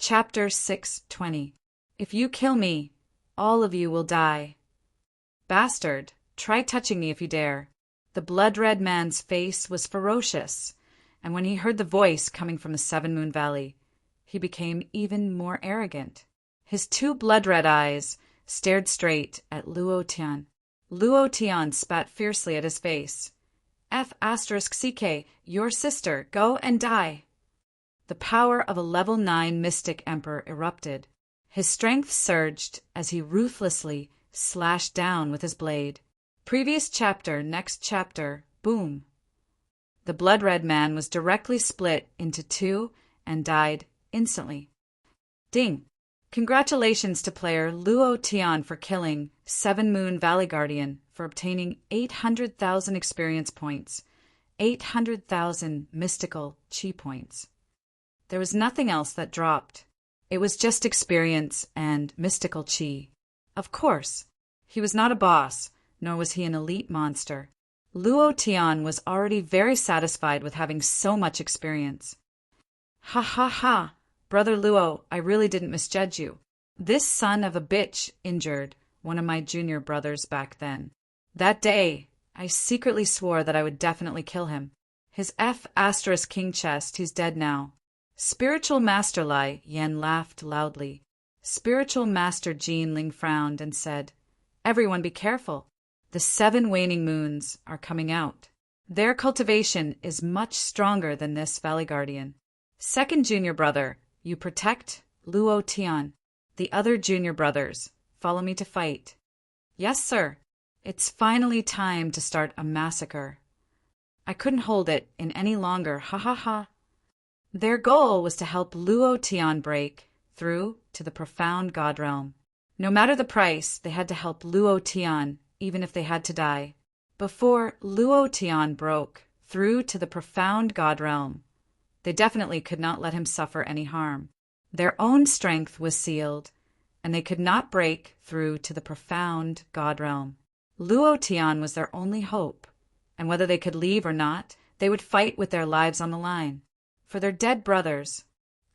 Chapter 6:20. If you kill me, all of you will die. Bastard, try touching me if you dare. The blood-red man's face was ferocious, and when he heard the voice coming from the Seven Moon Valley, he became even more arrogant. His two blood-red eyes stared straight at Luo Tian. Luo Tian spat fiercely at his face. F***ck, your sister, go and die. The power of a level 9 mystic emperor erupted. His strength surged as he ruthlessly slashed down with his blade. Previous chapter, next chapter, boom. The blood-red man was directly split into two and died instantly. Ding! Congratulations to player Luo Tian for killing Seven Moon Valley Guardian for obtaining 800,000 experience points, 800,000 mystical chi points. There was nothing else that dropped. It was just experience and mystical chi. Of course, he was not a boss, nor was he an elite monster. Luo Tian was already very satisfied with having so much experience. Ha ha ha! Brother Luo, I really didn't misjudge you. This son of a bitch injured one of my junior brothers back then. That day, I secretly swore that I would definitely kill him. His F***king chest, he's dead now. Spiritual Master Lai Yan laughed loudly. Spiritual Master Jean Ling frowned and said, Everyone be careful. The 7 waning moons are coming out. Their cultivation is much stronger than this Valley Guardian. Second junior brother, you protect Luo Tian. The other junior brothers, follow me to fight. Yes, sir. It's finally time to start a massacre. I couldn't hold it in any longer, ha ha ha. Their goal was to help Luo Tian break through to the profound God realm. No matter the price, they had to help Luo Tian, even if they had to die. Before Luo Tian broke through to the profound God realm, they definitely could not let him suffer any harm. Their own strength was sealed, and they could not break through to the profound God realm. Luo Tian was their only hope, and whether they could leave or not, they would fight with their lives on the line, for their dead brothers,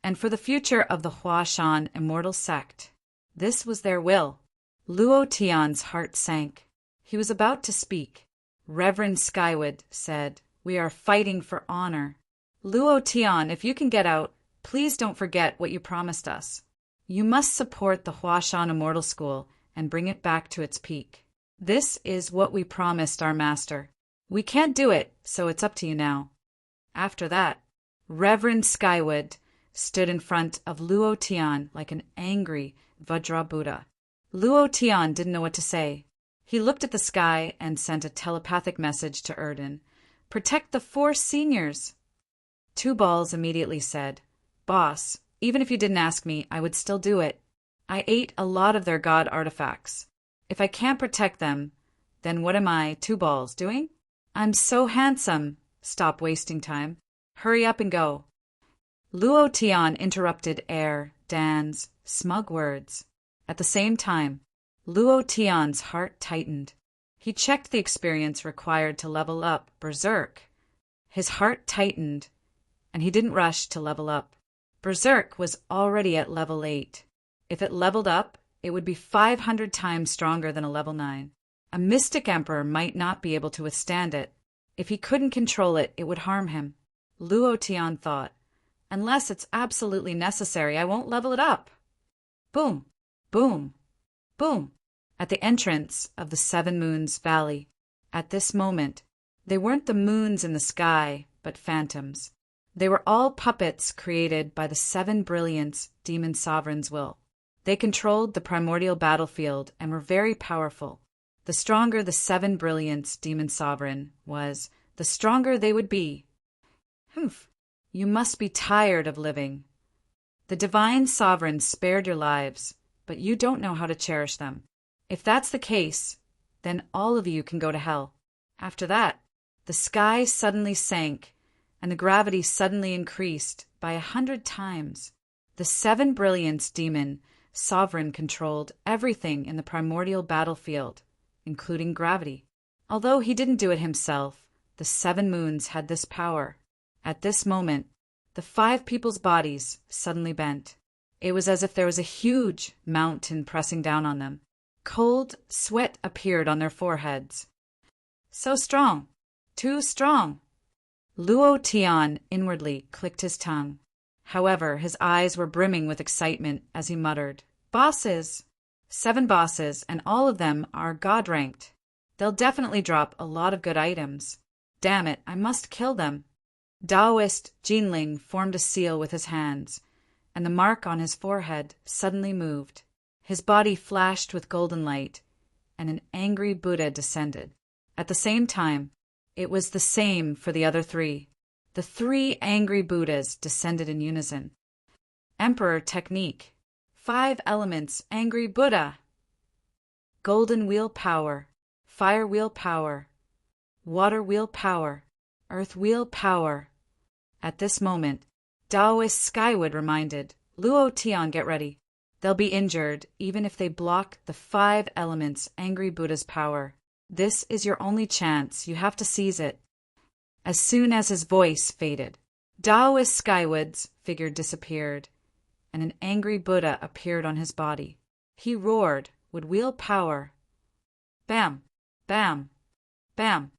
and for the future of the Huashan immortal sect. This was their will. Luo Tian's heart sank. He was about to speak. Reverend Skywood said, We are fighting for honor. Luo Tian, if you can get out, please don't forget what you promised us. You must support the Huashan Immortal School and bring it back to its peak. This is what we promised our master. We can't do it, so it's up to you now. After that, Reverend Skywood stood in front of Luo Tian like an angry Vajra Buddha. Luo Tian didn't know what to say. He looked at the sky and sent a telepathic message to Erden. Protect the 4 seniors. 2 balls immediately said, Boss, even if you didn't ask me, I would still do it. I ate a lot of their god artifacts. If I can't protect them, then what am I, 2 balls, doing? I'm so handsome. Stop wasting time. Hurry up and go. Luo Tian interrupted Dan's smug words. At the same time, Luo Tian's heart tightened. He checked the experience required to level up Berserk. His heart tightened, and he didn't rush to level up. Berserk was already at level 8. If it leveled up, it would be 500 times stronger than a level 9. A mystic emperor might not be able to withstand it. If he couldn't control it, it would harm him. Luo Tian thought, Unless it's absolutely necessary, I won't level it up. Boom, boom, boom. At the entrance of the 7 Moons Valley. At this moment, they weren't the moons in the sky, but phantoms. They were all puppets created by the 7 Brilliance Demon Sovereign's will. They controlled the primordial battlefield and were very powerful. The stronger the 7 Brilliance Demon Sovereign was, the stronger they would be. Humph, you must be tired of living. The Divine Sovereign spared your lives, but you don't know how to cherish them. If that's the case, then all of you can go to hell. After that, the sky suddenly sank, and the gravity suddenly increased by 100 times. The 7 Brilliance Demon Sovereign controlled everything in the primordial battlefield, including gravity. Although he didn't do it himself, the 7 moons had this power. At this moment, the 5 people's bodies suddenly bent. It was as if there was a huge mountain pressing down on them. Cold sweat appeared on their foreheads. So strong. Too strong. Luo Tian inwardly clicked his tongue. However, his eyes were brimming with excitement as he muttered, "Bosses! 7 bosses, and all of them are God-ranked. They'll definitely drop a lot of good items. Damn it, I must kill them." Taoist Jinling formed a seal with his hands, and the mark on his forehead suddenly moved. His body flashed with golden light, and an angry Buddha descended. At the same time, it was the same for the other 3. The 3 angry Buddhas descended in unison. Emperor Technique. 5 elements, angry Buddha. Golden wheel power, fire wheel power, water wheel power, earth wheel power. At this moment, Taoist Skyward reminded, "Luo Tian, get ready. They'll be injured even if they block the 5 elements angry Buddha's power. This is your only chance. You have to seize it." As soon as his voice faded, Taoist Skyward's figure disappeared, and an angry Buddha appeared on his body. He roared with wheel power. Bam! Bam! Bam!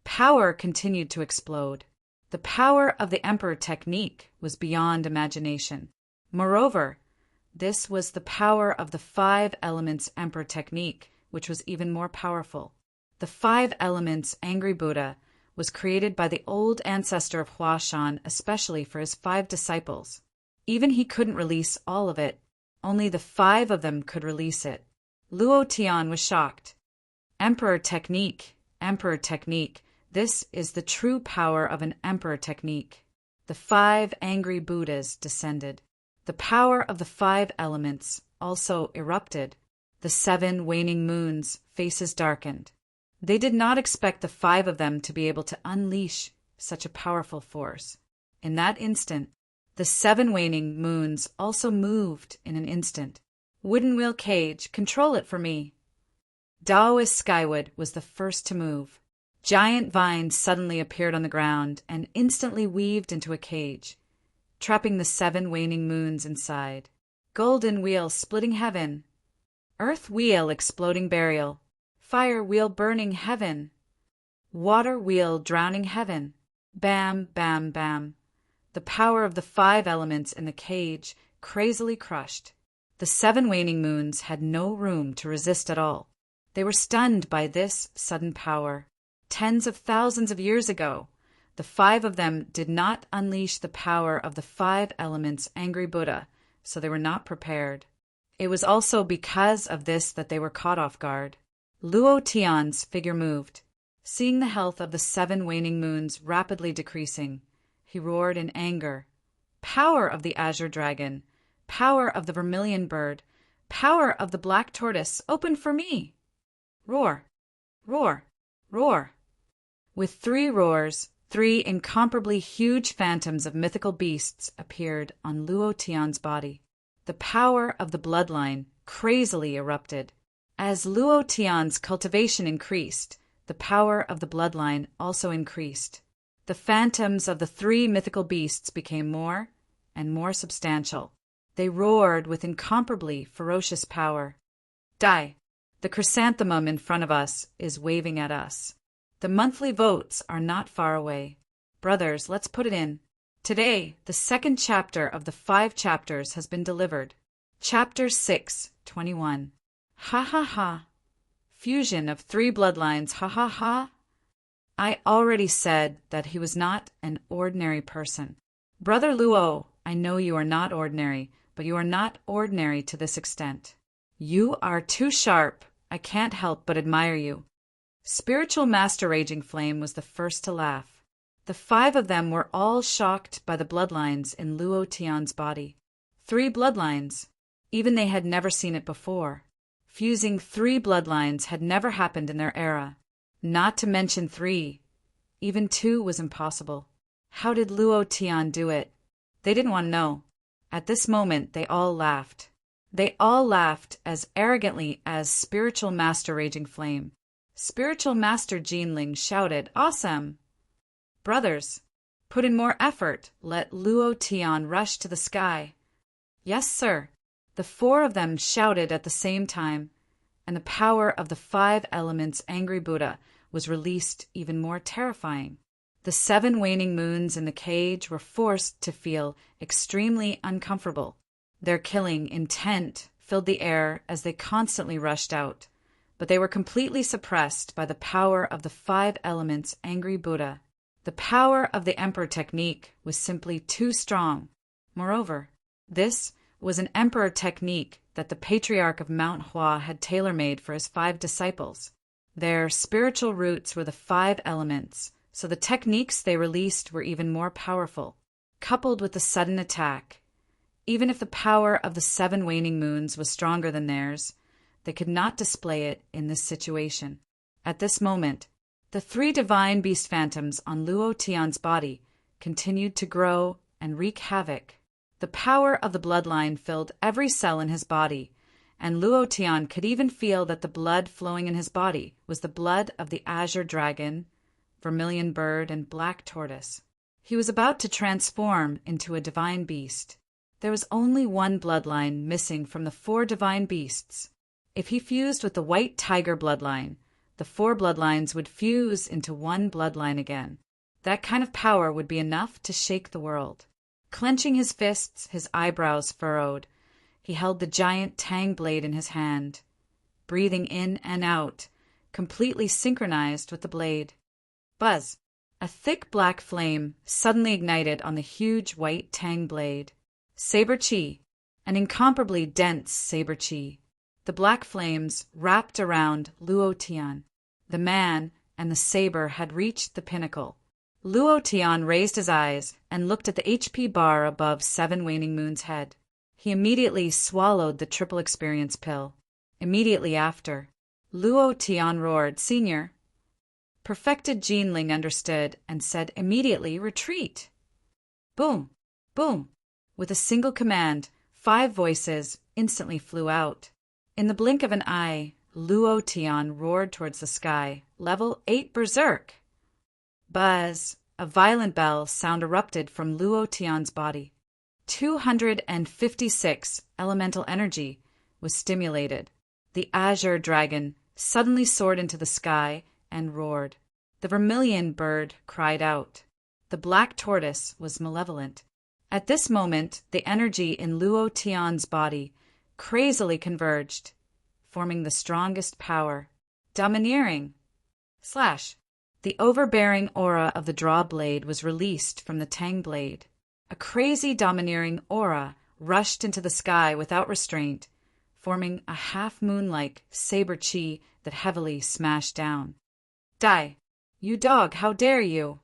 Power continued to explode. The power of the Emperor Technique was beyond imagination. Moreover, this was the power of the 5 elements Emperor Technique, which was even more powerful. The 5 elements angry Buddha was created by the old ancestor of Huashan especially for his 5 disciples. Even he couldn't release all of it. Only the 5 of them could release it. Luo Tian was shocked. Emperor Technique, Emperor Technique. This is the true power of an Emperor Technique. The 5 angry Buddhas descended. The power of the 5 elements also erupted. The 7 waning moons' faces darkened. They did not expect the 5 of them to be able to unleash such a powerful force. In that instant, the 7 waning moons also moved in an instant. "Wooden wheel cage, control it for me." Taoist Skyward was the first to move. Giant vines suddenly appeared on the ground and instantly weaved into a cage, trapping the 7 waning moons inside. Golden wheel splitting heaven. Earth wheel exploding burial. Fire wheel burning heaven. Water wheel drowning heaven. Bam, bam, bam. The power of the 5 elements in the cage crazily crushed. The 7 waning moons had no room to resist at all. They were stunned by this sudden power. Tens of thousands of years ago, the 5 of them did not unleash the power of the 5 elements angry Buddha, so they were not prepared. It was also because of this that they were caught off guard. Luo Tian's figure moved. Seeing the health of the 7 waning moons rapidly decreasing, he roared in anger. "Power of the azure dragon! Power of the vermilion bird! Power of the black tortoise! Open for me!" Roar! Roar! Roar! With 3 roars, 3 incomparably huge phantoms of mythical beasts appeared on Luo Tian's body. The power of the bloodline crazily erupted. As Luo Tian's cultivation increased, the power of the bloodline also increased. The phantoms of the 3 mythical beasts became more and more substantial. They roared with incomparably ferocious power. "Die! The chrysanthemum in front of us is waving at us. The monthly votes are not far away. Brothers, let's put it in. Today, the 2nd chapter of the 5 chapters has been delivered. Chapter 6:21. Ha ha ha. Fusion of 3 bloodlines, ha ha ha. I already said that he was not an ordinary person. Brother Luo, I know you are not ordinary, but you are not ordinary to this extent. You are too sharp. I can't help but admire you." Spiritual Master Raging Flame was the first to laugh. The 5 of them were all shocked by the bloodlines in Luo Tian's body. 3 bloodlines. Even they had never seen it before. Fusing 3 bloodlines had never happened in their era. Not to mention 3. Even 2 was impossible. How did Luo Tian do it? They didn't want to know. At this moment, they all laughed. They all laughed as arrogantly as Spiritual Master Raging Flame. Spiritual Master Jinling shouted, "Awesome! Brothers, put in more effort. Let Luo Tian rush to the sky. Yes, sir. The four of them shouted at the same time, and the power of the five elements angry Buddha was released even more terrifying. The 7 waning moons in the cage were forced to feel extremely uncomfortable. Their killing intent filled the air as they constantly rushed out, but they were completely suppressed by the power of the 5 elements angry Buddha. The power of the Emperor technique was simply too strong. Moreover, this was an Emperor technique that the Patriarch of Mount Hua had tailor-made for his 5 disciples. Their spiritual roots were the 5 elements, so the techniques they released were even more powerful. Coupled with the sudden attack, even if the power of the 7 waning moons was stronger than theirs, they could not display it in this situation. At this moment, the 3 divine beast phantoms on Luo Tian's body continued to grow and wreak havoc. The power of the bloodline filled every cell in his body, and Luo Tian could even feel that the blood flowing in his body was the blood of the azure dragon, vermilion bird, and black tortoise. He was about to transform into a divine beast. There was only one bloodline missing from the 4 divine beasts. If he fused with the white tiger bloodline, the 4 bloodlines would fuse into one bloodline again. That kind of power would be enough to shake the world. Clenching his fists, his eyebrows furrowed, he held the giant tang blade in his hand, breathing in and out, completely synchronized with the blade. Buzz! A thick black flame suddenly ignited on the huge white tang blade. Saber chi, an incomparably dense saber chi. The black flames wrapped around Luo Tian. The man and the saber had reached the pinnacle. Luo Tian raised his eyes and looked at the HP bar above 7 waning moon's head. He immediately swallowed the triple experience pill. Immediately after, Luo Tian roared, "Senior!" Perfected Jinling understood and said immediately, "Retreat!" Boom! Boom! With a single command, 5 voices instantly flew out. In the blink of an eye, Luo Tian roared towards the sky, level 8 berserk. Buzz! A violent bell sound erupted from Luo Tian's body. 256 elemental energy was stimulated. The azure dragon suddenly soared into the sky and roared. The vermilion bird cried out. The black tortoise was malevolent. At this moment, the energy in Luo Tian's body crazily converged, forming the strongest power. Domineering! Slash! The overbearing aura of the draw blade was released from the tang blade. A crazy domineering aura rushed into the sky without restraint, forming a half-moon-like saber chi that heavily smashed down. Die! You dog, how dare you!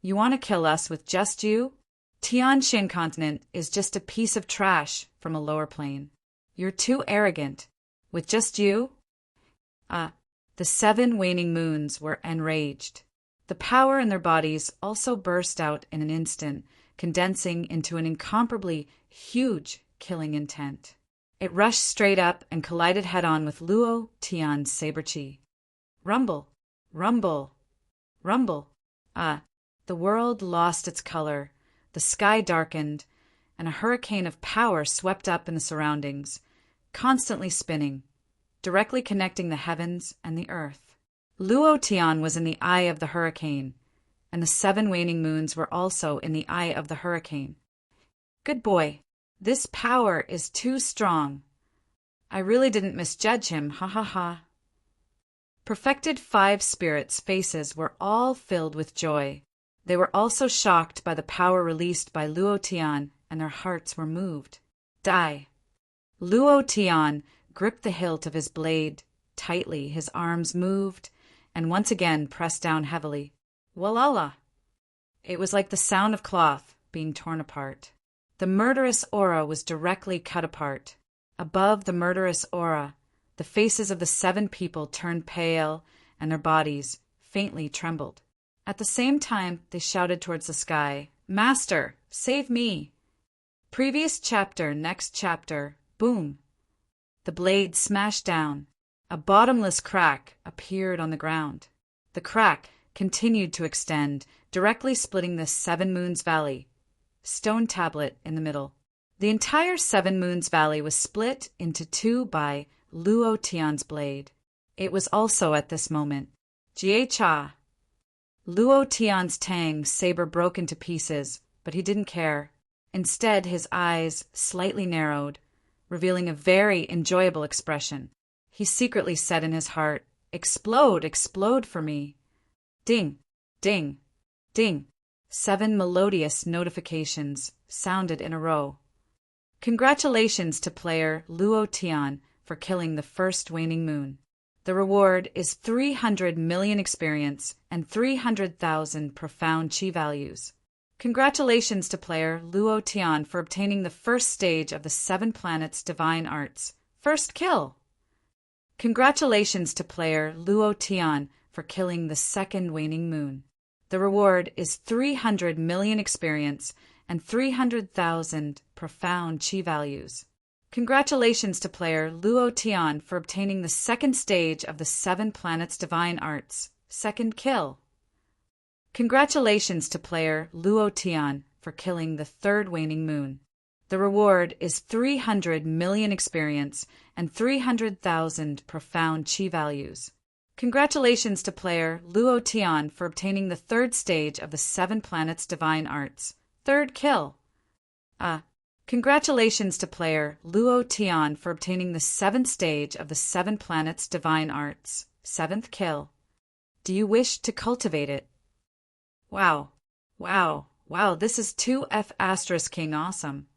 You want to kill us with just you? Tianshan continent is just a piece of trash from a lower plane. You're too arrogant. With just you? The 7 waning moons were enraged. The power in their bodies also burst out in an instant, condensing into an incomparably huge killing intent. It rushed straight up and collided head-on with Luo Tian's saber chi. Rumble! Rumble! Rumble! The world lost its color, the sky darkened, and a hurricane of power swept up in the surroundings, constantly spinning, directly connecting the heavens and the earth. Luo Tian was in the eye of the hurricane, and the 7 waning moons were also in the eye of the hurricane. Good boy. This power is too strong. I really didn't misjudge him, ha ha ha. Perfected 5 spirits' faces were all filled with joy. They were also shocked by the power released by Luo Tian, and their hearts were moved. Die! Luo Tian gripped the hilt of his blade tightly, his arms moved, and once again pressed down heavily. Walala! It was like the sound of cloth being torn apart. The murderous aura was directly cut apart. Above the murderous aura, the faces of the 7 people turned pale, and their bodies faintly trembled. At the same time, they shouted towards the sky, "Master, save me!" Previous chapter, next chapter, boom! The blade smashed down. A bottomless crack appeared on the ground. The crack continued to extend, directly splitting the 7 Moons Valley. Stone tablet in the middle. The entire Seven Moons Valley was split into two by Luo Tian's blade. It was also at this moment. Jie Cha. Luo Tian's Tang saber broke into pieces, but he didn't care. Instead, his eyes slightly narrowed, revealing a very enjoyable expression. He secretly said in his heart, "Explode, explode for me." Ding, ding, ding. 7 melodious notifications sounded in a row. Congratulations to player Luo Tian for killing the first waning moon. The reward is 300 million experience and 300,000 profound chi values. Congratulations to player Luo Tian for obtaining the first stage of the 7 planets divine arts. First kill. Congratulations to player Luo Tian for killing the second waning moon. The reward is 300 million experience and 300,000 profound chi values. Congratulations to player Luo Tian for obtaining the second stage of the 7 planets divine arts. Second kill. Congratulations to player Luo Tian for killing the third waning moon. The reward is 300 million experience and 300,000 profound chi values. Congratulations to player Luo Tian for obtaining the third stage of the 7 planets divine arts. Third kill. Congratulations to player Luo Tian for obtaining the 7th stage of the 7 planets divine arts. 7th kill. Do you wish to cultivate it? Wow, wow, wow, this is 2F** King awesome.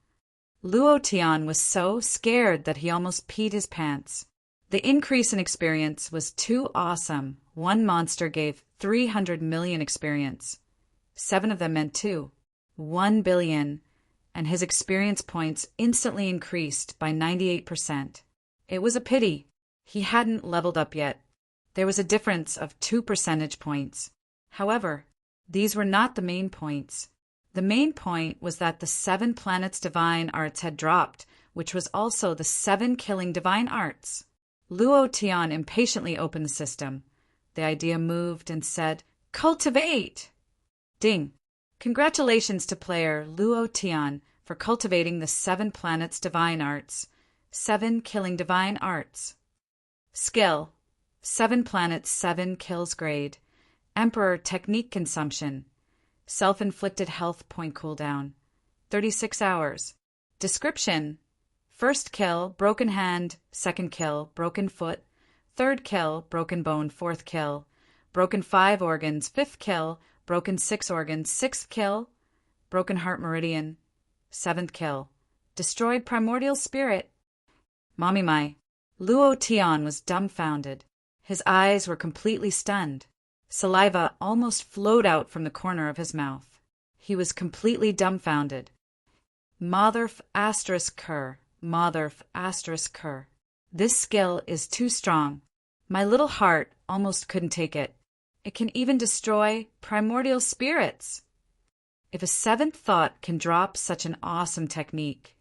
Luo Tian was so scared that he almost peed his pants. The increase in experience was too awesome. One monster gave 300 million experience. 7 of them meant 1 billion, and his experience points instantly increased by 98%. It was a pity. He hadn't leveled up yet. There was a difference of 2 percentage points. However, these were not the main points. The main point was that the 7 planets divine arts had dropped, which was also the 7 killing divine arts. Luo Tian impatiently opened the system. The idea moved and said, "Cultivate!" Ding! Congratulations to player Luo Tian for cultivating the 7 planets divine arts. 7 killing divine arts. Skill. 7 planets 7 kills grade. Emperor technique consumption. Self-inflicted health point cooldown. 36 hours. Description. First kill, broken hand. Second kill, broken foot. Third kill, broken bone. Fourth kill, broken 5 organs. Fifth kill, broken 6 organs. Sixth kill, broken heart meridian. 7th kill, destroyed primordial spirit. Mommy my. Luo Tian was dumbfounded. His eyes were completely stunned. Saliva almost flowed out from the corner of his mouth. He was completely dumbfounded. Motherf***. Motherf***. This skill is too strong. My little heart almost couldn't take it. It can even destroy primordial spirits. If a 7th thought can drop such an awesome technique,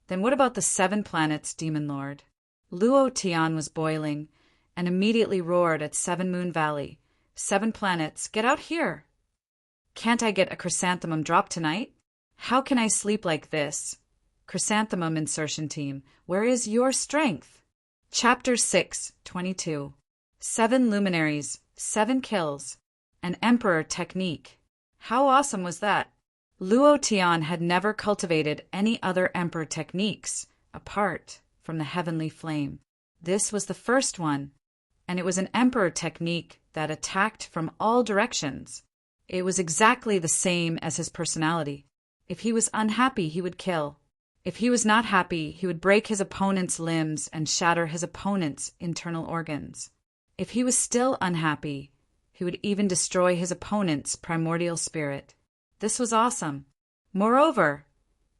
then what about the 7 planets, Demon Lord? Luo Tian was boiling and immediately roared at 7 Moon Valley. 7 planets, get out here! Can't I get a chrysanthemum drop tonight? How can I sleep like this? Chrysanthemum insertion team, where is your strength? Chapter 6, 22. 7 luminaries, 7 kills. An emperor technique. How awesome was that? Luo Tian had never cultivated any other emperor techniques apart from the heavenly flame. This was the first one, and it was an emperor technique that attacked from all directions. It was exactly the same as his personality. If he was unhappy, he would kill. If he was not happy, he would break his opponent's limbs and shatter his opponent's internal organs. If he was still unhappy, he would even destroy his opponent's primordial spirit. This was awesome. Moreover,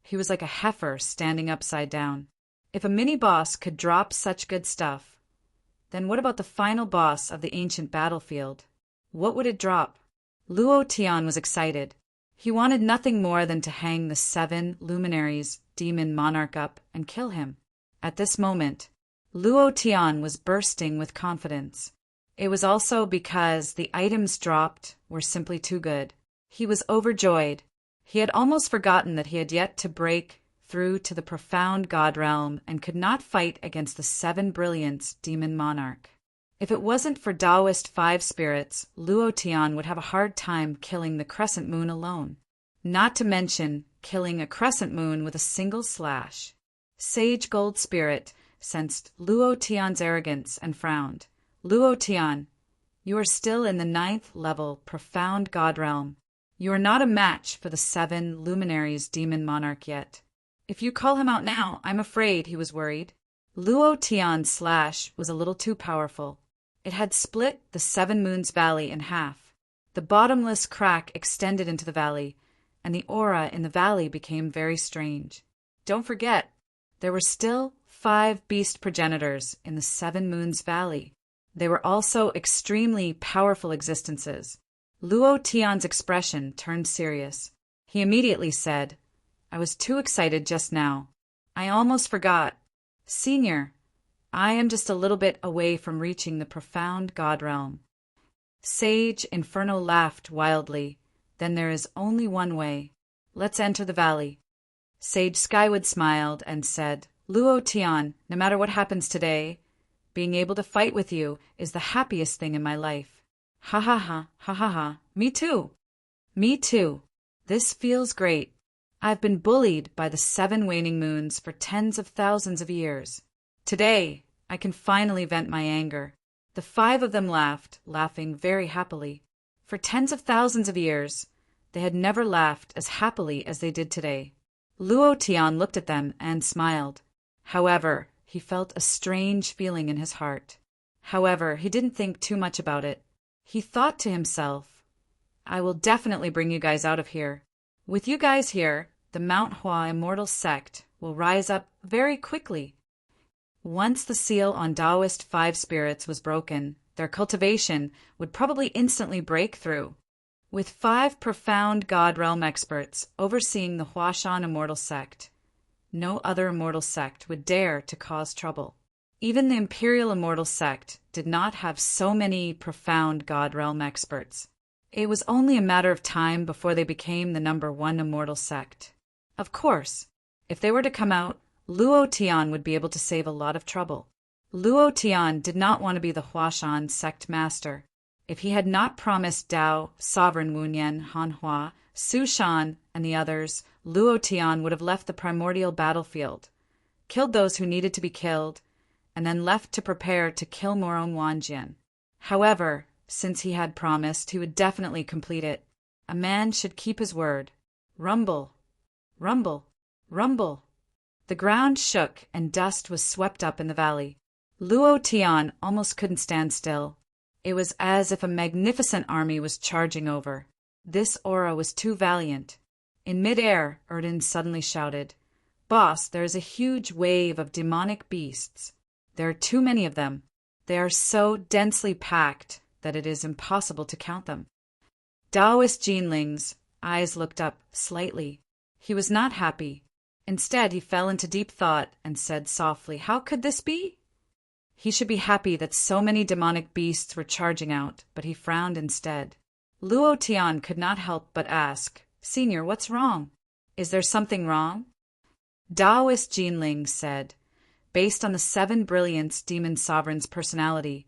he was like a heifer standing upside down. If a mini-boss could drop such good stuff, then what about the final boss of the ancient battlefield? What would it drop? Luo Tian was excited. He wanted nothing more than to hang the 7 luminaries demon monarch up and kill him. At this moment, Luo Tian was bursting with confidence. It was also because the items dropped were simply too good. He was overjoyed. He had almost forgotten that he had yet to break through to the profound god realm and could not fight against the 7 Brilliance demon monarch. If it wasn't for Taoist 5 spirits, Luo Tian would have a hard time killing the crescent moon alone. Not to mention killing a crescent moon with a single slash. Sage Gold Spirit sensed Luo Tian's arrogance and frowned. Luo Tian, you are still in the 9th level profound god realm. You are not a match for the 7 luminaries demon monarch yet. If you call him out now, I'm afraid, he was worried. Luo Tian's slash was a little too powerful. It had split the 7 Moons Valley in half. The bottomless crack extended into the valley, and the aura in the valley became very strange. Don't forget, there were still 5 beast progenitors in the 7 Moons Valley. They were also extremely powerful existences. Luo Tian's expression turned serious. He immediately said, I was too excited just now. I almost forgot. Senior, I am just a little bit away from reaching the profound god realm. Sage Inferno laughed wildly. Then there is only one way. Let's enter the valley. Sage Skyward smiled and said, Luo Tian, no matter what happens today, being able to fight with you is the happiest thing in my life. Ha ha ha, ha ha ha. Me too. Me too. This feels great. I've been bullied by the 7 waning moons for tens of thousands of years. Today, I can finally vent my anger. The 5 of them laughed, laughing very happily. For tens of thousands of years, they had never laughed as happily as they did today. Luo Tian looked at them and smiled. However, he felt a strange feeling in his heart. However, he didn't think too much about it. He thought to himself, I will definitely bring you guys out of here. With you guys here, the Mount Hua Immortal Sect will rise up very quickly. Once the seal on Taoist 5 spirits was broken, their cultivation would probably instantly break through. With 5 profound God Realm experts overseeing the Huashan Immortal Sect, no other immortal sect would dare to cause trouble. Even the Imperial Immortal Sect did not have so many profound God Realm experts. It was only a matter of time before they became the number 1 immortal sect. Of course, if they were to come out, Luo Tian would be able to save a lot of trouble. Luo Tian did not want to be the Huashan sect master. If he had not promised Dao, Sovereign Wunyan, Hanhua, Su Shan, and the others, Luo Tian would have left the primordial battlefield, killed those who needed to be killed, and then left to prepare to kill Moron Wanjian. However, since he had promised, he would definitely complete it. A man should keep his word. Rumble, rumble, rumble. The ground shook and dust was swept up in the valley. Luo Tian almost couldn't stand still. It was as if a magnificent army was charging over. This aura was too valiant. In mid-air, Erden suddenly shouted, Boss, there is a huge wave of demonic beasts. There are too many of them. They are so densely packed that it is impossible to count them. Taoist Jinling's eyes looked up slightly. He was not happy. Instead, he fell into deep thought and said softly, How could this be? He should be happy that so many demonic beasts were charging out, but he frowned instead. Luo Tian could not help but ask, Senior, what's wrong? Is there something wrong? Taoist Jinling said, based on the 7 Brilliance Demon Sovereign's personality,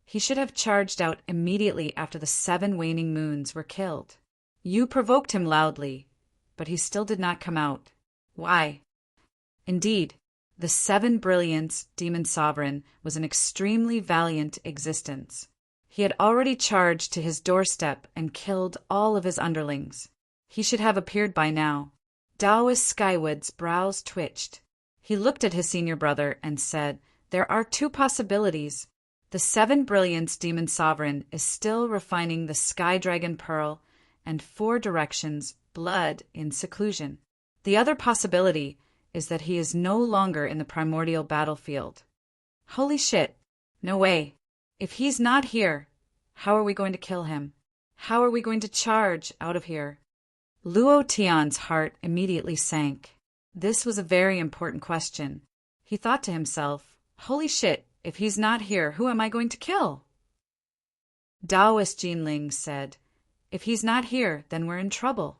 he should have charged out immediately after the 7 waning moons were killed. You provoked him loudly, but he still did not come out. Why? Indeed, the 7 Brilliance Demon Sovereign was an extremely valiant existence. He had already charged to his doorstep and killed all of his underlings. He should have appeared by now. Taoist Skywood's brows twitched. He looked at his senior brother and said, There are 2 possibilities. The 7 Brilliance Demon Sovereign is still refining the Sky Dragon Pearl and 4 directions, blood in seclusion. The other possibility is that he is no longer in the primordial battlefield. Holy shit. No way. If he's not here, how are we going to kill him? How are we going to charge out of here? Luo Tian's heart immediately sank. This was a very important question. He thought to himself, Holy shit, if he's not here, who am I going to kill? Taoist Jinling said, If he's not here, then we're in trouble.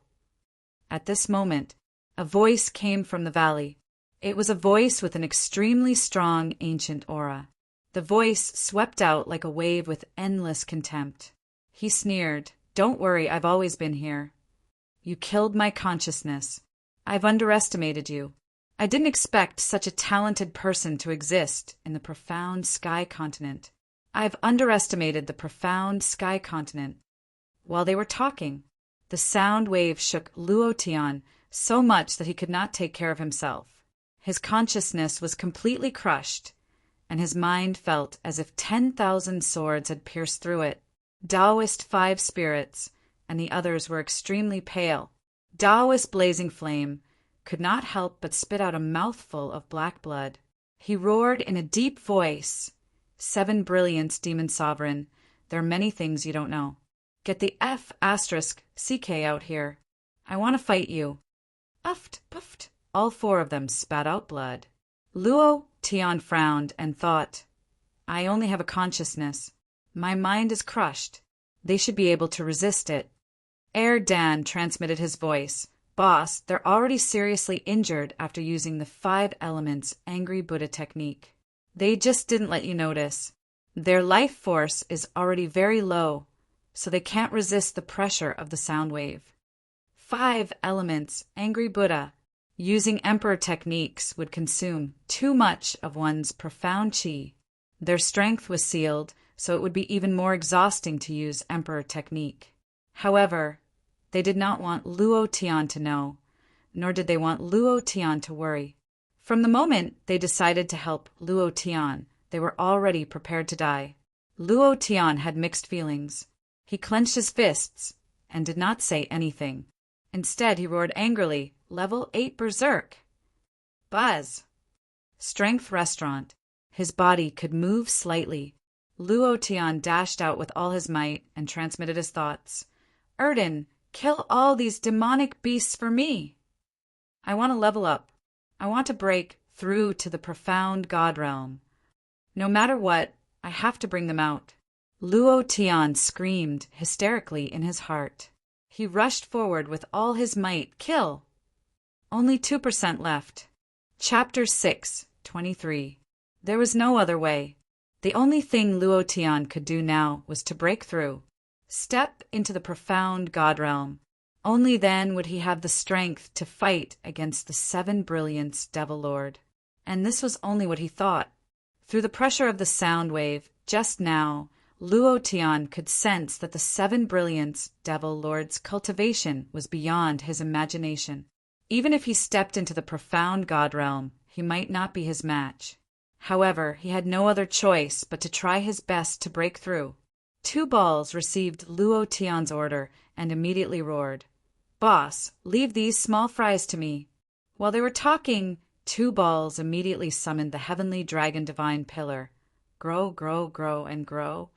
At this moment, A voice came from the valley. It was a voice with an extremely strong ancient aura. The voice swept out like a wave with endless contempt. He sneered, "Don't worry, I've always been here. You killed my consciousness. I've underestimated you. I didn't expect such a talented person to exist in the profound sky continent. I've underestimated the profound sky continent." While they were talking, the sound wave shook Luo Tian so much that he could not take care of himself. His consciousness was completely crushed, and his mind felt as if 10,000 swords had pierced through it. Taoist 5 spirits, and the others were extremely pale. Taoist Blazing Flame could not help but spit out a mouthful of black blood. He roared in a deep voice, "7 Brilliance, Demon Sovereign, there are many things you don't know. Get the F***CK out here. I want to fight you." Uffed, puffed. All 4 of them spat out blood. Luo Tian frowned and thought, "I only have a consciousness. My mind is crushed. They should be able to resist it." Air Dan transmitted his voice, "Boss, they're already seriously injured after using the 5 elements Angry Buddha technique. They just didn't let you notice. Their life force is already very low, so they can't resist the pressure of the sound wave. 5 elements Angry Buddha. Using Emperor techniques would consume too much of one's profound chi. Their strength was sealed, so it would be even more exhausting to use Emperor technique. However, they did not want Luo Tian to know, nor did they want Luo Tian to worry. From the moment they decided to help Luo Tian, they were already prepared to die. Luo Tian had mixed feelings. He clenched his fists and did not say anything. Instead, he roared angrily, "Level 8 Berserk!" Buzz! Strength Restaurant. His body could move slightly. Luo Tian dashed out with all his might and transmitted his thoughts. "Erden, kill all these demonic beasts for me. I want to level up. I want to break through to the profound God realm. No matter what, I have to bring them out." Luo Tian screamed hysterically in his heart. He rushed forward with all his might. Kill! Only 2% left. Chapter 6, 23. There was no other way. The only thing Luo Tian could do now was to break through. Step into the profound God realm. Only then would he have the strength to fight against the 7 Brilliance Devil Lord. And this was only what he thought. Through the pressure of the sound wave, just now, Luo Tian could sense that the 7 Brilliance Devil Lord's cultivation was beyond his imagination. Even if he stepped into the profound God realm, he might not be his match. However, he had no other choice but to try his best to break through. 2 balls received Luo Tian's order and immediately roared, "Boss, leave these small fries to me." While they were talking, 2 balls immediately summoned the heavenly dragon divine pillar. Grow, grow, grow, and grow.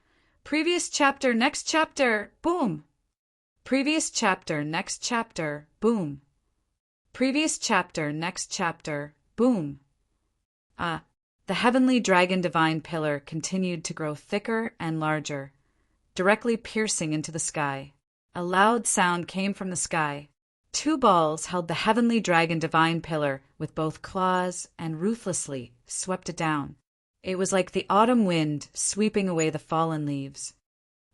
Previous chapter, next chapter, boom! Previous chapter, next chapter, boom! Previous chapter, next chapter, boom! The heavenly dragon divine pillar continued to grow thicker and larger, directly piercing into the sky. A loud sound came from the sky. 2 balls held the heavenly dragon divine pillar with both claws and ruthlessly swept it down. It was like the autumn wind sweeping away the fallen leaves.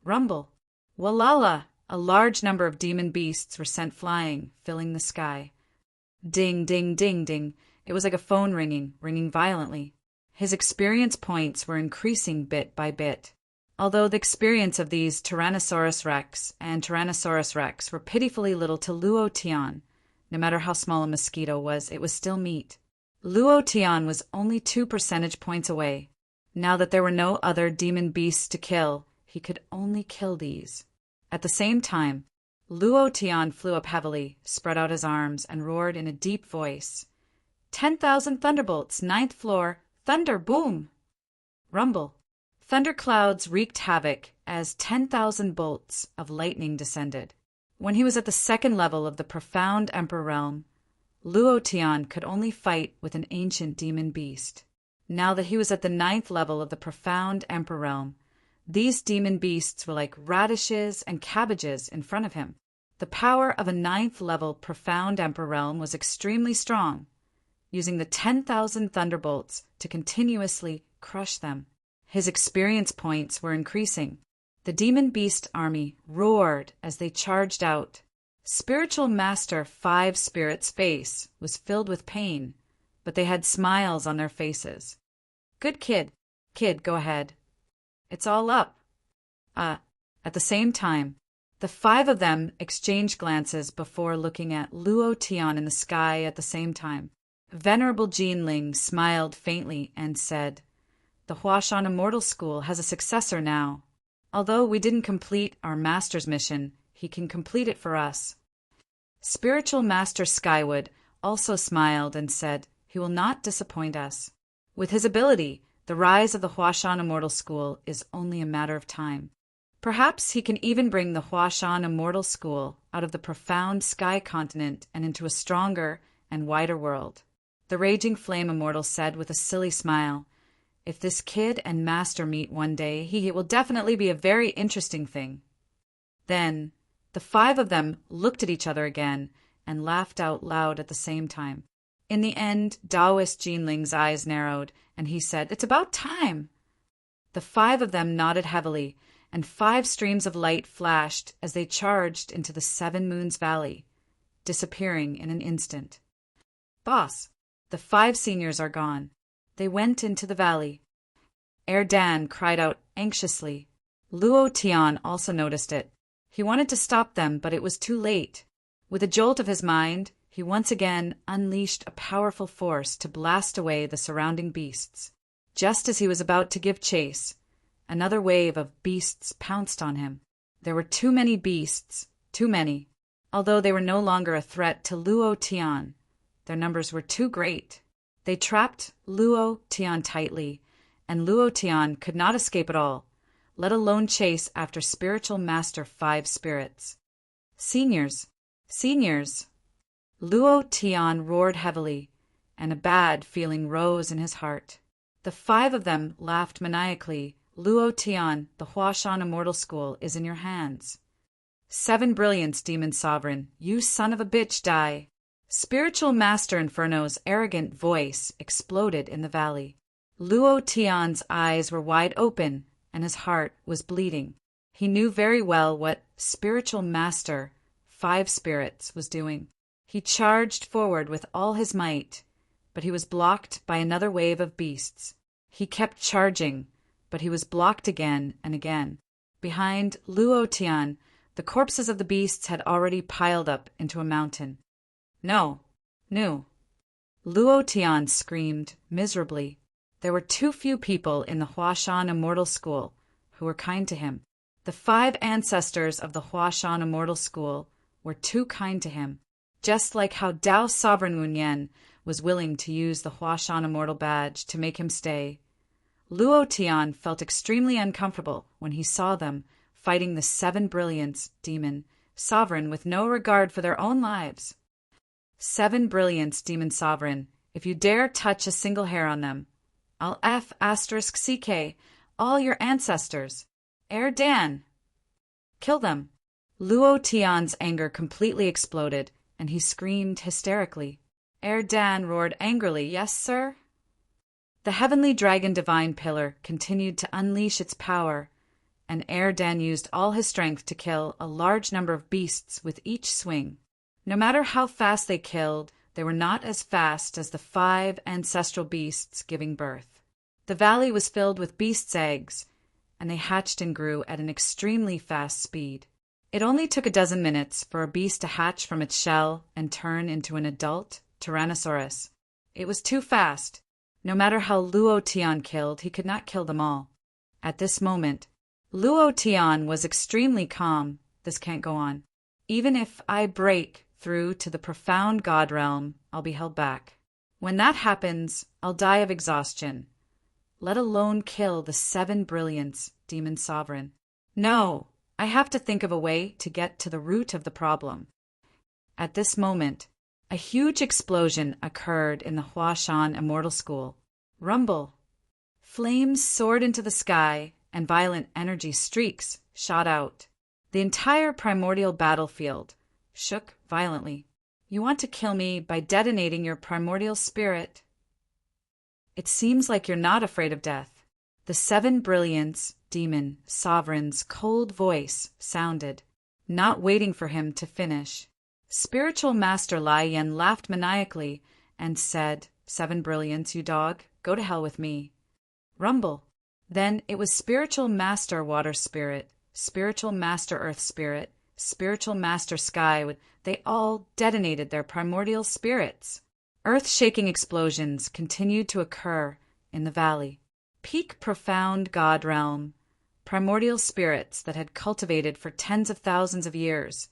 Rumble! Walala! A large number of demon beasts were sent flying, filling the sky. Ding, ding, ding, ding. It was like a phone ringing violently. His experience points were increasing bit by bit. Although the experience of these Tyrannosaurus Rex and Tyrannosaurus Rex were pitifully little to Luo Tian, no matter how small a mosquito was, it was still meat. Luo Tian was only 2 percentage points away. Now that there were no other demon beasts to kill, he could only kill these. At the same time, Luo Tian flew up heavily, spread out his arms, and roared in a deep voice, 10,000 thunderbolts, 9th floor, thunder, boom! Rumble. Thunderclouds wreaked havoc as 10,000 bolts of lightning descended. When he was at the 2nd level of the profound Emperor realm, Luo Tian could only fight with an ancient demon beast. Now that he was at the 9th level of the profound Emperor realm, these demon beasts were like radishes and cabbages in front of him. The power of a 9th-level profound Emperor realm was extremely strong, using the 10,000 thunderbolts to continuously crush them. His experience points were increasing. The demon beast army roared as they charged out. Spiritual Master 5 Spirits' face was filled with pain, but they had smiles on their faces. Good kid. Kid, go ahead. It's all up. At the same time, the 5 of them exchanged glances before looking at Luo Tian in the sky at the same time. Venerable Jinling smiled faintly and said, "The Huashan Immortal School has a successor now. Although we didn't complete our master's mission, he can complete it for us." Spiritual Master Skywood also smiled and said, "He will not disappoint us. With his ability, the rise of the Huashan Immortal School is only a matter of time. Perhaps he can even bring the Huashan Immortal School out of the profound sky continent and into a stronger and wider world." The Raging Flame Immortal said with a silly smile, "If this kid and master meet one day, it will definitely be a very interesting thing." Then the 5 of them looked at each other again and laughed out loud at the same time. In the end, Taoist Jinling's eyes narrowed, and he said, "It's about time." The 5 of them nodded heavily, and 5 streams of light flashed as they charged into the 7 Moons Valley, disappearing in an instant. "Boss, the 5 seniors are gone. They went into the valley." Erdan cried out anxiously. Luo Tian also noticed it. He wanted to stop them, but it was too late. With a jolt of his mind, he once again unleashed a powerful force to blast away the surrounding beasts. Just as he was about to give chase, another wave of beasts pounced on him. There were too many beasts, too many. Although they were no longer a threat to Luo Tian, their numbers were too great. They trapped Luo Tian tightly, and Luo Tian could not escape at all, let alone chase after Spiritual Master 5 Spirits. "Seniors! Seniors!" Luo Tian roared heavily, and a bad feeling rose in his heart. The 5 of them laughed maniacally. "Luo Tian, the Huashan Immortal School is in your hands." 7 brilliance, Demon Sovereign, you son of a bitch, die. Spiritual Master Inferno's arrogant voice exploded in the valley. Luo Tian's eyes were wide open, and his heart was bleeding. He knew very well what Spiritual Master 5 Spirits was doing. He charged forward with all his might, but he was blocked by another wave of beasts. He kept charging, but he was blocked again and again. Behind Luo Tian, the corpses of the beasts had already piled up into a mountain. "No, no." Luo Tian screamed miserably. There were too few people in the Huashan Immortal School who were kind to him. The 5 ancestors of the Huashan Immortal School were too kind to him, just like how Dao Sovereign Wunyan was willing to use the Huashan Immortal Badge to make him stay. Luo Tian felt extremely uncomfortable when he saw them fighting the 7 brilliance Demon Sovereign with no regard for their own lives. 7 brilliance Demon Sovereign, if you dare touch a single hair on them, I'll F***CK all your ancestors. Erdan! Kill them. Luo Tian's anger completely exploded, and he screamed hysterically. Erdan roared angrily, "Yes, sir?" The Heavenly Dragon Divine Pillar continued to unleash its power, and Erdan used all his strength to kill a large number of beasts with each swing. No matter how fast they killed, they were not as fast as the 5 ancestral beasts giving birth. The valley was filled with beasts' eggs, and they hatched and grew at an extremely fast speed. It only took a dozen minutes for a beast to hatch from its shell and turn into an adult Tyrannosaurus. It was too fast. No matter how Luo Tian killed, he could not kill them all. At this moment, Luo Tian was extremely calm. This can't go on. Even if I break through to the profound God realm, I'll be held back. When that happens, I'll die of exhaustion, let alone kill the 7 brilliance Demon Sovereign. No, I have to think of a way to get to the root of the problem. At this moment, a huge explosion occurred in the Huashan Immortal School. Rumble! Flames soared into the sky, and violent energy streaks shot out. The entire primordial battlefield shook violently. You want to kill me by detonating your primordial spirit? It seems like you're not afraid of death. The seven brilliance demon sovereign's cold voice sounded, not waiting for him to finish. Spiritual Master Lai Yen laughed maniacally and said, "Seven brilliance, you dog, go to hell with me." Rumble. Then it was Spiritual Master Water Spirit, Spiritual Master Earth Spirit, Spiritual Master Sky. They all detonated their primordial spirits. Earth-shaking explosions continued to occur in the valley. Peak profound God realm, primordial spirits that had cultivated for tens of thousands of years.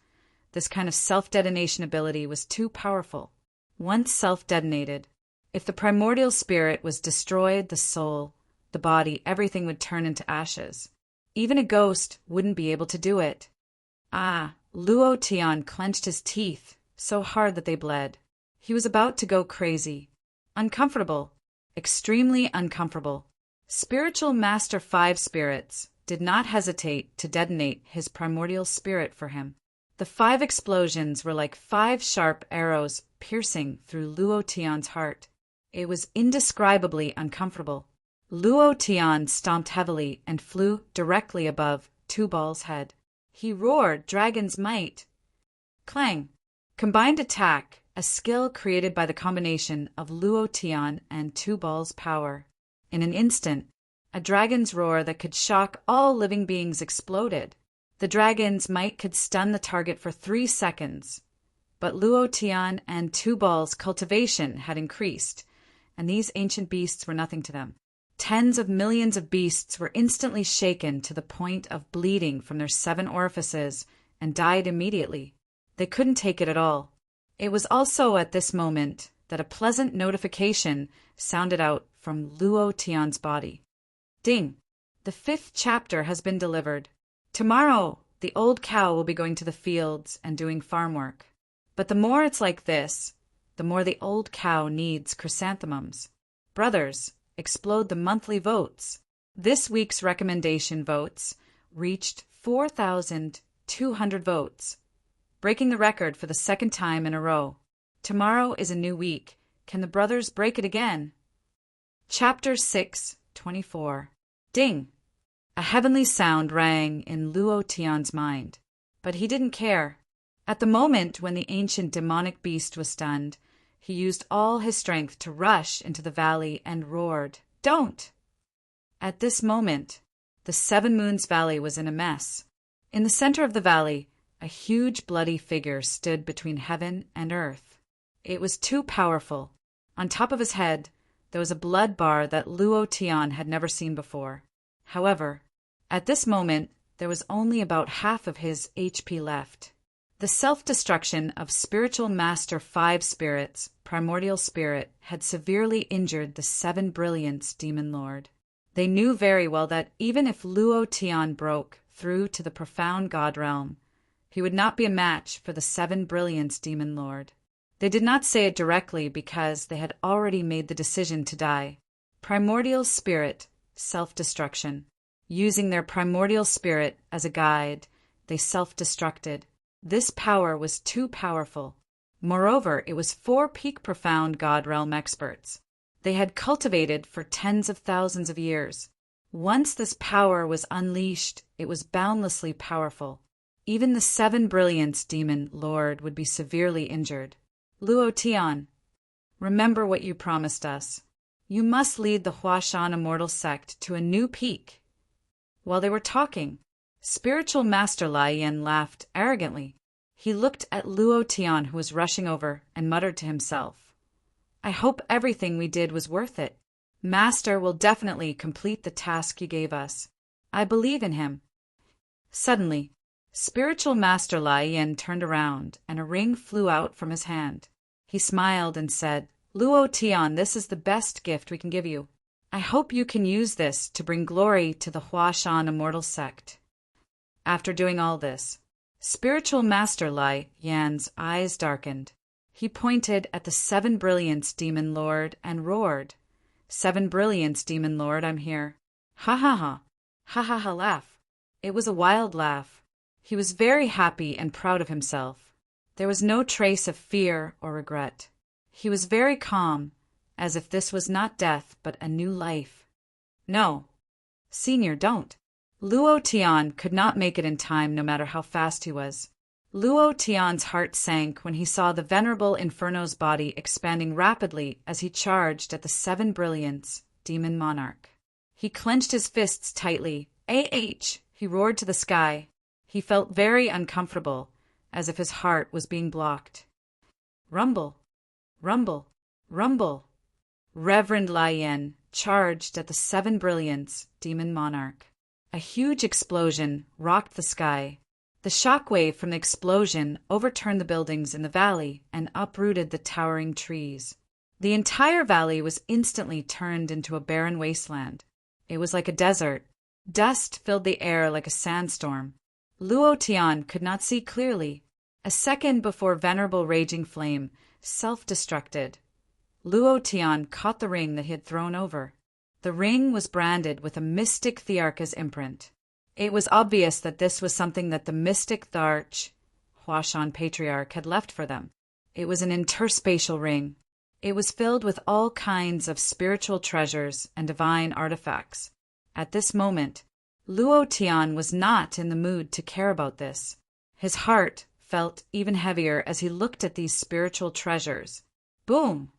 This kind of self-detonation ability was too powerful. Once self-detonated, if the primordial spirit was destroyed, the soul, the body, everything would turn into ashes. Even a ghost wouldn't be able to do it. Luo Tian clenched his teeth so hard that they bled. He was about to go crazy. Uncomfortable. Extremely uncomfortable. Spiritual Master Five Spirits did not hesitate to detonate his primordial spirit for him. The 5 explosions were like 5 sharp arrows piercing through Luo Tian's heart. It was indescribably uncomfortable. Luo Tian stomped heavily and flew directly above Two Ball's head. He roared Dragon's Might. Clang. Combined attack, a skill created by the combination of Luo Tian and Two Ball's power. In an instant, a dragon's roar that could shock all living beings exploded. The dragon's might could stun the target for 3 seconds. But Luo Tian and Two Ball's cultivation had increased, and these ancient beasts were nothing to them. Tens of millions of beasts were instantly shaken to the point of bleeding from their 7 orifices and died immediately. They couldn't take it at all. It was also at this moment that a pleasant notification sounded out from Luo Tian's body. Ding! The 5th chapter has been delivered. Tomorrow, the old cow will be going to the fields and doing farm work. But the more it's like this, the more the old cow needs chrysanthemums. Brothers, explode the monthly votes. This week's recommendation votes reached 4,200 votes, breaking the record for the 2nd time in a row. Tomorrow is a new week. Can the brothers break it again? Chapter 6:24. Ding! A heavenly sound rang in Luo Tian's mind, but he didn't care. At the moment when the ancient demonic beast was stunned, he used all his strength to rush into the valley and roared, "Don't!" At this moment, the 7 Moons Valley was in a mess. In the center of the valley, a huge bloody figure stood between heaven and earth. It was too powerful. On top of his head, there was a blood bar that Luo Tian had never seen before. However, at this moment, there was only about half of his HP left. The self-destruction of Spiritual Master 5 Spirits, Primordial Spirit, had severely injured the 7 Brilliance Demon Lord. They knew very well that even if Luo Tian broke through to the profound God realm, he would not be a match for the 7 Brilliance Demon Lord. They did not say it directly because they had already made the decision to die. Primordial Spirit, self-destruction. Using their primordial spirit as a guide, they self-destructed. This power was too powerful. Moreover, it was 4 peak profound God realm experts. They had cultivated for tens of thousands of years. Once this power was unleashed, it was boundlessly powerful. Even the 7 Brilliance Demon Lord would be severely injured. Luo Tian, remember what you promised us. You must lead the Huashan Immortal Sect to a new peak. While they were talking, Spiritual Master Lai Yen laughed arrogantly. He looked at Luo Tian, who was rushing over, and muttered to himself, "I hope everything we did was worth it. Master will definitely complete the task you gave us. I believe in him." Suddenly, Spiritual Master Lai Yen turned around, and a ring flew out from his hand. He smiled and said, "Luo Tian, this is the best gift we can give you. I hope you can use this to bring glory to the Huashan Immortal Sect." After doing all this, Spiritual Master Lai Yan's eyes darkened. He pointed at the 7 Brilliance Demon Lord and roared, "7 Brilliance Demon Lord, I'm here." Ha ha ha. Ha ha ha laugh. It was a wild laugh. He was very happy and proud of himself. There was no trace of fear or regret. He was very calm, as if this was not death but a new life. No, Senior, don't. Luo Tian could not make it in time no matter how fast he was. Luo Tian's heart sank when he saw the venerable Inferno's body expanding rapidly as he charged at the Seven Brilliants, Demon Monarch. He clenched his fists tightly. He roared to the sky. He felt very uncomfortable, as if his heart was being blocked. Rumble, rumble, rumble. Reverend Lai Yen charged at the Seven Brilliants, Demon Monarch. A huge explosion rocked the sky. The shockwave from the explosion overturned the buildings in the valley and uprooted the towering trees. The entire valley was instantly turned into a barren wasteland. It was like a desert. Dust filled the air like a sandstorm. Luo Tian could not see clearly. A second before venerable Raging Flame self-destructed, Luo Tian caught the ring that he had thrown over. The ring was branded with a mystic Thearcha's imprint. It was obvious that this was something that the mystic Tharch, Huashan Patriarch, had left for them. It was an interspatial ring. It was filled with all kinds of spiritual treasures and divine artifacts. At this moment, Luo Tian was not in the mood to care about this. His heart felt even heavier as he looked at these spiritual treasures. Boom!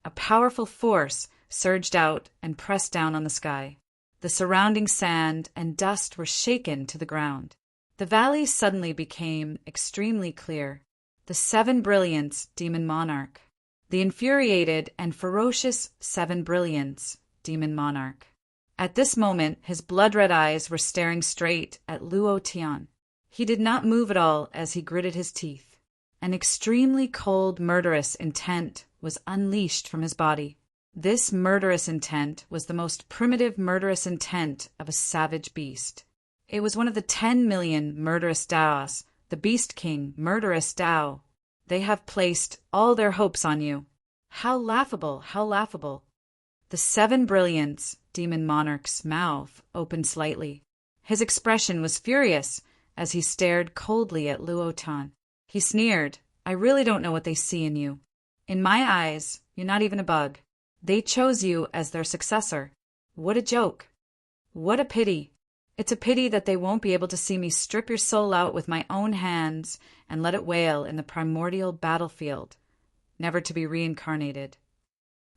A powerful force surged out and pressed down on the sky. The surrounding sand and dust were shaken to the ground. The valley suddenly became extremely clear. The Seven Brilliants, Demon Monarch. The infuriated and ferocious Seven Brilliants, Demon Monarch. At this moment, his blood-red eyes were staring straight at Luo Tian. He did not move at all as he gritted his teeth. An extremely cold, murderous intent was unleashed from his body. This murderous intent was the most primitive murderous intent of a savage beast. It was one of the 10 million murderous Daos, the Beast King, murderous Dao. They have placed all their hopes on you. How laughable, how laughable. The Seven Brilliants, Demon Monarch's mouth opened slightly. His expression was furious as he stared coldly at Luo Tian. He sneered, I really don't know what they see in you. In my eyes, you're not even a bug. They chose you as their successor. What a joke. What a pity. It's a pity that they won't be able to see me strip your soul out with my own hands and let it wail in the primordial battlefield, never to be reincarnated.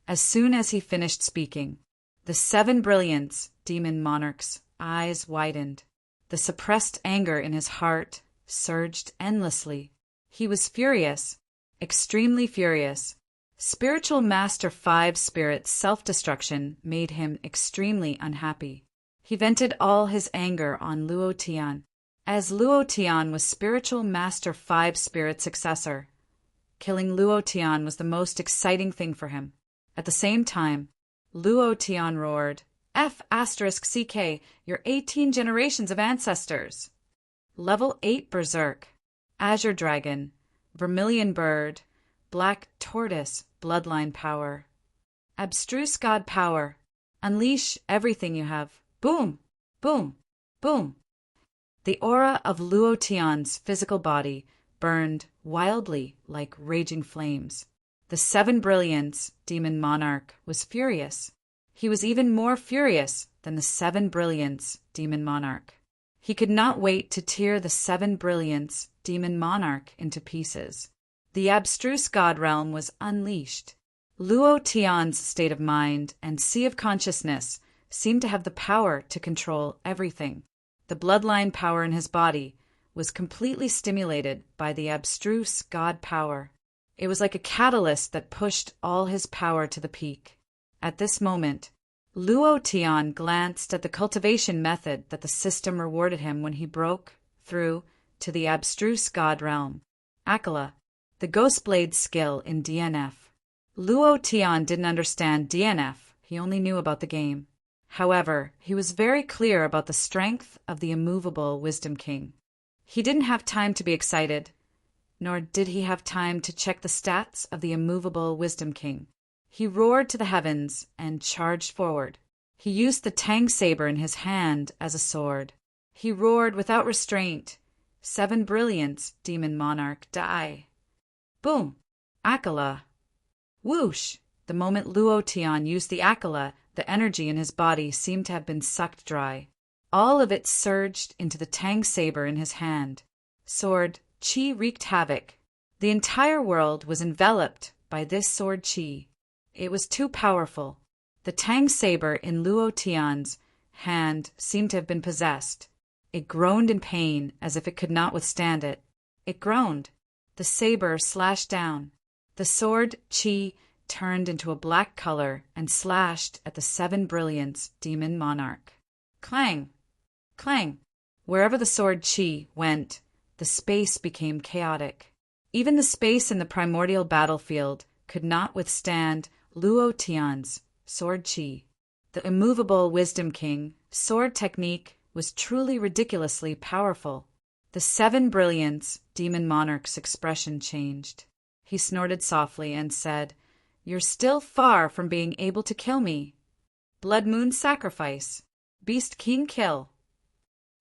As soon as he finished speaking, the Seven Brilliants, Demon Monarch's eyes widened. The suppressed anger in his heart surged endlessly. He was furious, extremely furious. Spiritual Master 5 Spirit's self-destruction made him extremely unhappy. He vented all his anger on Luo Tian, as Luo Tian was Spiritual Master 5 Spirit's successor. Killing Luo Tian was the most exciting thing for him. At the same time, Luo Tian roared, F***CK, your 18 generations of ancestors. Level 8 Berserk, Azure Dragon, Vermilion Bird, Black Tortoise, Bloodline Power. Abstruse God Power. Unleash everything you have. Boom! Boom! Boom! The aura of Luo Tian's physical body burned wildly like raging flames. The Seven Brilliants, Demon Monarch, was furious. He was even more furious than the Seven Brilliants, Demon Monarch. He could not wait to tear the Seven Brilliants, Demon Monarch, into pieces. The abstruse God realm was unleashed. Luo Tian's state of mind and sea of consciousness seemed to have the power to control everything. The bloodline power in his body was completely stimulated by the abstruse God power. It was like a catalyst that pushed all his power to the peak. At this moment, Luo Tian glanced at the cultivation method that the system rewarded him when he broke through to the abstruse God realm. Akala, the Ghostblade skill in DNF. Luo Tian didn't understand DNF, he only knew about the game. However, he was very clear about the strength of the immovable Wisdom King. He didn't have time to be excited, nor did he have time to check the stats of the immovable Wisdom King. He roared to the heavens and charged forward. He used the Tang saber in his hand as a sword. He roared without restraint, 7 brilliance, demon monarch, die. Boom! Akala. Whoosh! The moment Luo Tian used the Akala, the energy in his body seemed to have been sucked dry. All of it surged into the Tang saber in his hand. Sword Qi wreaked havoc. The entire world was enveloped by this sword Qi. It was too powerful. The Tang saber in Luo Tian's hand seemed to have been possessed. It groaned in pain as if it could not withstand it. It groaned. The saber slashed down. The sword Qi turned into a black color and slashed at the 7 brilliance demon monarch. Clang! Clang! Wherever the sword Qi went, the space became chaotic. Even the space in the primordial battlefield could not withstand Luo Tian's sword Qi. The immovable Wisdom King sword technique was truly ridiculously powerful. The 7 brilliance demon monarch's expression changed. He snorted softly and said, "You're still far from being able to kill me. Blood Moon sacrifice. Beast King kill.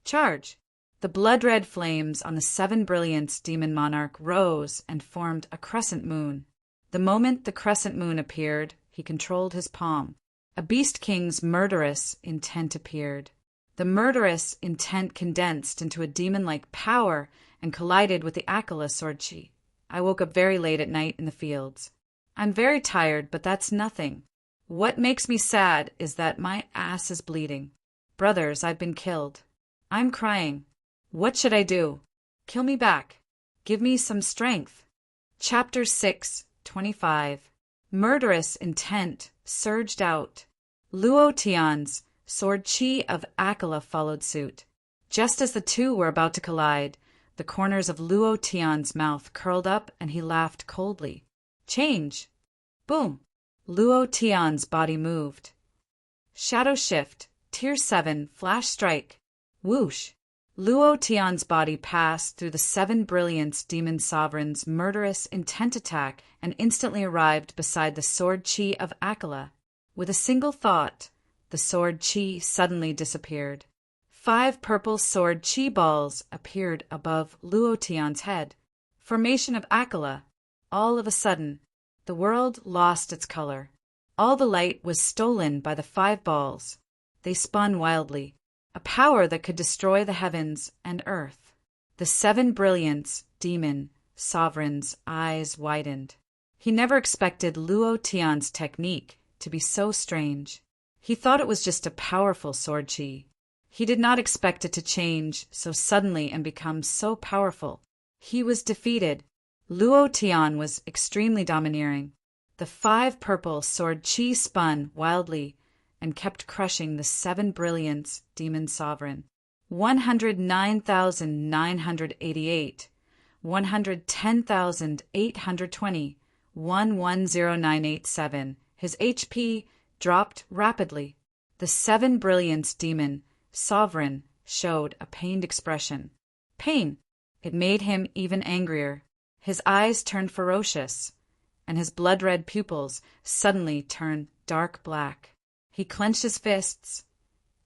Charge." The blood-red flames on the 7 brilliance demon monarch rose and formed a crescent moon. The moment the crescent moon appeared, he controlled his palm. A Beast King's murderous intent appeared. The murderous intent condensed into a demon-like power and collided with the Akala sword Qi. I woke up very late at night in the fields. I'm very tired, but that's nothing. What makes me sad is that my ass is bleeding. Brothers, I've been killed. I'm crying. What should I do? Kill me back. Give me some strength. Chapter 6:25. Murderous intent surged out. Luo Tian's sword Qi of Akala followed suit. Just as the two were about to collide, the corners of Luo Tian's mouth curled up and he laughed coldly. Change! Boom! Luo Tian's body moved. Shadow shift. Tier 7. Flash strike. Whoosh! Luo Tian's body passed through the 7 brilliance demon sovereign's murderous intent attack and instantly arrived beside the sword Qi of Akala. With a single thought, the sword Qi suddenly disappeared. 5 purple sword Qi balls appeared above Luo Tian's head. Formation of Akala. All of a sudden, the world lost its color. All the light was stolen by the 5 balls. They spun wildly. A power that could destroy the heavens and earth. The 7 brilliance demon sovereign's eyes widened. He never expected Luo Tian's technique to be so strange. He thought it was just a powerful sword Qi. He did not expect it to change so suddenly and become so powerful. He was defeated. Luo Tian was extremely domineering. The 5 purple sword Qi spun wildly and kept crushing the 7 brilliance demon sovereign. 109,988, 110,820, 110987. His HP dropped rapidly. The 7 brilliance demon sovereign showed a pained expression. Pain. It made him even angrier. His eyes turned ferocious, and his blood-red pupils suddenly turned dark black. He clenched his fists,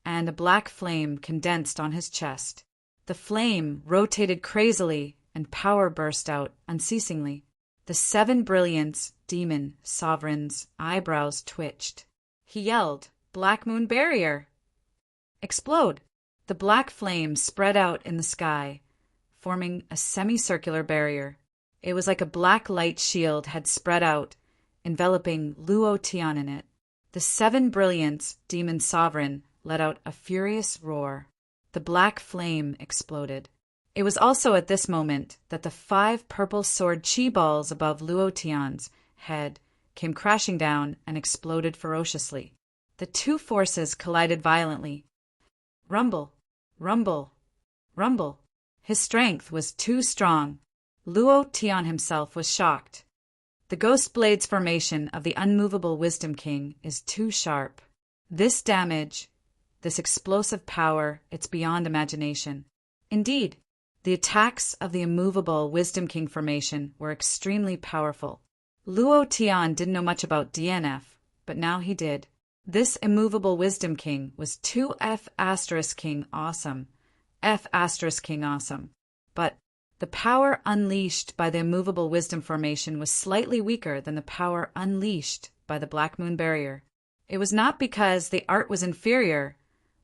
and a black flame condensed on his chest. The flame rotated crazily, and power burst out unceasingly. The 7 brilliance demon sovereign's eyebrows twitched. He yelled, "Black Moon Barrier!" Explode! The black flame spread out in the sky, forming a semicircular barrier. It was like a black light shield had spread out, enveloping Luo Tian in it. The 7 brilliance demon sovereign let out a furious roar. The black flame exploded. It was also at this moment that the 5 purple sword Qi balls above Luo Tian's head came crashing down and exploded ferociously. The two forces collided violently. Rumble, rumble, rumble. His strength was too strong. Luo Tian himself was shocked. The Ghost Blade's formation of the unmovable Wisdom King is too sharp. This damage, this explosive power, it's beyond imagination. Indeed, the attacks of the immovable Wisdom King formation were extremely powerful. Luo Tian didn't know much about DNF, but now he did. This immovable Wisdom King was 2F*King awesome. F*King awesome. But the power unleashed by the immovable wisdom formation was slightly weaker than the power unleashed by the Black Moon Barrier. It was not because the art was inferior,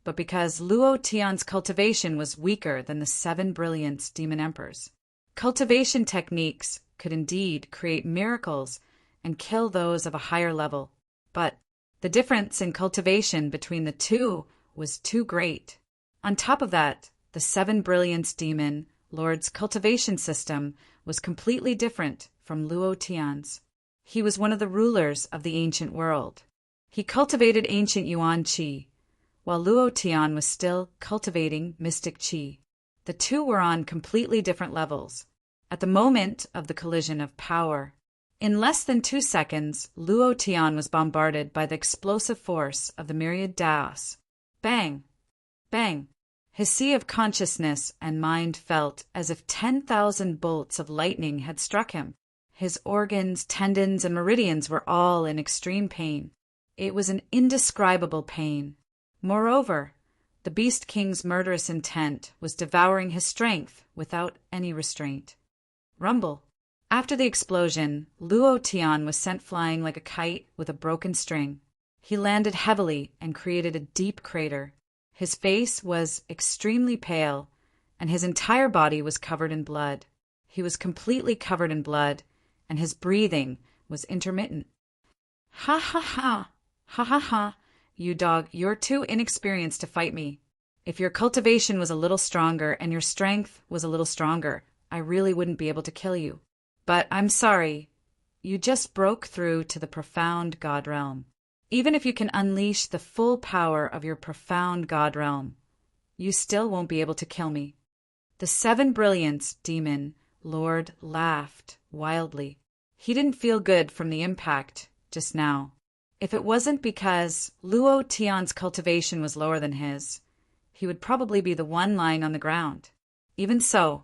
but because Luo Tian's cultivation was weaker than the 7 Brilliance Demon Emperors. Cultivation techniques could indeed create miracles and kill those of a higher level, but the difference in cultivation between the two was too great. On top of that, the 7 Brilliance Demon Lord's cultivation system was completely different from Luo Tian's. He was one of the rulers of the ancient world. He cultivated ancient Yuan Qi, while Luo Tian was still cultivating mystic Qi. The two were on completely different levels. At the moment of the collision of power, in less than 2 seconds, Luo Tian was bombarded by the explosive force of the myriad Daos. Bang! Bang! His sea of consciousness and mind felt as if 10,000 bolts of lightning had struck him. His organs, tendons, and meridians were all in extreme pain. It was an indescribable pain. Moreover, the Beast King's murderous intent was devouring his strength without any restraint. Rumble. After the explosion, Luo Tian was sent flying like a kite with a broken string. He landed heavily and created a deep crater. His face was extremely pale, and his entire body was covered in blood. He was completely covered in blood, and his breathing was intermittent. Ha ha ha! Ha ha ha! You dog, you're too inexperienced to fight me. If your cultivation was a little stronger and your strength was a little stronger, I really wouldn't be able to kill you. But I'm sorry, you just broke through to the profound God realm. Even if you can unleash the full power of your profound God realm, you still won't be able to kill me. The 7 Brilliance Demon Lord laughed wildly. He didn't feel good from the impact just now. If it wasn't because Luo Tian's cultivation was lower than his, he would probably be the one lying on the ground. Even so,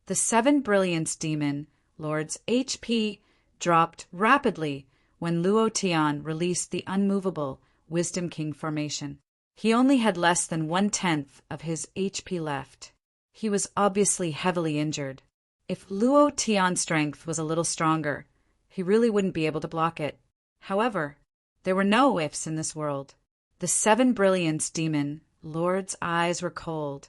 the 7 Brilliance Demon Lord's HP dropped rapidly when Luo Tian released the unmovable Wisdom King formation. He only had less than 1/10 of his HP left. He was obviously heavily injured. If Luo Tian's strength was a little stronger, he really wouldn't be able to block it. However, there were no ifs in this world. The 7 Brilliance Demon Lord's eyes were cold,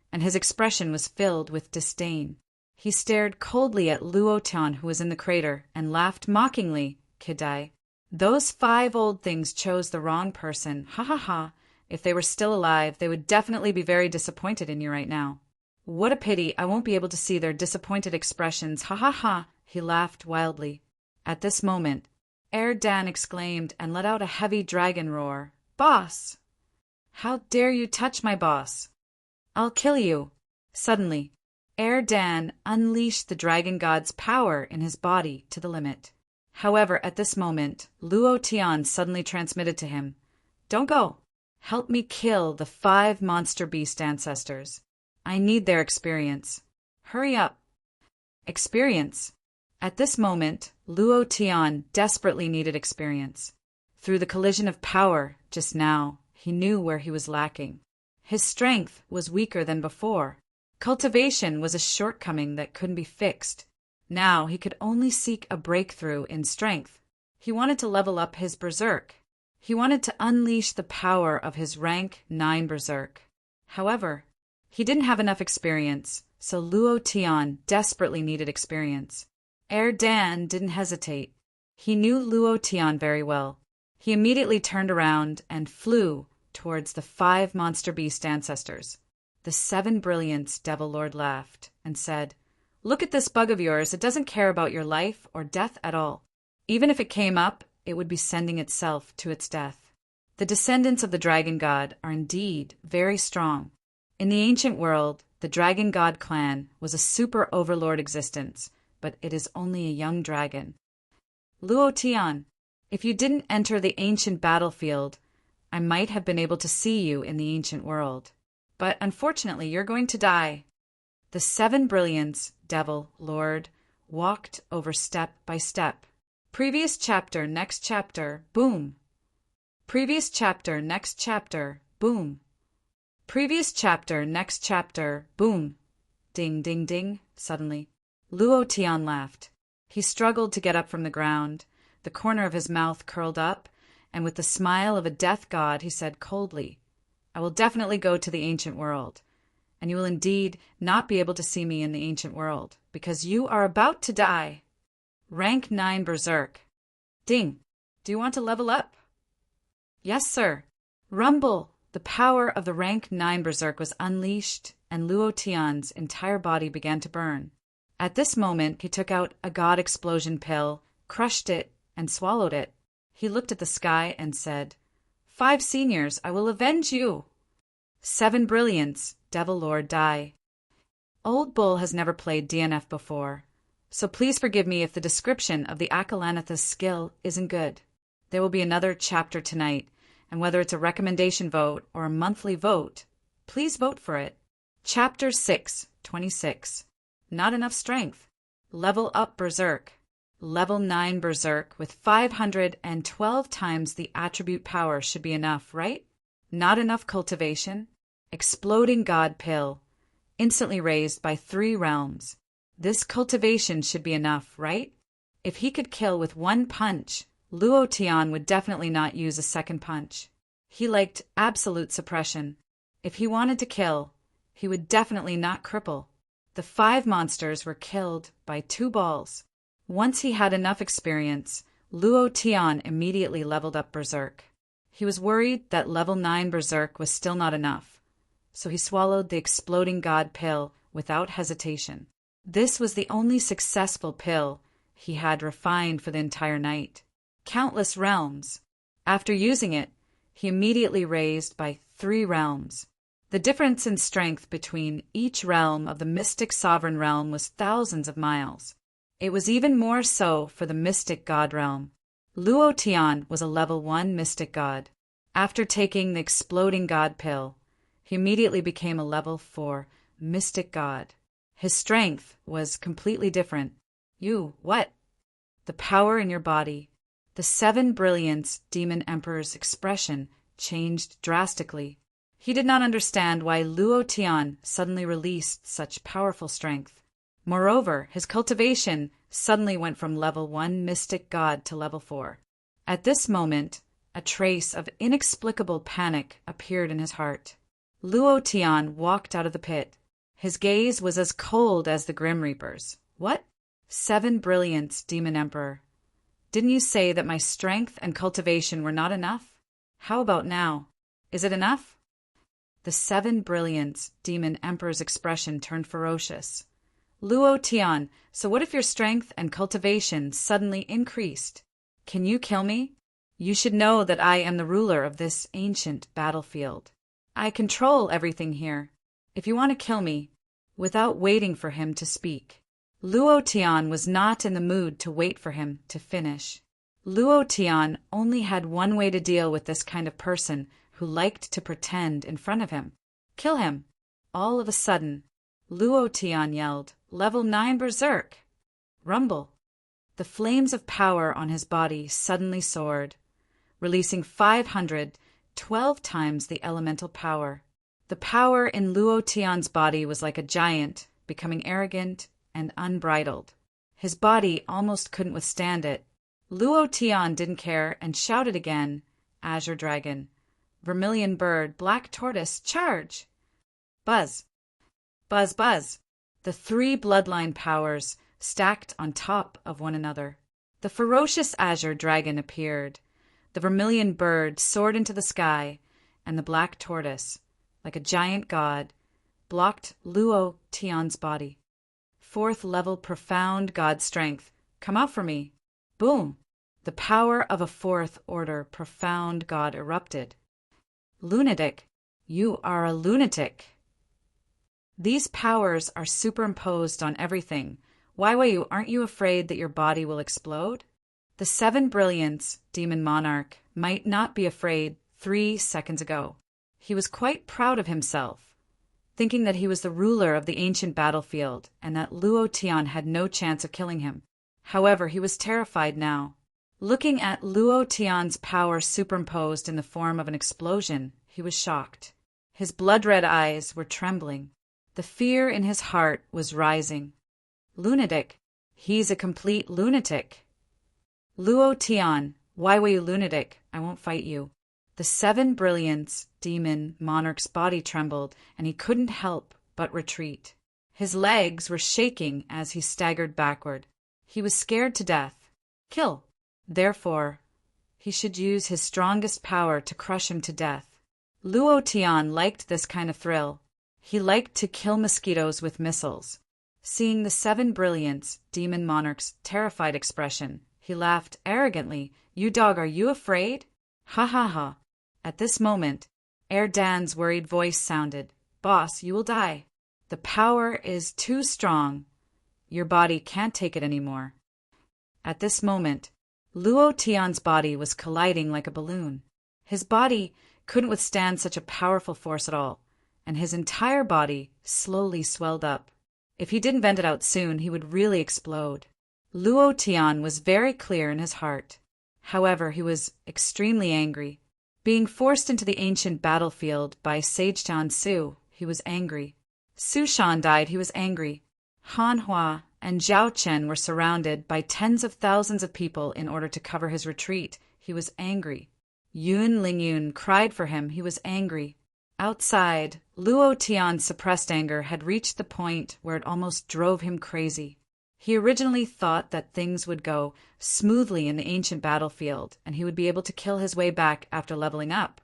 and his expression was filled with disdain. He stared coldly at Luo Tian, who was in the crater, and laughed mockingly. Kidai. Those 5 old things chose the wrong person. Ha ha ha. If they were still alive, they would definitely be very disappointed in you right now. What a pity I won't be able to see their disappointed expressions. Ha ha ha. He laughed wildly. At this moment, Dan exclaimed and let out a heavy dragon roar. Boss! How dare you touch my boss? I'll kill you. Suddenly, Dan unleashed the dragon god's power in his body to the limit. However, at this moment, Luo Tian suddenly transmitted to him, Don't go. Help me kill the 5 monster beast ancestors. I need their experience. Hurry up. Experience. At this moment, Luo Tian desperately needed experience. Through the collision of power just now, he knew where he was lacking. His strength was weaker than before. Cultivation was a shortcoming that couldn't be fixed. Now he could only seek a breakthrough in strength. He wanted to level up his berserk. He wanted to unleash the power of his rank 9 berserk. However, he didn't have enough experience, so Luo Tian desperately needed experience. Dan didn't hesitate. He knew Luo Tian very well. He immediately turned around and flew towards the 5 monster beast ancestors. The 7 Brilliance Devil Lord laughed and said, Look at this bug of yours. It doesn't care about your life or death at all. Even if it came up, it would be sending itself to its death. The descendants of the dragon god are indeed very strong. In the ancient world, the dragon god clan was a super overlord existence, but it is only a young dragon. Luo Tian, if you didn't enter the ancient battlefield, I might have been able to see you in the ancient world. But unfortunately, you're going to die. The 7 Brilliance Devil Lord walked over step by step. Previous chapter, next chapter, boom. Previous chapter, next chapter, boom. Previous chapter, next chapter, boom. Ding, ding, ding, suddenly. Luo Tian laughed. He struggled to get up from the ground. The corner of his mouth curled up, and with the smile of a death god he said coldly, "I will definitely go to the ancient world, and you will indeed not be able to see me in the ancient world, because you are about to die. Rank 9 Berserk. Ding, do you want to level up?" "Yes, sir." Rumble! The power of the rank 9 Berserk was unleashed, and Luo Tian's entire body began to burn. At this moment, he took out a God Explosion pill, crushed it, and swallowed it. He looked at the sky and said, "5 seniors, I will avenge you." 7 brilliants, Devil Lord die. Old Bull has never played DNF before, so please forgive me if the description of the Akalanatha's skill isn't good. There will be another chapter tonight, and whether it's a recommendation vote or a monthly vote, please vote for it. Chapter 6, 26. Not enough strength. Level up Berserk. Level 9 Berserk with 512 times the attribute power should be enough, right? Not enough cultivation. Exploding God Pill. Instantly raised by 3 realms. This cultivation should be enough, right? If he could kill with 1 punch, Luo Tian would definitely not use a second punch. He liked absolute suppression. If he wanted to kill, he would definitely not cripple. The 5 monsters were killed by 2 balls. Once he had enough experience, Luo Tian immediately leveled up Berserk. He was worried that level 9 Berserk was still not enough, so he swallowed the Exploding God Pill without hesitation. This was the only successful pill he had refined for the entire night. Countless realms. After using it, he immediately raised by 3 realms. The difference in strength between each realm of the Mystic Sovereign Realm was thousands of miles. It was even more so for the Mystic God Realm. Luo Tian was a level 1 Mystic God. After taking the Exploding God Pill, he immediately became a level 4 Mystic God. His strength was completely different. What? The power in your body. The 7 brilliance Demon Emperor's expression changed drastically. He did not understand why Luo Tian suddenly released such powerful strength. Moreover, his cultivation suddenly went from level 1 Mystic God to level 4. At this moment, a trace of inexplicable panic appeared in his heart. Luo Tian walked out of the pit. His gaze was as cold as the Grim Reaper's. "What? 7 brilliance, Demon Emperor. Didn't you say that my strength and cultivation were not enough? How about now? Is it enough?" The 7 brilliance Demon Emperor's expression turned ferocious. "Luo Tian, so what if your strength and cultivation suddenly increased? Can you kill me? You should know that I am the ruler of this ancient battlefield. I control everything here. If you want to kill me," without waiting for him to speak. Luo Tian was not in the mood to wait for him to finish. Luo Tian only had one way to deal with this kind of person who liked to pretend in front of him. Kill him. All of a sudden, Luo Tian yelled, "Level 9 Berserk!" Rumble. The flames of power on his body suddenly soared, releasing 512 times the elemental power. The power in Luo Tian's body was like a giant, becoming arrogant and unbridled. His body almost couldn't withstand it. Luo Tian didn't care and shouted again, "Azure Dragon, Vermilion Bird, Black Tortoise, charge!" Buzz. Buzz, buzz. The 3 bloodline powers stacked on top of one another. The ferocious Azure Dragon appeared. The Vermilion Bird soared into the sky, and the Black Tortoise, like a giant god, blocked Luo Tian's body. 4th level profound god strength. Come out for me. Boom. The power of a 4th order profound god erupted. Lunatic. You are a lunatic. These powers are superimposed on everything. Why aren't you afraid that your body will explode? The 7 brilliance Demon Monarch might not be afraid 3 seconds ago. He was quite proud of himself, thinking that he was the ruler of the ancient battlefield and that Luo Tian had no chance of killing him. However, he was terrified now. Looking at Luo Tian's power superimposed in the form of an explosion, he was shocked. His blood-red eyes were trembling. The fear in his heart was rising. Lunatic. He's a complete lunatic. Luo Tian, why were you lunatic? I won't fight you. The 7 Brilliance demon monarch's body trembled, and he couldn't help but retreat. His legs were shaking as he staggered backward. He was scared to death. Kill. Therefore, he should use his strongest power to crush him to death. Luo Tian liked this kind of thrill. He liked to kill mosquitoes with missiles. Seeing the 7 Brilliance demon monarch's terrified expression, he laughed arrogantly. You dog, are you afraid? Ha ha ha. At this moment, Erdan's worried voice sounded. Boss, you will die. The power is too strong. Your body can't take it anymore. At this moment, Luo Tian's body was colliding like a balloon. His body couldn't withstand such a powerful force at all, and his entire body slowly swelled up. If he didn't vent it out soon, he would really explode. Luo Tian was very clear in his heart. However, he was extremely angry. Being forced into the ancient battlefield by Sage Tian Su, he was angry. Su Shan died, he was angry. Han Hua and Zhao Chen were surrounded by tens of thousands of people in order to cover his retreat. He was angry. Yun Lingyun cried for him. He was angry. Outside, Luo Tian's suppressed anger had reached the point where it almost drove him crazy. He originally thought that things would go smoothly in the ancient battlefield, and he would be able to kill his way back after leveling up.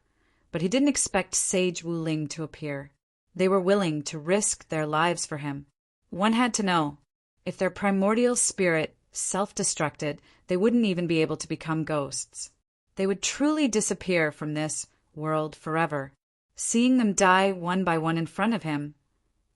But he didn't expect Sage Wu Ling to appear. They were willing to risk their lives for him. One had to know, if their primordial spirit self-destructed, they wouldn't even be able to become ghosts. They would truly disappear from this world forever. Seeing them die one by one in front of him,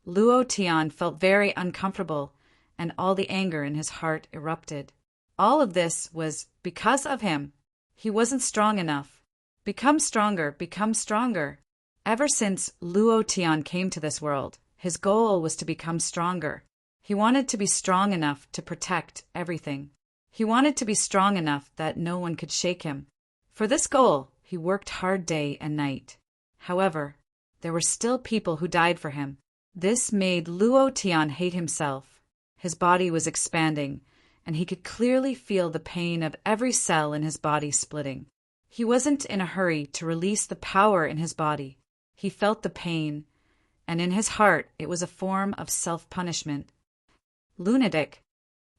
Luo Tian felt very uncomfortable, and all the anger in his heart erupted. All of this was because of him. He wasn't strong enough. Become stronger, become stronger. Ever since Luo Tian came to this world, his goal was to become stronger. He wanted to be strong enough to protect everything. He wanted to be strong enough that no one could shake him. For this goal, he worked hard day and night. However, there were still people who died for him. This made Luo Tian hate himself. His body was expanding, and he could clearly feel the pain of every cell in his body splitting. He wasn't in a hurry to release the power in his body. He felt the pain, and in his heart it was a form of self-punishment. Lunatic.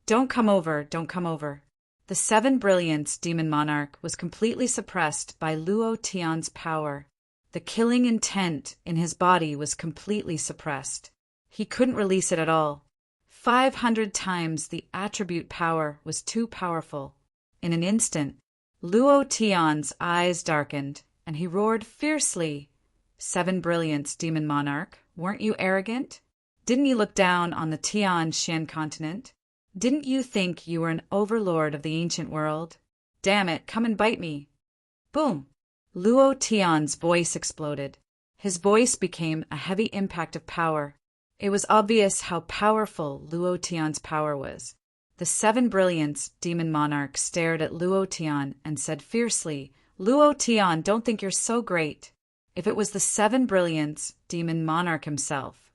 Don't come over, don't come over. The 7 Brilliance demon monarch was completely suppressed by Luo Tian's power. The killing intent in his body was completely suppressed. He couldn't release it at all. 500 times the attribute power was too powerful. In an instant, Luo Tian's eyes darkened, and he roared fiercely. 7 Brilliance, demon monarch, weren't you arrogant? Didn't you look down on the Tian Shan continent? Didn't you think you were an overlord of the ancient world? Damn it, come and bite me. Boom! Luo Tian's voice exploded. His voice became a heavy impact of power. It was obvious how powerful Luo Tian's power was. The 7 Brilliance demon monarch stared at Luo Tian and said fiercely, Luo Tian, don't think you're so great. If it was the 7 Brilliance demon monarch himself,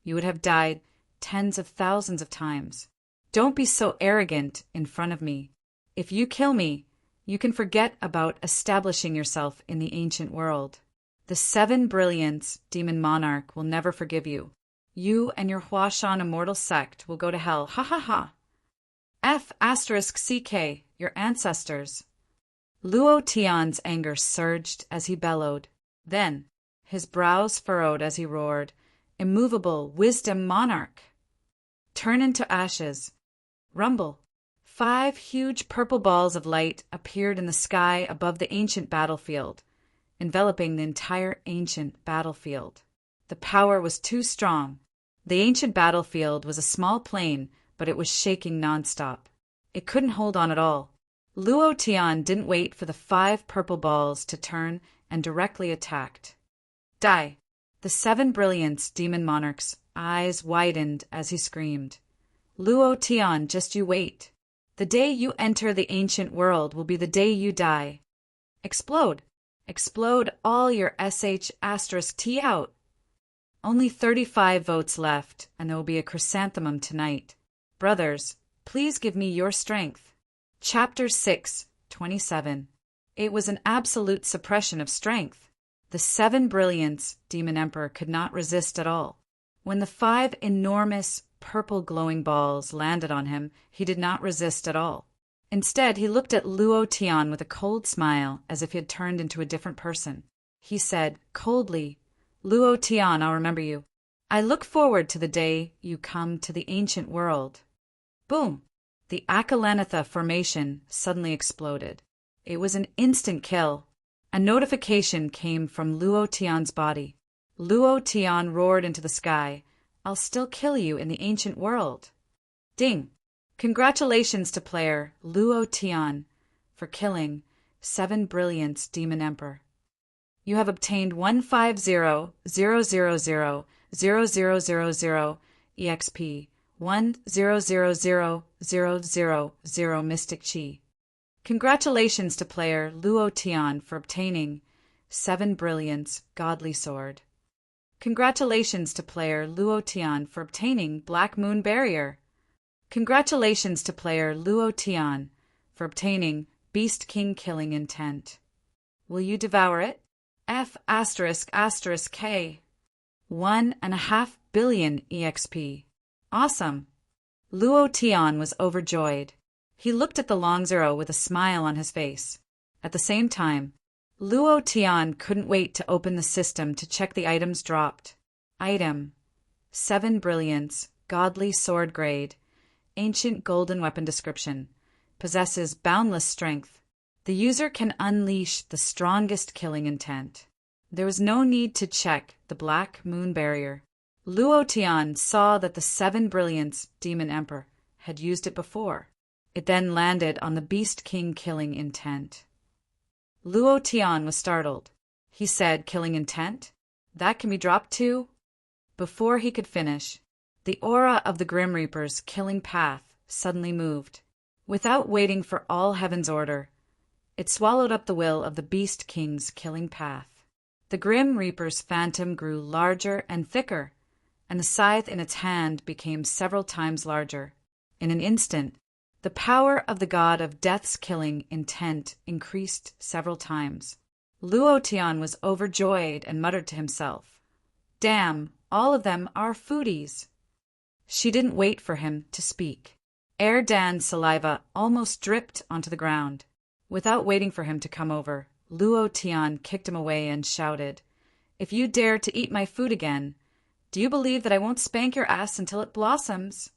you would have died tens of thousands of times. Don't be so arrogant in front of me. If you kill me, you can forget about establishing yourself in the ancient world. The 7 Brilliance demon monarch will never forgive you. You and your Huashan immortal sect will go to hell. Ha ha ha. F*CK, your ancestors. Luo Tian's anger surged as he bellowed. Then, his brows furrowed as he roared, Immovable wisdom monarch! Turn into ashes. Rumble. 5 huge purple balls of light appeared in the sky above the ancient battlefield, enveloping the entire ancient battlefield. The power was too strong. The ancient battlefield was a small plain, but it was shaking nonstop. It couldn't hold on at all. Luo Tian didn't wait for the 5 purple balls to turn and directly attacked. Die! The 7 Brilliance demon monarch's eyes widened as he screamed. Luo Tian, just you wait. The day you enter the ancient world will be the day you die. Explode! Explode all your *T out! Only 35 votes left, and there will be a chrysanthemum tonight. Brothers, please give me your strength. Chapter 6, 27. It was an absolute suppression of strength. The 7 brilliance Demon Emperor could not resist at all. When the 5 enormous, purple glowing balls landed on him, he did not resist at all. Instead, he looked at Luo Tian with a cold smile, as if he had turned into a different person. He said, coldly, Luo Tian, I'll remember you. I look forward to the day you come to the ancient world. Boom! The Akalanatha formation suddenly exploded. It was an instant kill. A notification came from Luo Tian's body. Luo Tian roared into the sky, I'll still kill you in the ancient world. Ding! Congratulations to player Luo Tian for killing 7 brilliance Demon Emperor. You have obtained 150,000,000 EXP, 100,000 Mystic Chi. Congratulations to player Luo Tian for obtaining 7 brilliance Godly Sword. Congratulations to player Luo Tian for obtaining Black Moon Barrier. Congratulations to player Luo Tian for obtaining Beast King Killing Intent. Will you devour it? F***K. 1.5 billion EXP. Awesome. Luo Tian was overjoyed. He looked at the long zero with a smile on his face. At the same time, Luo Tian couldn't wait to open the system to check the items dropped. Item: 7 brilliance, godly sword grade, ancient golden weapon description. Possesses boundless strength. The user can unleash the strongest killing intent. There was no need to check the Black Moon Barrier. Luo Tian saw that the 7 brilliance Demon Emperor had used it before. It then landed on the Beast King Killing Intent. Luo Tian was startled. He said, killing intent? That can be dropped too? Before he could finish, the aura of the Grim Reaper's killing path suddenly moved. Without waiting for all heaven's order, it swallowed up the will of the Beast King's killing path. The Grim Reaper's phantom grew larger and thicker, and the scythe in its hand became several times larger. In an instant, the power of the god of death's killing intent increased several times. Luo Tian was overjoyed and muttered to himself, Damn, all of them are foodies. She didn't wait for him to speak. Dan's saliva almost dripped onto the ground. Without waiting for him to come over, Luo Tian kicked him away and shouted, If you dare to eat my food again, do you believe that I won't spank your ass until it blossoms?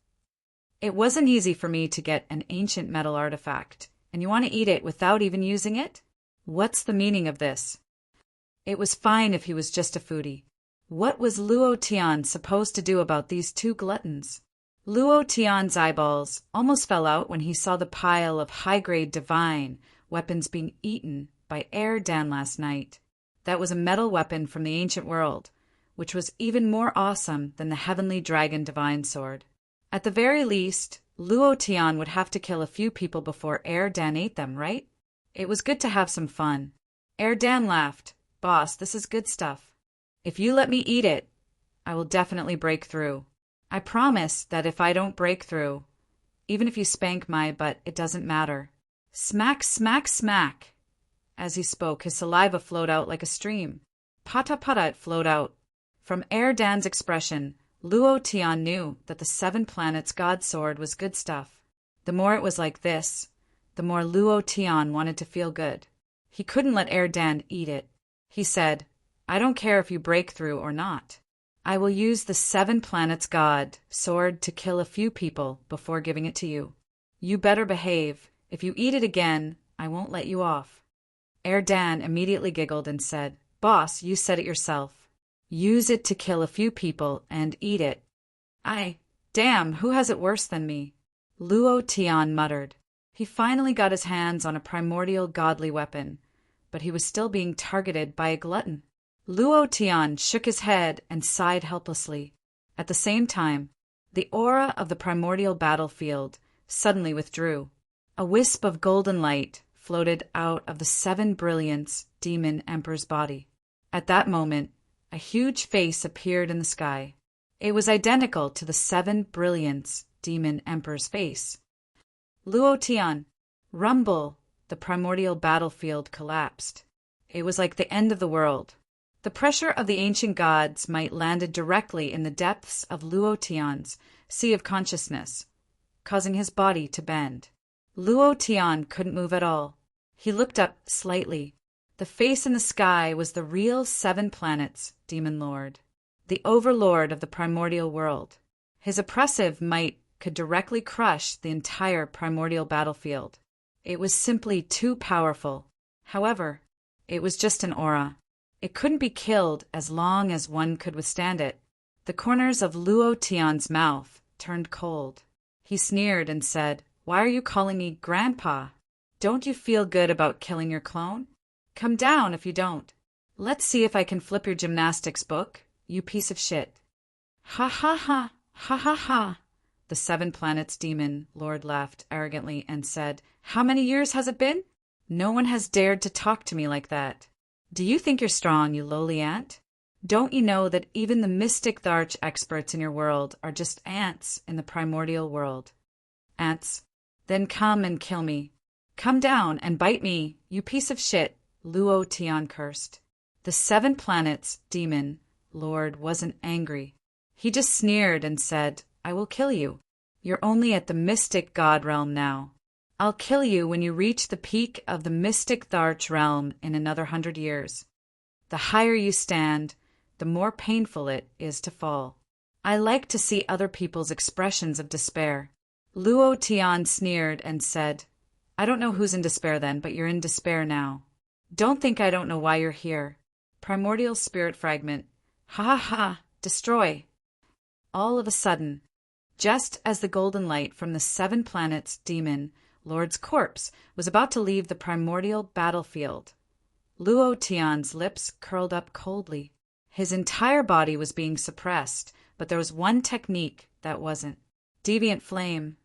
It wasn't easy for me to get an ancient metal artifact, and you want to eat it without even using it? What's the meaning of this? It was fine if he was just a foodie. What was Luo Tian supposed to do about these two gluttons? Luo Tian's eyeballs almost fell out when he saw the pile of high-grade divine weapons being eaten by Dan last night. That was a metal weapon from the ancient world, which was even more awesome than the heavenly dragon divine sword. At the very least, Luo Tian would have to kill a few people before Dan ate them, right? It was good to have some fun. Dan laughed. Boss, this is good stuff. If you let me eat it, I will definitely break through. I promise that if I don't break through, even if you spank my butt, it doesn't matter. Smack, smack, smack. As he spoke, his saliva flowed out like a stream. Pata pata it flowed out. From Dan's expression, Luo Tian knew that the 7 planets god sword was good stuff. The more it was like this, the more Luo Tian wanted to feel good. He couldn't let Dan eat it. He said, I don't care if you break through or not. I will use the 7 planets god sword to kill a few people before giving it to you. You better behave. If you eat it again, I won't let you off. Dan immediately giggled and said, Boss, you said it yourself. Use it to kill a few people and eat it. Damn, who has it worse than me? Luo Tian muttered. He finally got his hands on a primordial godly weapon, but he was still being targeted by a glutton. Luo Tian shook his head and sighed helplessly. At the same time, the aura of the primordial battlefield suddenly withdrew. A wisp of golden light floated out of the 7 brilliance Demon Emperor's body. At that moment, A huge face appeared in the sky. It was identical to the 7 Brilliance demon emperor's face. Luo Tian, rumble! The primordial battlefield collapsed. It was like the end of the world. The pressure of the ancient god's might landed directly in the depths of Luo Tian's sea of consciousness, causing his body to bend. Luo Tian couldn't move at all. He looked up slightly. The face in the sky was the real 7 planets demon lord, the overlord of the primordial world. His oppressive might could directly crush the entire primordial battlefield. It was simply too powerful. However, it was just an aura. It couldn't be killed as long as one could withstand it. The corners of Luo Tian's mouth turned cold. He sneered and said, "Why are you calling me Grandpa? Don't you feel good about killing your clone? Come down if you don't. Let's see if I can flip your gymnastics book, you piece of shit." Ha ha ha, ha ha ha. The 7 planets demon lord laughed arrogantly and said, "How many years has it been? No one has dared to talk to me like that. Do you think you're strong, you lowly ant? Don't you know that even the mystic Tharch experts in your world are just ants in the primordial world? Ants? Then come and kill me. Come down and bite me, you piece of shit," Luo Tian cursed. The 7 planets demon lord wasn't angry. He just sneered and said, "I will kill you. You're only at the mystic god realm now. I'll kill you when you reach the peak of the mystic Tharch realm in another 100 years. The higher you stand, the more painful it is to fall. I like to see other people's expressions of despair." Luo Tian sneered and said, "I don't know who's in despair then, but you're in despair now. Don't think I don't know why you're here. Primordial spirit fragment. Ha ha ha, destroy." All of a sudden, just as the golden light from the 7 planets demon lord's corpse was about to leave the primordial battlefield, Luo Tian's lips curled up coldly. His entire body was being suppressed, but there was one technique that wasn't. Deviant flame.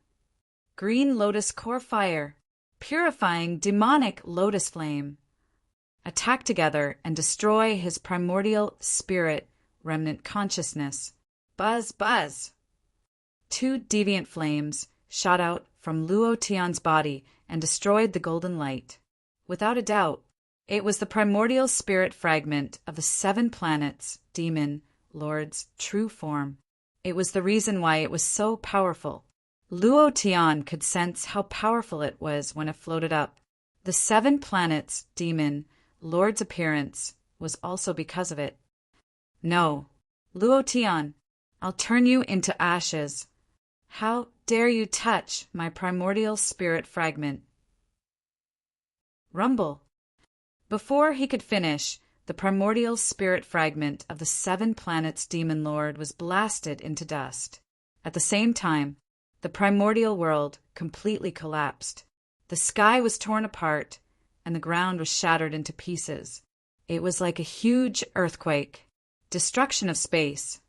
Green lotus core fire. Purifying demonic lotus flame. Attack together and destroy his primordial spirit remnant consciousness. Buzz, buzz. 2 deviant flames shot out from Luo Tian's body and destroyed the golden light. Without a doubt, it was the primordial spirit fragment of the 7 planets demon lord's true form. It was the reason why it was so powerful. Luo Tian could sense how powerful it was when it floated up. The 7 planets demon lord's appearance was also because of it. "No, Luo Tian, I'll turn you into ashes. How dare you touch my primordial spirit fragment?" Rumble. Before he could finish, the primordial spirit fragment of the 7 planets demon lord was blasted into dust. At the same time, the primordial world completely collapsed. The sky was torn apart, and the ground was shattered into pieces. It was like a huge earthquake. Destruction of space.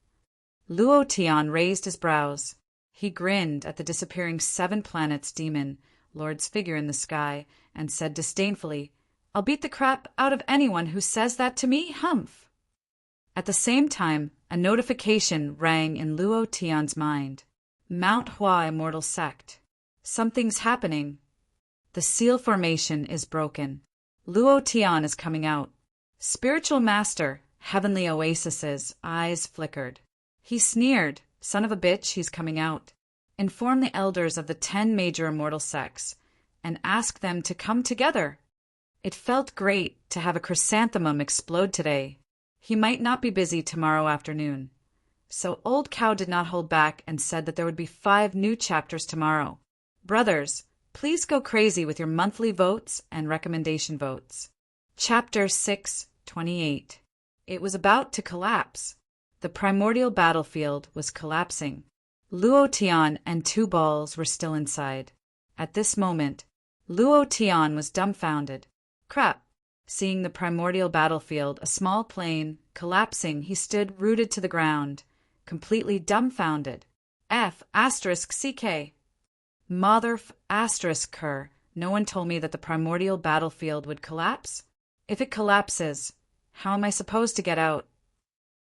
Luo Tian raised his brows. He grinned at the disappearing 7 planets demon lord's figure in the sky and said disdainfully, "I'll beat the crap out of anyone who says that to me, humph." At the same time, a notification rang in Luo Tian's mind. Mount Hua Immortal Sect. Something's happening. The seal formation is broken. Luo Tian is coming out. Spiritual Master, Heavenly Oasis's eyes flickered. He sneered, "Son of a bitch, he's coming out. Inform the elders of the 10 major immortal sects and ask them to come together." It felt great to have a chrysanthemum explode today. He might not be busy tomorrow afternoon. So Old Cow did not hold back and said that there would be 5 new chapters tomorrow. Brothers, please go crazy with your monthly votes and recommendation votes. Chapter 628. It was about to collapse. The primordial battlefield was collapsing. Luo Tian and 2 balls were still inside. At this moment, Luo Tian was dumbfounded. Crap! Seeing the primordial battlefield, a small plane, collapsing, he stood rooted to the ground, completely dumbfounded. F***CK. Mother****. No one told me that the primordial battlefield would collapse? If it collapses, how am I supposed to get out?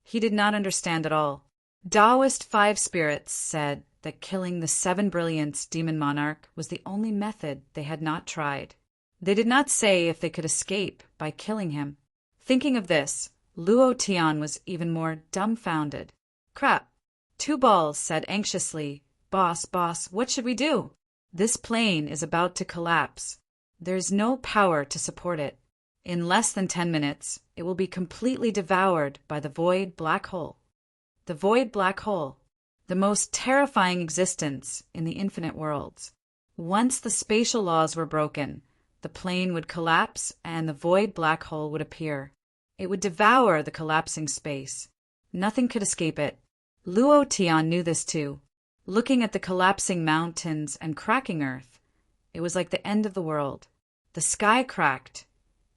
He did not understand at all. Taoist five spirits said that killing the seven brilliance demon monarch was the only method they had not tried. They did not say if they could escape by killing him. Thinking of this, Luo Tian was even more dumbfounded. Crap! Two Balls said anxiously, Boss, what should we do? This plane is about to collapse. There is no power to support it. In less than 10 minutes, it will be completely devoured by the void black hole. The void black hole, the most terrifying existence in the infinite worlds. Once the spatial laws were broken, the plane would collapse and the void black hole would appear. It would devour the collapsing space. Nothing could escape it. Luo Tian knew this too. Looking at the collapsing mountains and cracking earth, it was like the end of the world. The sky cracked,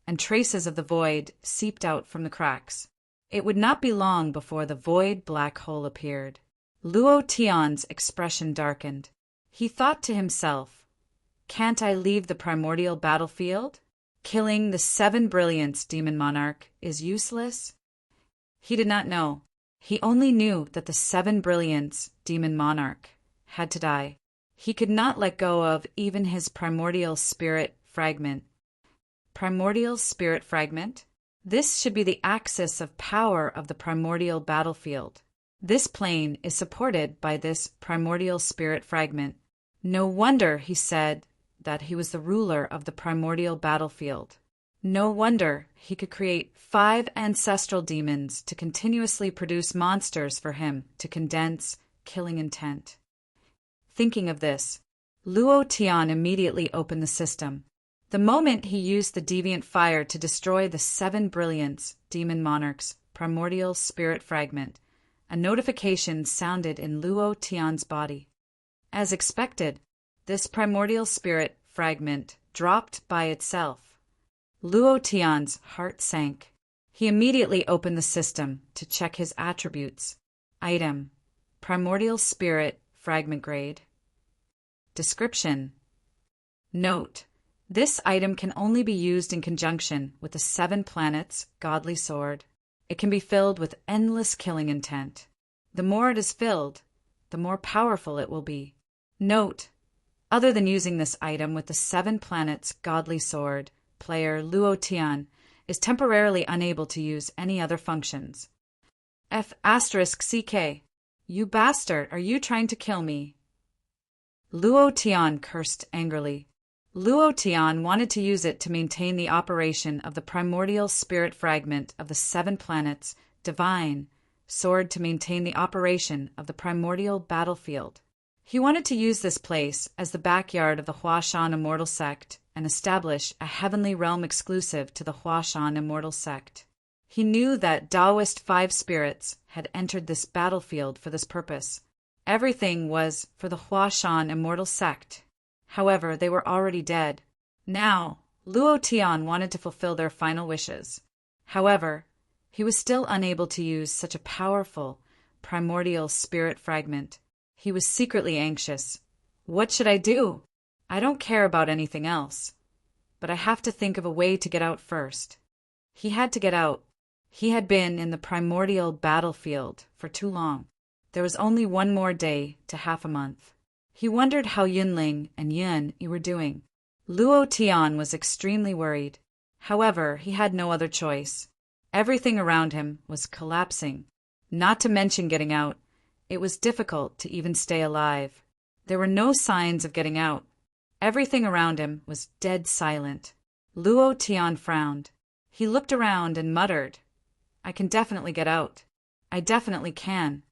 and traces of the void seeped out from the cracks. It would not be long before the void black hole appeared. Luo Tian's expression darkened. He thought to himself, can't I leave the primordial battlefield? Killing the seven brilliance demon monarch is useless? He did not know. He only knew that the seven brilliance demon monarch had to die. He could not let go of even his primordial spirit fragment. Primordial spirit fragment? This should be the axis of power of the primordial battlefield. This plane is supported by this primordial spirit fragment. No wonder he said that he was the ruler of the primordial battlefield. No wonder he could create 5 ancestral demons to continuously produce monsters for him to condense killing intent. Thinking of this, Luo Tian immediately opened the system. The moment he used the deviant fire to destroy the seven brilliance demon monarch's primordial spirit fragment, a notification sounded in Luo Tian's body. As expected, this primordial spirit fragment dropped by itself. Luo Tian's heart sank. He immediately opened the system to check his attributes. Item: Primordial Spirit Fragment Grade. Description: Note: this item can only be used in conjunction with the 7 planets' godly sword. It can be filled with endless killing intent. The more it is filled, the more powerful it will be. Note: other than using this item with the 7 planets' godly sword, player Luo Tian is temporarily unable to use any other functions. F***CK. You bastard, are you trying to kill me? Luo Tian cursed angrily. Luo Tian wanted to use it to maintain the operation of the primordial spirit fragment of the 7 planets, divine, sword to maintain the operation of the primordial battlefield. He wanted to use this place as the backyard of the Huashan immortal sect and establish a heavenly realm exclusive to the Huashan immortal sect. He knew that Taoist 5 spirits had entered this battlefield for this purpose. Everything was for the Huashan immortal sect. However, they were already dead. Now, Luo Tian wanted to fulfill their final wishes. However, he was still unable to use such a powerful, primordial spirit fragment. He was secretly anxious. What should I do? I don't care about anything else. But I have to think of a way to get out first. He had to get out. He had been in the primordial battlefield for too long. There was only one more day to half a month. He wondered how Yunling and Yun were doing. Luo Tian was extremely worried. However, he had no other choice. Everything around him was collapsing. Not to mention getting out. It was difficult to even stay alive. There were no signs of getting out. Everything around him was dead silent. Luo Tian frowned. He looked around and muttered, I can definitely get out. I definitely can.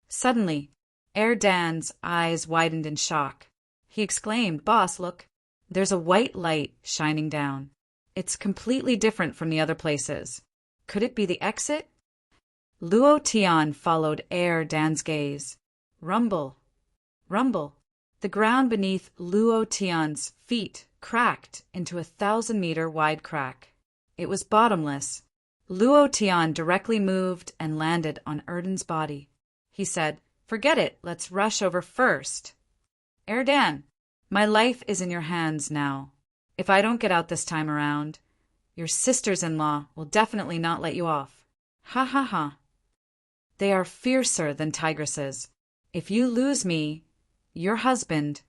Suddenly, Dan's eyes widened in shock. He exclaimed, Boss, look. There's a white light shining down. It's completely different from the other places. Could it be the exit? Luo Tian followed Dan's gaze. Rumble. Rumble. The ground beneath Luo Tian's feet cracked into a 1,000-meter wide crack. It was bottomless. Luo Tian directly moved and landed on Erdan's body. He said, Forget it, let's rush over first. Dan, my life is in your hands now. If I don't get out this time around, your sisters-in-law will definitely not let you off. Ha ha ha. They are fiercer than tigresses. If you lose me, your husband,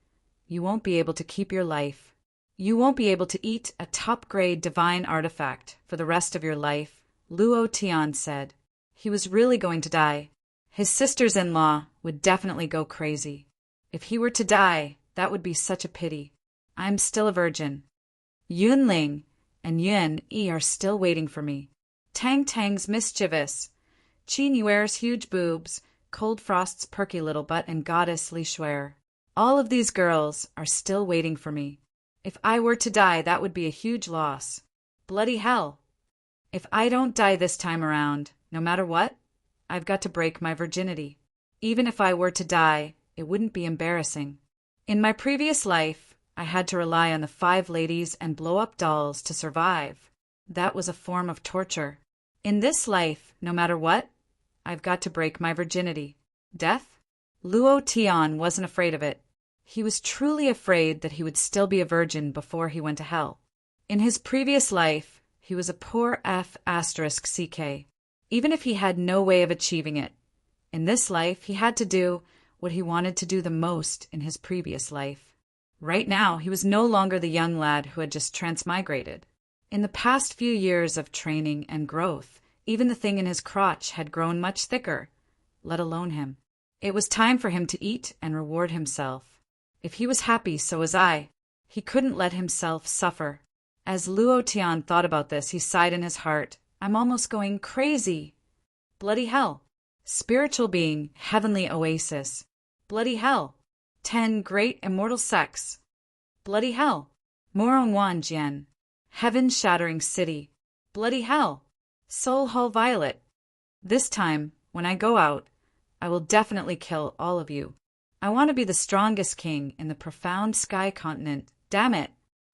you won't be able to keep your life. You won't be able to eat a top-grade divine artifact for the rest of your life, Luo Tian said. He was really going to die. His sisters-in-law would definitely go crazy. If he were to die, that would be such a pity. I'm still a virgin. Yunling and Yun Yi are still waiting for me. Tang Tang's mischievous. Qin Yuer's huge boobs, Cold Frost's perky little butt, and Goddess Li Shuer. All of these girls are still waiting for me. If I were to die, that would be a huge loss. Bloody hell. If I don't die this time around, no matter what, I've got to break my virginity. Even if I were to die, it wouldn't be embarrassing. In my previous life, I had to rely on the 5 ladies and blow-up dolls to survive. That was a form of torture. In this life, no matter what, I've got to break my virginity. Death? Luo Tian wasn't afraid of it. He was truly afraid that he would still be a virgin before he went to hell. In his previous life, he was a poor F***CK, even if he had no way of achieving it. In this life, he had to do what he wanted to do the most in his previous life. Right now, he was no longer the young lad who had just transmigrated. In the past few years of training and growth, even the thing in his crotch had grown much thicker, let alone him. It was time for him to eat and reward himself. If he was happy, so was I. He couldn't let himself suffer. As Luo Tian thought about this, he sighed in his heart. I'm almost going crazy. Bloody hell. Spiritual being, heavenly oasis. Bloody hell. 10 great immortal sects. Bloody hell. Morongwan Jian. Heaven-shattering city. Bloody hell. Soul Hall Violet. This time, when I go out, I will definitely kill all of you. I want to be the strongest king in the profound sky continent. Damn it.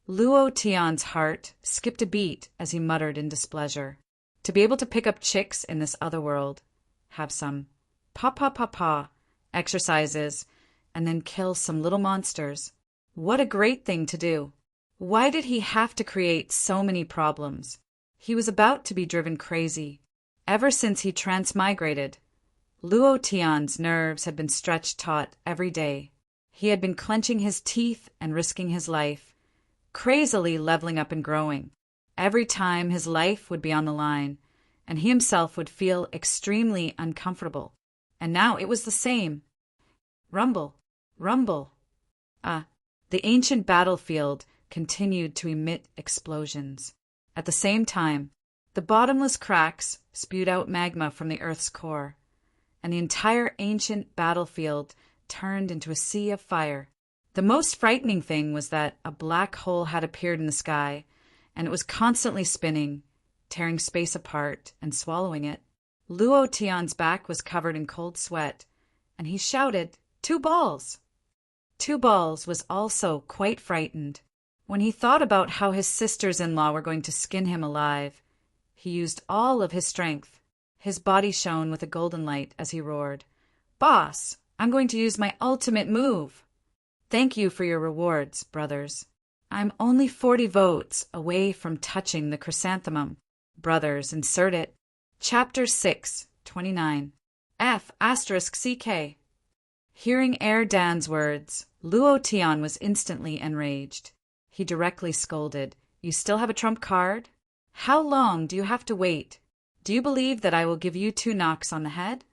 Luo Tian's heart skipped a beat as he muttered in displeasure. To be able to pick up chicks in this other world, have some pa exercises, and then kill some little monsters. What a great thing to do. Why did he have to create so many problems? He was about to be driven crazy. Ever since he transmigrated, Luo Tian's nerves had been stretched taut every day. He had been clenching his teeth and risking his life, crazily leveling up and growing. Every time his life would be on the line, and he himself would feel extremely uncomfortable. And now it was the same. Rumble, rumble. The ancient battlefield continued to emit explosions. At the same time, the bottomless cracks spewed out magma from the Earth's core, and the entire ancient battlefield turned into a sea of fire. The most frightening thing was that a black hole had appeared in the sky, and it was constantly spinning, tearing space apart and swallowing it. Luo Tian's back was covered in cold sweat, and he shouted, 2 balls! 2 balls was also quite frightened. When he thought about how his sisters-in-law were going to skin him alive, he used all of his strength. His body shone with a golden light as he roared, Boss, I'm going to use my ultimate move. Thank you for your rewards, brothers. I'm only 40 votes away from touching the chrysanthemum. Brothers, insert it. Chapter 6, 29. F***CK. Hearing Dan's words, Luo Tian was instantly enraged. He directly scolded, You still have a trump card? How long do you have to wait? Do you believe that I will give you 2 knocks on the head?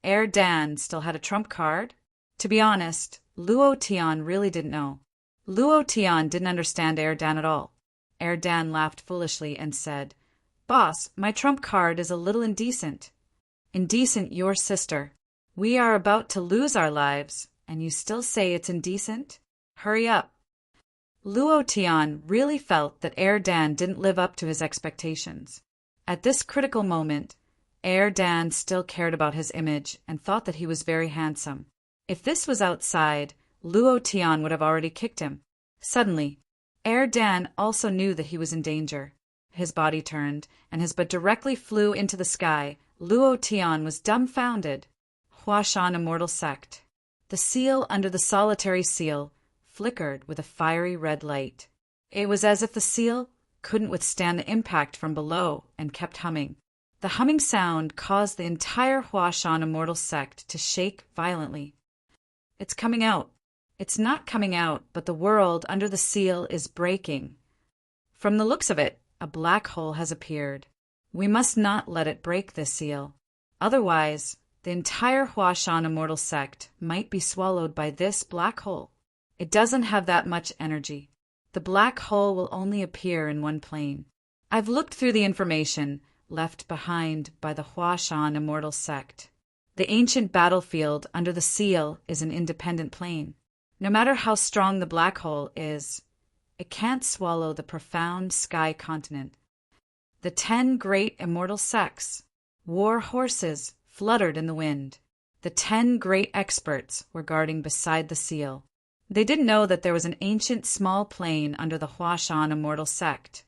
Dan still had a trump card? To be honest, Luo Tian really didn't know. Luo Tian didn't understand Dan at all. Dan laughed foolishly and said, Boss, my trump card is a little indecent. Indecent, your sister. We are about to lose our lives, and you still say it's indecent? Hurry up. Luo Tian really felt that Dan didn't live up to his expectations. At this critical moment, Dan still cared about his image and thought that he was very handsome. If this was outside, Luo Tian would have already kicked him. Suddenly, Dan also knew that he was in danger. His body turned, and his butt directly flew into the sky. Luo Tian was dumbfounded. Huashan Immortal Sect. The seal under the solitary seal flickered with a fiery red light. It was as if the seal couldn't withstand the impact from below and kept humming. The humming sound caused the entire Huashan immortal sect to shake violently. It's coming out. It's not coming out, but the world under the seal is breaking. From the looks of it, a black hole has appeared. We must not let it break this seal. Otherwise, the entire Huashan immortal sect might be swallowed by this black hole. It doesn't have that much energy. The black hole will only appear in one plane. I've looked through the information left behind by the Huashan immortal sect. The ancient battlefield under the seal is an independent plane. No matter how strong the black hole is, it can't swallow the profound sky continent. The 10 great immortal sects, war horses, fluttered in the wind. The 10 great experts were guarding beside the seal. They didn't know that there was an ancient small plane under the Huashan immortal sect,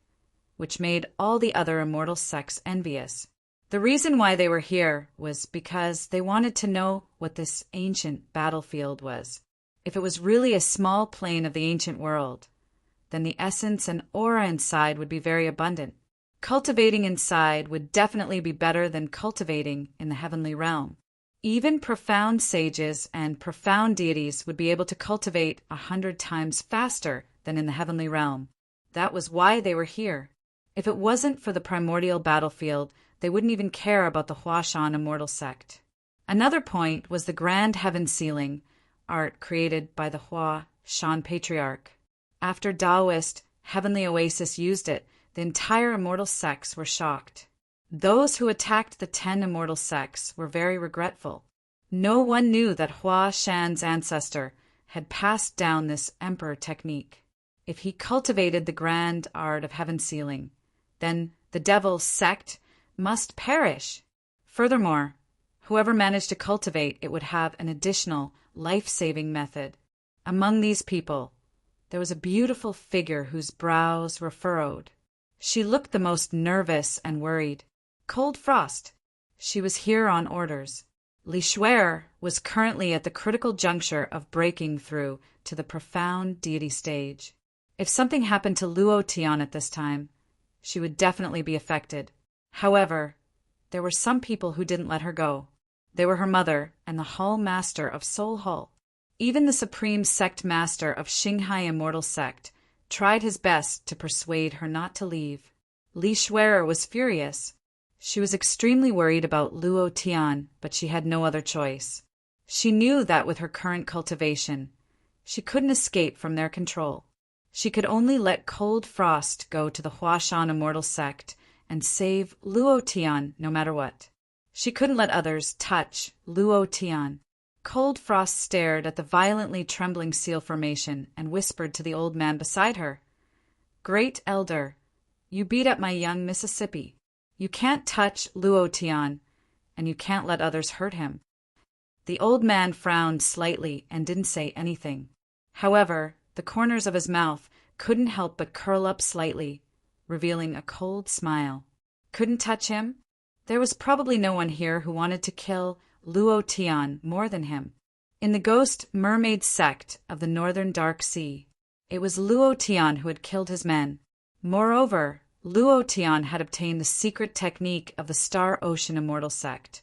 which made all the other immortal sects envious. The reason why they were here was because they wanted to know what this ancient battlefield was. If it was really a small plane of the ancient world, then the essence and aura inside would be very abundant. Cultivating inside would definitely be better than cultivating in the heavenly realm. Even profound sages and profound deities would be able to cultivate 100 times faster than in the heavenly realm. That was why they were here. If it wasn't for the primordial battlefield, they wouldn't even care about the Huashan immortal sect. Another point was the grand heaven ceiling art created by the Huashan patriarch. After Taoist Heavenly Oasis used it, the entire immortal sects were shocked. Those who attacked the 10 immortal sects were very regretful. No one knew that Huashan's ancestor had passed down this emperor technique. If he cultivated the grand art of heaven sealing, then the devil's sect must perish. Furthermore, whoever managed to cultivate it would have an additional life-saving method. Among these people, there was a beautiful figure whose brows were furrowed. She looked the most nervous and worried. Cold Frost. She was here on orders. Li Shuer was currently at the critical juncture of breaking through to the profound deity stage. If something happened to Luo Tian at this time, she would definitely be affected. However, there were some people who didn't let her go. They were her mother and the Hall Master of Soul Hull. Even the Supreme Sect Master of Xinghai Immortal Sect tried his best to persuade her not to leave. Li Shuer was furious. She was extremely worried about Luo Tian, but she had no other choice. She knew that with her current cultivation, she couldn't escape from their control. She could only let Cold Frost go to the Huashan Immortal Sect and save Luo Tian no matter what. She couldn't let others touch Luo Tian. Cold Frost stared at the violently trembling seal formation and whispered to the old man beside her, "Great Elder, you beat up my young Mississippi. You can't touch Luo Tian, and you can't let others hurt him." The old man frowned slightly and didn't say anything. However, the corners of his mouth couldn't help but curl up slightly, revealing a cold smile. Couldn't touch him? There was probably no one here who wanted to kill Luo Tian more than him. In the ghost mermaid sect of the Northern Dark Sea, it was Luo Tian who had killed his men. Moreover, Luo Tian had obtained the secret technique of the Star Ocean Immortal Sect,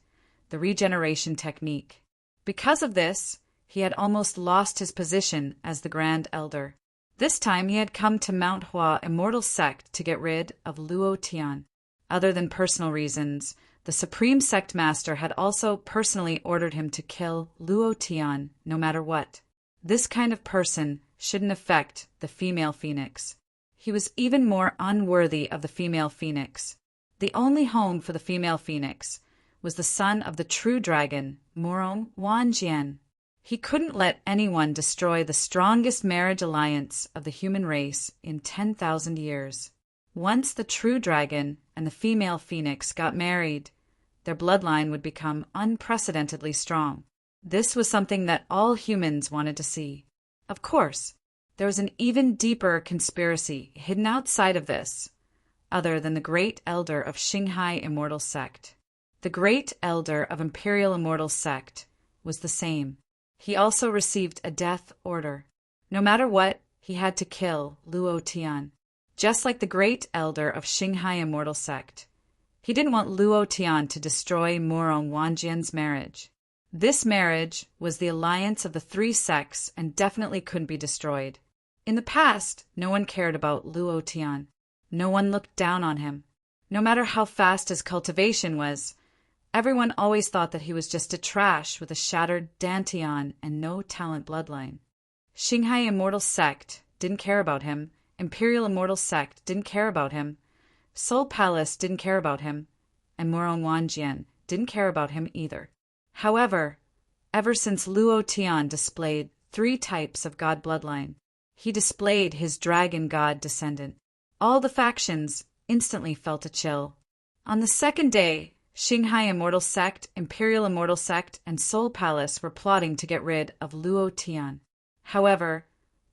the regeneration technique. Because of this, he had almost lost his position as the Grand Elder. This time he had come to Mount Hua Immortal Sect to get rid of Luo Tian. Other than personal reasons, the Supreme Sect Master had also personally ordered him to kill Luo Tian no matter what. This kind of person shouldn't affect the female phoenix. He was even more unworthy of the female phoenix. The only home for the female phoenix was the son of the true dragon, Morong Wanjian. He couldn't let anyone destroy the strongest marriage alliance of the human race in 10,000 years. Once the true dragon and the female phoenix got married, their bloodline would become unprecedentedly strong. This was something that all humans wanted to see. Of course, there was an even deeper conspiracy hidden outside of this, other than the Great Elder of Xinghai Immortal Sect. The Great Elder of Imperial Immortal Sect was the same. He also received a death order. No matter what, he had to kill Luo Tian. Just like the Great Elder of Xinghai Immortal Sect, He didn't want Luo Tian to destroy Morong Wanjian's marriage. This marriage was the alliance of the three sects and definitely couldn't be destroyed. In the past, no one cared about Luo Tian. No one looked down on him. No matter how fast his cultivation was, everyone always thought that he was just a trash with a shattered dantian and no talent bloodline. Xinghai Immortal Sect didn't care about him. Imperial Immortal Sect didn't care about him. Soul Palace didn't care about him. And Morong Wanjian didn't care about him either. However, ever since Luo Tian displayed 3 types of god bloodline, he displayed his dragon god descendant. All the factions instantly felt a chill. On the second day, Xinghai Immortal Sect, Imperial Immortal Sect, and Soul Palace were plotting to get rid of Luo Tian. However,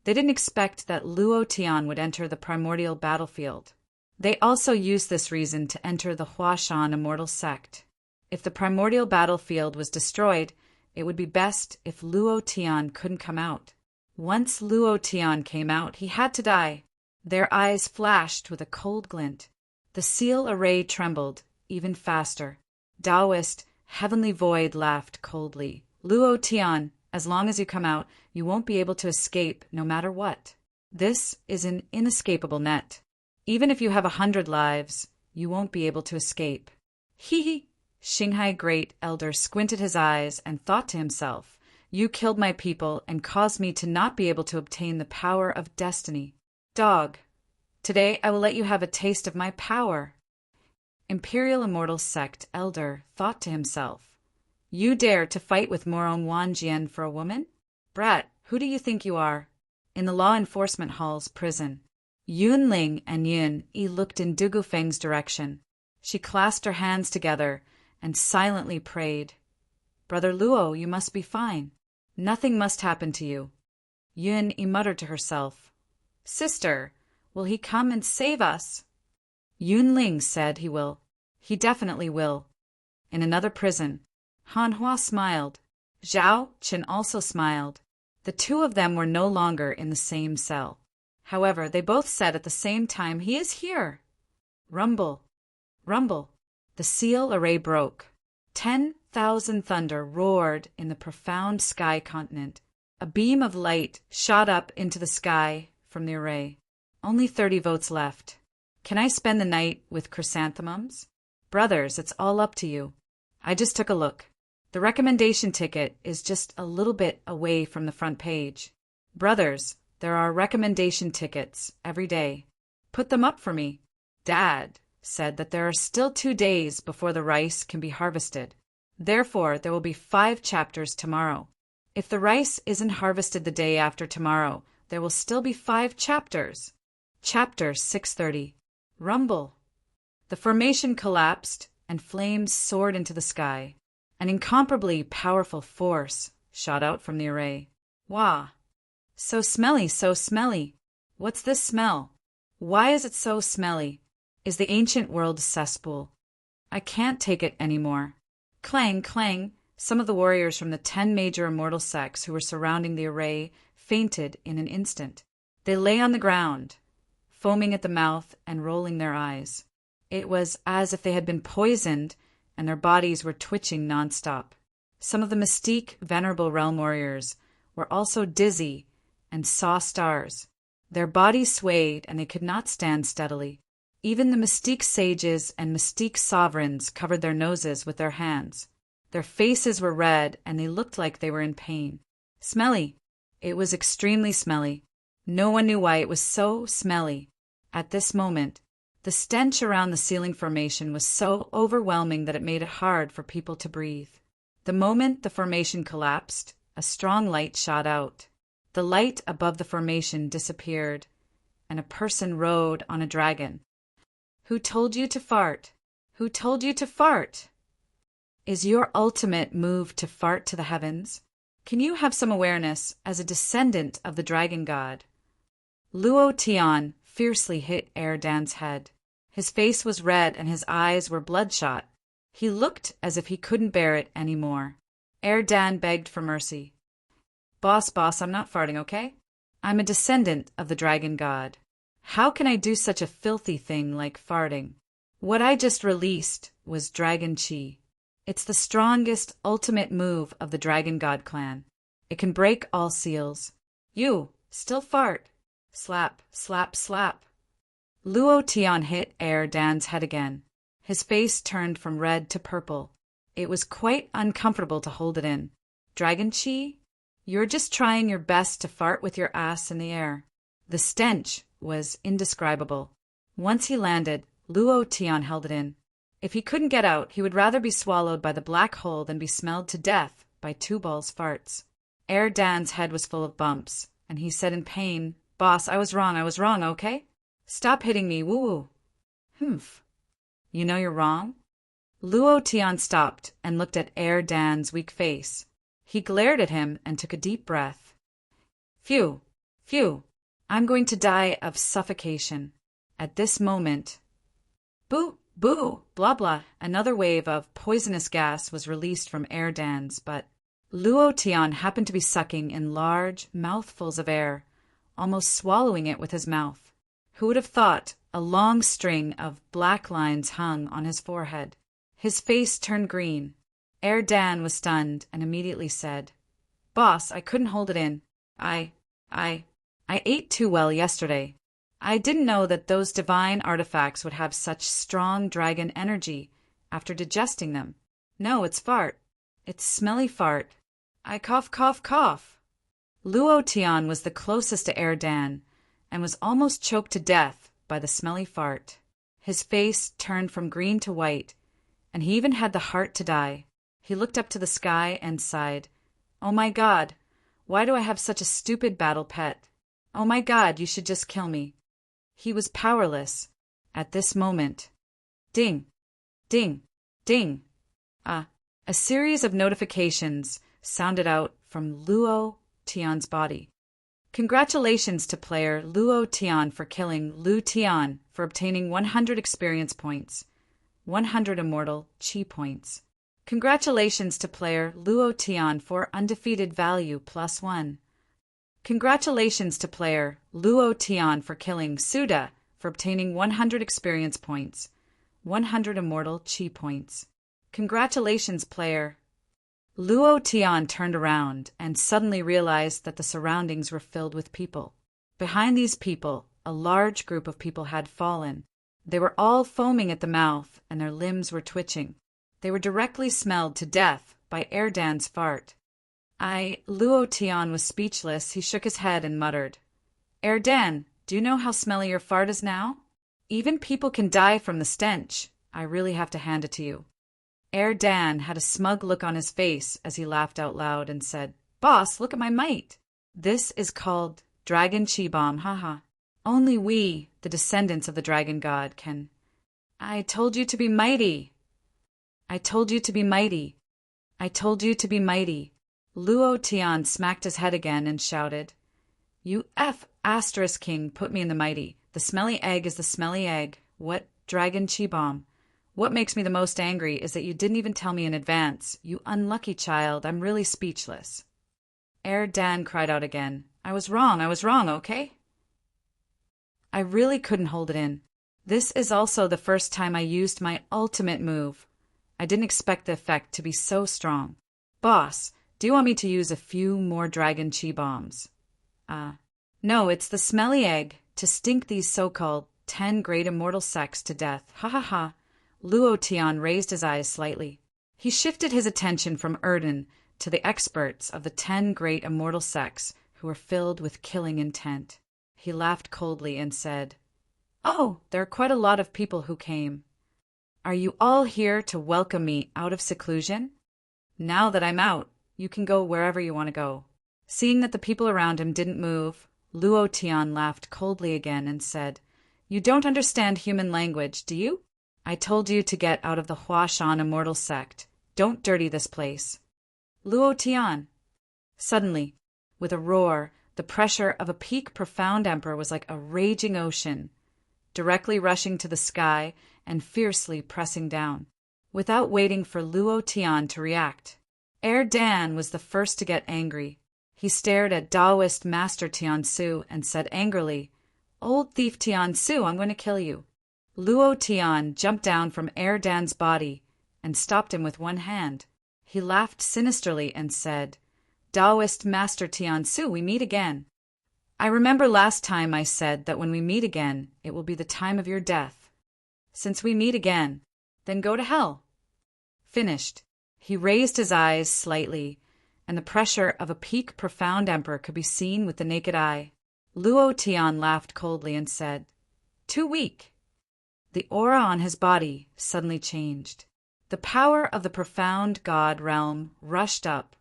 they didn't expect that Luo Tian would enter the primordial battlefield. They also used this reason to enter the Huashan Immortal Sect. If the primordial battlefield was destroyed, it would be best if Luo Tian couldn't come out. Once Luo Tian came out, he had to die. Their eyes flashed with a cold glint. The seal array trembled, even faster. Taoist, Heavenly Void laughed coldly. Luo Tian, as long as you come out, you won't be able to escape no matter what. This is an inescapable net. Even if you have 100 lives, you won't be able to escape. Hee hee. Xinghai Great Elder squinted his eyes and thought to himself, you killed my people and caused me to not be able to obtain the power of destiny. Dog, today I will let you have a taste of my power. Imperial Immortal Sect Elder thought to himself, you dare to fight with Morong Wanjian for a woman? Brat, who do you think you are? In the law enforcement hall's prison, Yunling and Yun Yi looked in Dugu Feng's direction. She clasped her hands together and silently prayed. Brother Luo, you must be fine. Nothing must happen to you. Yun Yi muttered to herself, Sister, will he come and save us? Yunling said he will. He definitely will. In another prison, Han Hua smiled. Zhao Qin also smiled. The two of them were no longer in the same cell. However, they both said at the same time, he is here. Rumble. Rumble. The seal array broke. 10,000 thunder roared in the profound sky continent. A beam of light shot up into the sky from the array. Only 30 votes left. Can I spend the night with chrysanthemums? Brothers, it's all up to you. I just took a look. The recommendation ticket is just a little bit away from the front page. Brothers, there are recommendation tickets every day. Put them up for me. Dad said that there are still 2 days before the rice can be harvested. Therefore, there will be 5 chapters tomorrow. If the rice isn't harvested the day after tomorrow, there will still be 5 chapters. Chapter 630. Rumble. The formation collapsed, and flames soared into the sky. An incomparably powerful force shot out from the array. Wah! So smelly, so smelly. What's this smell? Why is it so smelly? Is the ancient world a cesspool? I can't take it anymore. Clang, clang. Some of the warriors from the 10 major immortal sects who were surrounding the array fainted in an instant. They lay on the ground, foaming at the mouth and rolling their eyes. It was as if they had been poisoned and their bodies were twitching nonstop. Some of the Mystique Venerable Realm warriors were also dizzy and saw stars. Their bodies swayed and they could not stand steadily. Even the Mystique sages and Mystique sovereigns covered their noses with their hands. Their faces were red and they looked like they were in pain. Smelly. It was extremely smelly. No one knew why it was so smelly. At this moment, the stench around the ceiling formation was so overwhelming that it made it hard for people to breathe. The moment the formation collapsed, a strong light shot out. The light above the formation disappeared, and a person rode on a dragon. Who told you to fart? Who told you to fart? Is your ultimate move to fart to the heavens? Can you have some awareness as a descendant of the dragon god? Luo Tian fiercely hit Erdan's head. His face was red and his eyes were bloodshot. He looked as if he couldn't bear it any more. Erdan begged for mercy. Boss, I'm not farting, okay? I'm a descendant of the dragon god. How can I do such a filthy thing like farting? What I just released was Dragon Chi. It's the strongest, ultimate move of the Dragon God clan. It can break all seals. You, still fart. Slap, slap, slap. Luo Tian hit Air Dan's head again. His face turned from red to purple. It was quite uncomfortable to hold it in. Dragon Chi? You're just trying your best to fart with your ass in the air. The stench was indescribable. Once he landed, Luo Tian held it in. If he couldn't get out, he would rather be swallowed by the black hole than be smelled to death by Two Ball's farts. Air Dan's head was full of bumps, and he said in pain, "Boss, I was wrong, okay? Stop hitting me, woo-woo." Humph. You know you're wrong? Luo Tian stopped and looked at Air Dan's weak face. He glared at him and took a deep breath. Phew, phew, I'm going to die of suffocation. At this moment, boo, boo, blah blah, another wave of poisonous gas was released from Air Dan's, but Luo Tian happened to be sucking in large mouthfuls of air, almost swallowing it with his mouth. Who would have thought a long string of black lines hung on his forehead? His face turned green. Air Dan was stunned and immediately said, "Boss, I couldn't hold it in. I ate too well yesterday. I didn't know that those divine artifacts would have such strong dragon energy after digesting them. No, it's fart. It's smelly fart. I cough, cough, cough." Luo Tian was the closest to Air Dan and was almost choked to death by the smelly fart. His face turned from green to white, and he even had the heart to die. He looked up to the sky and sighed. "Oh my God, why do I have such a stupid battle pet? Oh my God, you should just kill me." He was powerless at this moment. Ding, ding, ding. A series of notifications sounded out from Luo Tian's body. Congratulations to player Luo Tian for killing Lu Tian for obtaining 100 experience points, 100 immortal chi points. Congratulations to player Luo Tian for undefeated value +1. Congratulations to player Luo Tian for killing Suda for obtaining 100 experience points, 100 immortal chi points. Congratulations player. Luo Tian turned around and suddenly realized that the surroundings were filled with people. Behind these people, a large group of people had fallen. They were all foaming at the mouth and their limbs were twitching. They were directly smelled to death by Air Dan's fart. Luo Tian was speechless. He shook his head and muttered, "Air Dan, do you know how smelly your fart is now? Even people can die from the stench. I really have to hand it to you." Air Dan had a smug look on his face as he laughed out loud and said, "Boss, look at my might. This is called Dragon Chi Bomb, haha. Only we, the descendants of the Dragon God, can. I told you to be mighty. I told you to be mighty. I told you to be mighty." Luo Tian smacked his head again and shouted, "You ** king put me in the mighty. The smelly egg is the smelly egg. What Dragon Chi Bomb? What makes me the most angry is that you didn't even tell me in advance. You unlucky child, I'm really speechless." Air Dan cried out again, I was wrong, okay? I really couldn't hold it in. This is also the first time I used my ultimate move. I didn't expect the effect to be so strong. Boss, do you want me to use a few more Dragon Chi bombs? No, it's the smelly egg, to stink these so-called 10 great immortal sects to death. Ha ha ha. Luo Tian raised his eyes slightly. He shifted his attention from Erden to the experts of the 10 great immortal sects who were filled with killing intent. He laughed coldly and said, "Oh, there are quite a lot of people who came. Are you all here to welcome me out of seclusion? Now that I'm out, you can go wherever you want to go." Seeing that the people around him didn't move, Luo Tian laughed coldly again and said, "You don't understand human language, do you? I told you to get out of the Huashan immortal sect. Don't dirty this place." Luo Tian. Suddenly, with a roar, the pressure of a peak profound emperor was like a raging ocean, directly rushing to the sky and fiercely pressing down. Without waiting for Luo Tian to react, Air Dan was the first to get angry. He stared at Taoist Master Tiansu and said angrily, "Old thief Tiansu, I'm going to kill you." Luo Tian jumped down from Dan's body and stopped him with one hand. He laughed sinisterly and said, "Taoist Master Tian Su, we meet again. I remember last time I said that when we meet again, it will be the time of your death. Since we meet again, then go to hell." Finished. He raised his eyes slightly, and the pressure of a peak profound emperor could be seen with the naked eye. Luo Tian laughed coldly and said, "Too weak." The aura on his body suddenly changed. The power of the profound God realm rushed up,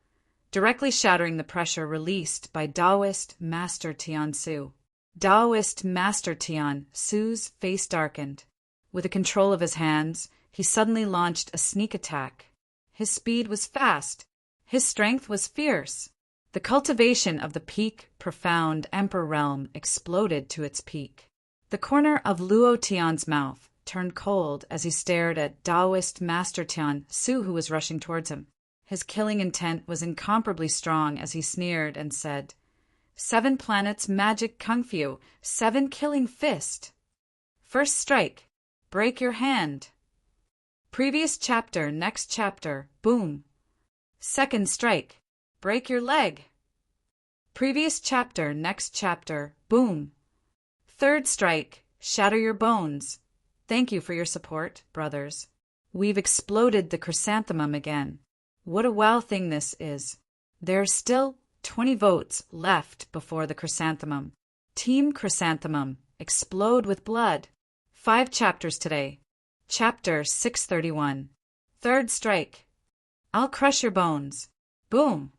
directly shattering the pressure released by Taoist Master Tian Su. Taoist Master Tian Su's face darkened. With the control of his hands, he suddenly launched a sneak attack. His speed was fast. His strength was fierce. The cultivation of the peak, profound Emperor realm exploded to its peak. The corner of Luo Tian's mouth turned cold as he stared at Taoist Master Tian Su, who was rushing towards him. His killing intent was incomparably strong as he sneered and said, "7 planets magic kung fu, 7 killing fist. First strike, break your hand. Previous chapter, next chapter, boom. Second strike, break your leg. Previous chapter, next chapter, boom. Third strike, shatter your bones. Thank you for your support, brothers. We've exploded the chrysanthemum again. What a wow thing this is. There are still 20 votes left before the chrysanthemum. Team Chrysanthemum, explode with blood. 5 chapters today. Chapter 631. Third strike. I'll crush your bones. Boom.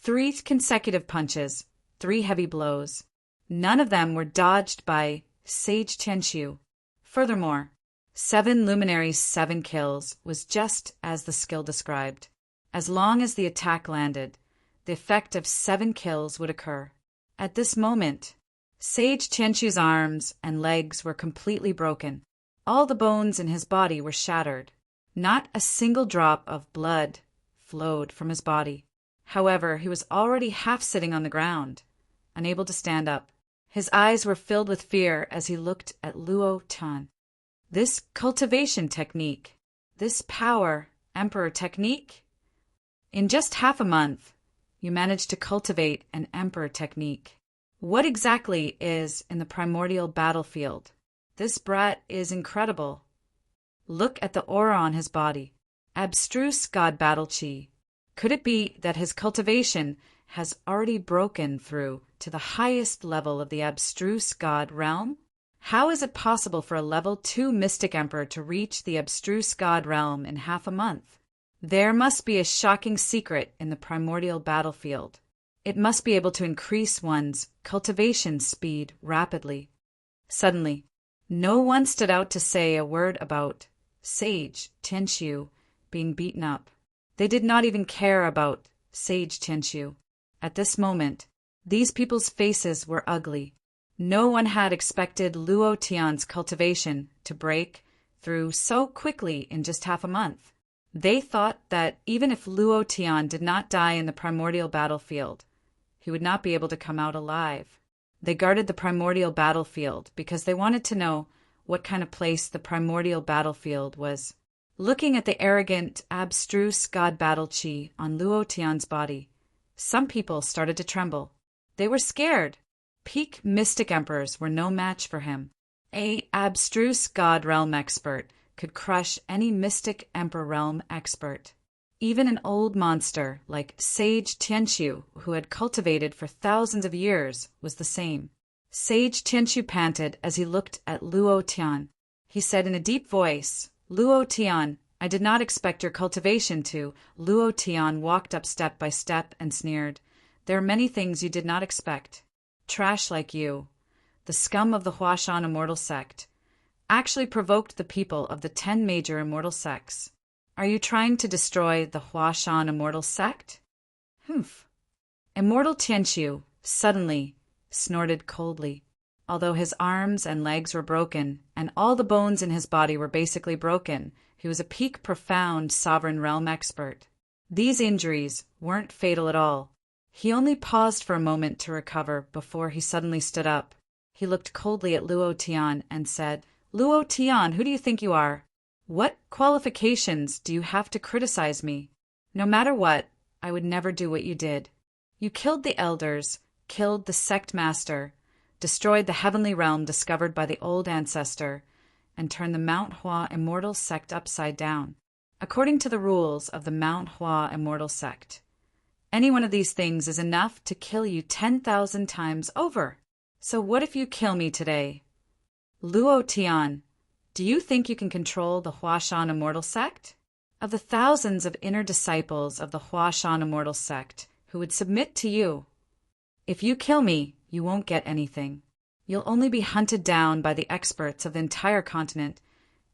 3 consecutive punches, 3 heavy blows. None of them were dodged by Sage Tianxiu. Furthermore, 7 luminaries, 7 kills was just as the skill described. As long as the attack landed, the effect of 7 kills would occur. At this moment, Sage Tianxiu's arms and legs were completely broken. All the bones in his body were shattered. Not a single drop of blood flowed from his body. However, he was already half sitting on the ground, unable to stand up. His eyes were filled with fear as he looked at Luo Tian. This cultivation technique, this power emperor technique? In just half a month, you managed to cultivate an emperor technique. What exactly is in the primordial battlefield? This brat is incredible. Look at the aura on his body. Abstruse God battle chi. Could it be that his cultivation has already broken through to the highest level of the abstruse God realm? How is it possible for a level 2 mystic emperor to reach the abstruse God realm in half a month? There must be a shocking secret in the primordial battlefield. It must be able to increase one's cultivation speed rapidly. Suddenly, no one stood out to say a word about Sage Tianxiu being beaten up. They did not even care about Sage Tianxiu. At this moment, these people's faces were ugly. No one had expected Luo Tian's cultivation to break through so quickly in just half a month. They thought that even if Luo Tian did not die in the primordial battlefield, he would not be able to come out alive. They guarded the primordial battlefield because they wanted to know what kind of place the primordial battlefield was. Looking at the arrogant, abstruse God battle chi on Luo Tian's body, some people started to tremble. They were scared. Peak mystic emperors were no match for him. A abstruse God realm expert could crush any mystic emperor realm expert. Even an old monster like Sage Tianxiu, who had cultivated for thousands of years, was the same. Sage Tianxiu panted as he looked at Luo Tian. He said in a deep voice, "Luo Tian, I did not expect your cultivation to." Luo Tian walked up step by step and sneered, "There are many things you did not expect. Trash like you, the scum of the Huashan immortal sect, actually provoked the people of the 10 major immortal sects. Are you trying to destroy the Huashan immortal sect?" Humph. Immortal Tianxiu suddenly snorted coldly. Although his arms and legs were broken, and all the bones in his body were basically broken, he was a peak profound sovereign realm expert. These injuries weren't fatal at all. He only paused for a moment to recover before he suddenly stood up. He looked coldly at Luo Tian and said, Luo Tian, who do you think you are? What qualifications do you have to criticize me? No matter what, I would never do what you did. You killed the elders, killed the sect master, destroyed the heavenly realm discovered by the old ancestor, and turned the Mount Hua immortal sect upside down, according to the rules of the Mount Hua immortal sect. Any one of these things is enough to kill you 10,000 times over. So what if you kill me today? Luo Tian, do you think you can control the Huashan immortal sect? Of the thousands of inner disciples of the Huashan immortal sect who would submit to you, if you kill me, you won't get anything. You'll only be hunted down by the experts of the entire continent,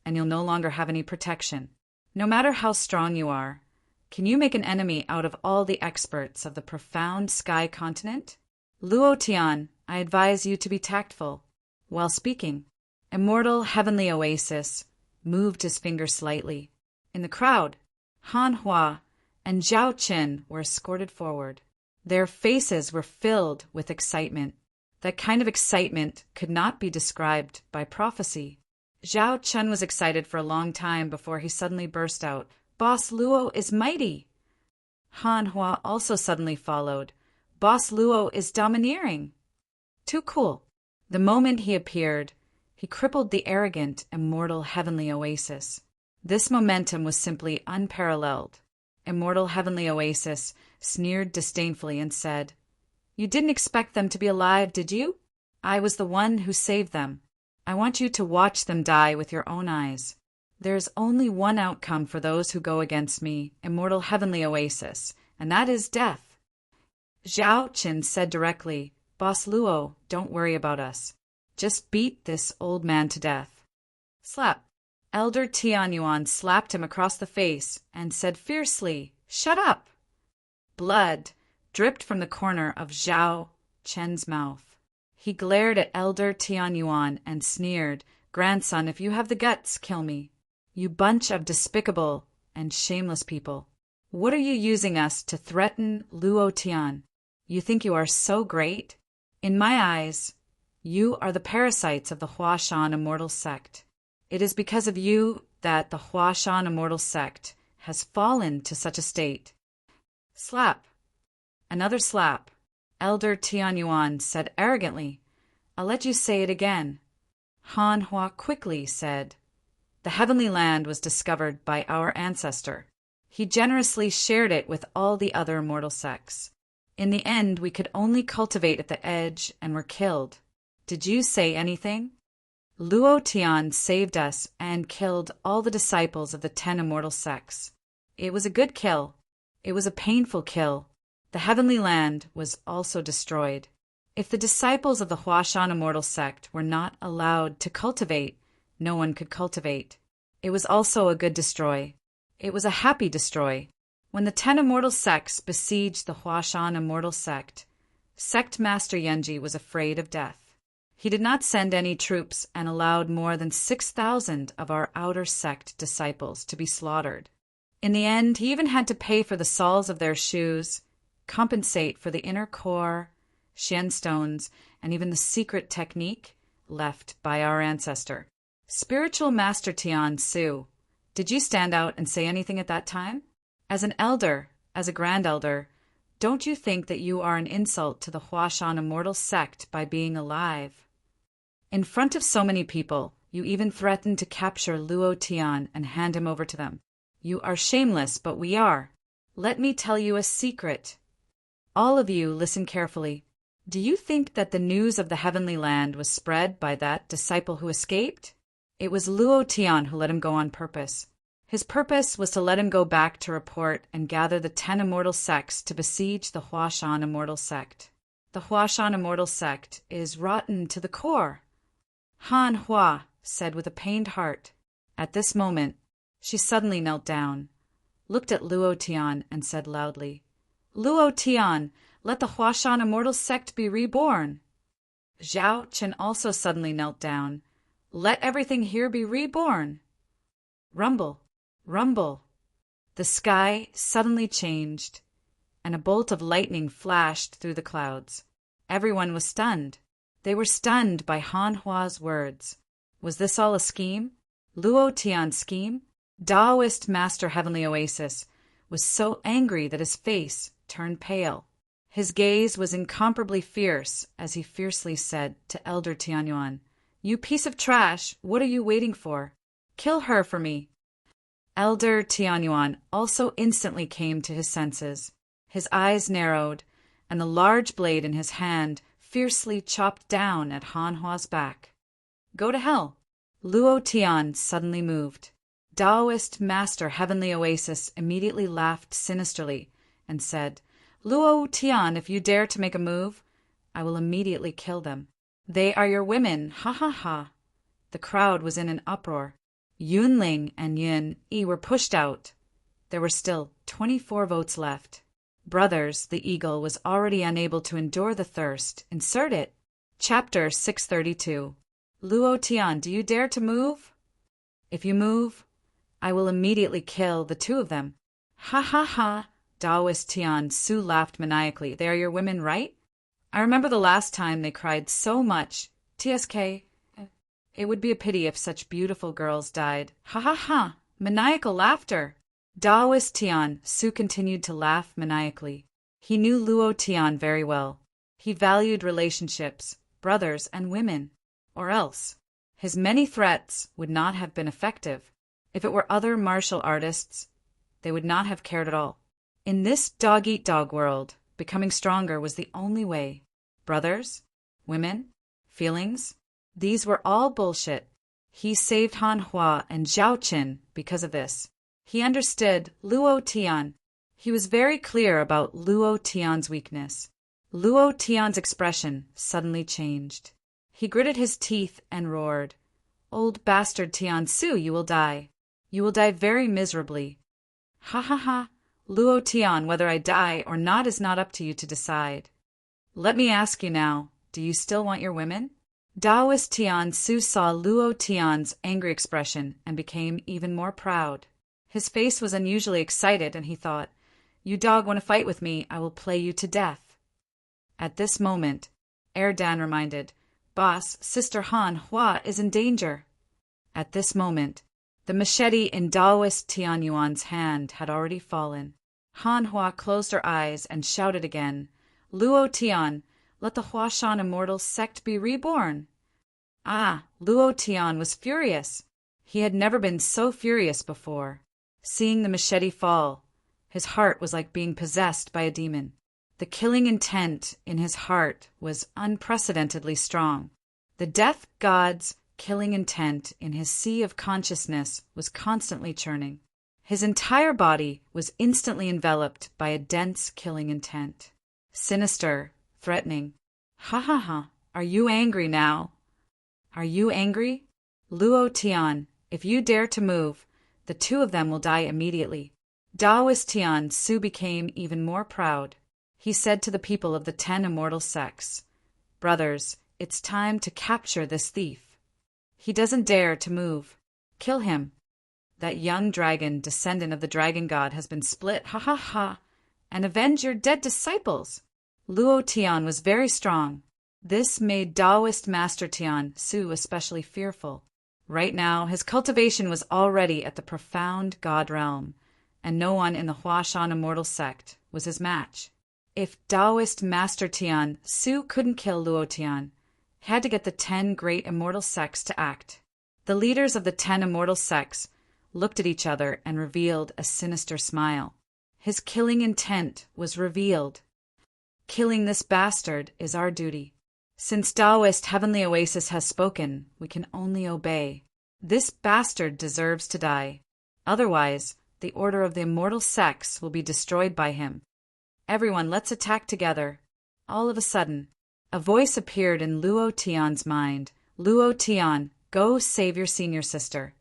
and you'll no longer have any protection. No matter how strong you are, can you make an enemy out of all the experts of the profound sky continent? Luo Tian, I advise you to be tactful. While speaking, immortal heavenly oasis moved his finger slightly. In the crowd, Han Hua and Zhao Qin were escorted forward. Their faces were filled with excitement. That kind of excitement could not be described by prophecy. Zhao Qin was excited for a long time before he suddenly burst out, "Boss Luo is mighty!" Han Hua also suddenly followed, "Boss Luo is domineering!" Too cool. The moment he appeared, he crippled the arrogant, immortal heavenly oasis. This momentum was simply unparalleled. Immortal heavenly oasis sneered disdainfully and said, "You didn't expect them to be alive, did you? I was the one who saved them. I want you to watch them die with your own eyes. There is only one outcome for those who go against me, immortal heavenly oasis, and that is death." Zhao Qin said directly, "Boss Luo, don't worry about us. Just beat this old man to death." Slap. Elder Tianyuan slapped him across the face and said fiercely, "Shut up!" Blood dripped from the corner of Zhao Chen's mouth. He glared at Elder Tianyuan and sneered, "Grandson, if you have the guts, kill me. You bunch of despicable and shameless people. What are you using us to threaten Luo Tian? You think you are so great? In my eyes, you are the parasites of the Huashan immortal sect. It is because of you that the Huashan immortal sect has fallen to such a state." Slap. Another slap. Elder Tianyuan said arrogantly, "I'll let you say it again." Han Hua quickly said, "The heavenly land was discovered by our ancestor. He generously shared it with all the other immortal sects. In the end, we could only cultivate at the edge and were killed. Did you say anything? Luo Tian saved us and killed all the disciples of the 10 immortal sects. It was a good kill. It was a painful kill. The heavenly land was also destroyed. If the disciples of the Huashan immortal sect were not allowed to cultivate, no one could cultivate. It was also a good destroy. It was a happy destroy. When the 10 immortal sects besieged the Huashan immortal sect, Sect Master Yenji was afraid of death. He did not send any troops and allowed more than 6,000 of our outer sect disciples to be slaughtered. In the end, he even had to pay for the soles of their shoes, compensate for the inner core, Shen stones, and even the secret technique left by our ancestor. Spiritual Master Tian Su, did you stand out and say anything at that time? As an elder, as a grand elder, don't you think that you are an insult to the Huashan immortal sect by being alive? In front of so many people, you even threatened to capture Luo Tian and hand him over to them. You are shameless, but we are. Let me tell you a secret. All of you listen carefully. Do you think that the news of the heavenly land was spread by that disciple who escaped? It was Luo Tian who let him go on purpose. His purpose was to let him go back to report and gather the 10 immortal sects to besiege the Huashan immortal sect. The Huashan immortal sect is rotten to the core. Han Hua said with a pained heart. At this moment, she suddenly knelt down, looked at Luo Tian, and said loudly, "Luo Tian, let the Huashan immortal sect be reborn." Zhao Qin also suddenly knelt down. "Let everything here be reborn." Rumble, rumble. The sky suddenly changed, and a bolt of lightning flashed through the clouds. Everyone was stunned. They were stunned by Han Hua's words. Was this all a scheme? Luo Tian's scheme? Taoist Master Heavenly Oasis was so angry that his face turned pale. His gaze was incomparably fierce as he fiercely said to Elder Tianyuan, "You piece of trash, what are you waiting for? Kill her for me." Elder Tianyuan also instantly came to his senses. His eyes narrowed, and the large blade in his hand fiercely chopped down at Han Hua's back. "Go to hell!" Luo Tian suddenly moved. Taoist Master Heavenly Oasis immediately laughed sinisterly and said, "Luo Tian, if you dare to make a move, I will immediately kill them. They are your women, ha ha ha." The crowd was in an uproar. Yunling and Yun Yi were pushed out. There were still 24 votes left. Brothers, the eagle was already unable to endure the thirst. Insert it. Chapter 632. Luo Tian, do you dare to move? If you move, I will immediately kill the two of them. Ha ha ha. Taoist Tian Su laughed maniacally. They are your women, right? I remember the last time they cried so much. TSK. It would be a pity if such beautiful girls died. Ha ha ha. Maniacal laughter. Taoist Tian Su continued to laugh maniacally. He knew Luo Tian very well. He valued relationships, brothers and women. Or else, his many threats would not have been effective. If it were other martial artists, they would not have cared at all. In this dog-eat-dog world, becoming stronger was the only way. Brothers, women, feelings, these were all bullshit. He saved Han Hua and Zhao Qin because of this. He understood Luo Tian. He was very clear about Luo Tian's weakness. Luo Tian's expression suddenly changed. He gritted his teeth and roared, "Old bastard Tian Su, you will die. You will die very miserably. Ha ha ha. Luo Tian, whether I die or not is not up to you to decide. Let me ask you now, do you still want your women?" Taoist Tian Su saw Luo Tian's angry expression and became even more proud. His face was unusually excited, and he thought, "You dog want to fight with me, I will play you to death." At this moment, Erdan reminded, "Boss, Sister Han Hua is in danger." At this moment, the machete in Taoist Tianyuan's hand had already fallen. Han Hua closed her eyes and shouted again, "Luo Tian, let the Huashan immortal sect be reborn." Luo Tian was furious. He had never been so furious before. Seeing the machete fall, his heart was like being possessed by a demon. The killing intent in his heart was unprecedentedly strong. The death god's killing intent in his sea of consciousness was constantly churning. His entire body was instantly enveloped by a dense killing intent. Sinister, threatening. Ha ha ha. Are you angry now? Are you angry? Luo Tian, if you dare to move, the two of them will die immediately. Taoist Tian Su became even more proud. He said to the people of the 10 immortal sects, "Brothers, it's time to capture this thief. He doesn't dare to move. Kill him. That young dragon, descendant of the dragon god, has been split, ha ha ha, and avenge your dead disciples." Luo Tian was very strong. This made Taoist Master Tian Su especially fearful. Right now, his cultivation was already at the profound god realm, and no one in the Huashan immortal sect was his match. If Taoist Master Tian Su couldn't kill Luo Tian, he had to get the 10 great immortal sects to act. The leaders of the 10 immortal sects looked at each other and revealed a sinister smile. His killing intent was revealed. Killing this bastard is our duty. Since Taoist Heavenly Oasis has spoken, we can only obey. This bastard deserves to die. Otherwise, the order of the immortal sects will be destroyed by him. Everyone, let's attack together. All of a sudden, a voice appeared in Luo Tian's mind. "Luo Tian, go save your senior sister."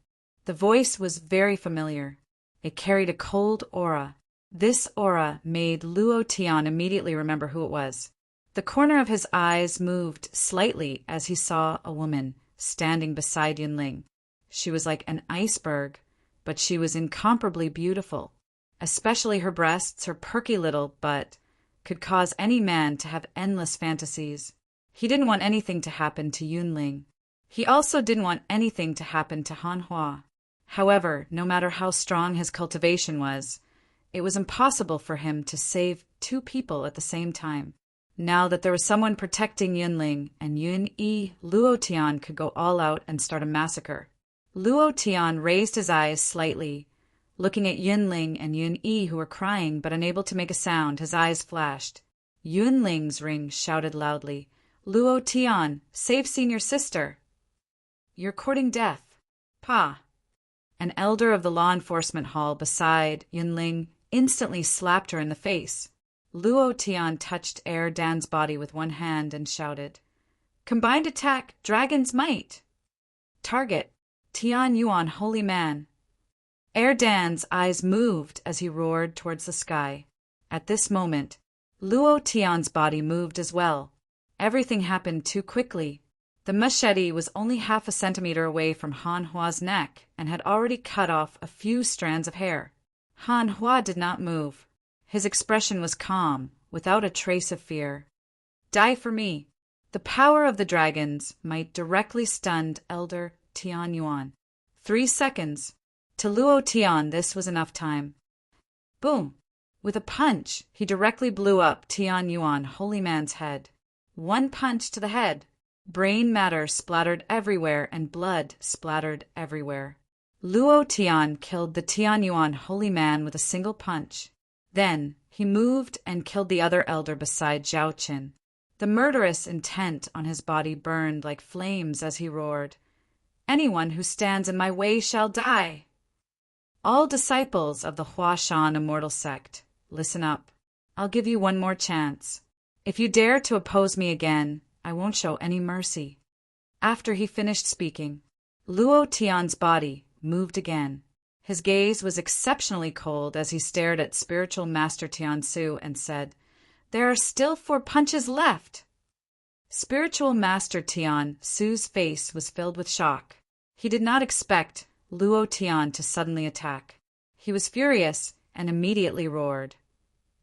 The voice was very familiar. It carried a cold aura. This aura made Luo Tian immediately remember who it was. The corner of his eyes moved slightly as he saw a woman standing beside Yunling. She was like an iceberg, but she was incomparably beautiful. Especially her breasts, her perky little butt, could cause any man to have endless fantasies. He didn't want anything to happen to Yunling. He also didn't want anything to happen to Han Hua. However, no matter how strong his cultivation was, it was impossible for him to save two people at the same time. Now that there was someone protecting Yunling and Yun-Yi, Luo Tian could go all out and start a massacre. Luo Tian raised his eyes slightly. Looking at Yunling and Yun-Yi, who were crying but unable to make a sound, his eyes flashed. Yunling's ring shouted loudly, "Luo Tian, save senior sister! You're courting death." Pa! An elder of the law enforcement hall beside Yunling instantly slapped her in the face. Luo Tian touched Dan's body with one hand and shouted, "Combined attack, Dragon's Might! Target, Tian Yuan, Holy Man!" Dan's eyes moved as he roared towards the sky. At this moment, Luo Tian's body moved as well. Everything happened too quickly. The machete was only half a centimeter away from Han Hua's neck and had already cut off a few strands of hair. Han Hua did not move. His expression was calm, without a trace of fear. Die for me. The power of the dragon's might directly stunned Elder Tian Yuan. 3 seconds. To Luo Tian, this was enough time. Boom! With a punch, he directly blew up Tian Yuan, Holy Man's head. One punch to the head. Brain matter splattered everywhere and blood splattered everywhere. Luo Tian killed the Tian Yuan Holy Man with a single punch. Then he moved and killed the other elder beside Zhao Qin. The murderous intent on his body burned like flames as he roared, "Anyone who stands in my way shall die!" All disciples of the Huashan immortal sect, listen up. I'll give you one more chance. If you dare to oppose me again, I won't show any mercy. After he finished speaking, Luo Tian's body moved again. His gaze was exceptionally cold as he stared at spiritual master Tiansu and said, "There are still 4 punches left." Spiritual master Tiansu's face was filled with shock. He did not expect Luo Tian to suddenly attack. He was furious and immediately roared,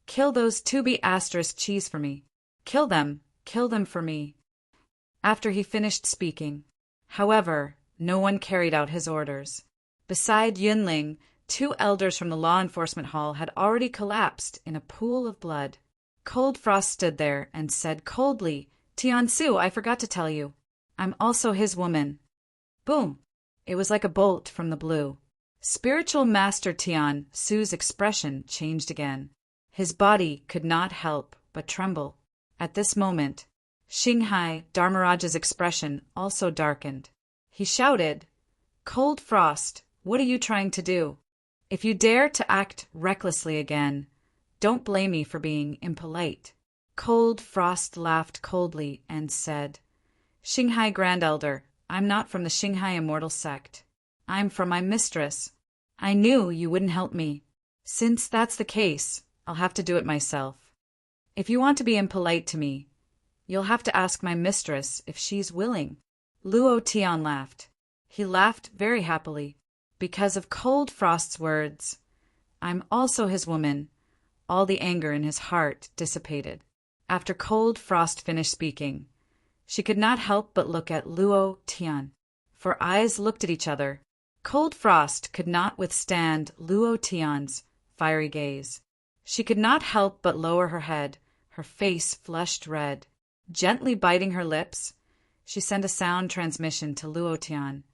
"Kill those 2B asterisk cheese for me. Kill them for me." After he finished speaking, however, no one carried out his orders. Beside Yunling, 2 elders from the law enforcement hall had already collapsed in a pool of blood. Cold Frost stood there and said coldly, "Tiansu, I forgot to tell you. I'm also his woman." Boom! It was like a bolt from the blue. Spiritual Master Tiansu's expression changed again. His body could not help but tremble. At this moment, Xinghai Dharmaraja's expression also darkened. He shouted, "Cold Frost, what are you trying to do? If you dare to act recklessly again, don't blame me for being impolite." Cold Frost laughed coldly and said, "Xinghai Grand Elder, I'm not from the Xinghai Immortal Sect. I'm from my mistress. I knew you wouldn't help me. Since that's the case, I'll have to do it myself. If you want to be impolite to me, you'll have to ask my mistress if she's willing." Luo Tian laughed. He laughed very happily. Because of Cold Frost's words, "I'm also his woman," all the anger in his heart dissipated. After Cold Frost finished speaking, she could not help but look at Luo Tian. For eyes looked at each other. Cold Frost could not withstand Luo Tian's fiery gaze. She could not help but lower her head, her face flushed red. Gently biting her lips, she sent a sound transmission to Luo Tian.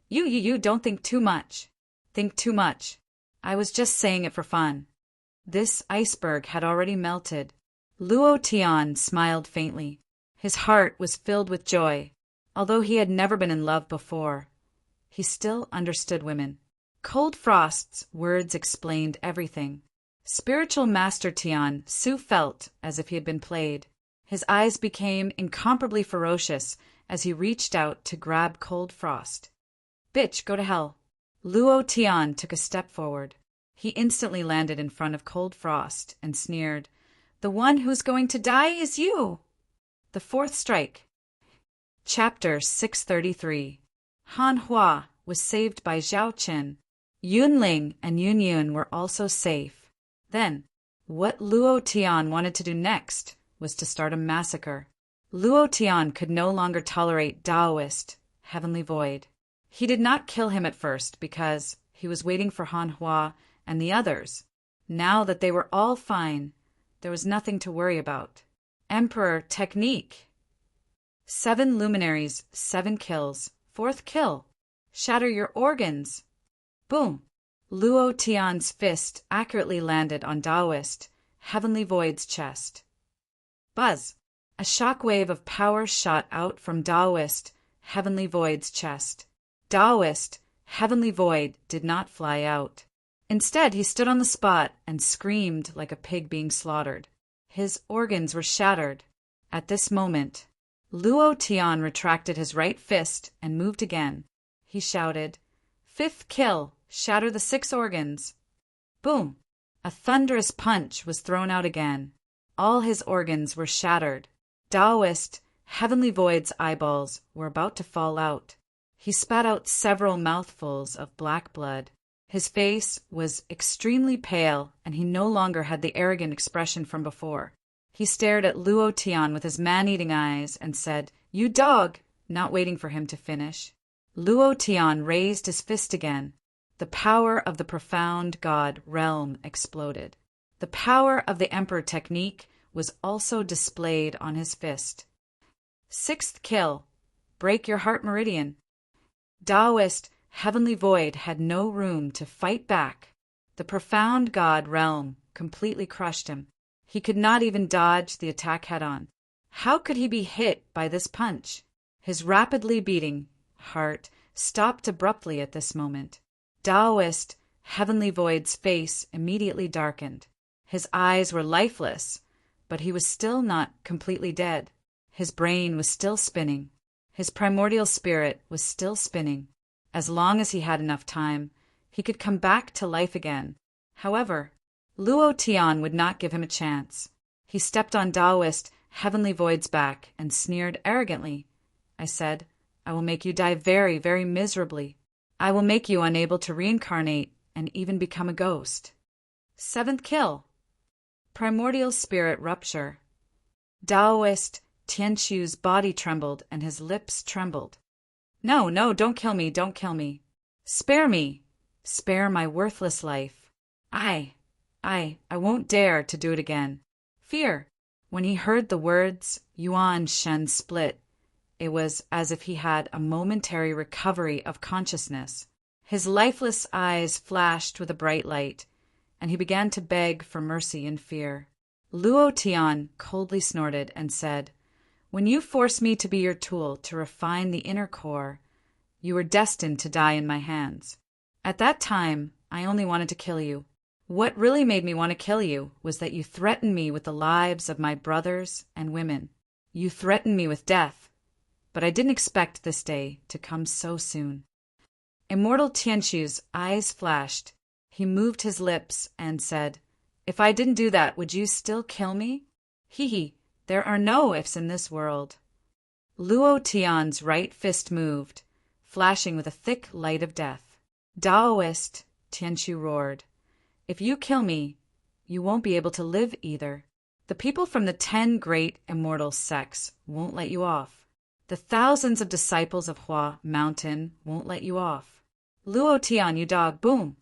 You don't think too much. Think too much. I was just saying it for fun." This iceberg had already melted. Luo Tian smiled faintly. His heart was filled with joy. Although he had never been in love before, he still understood women. Cold Frost's words explained everything. Spiritual Master Tiansu felt as if he had been played. His eyes became incomparably ferocious as he reached out to grab Cold Frost. "Bitch, go to hell." Luo Tian took a step forward. He instantly landed in front of Cold Frost and sneered, "The one who's going to die is you." The 4th strike. Chapter 633. Han Hua was saved by Zhao Qin. Yunling and Yunyun were also safe. Then, what Luo Tian wanted to do next was to start a massacre. Luo Tian could no longer tolerate Taoist, heavenly void. He did not kill him at first because he was waiting for Han Hua and the others. Now that they were all fine, there was nothing to worry about. Emperor technique. 7 luminaries, 7 kills. 4th kill. Shatter your organs. Boom. Luo Tian's fist accurately landed on Daoist Heavenly Void's chest. Buzz. A shockwave of power shot out from Daoist Heavenly Void's chest. Daoist Heavenly Void did not fly out. Instead, he stood on the spot and screamed like a pig being slaughtered. His organs were shattered. At this moment, Luo Tian retracted his right fist and moved again. He shouted, "5th kill, shatter the 6 organs." Boom! A thunderous punch was thrown out again. All his organs were shattered. Daoist Heavenly Void's eyeballs were about to fall out. He spat out several mouthfuls of black blood. His face was extremely pale, and he no longer had the arrogant expression from before. He stared at Luo Tian with his man-eating eyes and said, "You dog!" not waiting for him to finish. Luo Tian raised his fist again. The power of the profound god realm exploded. The power of the Emperor technique was also displayed on his fist. 6th kill. Break your heart meridian. Daoist Heavenly Void had no room to fight back. The profound god realm completely crushed him. He could not even dodge the attack head-on. How could he be hit by this punch? His rapidly beating heart stopped abruptly at this moment. Daoist Heavenly Void's face immediately darkened. His eyes were lifeless, but he was still not completely dead. His brain was still spinning. His primordial spirit was still spinning. As long as he had enough time, he could come back to life again. However, Luo Tian would not give him a chance. He stepped on Daoist Heavenly Void's back and sneered arrogantly. I said, "I will make you die very, very miserably. I will make you unable to reincarnate and even become a ghost." 7th kill. Primordial spirit rupture. Daoist Tianqiu's body trembled and his lips trembled. "No, no, don't kill me, don't kill me. Spare me. Spare my worthless life. I won't dare to do it again." Fear. When he heard the words, Yuan Shen split. It was as if he had a momentary recovery of consciousness. His lifeless eyes flashed with a bright light, and he began to beg for mercy in fear. Luo Tian coldly snorted and said, "When you forced me to be your tool to refine the inner core, you were destined to die in my hands. At that time, I only wanted to kill you. What really made me want to kill you was that you threatened me with the lives of my brothers and women. You threatened me with death, but I didn't expect this day to come so soon." Immortal Tianqiu's eyes flashed. He moved his lips and said, "If I didn't do that, would you still kill me? Hee, there are no ifs in this world." Luo Tian's right fist moved, flashing with a thick light of death. "Daoist," Tianqiu roared, "if you kill me, you won't be able to live either. The people from the 10 great immortal sects won't let you off. The thousands of disciples of Hua Mountain won't let you off. Luo Tian, you dog!" Boom!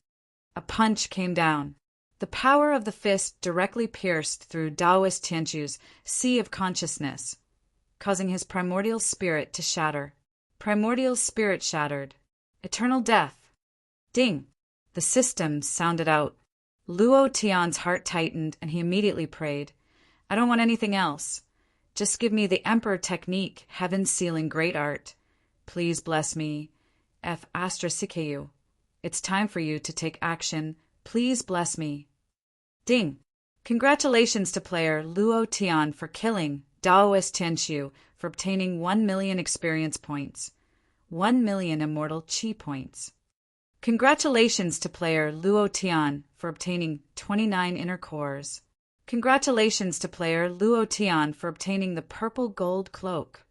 A punch came down. The power of the fist directly pierced through Daoist Tianqiu's sea of consciousness, causing his primordial spirit to shatter. Primordial spirit shattered. Eternal death. Ding! The system sounded out. Luo Tian's heart tightened and he immediately prayed, "I don't want anything else. Just give me the Emperor technique, heaven sealing great art. Please bless me. F. Astrasikeu. It's time for you to take action. Please bless me." Ding! Congratulations to player Luo Tian for killing Daoist Tianqiu for obtaining 1 million experience points. 1 million immortal chi points. Congratulations to player Luo Tian for obtaining 29 inner cores. Congratulations to player Luo Tian for obtaining the purple gold cloak.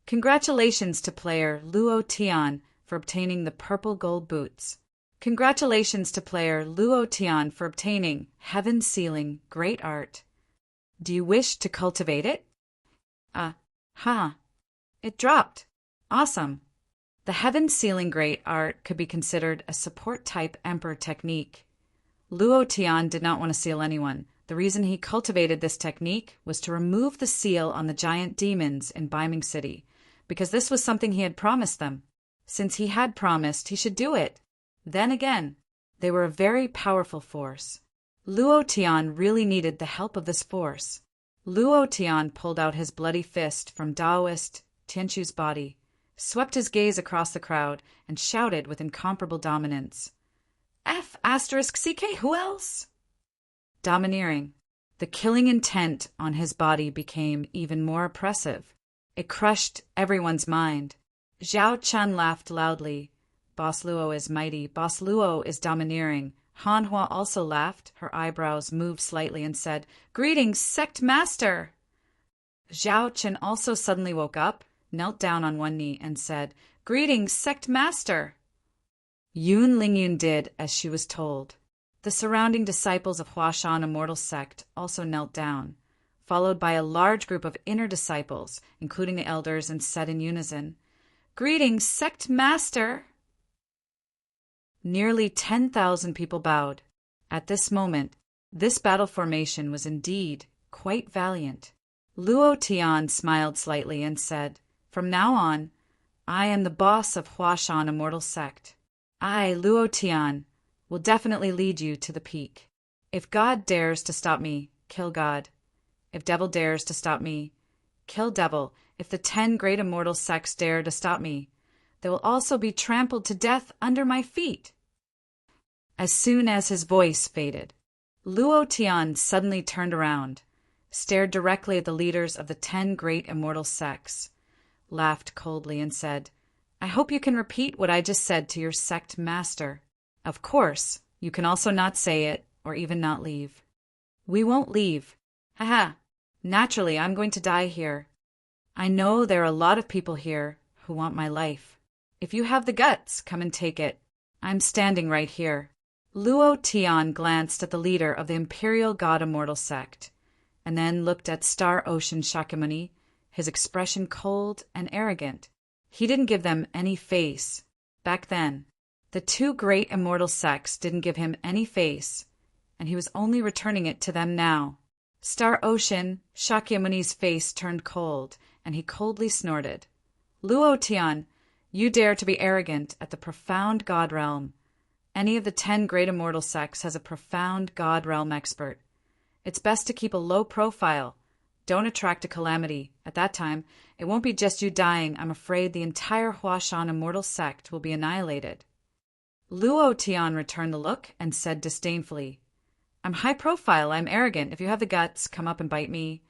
Congratulations to player Luo Tian for obtaining the purple gold boots. Congratulations to player Luo Tian for obtaining heaven sealing great art. Do you wish to cultivate it? It dropped. Awesome. The heaven-sealing great art could be considered a support-type emperor technique. Luo Tian did not want to seal anyone. The reason he cultivated this technique was to remove the seal on the giant demons in Baiming City, because this was something he had promised them. Since he had promised, he should do it. Then again, they were a very powerful force. Luo Tian really needed the help of this force. Luo Tian pulled out his bloody fist from Taoist Tianchu's body, swept his gaze across the crowd, and shouted with incomparable dominance. F*CK, who else? Domineering. The killing intent on his body became even more oppressive. It crushed everyone's mind. Zhao Chun laughed loudly. Boss Luo is mighty. Boss Luo is domineering. Han Hua also laughed. Her eyebrows moved slightly and said, Greetings, Sect Master! Zhao Chun also suddenly woke up, knelt down on one knee, and said, Greetings, Sect Master! Yun Lingyun did as she was told. The surrounding disciples of Huashan Immortal Sect also knelt down, followed by a large group of inner disciples, including the elders, and said in unison, Greetings, Sect Master! Nearly 10,000 people bowed. At this moment, this battle formation was indeed quite valiant. Luo Tian smiled slightly and said, From now on, I am the boss of Huashan Immortal Sect. I, Luo Tian, will definitely lead you to the peak. If God dares to stop me, kill God. If devil dares to stop me, kill devil. If the 10 great immortal sects dare to stop me, they will also be trampled to death under my feet. As soon as his voice faded, Luo Tian suddenly turned around, stared directly at the leaders of the 10 great immortal sects, laughed coldly, and said, I hope you can repeat what I just said to your sect master. Of course, you can also not say it, or even not leave. We won't leave. Haha. Naturally, I'm going to die here. I know there are a lot of people here who want my life. If you have the guts, come and take it. I'm standing right here. Luo Tian glanced at the leader of the Imperial God Immortal Sect, and then looked at Star Ocean Shakyamuni, his expression cold and arrogant. He didn't give them any face. Back then, the 2 great immortal sects didn't give him any face, and he was only returning it to them now. Star Ocean Shakyamuni's face turned cold, and he coldly snorted. Luo Tian, you dare to be arrogant at the profound God realm. Any of the 10 great immortal sects has a profound God realm expert. It's best to keep a low profile. Don't attract a calamity. At that time, it won't be just you dying. I'm afraid the entire Huashan Immortal Sect will be annihilated. Luo Tian returned the look and said disdainfully, I'm high profile. I'm arrogant. If you have the guts, come up and bite me.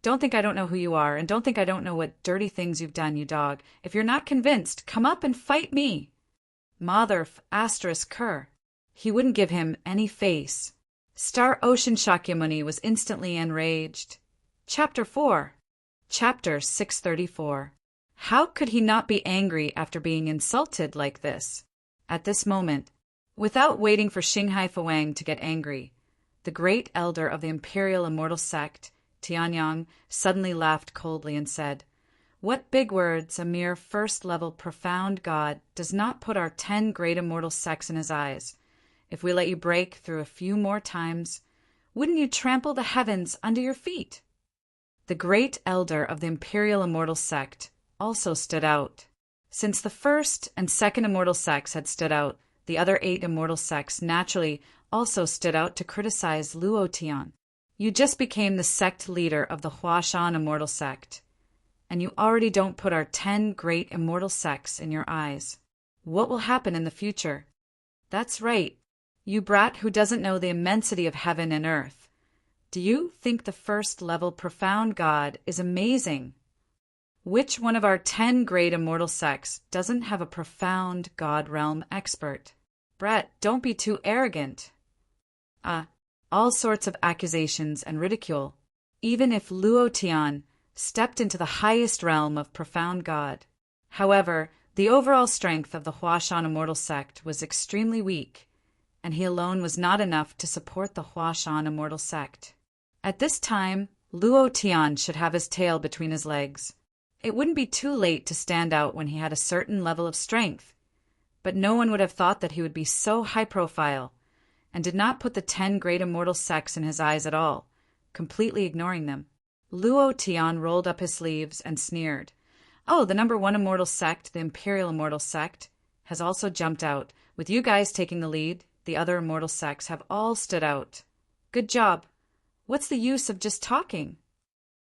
Don't think I don't know who you are, and don't think I don't know what dirty things you've done, you dog. If you're not convinced, come up and fight me. Mother ***. He wouldn't give him any face. Star Ocean Shakyamuni was instantly enraged. Chapter 4. Chapter 634. How could he not be angry after being insulted like this? At this moment, without waiting for Xinghai Fuang to get angry, the great elder of the Imperial Immortal Sect, Tianyang, suddenly laughed coldly and said, What big words, a mere first-level profound god does not put our 10 great immortal sects in his eyes. If we let you break through a few more times, wouldn't you trample the heavens under your feet? The great elder of the Imperial Immortal Sect also stood out. Since the first and second immortal sects had stood out, the other 8 immortal sects naturally also stood out to criticize Luo Tian. You just became the sect leader of the Huashan Immortal Sect, and you already don't put our 10 great immortal sects in your eyes. What will happen in the future? That's right, you brat who doesn't know the immensity of heaven and earth. Do you think the first-level profound God is amazing? Which one of our 10 great immortal sects doesn't have a profound God realm expert? Brat, don't be too arrogant. All sorts of accusations and ridicule, even if Luo Tian stepped into the highest realm of profound God. However, the overall strength of the Huashan Immortal Sect was extremely weak, and he alone was not enough to support the Huashan Immortal Sect. At this time, Luo Tian should have his tail between his legs. It wouldn't be too late to stand out when he had a certain level of strength, but no one would have thought that he would be so high profile, and did not put the 10 great immortal sects in his eyes at all, completely ignoring them. Luo Tian rolled up his sleeves and sneered. Oh, the number 1 immortal sect, the Imperial Immortal Sect, has also jumped out. With you guys taking the lead, the other immortal sects have all stood out. Good job. What's the use of just talking?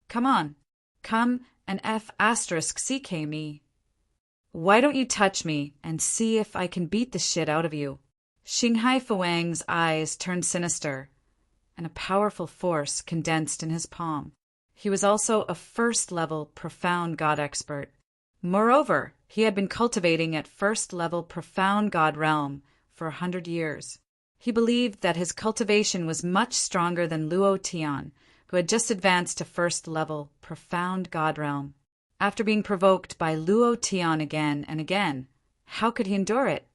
Come on. Come and F***ck me. Why don't you touch me and see if I can beat the shit out of you? Xinghai Fuang's eyes turned sinister, and a powerful force condensed in his palm. He was also a first-level profound god expert. Moreover, he had been cultivating at first-level profound god realm for 100 years. He believed that his cultivation was much stronger than Luo Tian, who had just advanced to first-level profound god realm. After being provoked by Luo Tian again and again, how could he endure it?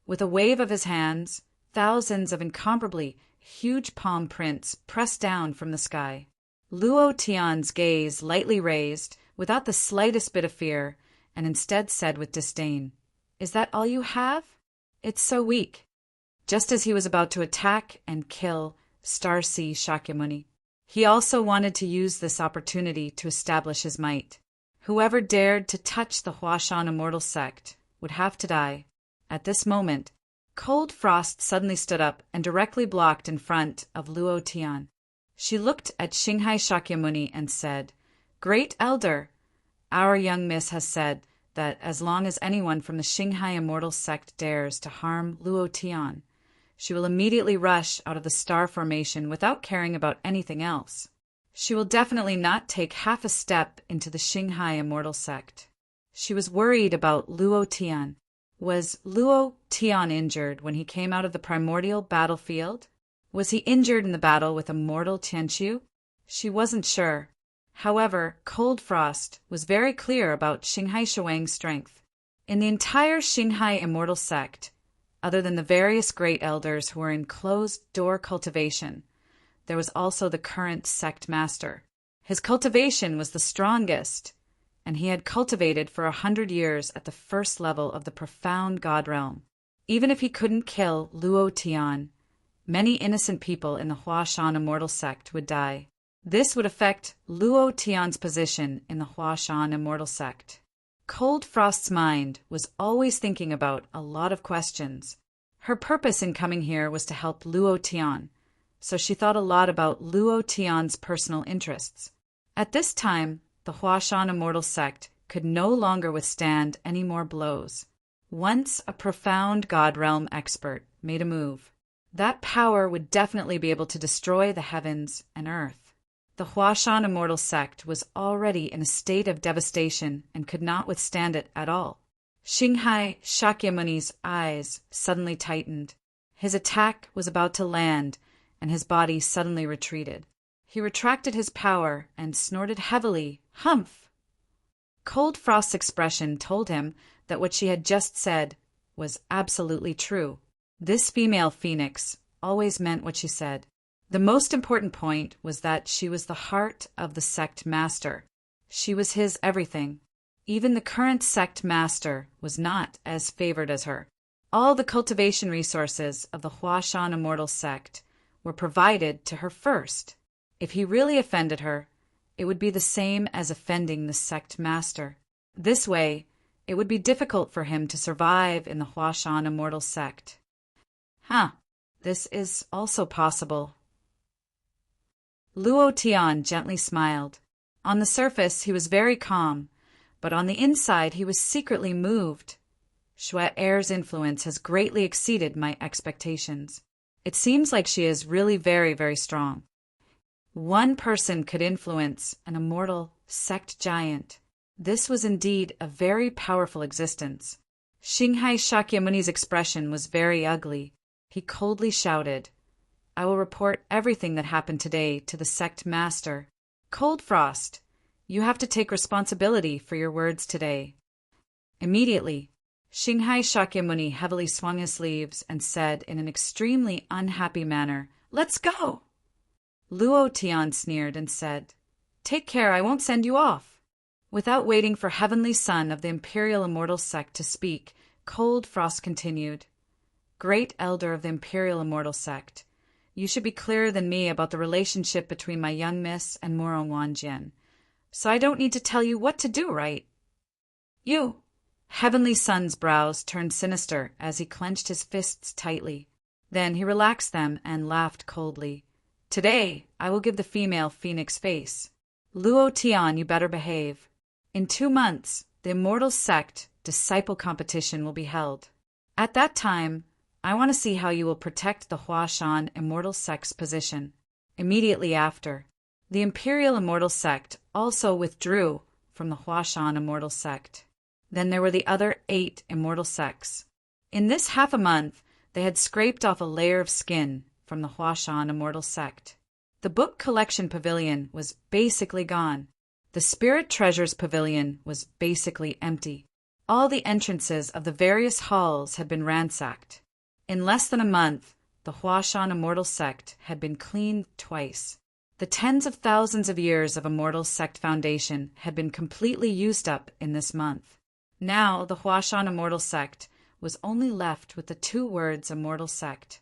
With a wave of his hands, thousands of incomparably huge palm prints pressed down from the sky. Luo Tian's gaze lightly raised, without the slightest bit of fear, and instead said with disdain, "Is that all you have? It's so weak." Just as he was about to attack and kill Star Sea Shakyamuni, he also wanted to use this opportunity to establish his might. Whoever dared to touch the Huashan Immortal Sect would have to die. At this moment, Cold Frost suddenly stood up and directly blocked in front of Luo Tian. She looked at Xinghai Shakyamuni and said, "Great Elder, our young miss has said that as long as anyone from the Xinghai Immortal Sect dares to harm Luo Tian, she will immediately rush out of the star formation without caring about anything else. She will definitely not take half a step into the Xinghai Immortal Sect." She was worried about Luo Tian. Was Luo Tian injured when he came out of the primordial battlefield? Was he injured in the battle with immortal Tianqiu? She wasn't sure. However, Cold Frost was very clear about Xinghai Shuang's strength. In the entire Xinghai Immortal Sect, other than the various great elders who were in closed-door cultivation, there was also the current sect master. His cultivation was the strongest, and he had cultivated for 100 years at the first level of the profound god realm. Even if he couldn't kill Luo Tian, many innocent people in the Huashan Immortal Sect would die. This would affect Luo Tian's position in the Huashan Immortal Sect. Cold Frost's mind was always thinking about a lot of questions. Her purpose in coming here was to help Luo Tian, so she thought a lot about Luo Tian's personal interests. At this time, the Huashan Immortal Sect could no longer withstand any more blows. Once a profound god realm expert made a move, that power would definitely be able to destroy the heavens and earth. The Huashan Immortal Sect was already in a state of devastation and could not withstand it at all. Xinghai Shakyamuni's eyes suddenly tightened. His attack was about to land, and his body suddenly retreated. He retracted his power and snorted heavily, "Humph!" Cold Frost's expression told him that what she had just said was absolutely true. This female phoenix always meant what she said. The most important point was that she was the heart of the sect master. She was his everything. Even the current sect master was not as favored as her. All the cultivation resources of the Huashan Immortal Sect were provided to her first. If he really offended her, it would be the same as offending the sect master. This way, it would be difficult for him to survive in the Huashan Immortal Sect. This is also possible. Luo Tian gently smiled. On the surface, he was very calm, but on the inside, he was secretly moved. Shuai Er's influence has greatly exceeded my expectations. It seems like she is really very, very strong. One person could influence an immortal sect giant. This was indeed a very powerful existence. Xinghai Shakyamuni's expression was very ugly. He coldly shouted, "I will report everything that happened today to the sect master. Cold Frost, you have to take responsibility for your words today." Immediately, Xinghai Shakyamuni heavily swung his sleeves and said in an extremely unhappy manner, "Let's go!" Luo Tian sneered and said, "Take care, I won't send you off." Without waiting for Heavenly Son of the Imperial Immortal Sect to speak, Cold Frost continued. Great Elder of the Imperial Immortal Sect, you should be clearer than me about the relationship between my young miss and Muro Wanjian, so I don't need to tell you what to do, right? You! Heavenly Son's brows turned sinister as he clenched his fists tightly. Then he relaxed them and laughed coldly. Today, I will give the female phoenix face. Luo Tian, you better behave. In 2 months, the Immortal Sect Disciple Competition will be held. At that time, I want to see how you will protect the Huashan Immortal Sect's position. Immediately after, the Imperial Immortal Sect also withdrew from the Huashan Immortal Sect. Then there were the other 8 Immortal Sects. In this half a month, they had scraped off a layer of skin from the Huashan Immortal Sect. The Book Collection Pavilion was basically gone. The Spirit Treasures Pavilion was basically empty. All the entrances of the various halls had been ransacked. In less than a month, the Huashan Immortal Sect had been cleaned twice. The tens of thousands of years of Immortal Sect foundation had been completely used up in this month. Now the Huashan Immortal Sect was only left with the 2 words Immortal Sect.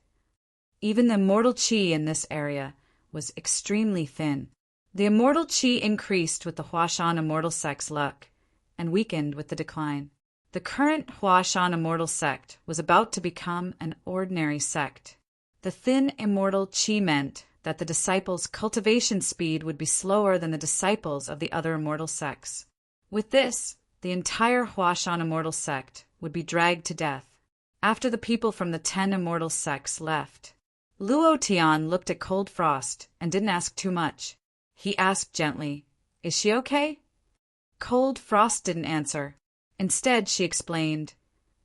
Even the immortal qi in this area was extremely thin. The immortal qi increased with the Huashan Immortal Sect's luck and weakened with the decline. The current Huashan Immortal Sect was about to become an ordinary sect. The thin immortal qi meant that the disciples' cultivation speed would be slower than the disciples of the other immortal sects. With this, the entire Huashan Immortal Sect would be dragged to death, after the people from the 10 immortal sects left. Luo Tian looked at Cold Frost and didn't ask too much. He asked gently, "Is she okay?" Cold Frost didn't answer. Instead, she explained,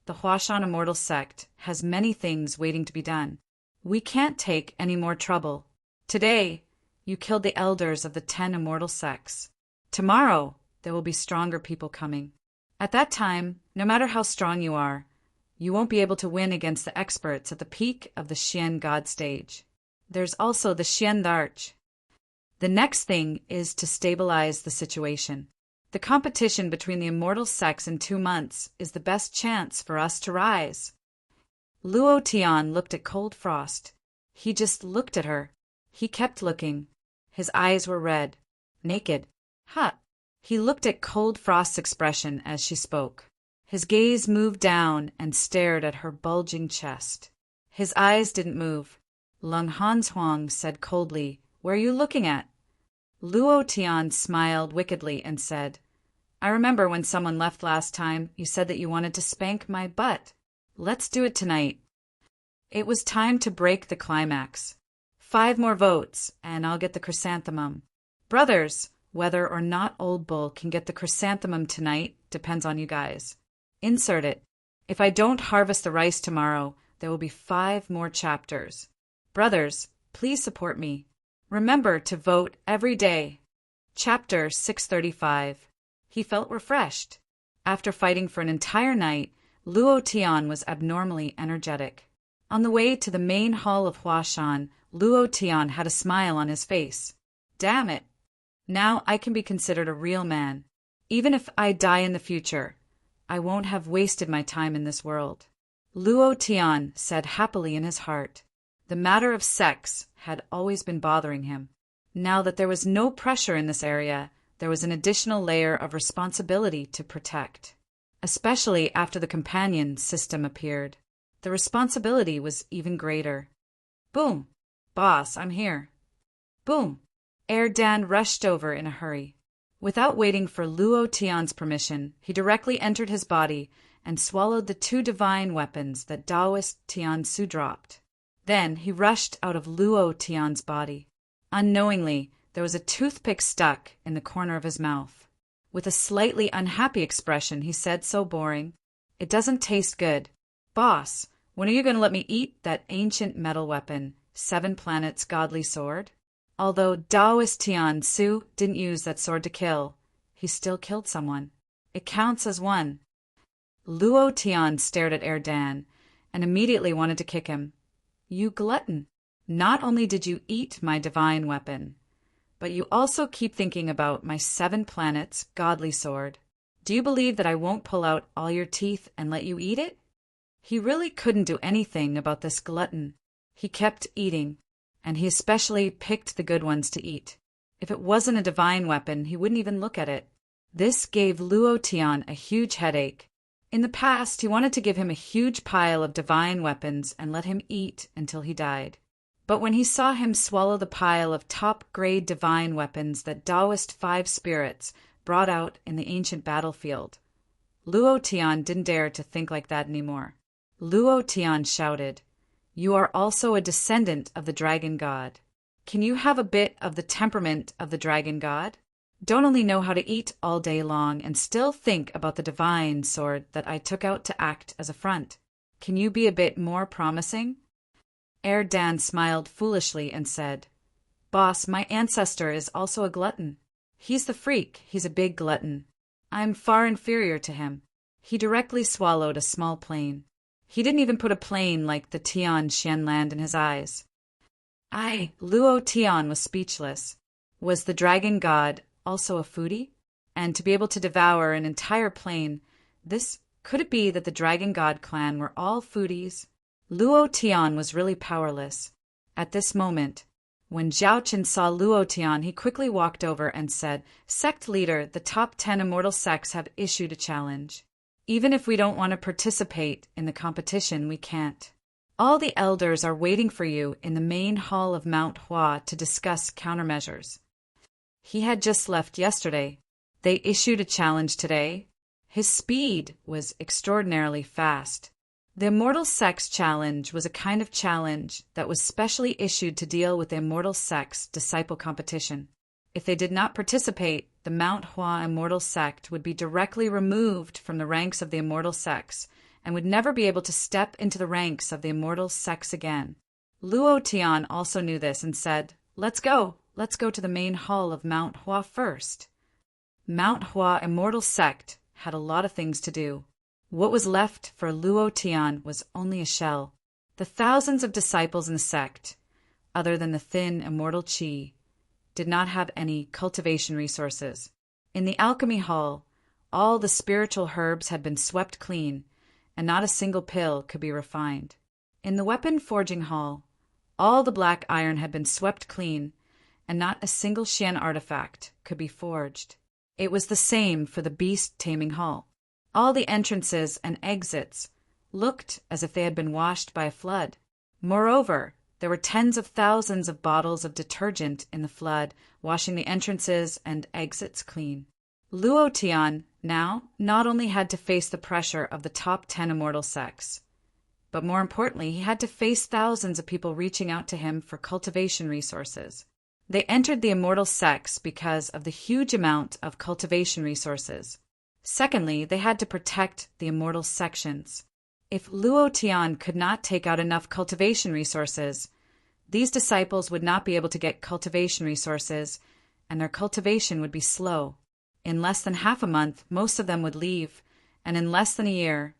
"The Huashan Immortal Sect has many things waiting to be done. We can't take any more trouble. Today, you killed the elders of the 10 immortal sects. Tomorrow, there will be stronger people coming. At that time, no matter how strong you are, you won't be able to win against the experts at the peak of the Xian God stage. There's also the Xian Arch. The next thing is to stabilize the situation. The competition between the immortal sects in 2 months is the best chance for us to rise." Luo Tian looked at Cold Frost. He just looked at her. He kept looking. His eyes were red, naked, hot. He looked at Cold Frost's expression as she spoke. His gaze moved down and stared at her bulging chest. His eyes didn't move. Lung Hanshuang said coldly, "Where are you looking at?" Luo Tian smiled wickedly and said, "I remember when someone left last time, you said that you wanted to spank my butt. Let's do it tonight." It was time to break the climax. 5 more votes, and I'll get the chrysanthemum. Brothers, whether or not Old Bull can get the chrysanthemum tonight depends on you guys. Insert it. If I don't harvest the rice tomorrow, there will be 5 more chapters. Brothers, please support me. Remember to vote every day. Chapter 635. He felt refreshed. After fighting for an entire night, Luo Tian was abnormally energetic. On the way to the main hall of Huashan, Luo Tian had a smile on his face. Damn it! Now I can be considered a real man. Even if I die in the future, I won't have wasted my time in this world. Luo Tian said happily in his heart. The matter of sex had always been bothering him. Now that there was no pressure in this area, there was an additional layer of responsibility to protect. Especially after the companion system appeared. The responsibility was even greater. Boom! Boss, I'm here. Boom! Dan rushed over in a hurry. Without waiting for Luo Tian's permission, he directly entered his body and swallowed the 2 divine weapons that Taoist Tian Su dropped. Then he rushed out of Luo Tian's body. Unknowingly, there was a toothpick stuck in the corner of his mouth. With a slightly unhappy expression, he said so boring, "It doesn't taste good. Boss, when are you going to let me eat that ancient metal weapon, 7 Planets Godly Sword?" Although Taoist Tian Su didn't use that sword to kill, he still killed someone. It counts as 1. Luo Tian stared at Dan and immediately wanted to kick him. "You glutton! Not only did you eat my divine weapon, but you also keep thinking about my 7 planets godly sword. Do you believe that I won't pull out all your teeth and let you eat it?" He really couldn't do anything about this glutton. He kept eating, and he especially picked the good ones to eat. If it wasn't a divine weapon, he wouldn't even look at it. This gave Luo Tian a huge headache. In the past, he wanted to give him a huge pile of divine weapons and let him eat until he died. But when he saw him swallow the pile of top-grade divine weapons that Taoist 5 spirits brought out in the ancient battlefield, Luo Tian didn't dare to think like that anymore. Luo Tian shouted, "You are also a descendant of the dragon god. Can you have a bit of the temperament of the dragon god? Don't only know how to eat all day long and still think about the divine sword that I took out to act as a front. Can you be a bit more promising?" Dan smiled foolishly and said, "Boss, my ancestor is also a glutton. He's the freak, he's a big glutton. I'm far inferior to him." He directly swallowed a small plane. He didn't even put a plane like the Tian Shen land in his eyes. Luo Tian was speechless. Was the dragon god also a foodie? And to be able to devour an entire plane, could it be that the dragon god clan were all foodies? Luo Tian was really powerless. At this moment, when Zhao Qin saw Luo Tian, he quickly walked over and said, "Sect leader, the top 10 immortal sects have issued a challenge. Even if we don't want to participate in the competition, we can't. All the elders are waiting for you in the main hall of Mount Hua to discuss countermeasures." He had just left yesterday. They issued a challenge today. His speed was extraordinarily fast. The Immortal Sects Challenge was a kind of challenge that was specially issued to deal with the Immortal Sects disciple competition. If they did not participate, the Mount Hua Immortal Sect would be directly removed from the ranks of the Immortal Sects and would never be able to step into the ranks of the Immortal Sects again. Luo Tian also knew this and said, Let's go to the main hall of Mount Hua first." Mount Hua Immortal Sect had a lot of things to do. What was left for Luo Tian was only a shell. The thousands of disciples in the sect, other than the thin immortal chi, did not have any cultivation resources. In the alchemy hall, all the spiritual herbs had been swept clean, and not a single pill could be refined. In the weapon forging hall, all the black iron had been swept clean, and not a single Xian artifact could be forged. It was the same for the beast taming hall. All the entrances and exits looked as if they had been washed by a flood. Moreover, there were tens of thousands of bottles of detergent in the flood, washing the entrances and exits clean. Luo Tian now not only had to face the pressure of the top 10 immortal sects, but more importantly, he had to face thousands of people reaching out to him for cultivation resources. They entered the immortal sects because of the huge amount of cultivation resources. Secondly, they had to protect the immortal sections. If Luo Tian could not take out enough cultivation resources, these disciples would not be able to get cultivation resources, and their cultivation would be slow. In less than half a month, most of them would leave, and in less than a year,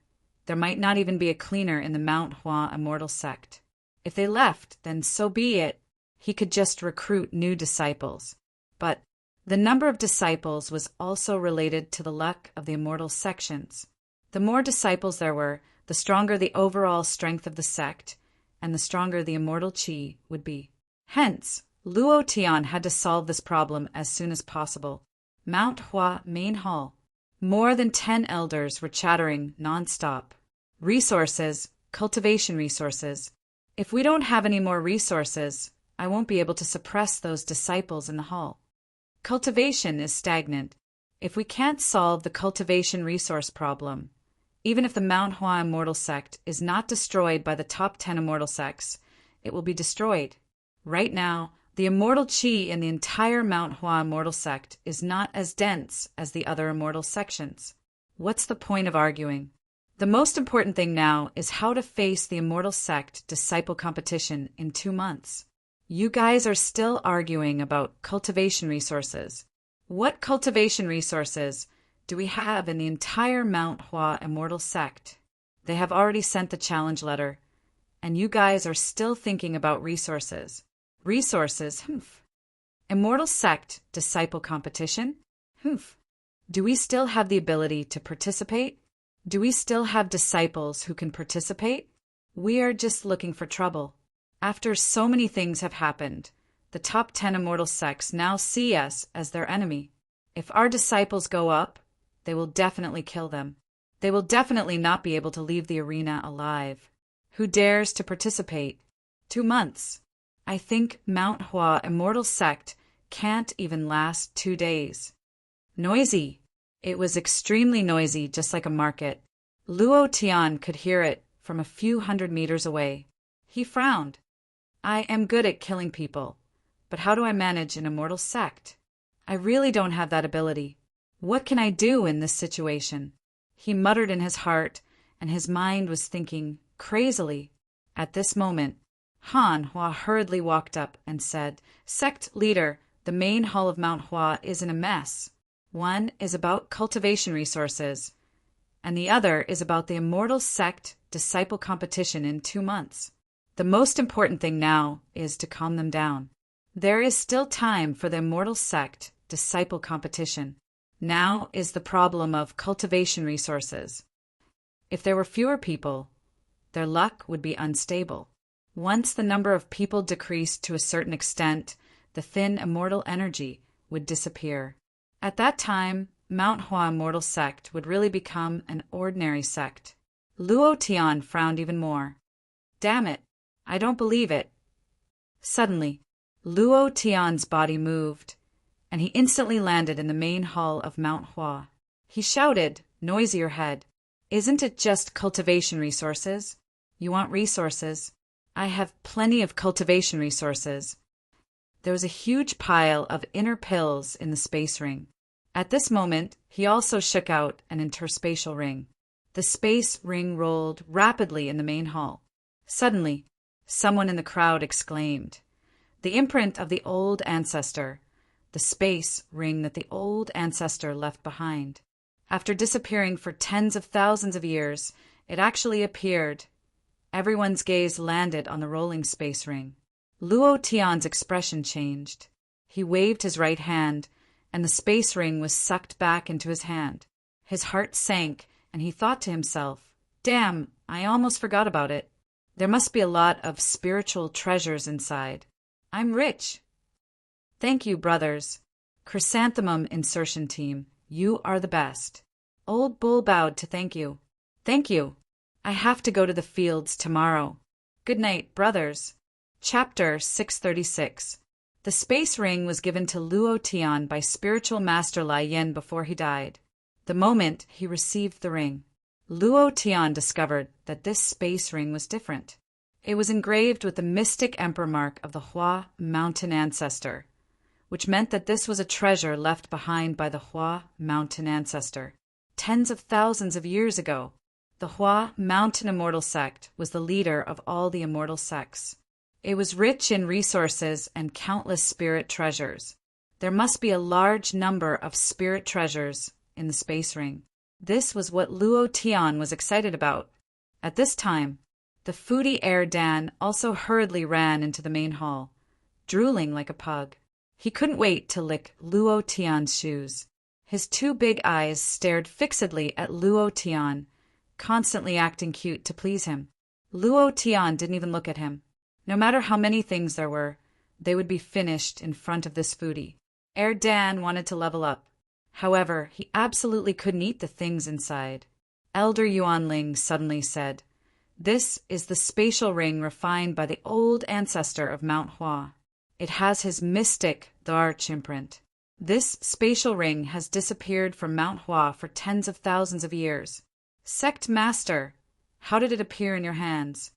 there might not even be a cleaner in the Mount Hua Immortal Sect. If they left, then so be it. He could just recruit new disciples. But the number of disciples was also related to the luck of the immortal sections. The more disciples there were, the stronger the overall strength of the sect, and the stronger the immortal chi would be. Hence, Luo Tian had to solve this problem as soon as possible. Mount Hua Main Hall. More than 10 elders were chattering non-stop. Resources, cultivation resources. If we don't have any more resources, I won't be able to suppress those disciples in the hall. Cultivation is stagnant. If we can't solve the cultivation resource problem, even if the Mount Hua Immortal Sect is not destroyed by the top 10 immortal sects, it will be destroyed. Right now, the immortal chi in the entire Mount Hua Immortal Sect is not as dense as the other immortal sections. What's the point of arguing? The most important thing now is how to face the immortal sect disciple competition in 2 months. You guys are still arguing about cultivation resources. What cultivation resources do we have in the entire Mount Hua Immortal Sect? They have already sent the challenge letter, and you guys are still thinking about resources. Resources, Immortal Sect Disciple Competition? Humph. Do we still have the ability to participate? Do we still have disciples who can participate? We are just looking for trouble. After so many things have happened, the top 10 immortal sects now see us as their enemy. If our disciples go up, they will definitely kill them. They will definitely not be able to leave the arena alive. Who dares to participate? 2 months. I think Mount Hua Immortal Sect can't even last 2 days. Noisy. It was extremely noisy, just like a market. Luo Tian could hear it from a few hundred meters away. He frowned. I am good at killing people, but how do I manage an immortal sect? I really don't have that ability. What can I do in this situation? He muttered in his heart, and his mind was thinking crazily. At this moment, Han Hua hurriedly walked up and said, Sect leader, the main hall of Mount Hua is in a mess. One is about cultivation resources, and the other is about the Immortal Sect Disciple Competition in 2 months. The most important thing now is to calm them down. There is still time for the Immortal Sect Disciple Competition. Now is the problem of cultivation resources. If there were fewer people, their luck would be unstable. Once the number of people decreased to a certain extent, the thin immortal energy would disappear. At that time, Mount Hua Immortal Sect would really become an ordinary sect. Luo Tian frowned even more. Damn it, I don't believe it. Suddenly, Luo Tian's body moved, and he instantly landed in the main hall of Mount Hua. He shouted, noisier head, Isn't it just cultivation resources? You want resources? I have plenty of cultivation resources. There was a huge pile of inner pills in the space ring. At this moment, he also shook out an interspatial ring. The space ring rolled rapidly in the main hall. Suddenly, someone in the crowd exclaimed, The imprint of the old ancestor, the space ring that the old ancestor left behind. After disappearing for tens of thousands of years, it actually appeared. Everyone's gaze landed on the rolling space ring. Luo Tian's expression changed. He waved his right hand, and the space ring was sucked back into his hand. His heart sank, and he thought to himself, Damn, I almost forgot about it. There must be a lot of spiritual treasures inside. I'm rich. Thank you, brothers. Chrysanthemum Insertion Team, you are the best. Old Bull bowed to thank you. Thank you. I have to go to the fields tomorrow. Good night, brothers. Chapter 636. The space ring was given to Luo Tian by spiritual master Lai Yin before he died. The moment he received the ring, Luo Tian discovered that this space ring was different. It was engraved with the mystic emperor mark of the Hua mountain ancestor, which meant that this was a treasure left behind by the Hua mountain ancestor. Tens of thousands of years ago, the Hua mountain immortal sect was the leader of all the immortal sects. It was rich in resources and countless spirit treasures. There must be a large number of spirit treasures in the space ring. This was what Luo Tian was excited about. At this time, the foodie Air Dan also hurriedly ran into the main hall, drooling like a pug. He couldn't wait to lick Luo Tian's shoes. His 2 big eyes stared fixedly at Luo Tian, constantly acting cute to please him. Luo Tian didn't even look at him. No matter how many things there were, they would be finished in front of this foodie. Air Dan wanted to level up. However, he absolutely couldn't eat the things inside. Elder Yuan Ling suddenly said, This is the spatial ring refined by the old ancestor of Mount Hua. It has his mystic, the arch imprint. This spatial ring has disappeared from Mount Hua for tens of thousands of years. Sect Master, how did it appear in your hands?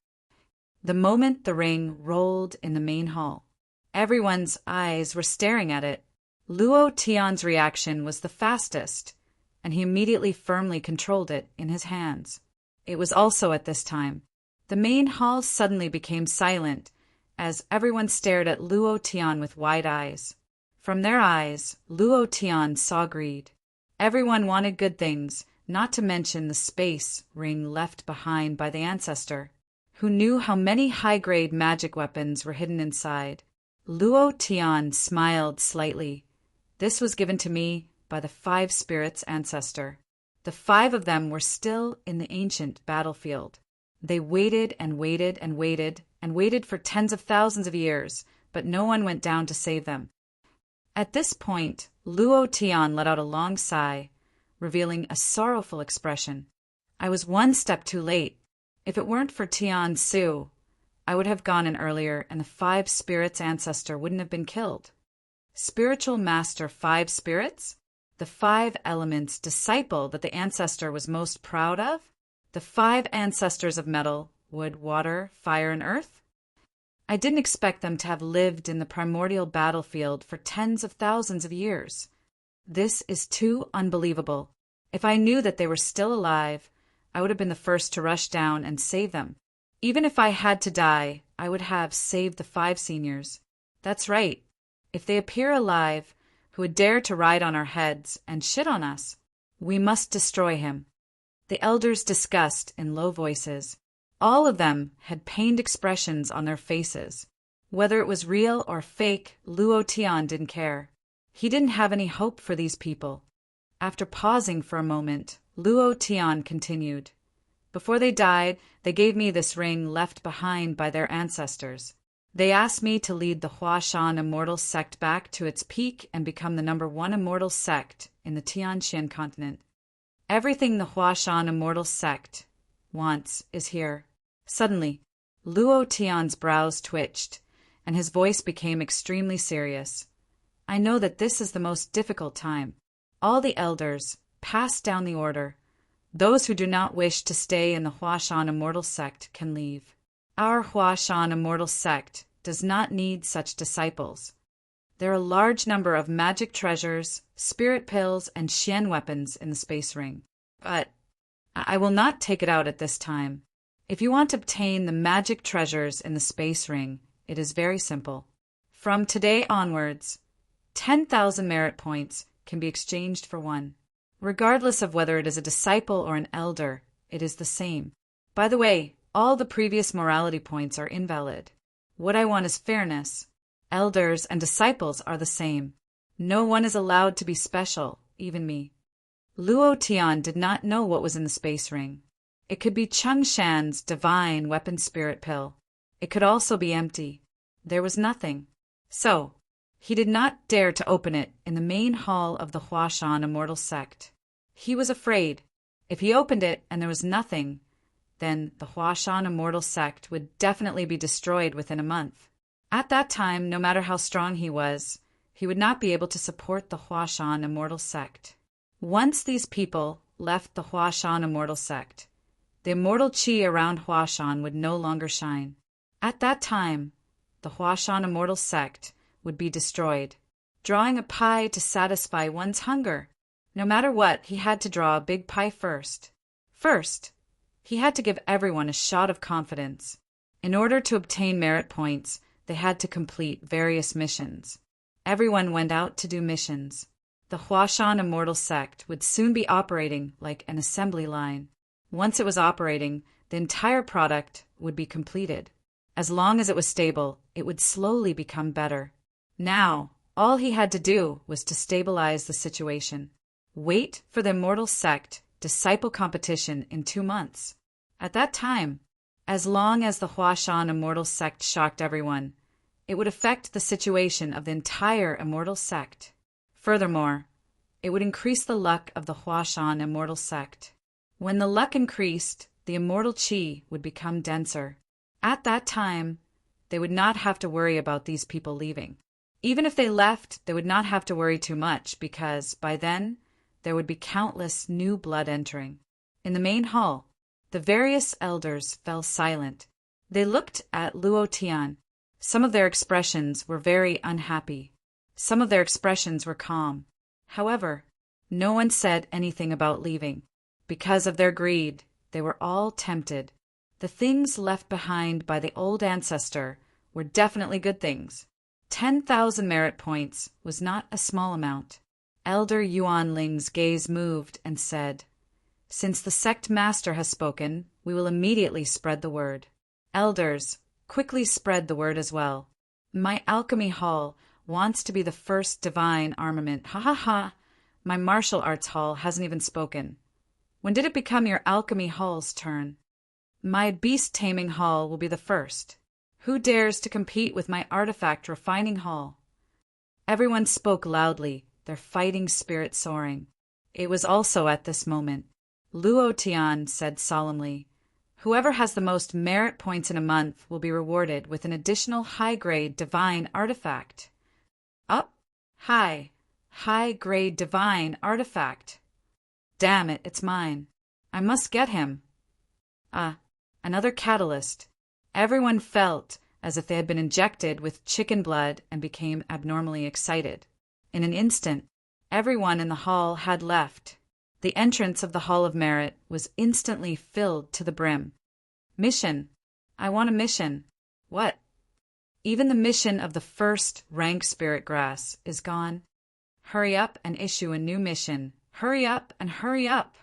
The moment the ring rolled in the main hall, everyone's eyes were staring at it. Luo Tian's reaction was the fastest, and he immediately firmly controlled it in his hands. It was also at this time. The main hall suddenly became silent, as everyone stared at Luo Tian with wide eyes. From their eyes, Luo Tian saw greed. Everyone wanted good things, not to mention the space ring left behind by the ancestor, who knew how many high-grade magic weapons were hidden inside. Luo Tian smiled slightly. This was given to me by the 5 spirits ancestor. The 5 of them were still in the ancient battlefield. They waited and waited and waited and waited for tens of thousands of years, but no one went down to save them. At this point, Luo Tian let out a long sigh, revealing a sorrowful expression. I was one step too late. If it weren't for Tian Su, I would have gone in earlier and the 5 spirits ancestor wouldn't have been killed. Spiritual master 5 spirits? The 5 elements disciple that the ancestor was most proud of? The 5 ancestors of metal, wood, water, fire, and earth? I didn't expect them to have lived in the primordial battlefield for tens of thousands of years. This is too unbelievable. If I knew that they were still alive, I would have been the first to rush down and save them. Even if I had to die, I would have saved the 5 seniors. That's right. If they appear alive, who would dare to ride on our heads and shit on us, we must destroy him. The elders discussed in low voices. All of them had pained expressions on their faces. Whether it was real or fake, Luo Tian didn't care. He didn't have any hope for these people. After pausing for a moment, Luo Tian continued. Before they died, they gave me this ring left behind by their ancestors. They asked me to lead the Huashan immortal sect back to its peak and become the #1 immortal sect in the Tianxian continent. Everything the Huashan immortal sect wants is here. Suddenly, Luo Tian's brows twitched, and his voice became extremely serious. I know that this is the most difficult time. All the elders, pass down the order. Those who do not wish to stay in the Huashan immortal sect can leave. Our Huashan immortal sect does not need such disciples. There are a large number of magic treasures, spirit pills, and Xian weapons in the space ring. But I will not take it out at this time. If you want to obtain the magic treasures in the space ring, it is very simple. From today onwards, 10,000 merit points can be exchanged for 1. Regardless of whether it is a disciple or an elder, it is the same. By the way, all the previous morality points are invalid. What I want is fairness. Elders and disciples are the same. No one is allowed to be special, even me. Luo Tian did not know what was in the space ring. It could be Changshan's divine weapon spirit pill. It could also be empty. There was nothing. So, he did not dare to open it in the main hall of the Huashan immortal sect. He was afraid. If he opened it and there was nothing, then the Huashan immortal sect would definitely be destroyed within a month. At that time, no matter how strong he was, he would not be able to support the Huashan immortal sect. Once these people left the Huashan immortal sect, the immortal qi around Huashan would no longer shine. At that time, the Huashan immortal sect would be destroyed. Drawing a pie to satisfy one's hunger. No matter what, he had to draw a big pie first. First, he had to give everyone a shot of confidence. In order to obtain merit points, they had to complete various missions. Everyone went out to do missions. The Huashan immortal sect would soon be operating like an assembly line. Once it was operating, the entire product would be completed. As long as it was stable, it would slowly become better. Now, all he had to do was to stabilize the situation. Wait for the immortal sect disciple competition in 2 months. At that time, as long as the Huashan immortal sect shocked everyone, it would affect the situation of the entire immortal sect. Furthermore, it would increase the luck of the Huashan immortal sect. When the luck increased, the immortal qi would become denser. At that time, they would not have to worry about these people leaving. Even if they left, they would not have to worry too much because, by then, there would be countless new blood entering. In the main hall, the various elders fell silent. They looked at Luo Tian. Some of their expressions were very unhappy. Some of their expressions were calm. However, no one said anything about leaving. Because of their greed, they were all tempted. The things left behind by the old ancestor were definitely good things. 10,000 merit points was not a small amount. Elder Yuan Ling's gaze moved and said, "Since the sect master has spoken, we will immediately spread the word. Elders, quickly spread the word as well. My alchemy hall wants to be the first divine armament. Ha ha ha. My martial arts hall hasn't even spoken. When did it become your alchemy hall's turn? My beast-taming hall will be the first. Who dares to compete with my artifact refining hall? Everyone spoke loudly, their fighting spirit soaring. It was also at this moment. Luo Tian said solemnly, "Whoever has the most merit points in a month will be rewarded with an additional high-grade divine artifact." Up, high-grade divine artifact. Damn it, it's mine. I must get him. Another catalyst. Everyone felt as if they had been injected with chicken blood and became abnormally excited. In an instant, everyone in the hall had left. The entrance of the Hall of Merit was instantly filled to the brim. Mission. I want a mission. What? Even the mission of the first rank spirit grass is gone. Hurry up and issue a new mission. Hurry up and hurry up.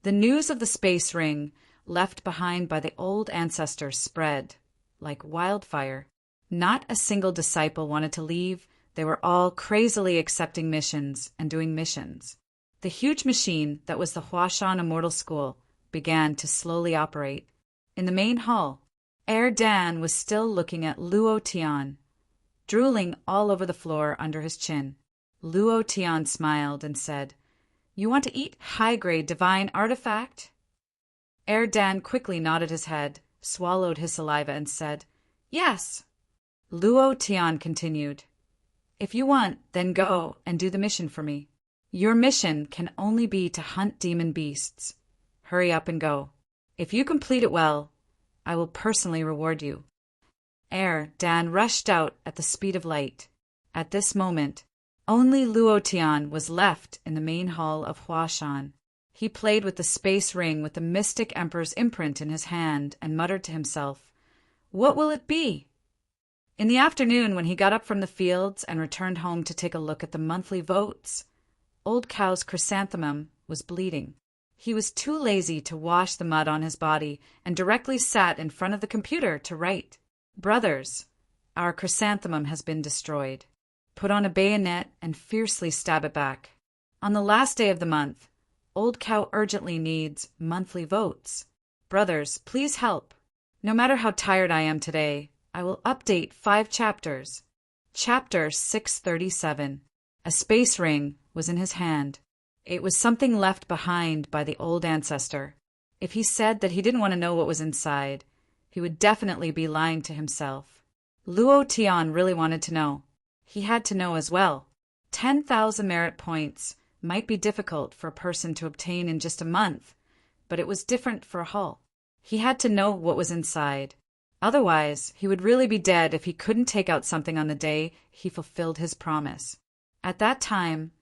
The news of the space ring left behind by the old ancestors spread like wildfire. Not a single disciple wanted to leave. They were all crazily accepting missions and doing missions. The huge machine that was the Huashan Immortal School began to slowly operate. In the main hall, Dan was still looking at Luo Tian, drooling all over the floor under his chin. Luo Tian smiled and said, "You want to eat high-grade divine artifact?" Dan quickly nodded his head, swallowed his saliva, and said, "Yes." Luo Tian continued, "If you want, then go and do the mission for me. Your mission can only be to hunt demon beasts. Hurry up and go. If you complete it well, I will personally reward you." Dan rushed out at the speed of light. At this moment, only Luo Tian was left in the main hall of Huashan. He played with the space ring with the mystic emperor's imprint in his hand and muttered to himself, "What will it be?" In the afternoon, when he got up from the fields and returned home to take a look at the monthly votes, Old Cow's chrysanthemum was bleeding. He was too lazy to wash the mud on his body and directly sat in front of the computer to write, "Brothers, our chrysanthemum has been destroyed. Put on a bayonet and fiercely stab it back. On the last day of the month, Old Cow urgently needs monthly votes. Brothers, please help. No matter how tired I am today, I will update 5 chapters." Chapter 637. A space ring was in his hand. It was something left behind by the old ancestor. If he said that he didn't want to know what was inside, he would definitely be lying to himself. Luo Tian really wanted to know. He had to know as well. 10,000 merit points might be difficult for a person to obtain in just a month, but it was different for Hull. He had to know what was inside. Otherwise, he would really be dead if he couldn't take out something on the day he fulfilled his promise. At that time,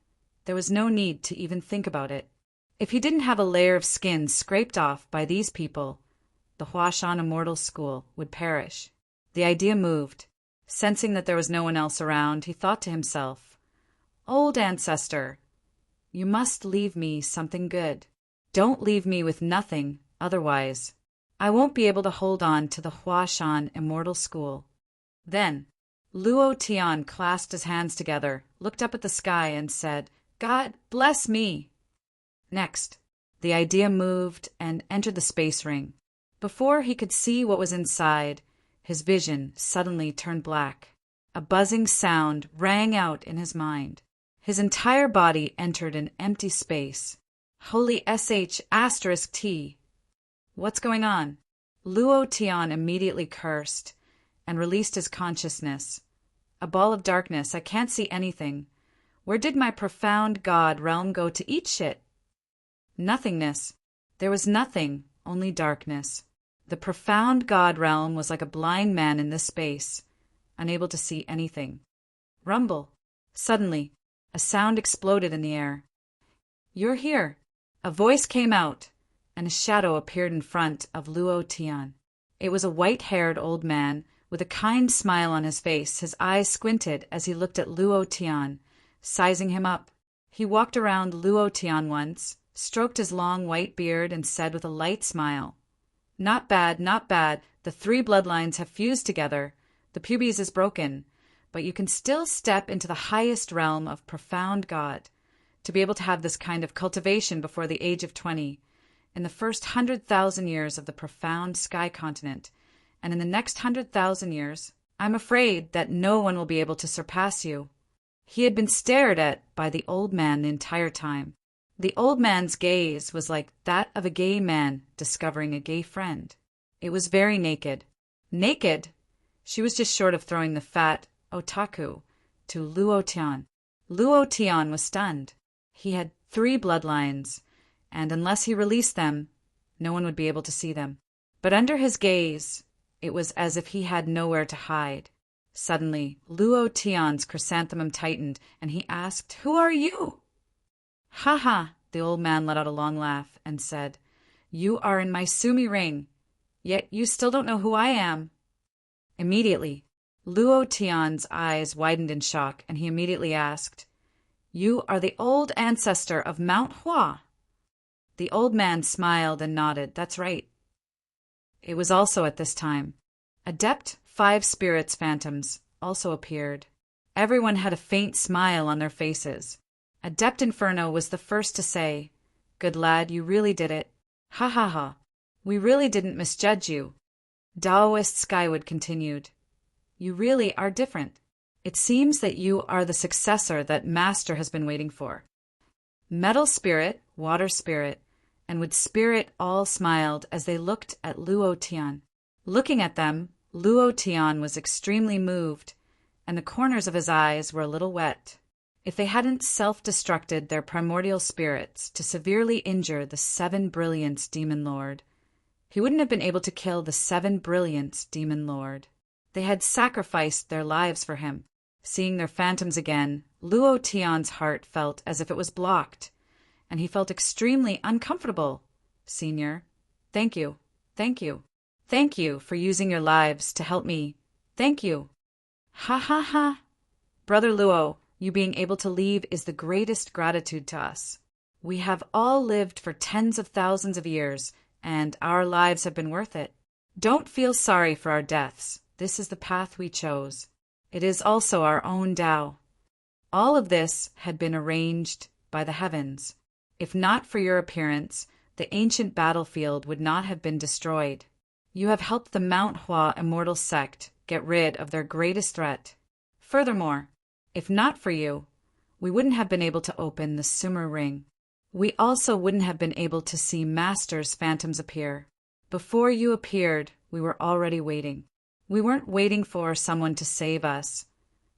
there was no need to even think about it. If he didn't have a layer of skin scraped off by these people, the Huashan Immortal School would perish. The idea moved. Sensing that there was no one else around, he thought to himself, "Old ancestor, you must leave me something good. Don't leave me with nothing, otherwise I won't be able to hold on to the Huashan Immortal School." Then Luo Tian clasped his hands together, looked up at the sky, and said, "God bless me." Next, the idea moved and entered the space ring. Before he could see what was inside, his vision suddenly turned black. A buzzing sound rang out in his mind. His entire body entered an empty space. Holy *T. What's going on? Luo Tian immediately cursed and released his consciousness. A ball of darkness, I can't see anything. Where did my profound God realm go to eat shit? Nothingness. There was nothing, only darkness. The profound God realm was like a blind man in this space, unable to see anything. Rumble. Suddenly, a sound exploded in the air. "You're here." A voice came out, and a shadow appeared in front of Luo Tian. It was a white-haired old man with a kind smile on his face. His eyes squinted as he looked at Luo Tian, sizing him up. He walked around Luo Tian once, stroked his long white beard, and said with a light smile, "Not bad, not bad. The 3 bloodlines have fused together. The pubes is broken, but you can still step into the highest realm of profound God. To be able to have this kind of cultivation before the age of 20, in the first 100,000 years of the profound sky continent, and in the next 100,000 years, I'm afraid that no one will be able to surpass you. He had been stared at by the old man the entire time. The old man's gaze was like that of a gay man discovering a gay friend. It was very naked. Naked? She was just short of throwing the fat otaku to Luo Tian. Luo Tian was stunned. He had 3 bloodlines, and unless he released them, no one would be able to see them. But under his gaze, it was as if he had nowhere to hide. Suddenly, Luo Tian's chrysanthemum tightened, and he asked, "Who are you?" "Ha ha!" The old man let out a long laugh and said, "You are in my Sumi ring, yet you still don't know who I am." Immediately, Luo Tian's eyes widened in shock, and he immediately asked, "You are the old ancestor of Mount Hua?" The old man smiled and nodded. "That's right." It was also at this time. Adept 5 spirits phantoms also appeared. Everyone had a faint smile on their faces. Adept Inferno was the first to say, "Good lad, you really did it. Ha ha ha. We really didn't misjudge you." Taoist Skywood continued, "You really are different. It seems that you are the successor that Master has been waiting for." Metal Spirit, Water Spirit, and Wood Spirit all smiled as they looked at Luo Tian. Looking at them, Luo Tian was extremely moved, and the corners of his eyes were a little wet. If they hadn't self-destructed their primordial spirits to severely injure the 7 Brilliance Demon Lord, he wouldn't have been able to kill the 7 Brilliance Demon Lord. They had sacrificed their lives for him. Seeing their phantoms again, Luo Tian's heart felt as if it was blocked, and he felt extremely uncomfortable. "Senior, thank you, thank you. Thank you for using your lives to help me. Thank you." "Ha ha ha. Brother Luo, you being able to leave is the greatest gratitude to us. We have all lived for tens of thousands of years, and our lives have been worth it. Don't feel sorry for our deaths. This is the path we chose. It is also our own Tao. All of this had been arranged by the heavens. If not for your appearance, the ancient battlefield would not have been destroyed. You have helped the Mount Hua immortal sect get rid of their greatest threat. Furthermore, if not for you, we wouldn't have been able to open the Sumer ring. We also wouldn't have been able to see Master's phantoms appear. Before you appeared, we were already waiting. We weren't waiting for someone to save us,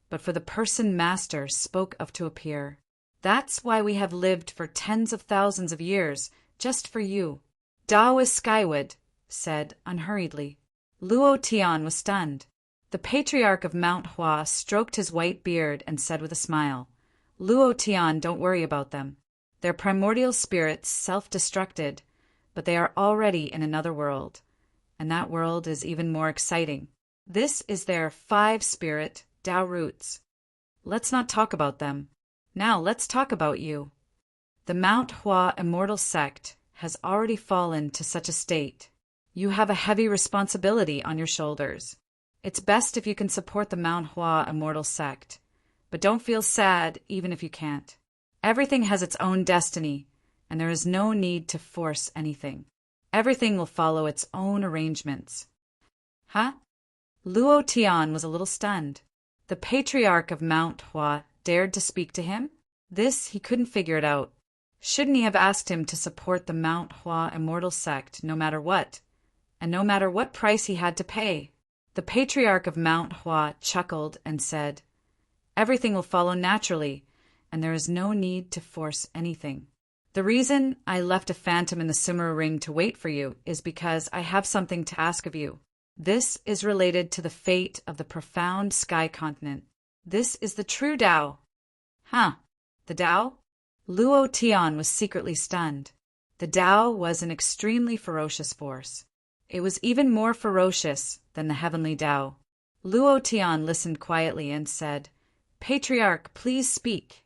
but for the person Master spoke of to appear. That's why we have lived for tens of thousands of years, just for you." Taoist Skywood said unhurriedly. Luo Tian was stunned. The patriarch of Mount Hua stroked his white beard and said with a smile, "Luo Tian, don't worry about them. Their primordial spirits self-destructed, but they are already in another world, and that world is even more exciting. This is their 5-spirit Tao roots. Let's not talk about them. Now let's talk about you. The Mount Hua immortal sect has already fallen to such a state. You have a heavy responsibility on your shoulders. It's best if you can support the Mount Hua immortal sect, but don't feel sad even if you can't. Everything has its own destiny, and there is no need to force anything. Everything will follow its own arrangements." "Huh?" Luo Tian was a little stunned. The patriarch of Mount Hua dared to speak to him? This he couldn't figure it out. Shouldn't he have asked him to support the Mount Hua immortal sect no matter what, and no matter what price he had to pay? The patriarch of Mount Hua chuckled and said, "Everything will follow naturally, and there is no need to force anything. The reason I left a phantom in the Sumer ring to wait for you is because I have something to ask of you. This is related to the fate of the profound sky continent. This is the true Tao." "Huh? The Tao?" Luo Tian was secretly stunned. The Tao was an extremely ferocious force. It was even more ferocious than the heavenly Tao. Luo Tian listened quietly and said, "Patriarch, please speak."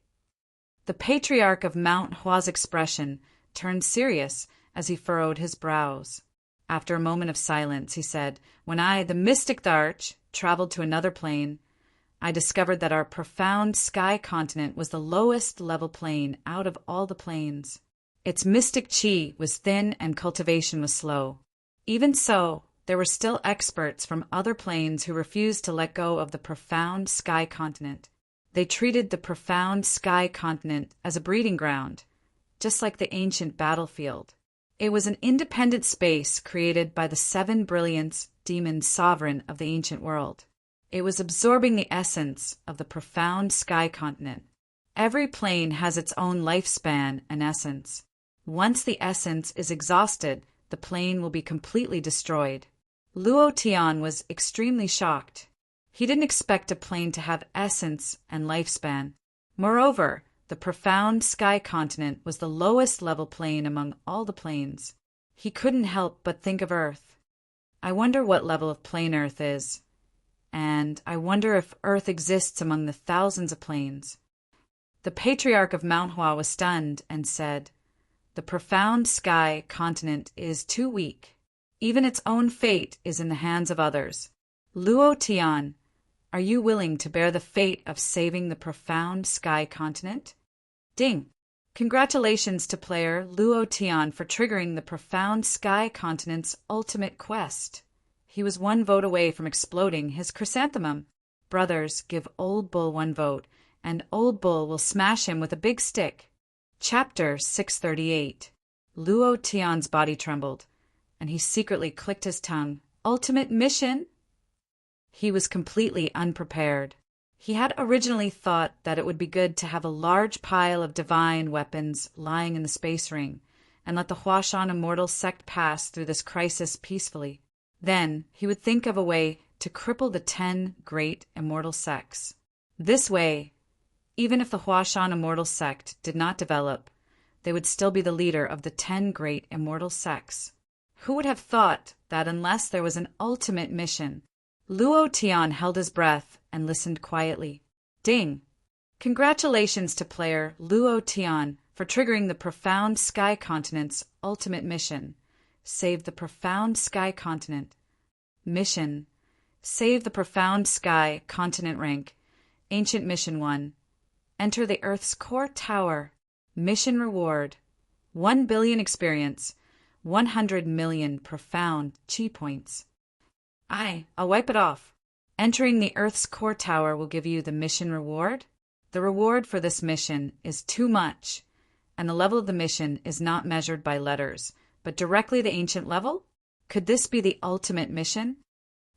The patriarch of Mount Hua's expression turned serious as he furrowed his brows. After a moment of silence, he said, "When I, the mystic Tharch, traveled to another plane, I discovered that our profound sky continent was the lowest level plane out of all the planes. Its mystic chi was thin and cultivation was slow. Even so, there were still experts from other planes who refused to let go of the profound sky continent. They treated the profound sky continent as a breeding ground, just like the ancient battlefield. It was an independent space created by the seven brilliance demon sovereign of the ancient world. It was absorbing the essence of the profound sky continent. Every plane has its own lifespan and essence. Once the essence is exhausted, the plane will be completely destroyed. Luo Tian was extremely shocked. He didn't expect a plane to have essence and lifespan. Moreover, the profound sky continent was the lowest level plane among all the planes. He couldn't help but think of Earth. I wonder what level of plane Earth is. And I wonder if Earth exists among the thousands of planes. The patriarch of Mount Hua was stunned and said, "The profound sky continent is too weak. Even its own fate is in the hands of others. Luo Tian, are you willing to bear the fate of saving the profound sky continent?" Ding! Congratulations to player Luo Tian for triggering the profound sky continent's ultimate quest. He was 1 vote away from exploding his chrysanthemum. Brothers, give Old Bull 1 vote, and Old Bull will smash him with a big stick. Chapter 638. Luo Tian's body trembled, and he secretly clicked his tongue. Ultimate mission? He was completely unprepared. He had originally thought that it would be good to have a large pile of divine weapons lying in the space ring, and let the Huashan immortal sect pass through this crisis peacefully. Then he would think of a way to cripple the 10 great immortal sects. This way, even if the Huashan immortal sect did not develop, they would still be the leader of the 10 great immortal sects. Who would have thought that unless there was an ultimate mission? Luo Tian held his breath and listened quietly. Ding! Congratulations to player Luo Tian for triggering the profound sky continent's ultimate mission. Save the profound sky continent. Mission. Save the profound sky continent rank. Ancient Mission 1. Enter the Earth's core tower. Mission reward. 1 billion experience. 100 million profound chi points. I'll wipe it off. Entering the Earth's core tower will give you the mission reward. The reward for this mission is too much, and the level of the mission is not measured by letters, but directly the ancient level? Could this be the ultimate mission?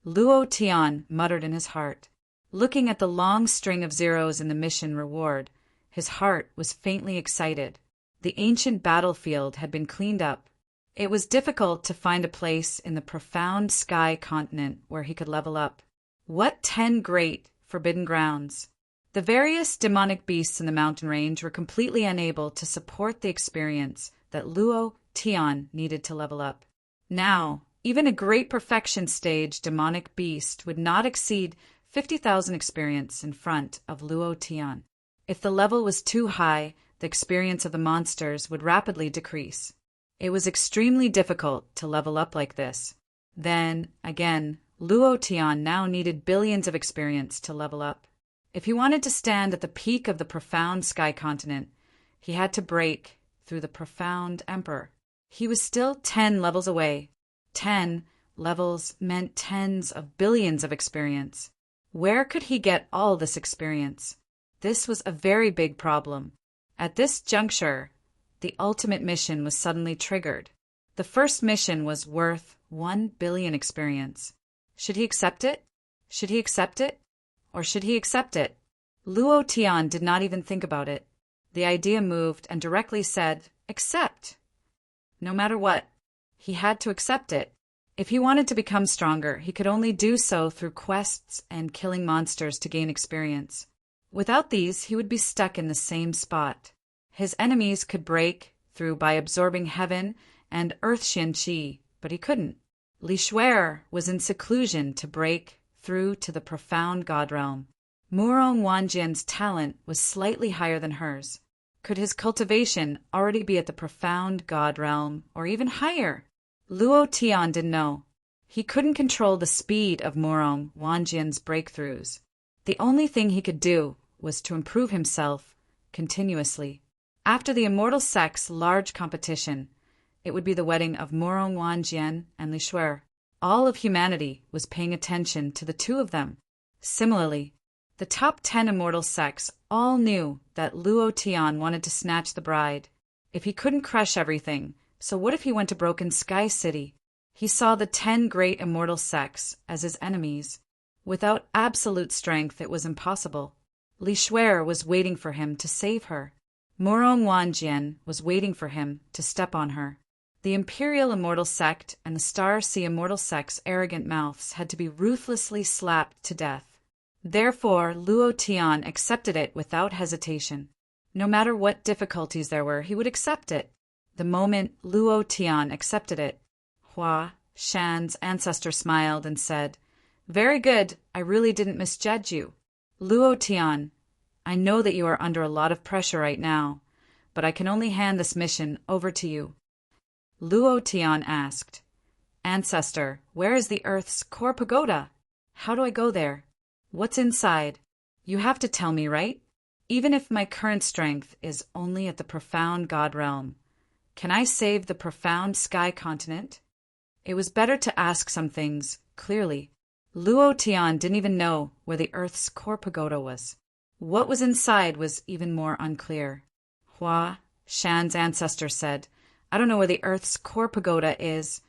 Luo Tian muttered in his heart. Looking at the long string of zeros in the mission reward, his heart was faintly excited. The ancient battlefield had been cleaned up. It was difficult to find a place in the profound sky continent where he could level up. What 10 great forbidden grounds? The various demonic beasts in the mountain range were completely unable to support the experience that Luo Tian needed to level up. Now, even a great perfection stage demonic beast would not exceed 50,000 experience in front of Luo Tian. If the level was too high, the experience of the monsters would rapidly decrease. It was extremely difficult to level up like this. Then, again, Luo Tian now needed billions of experience to level up. If he wanted to stand at the peak of the profound sky continent, he had to break through the profound emperor. He was still 10 levels away. 10 levels meant tens of billions of experience. Where could he get all this experience? This was a very big problem. At this juncture, the ultimate mission was suddenly triggered. The first mission was worth 1 billion experience. Should he accept it? Should he accept it? Or should he accept it? Luo Tian did not even think about it. The idea moved and directly said, accept. No matter what, he had to accept it. If he wanted to become stronger, he could only do so through quests and killing monsters to gain experience. Without these, he would be stuck in the same spot. His enemies could break through by absorbing heaven and earth Xian Qi, but he couldn't. Li Shuer was in seclusion to break through to the profound god realm. Murong Wanjian's talent was slightly higher than hers. Could his cultivation already be at the profound god realm, or even higher? Luo Tian didn't know. He couldn't control the speed of Morong Wanjian's breakthroughs. The only thing he could do was to improve himself continuously. After the Immortal Sect's large competition, it would be the wedding of Morong Wanjian and Li Shuer. All of humanity was paying attention to the two of them. Similarly, the top 10 immortal sects all knew that Luo Tian wanted to snatch the bride. If he couldn't crush everything, so what if he went to Broken Sky City? He saw the 10 great immortal sects as his enemies. Without absolute strength, it was impossible. Li Shuer was waiting for him to save her. Morong Wanjian was waiting for him to step on her. The Imperial Immortal Sect and the Star Sea Immortal Sect's arrogant mouths had to be ruthlessly slapped to death. Therefore, Luo Tian accepted it without hesitation. No matter what difficulties there were, he would accept it. The moment Luo Tian accepted it, Hua Shan's ancestor smiled and said, "Very good, I really didn't misjudge you. Luo Tian, I know that you are under a lot of pressure right now, but I can only hand this mission over to you." Luo Tian asked, "Ancestor, where is the Earth's core pagoda? How do I go there? What's inside? You have to tell me, right? Even if my current strength is only at the profound God realm, can I save the profound sky continent?" It was better to ask some things clearly. Luo Tian didn't even know where the Earth's core pagoda was. What was inside was even more unclear. Hua Shan's ancestor said, "I don't know where the Earth's core pagoda is,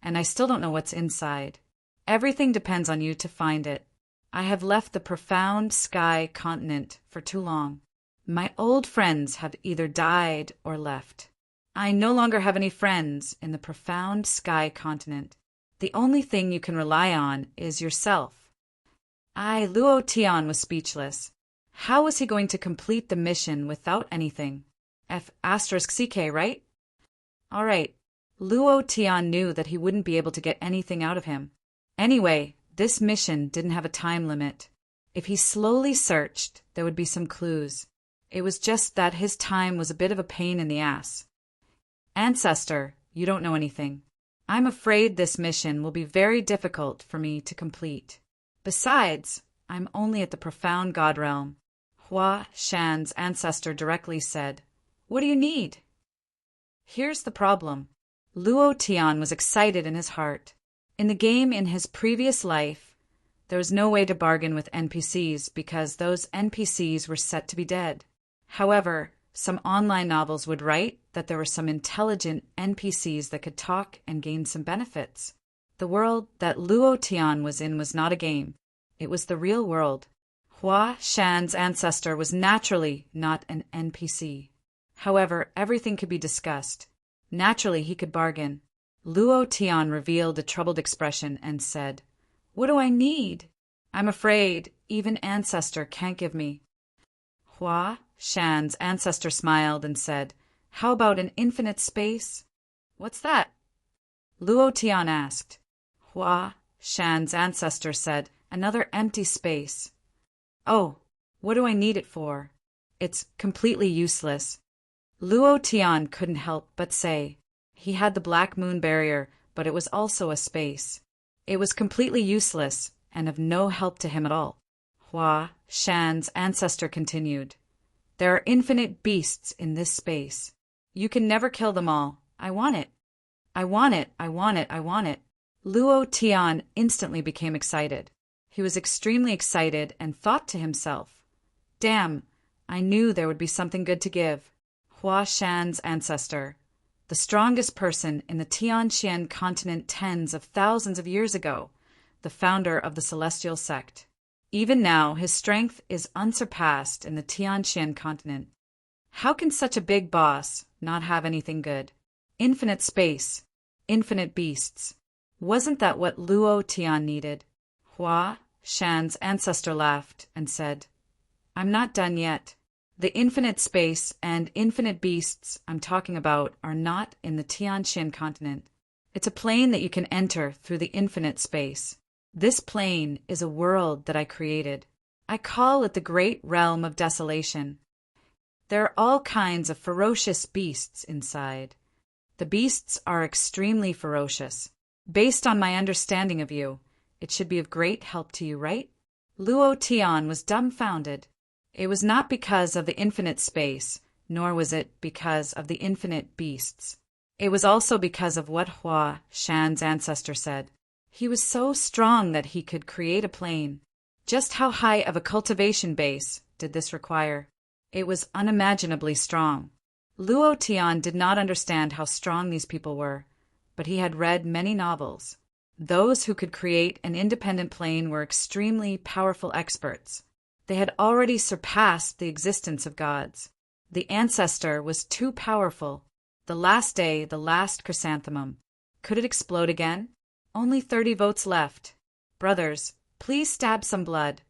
and I still don't know what's inside. Everything depends on you to find it. I have left the profound sky continent for too long. My old friends have either died or left. I no longer have any friends in the profound sky continent. The only thing you can rely on is yourself." Luo Tian was speechless. How was he going to complete the mission without anything? *CK, right? All right. Luo Tian knew that he wouldn't be able to get anything out of him. Anyway, this mission didn't have a time limit. If he slowly searched, there would be some clues. It was just that his time was a bit of a pain in the ass. "Ancestor, you don't know anything. I'm afraid this mission will be very difficult for me to complete. Besides, I'm only at the profound God realm." Hua Shan's ancestor directly said, "What do you need?" Here's the problem. Luo Tian was excited in his heart. In the game in his previous life, there was no way to bargain with NPCs because those NPCs were set to be dead. However, some online novels would write that there were some intelligent NPCs that could talk and gain some benefits. The world that Luo Tian was in was not a game. It was the real world. Hua Shan's ancestor was naturally not an NPC. However, everything could be discussed. Naturally, he could bargain. Luo Tian revealed a troubled expression and said, "What do I need? I'm afraid even ancestor can't give me." Hua Shan's ancestor smiled and said, "How about an infinite space?" "What's that?" Luo Tian asked. Hua Shan's ancestor said, "Another empty space." "Oh, what do I need it for? It's completely useless." Luo Tian couldn't help but say, he had the Black Moon barrier, but it was also a space. It was completely useless and of no help to him at all. Hua Shan's ancestor continued, "There are infinite beasts in this space. You can never kill them all. I want it. I want it. I want it. I want it." Luo Tian instantly became excited. He was extremely excited and thought to himself, "Damn, I knew there would be something good to give." Hua Shan's ancestor, the strongest person in the Tianxian continent tens of thousands of years ago, the founder of the Celestial Sect. Even now, his strength is unsurpassed in the Tianxian continent. How can such a big boss not have anything good? Infinite space, infinite beasts. Wasn't that what Luo Tian needed? Hua Shan's ancestor laughed and said, "I'm not done yet. The infinite space and infinite beasts I'm talking about are not in the Tianxian continent. It's a plane that you can enter through the infinite space. This plane is a world that I created. I call it the Great Realm of Desolation. There are all kinds of ferocious beasts inside. The beasts are extremely ferocious. Based on my understanding of you, it should be of great help to you, right? Luo Tian was dumbfounded. It was not because of the infinite space, nor was it because of the infinite beasts. It was also because of what Hua Shan's ancestor said. He was so strong that he could create a plane. Just how high of a cultivation base did this require? It was unimaginably strong. Luo Tian did not understand how strong these people were, but he had read many novels. Those who could create an independent plane were extremely powerful experts. They had already surpassed the existence of gods. The ancestor was too powerful. The last day, the last chrysanthemum. Could it explode again? Only 30 votes left. Brothers, please stab some blood.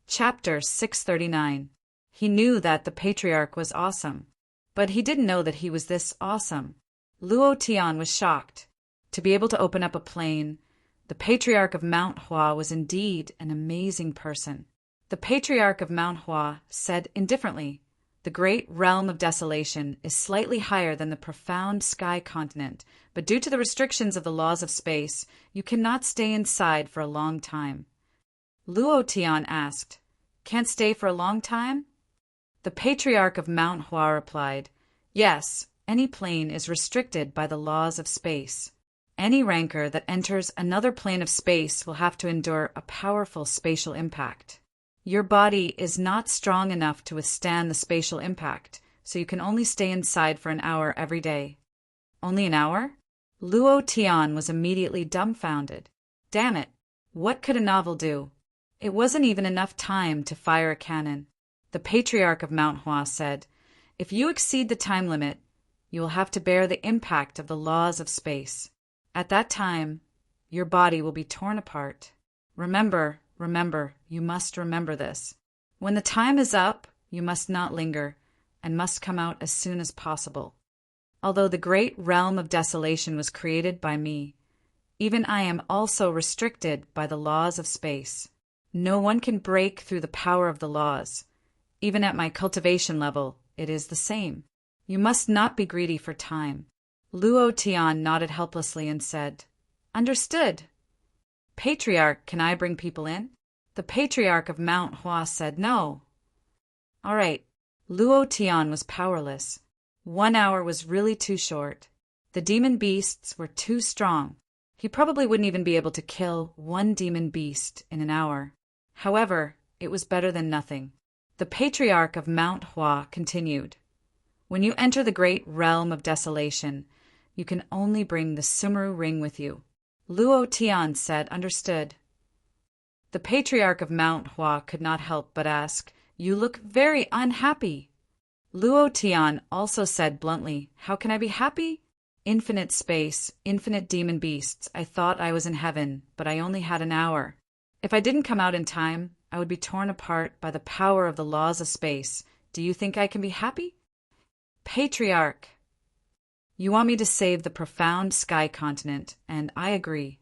Chapter 639. He knew that the patriarch was awesome, but he didn't know that he was this awesome. Luo Tian was shocked. To be able to open up a plane, the patriarch of Mount Hua was indeed an amazing person. The patriarch of Mount Hua said indifferently, "The great realm of desolation is slightly higher than the profound sky continent, but due to the restrictions of the laws of space, you cannot stay inside for a long time." Luo Tian asked, "Can't stay for a long time?" The patriarch of Mount Hua replied, "Yes, any plane is restricted by the laws of space. Any rancor that enters another plane of space will have to endure a powerful spatial impact. Your body is not strong enough to withstand the spatial impact, so you can only stay inside for an hour every day." Only an hour? Luo Tian was immediately dumbfounded. Damn it! What could a novel do? It wasn't even enough time to fire a cannon. The patriarch of Mount Hua said, "If you exceed the time limit, you will have to bear the impact of the laws of space. At that time, your body will be torn apart. Remember, you must remember this. When the time is up, you must not linger, and must come out as soon as possible. Although the great realm of desolation was created by me, even I am also restricted by the laws of space. No one can break through the power of the laws. Even at my cultivation level, it is the same. You must not be greedy for time." Luo Tian nodded helplessly and said, "Understood." "Patriarch, can I bring people in?" The patriarch of Mount Hua said no. All right. Luo Tian was powerless. 1 hour was really too short. The demon beasts were too strong. He probably wouldn't even be able to kill one demon beast in an hour. However, it was better than nothing. The patriarch of Mount Hua continued, "When you enter the great realm of desolation, you can only bring the Sumeru ring with you." Luo Tian said, "Understood." The patriarch of Mount Hua could not help but ask, "You look very unhappy." Luo Tian also said bluntly, "How can I be happy? Infinite space, infinite demon beasts. I thought I was in heaven, but I only had an hour. If I didn't come out in time, I would be torn apart by the power of the laws of space. Do you think I can be happy?" "Patriarch, you want me to save the profound sky continent, and I agree.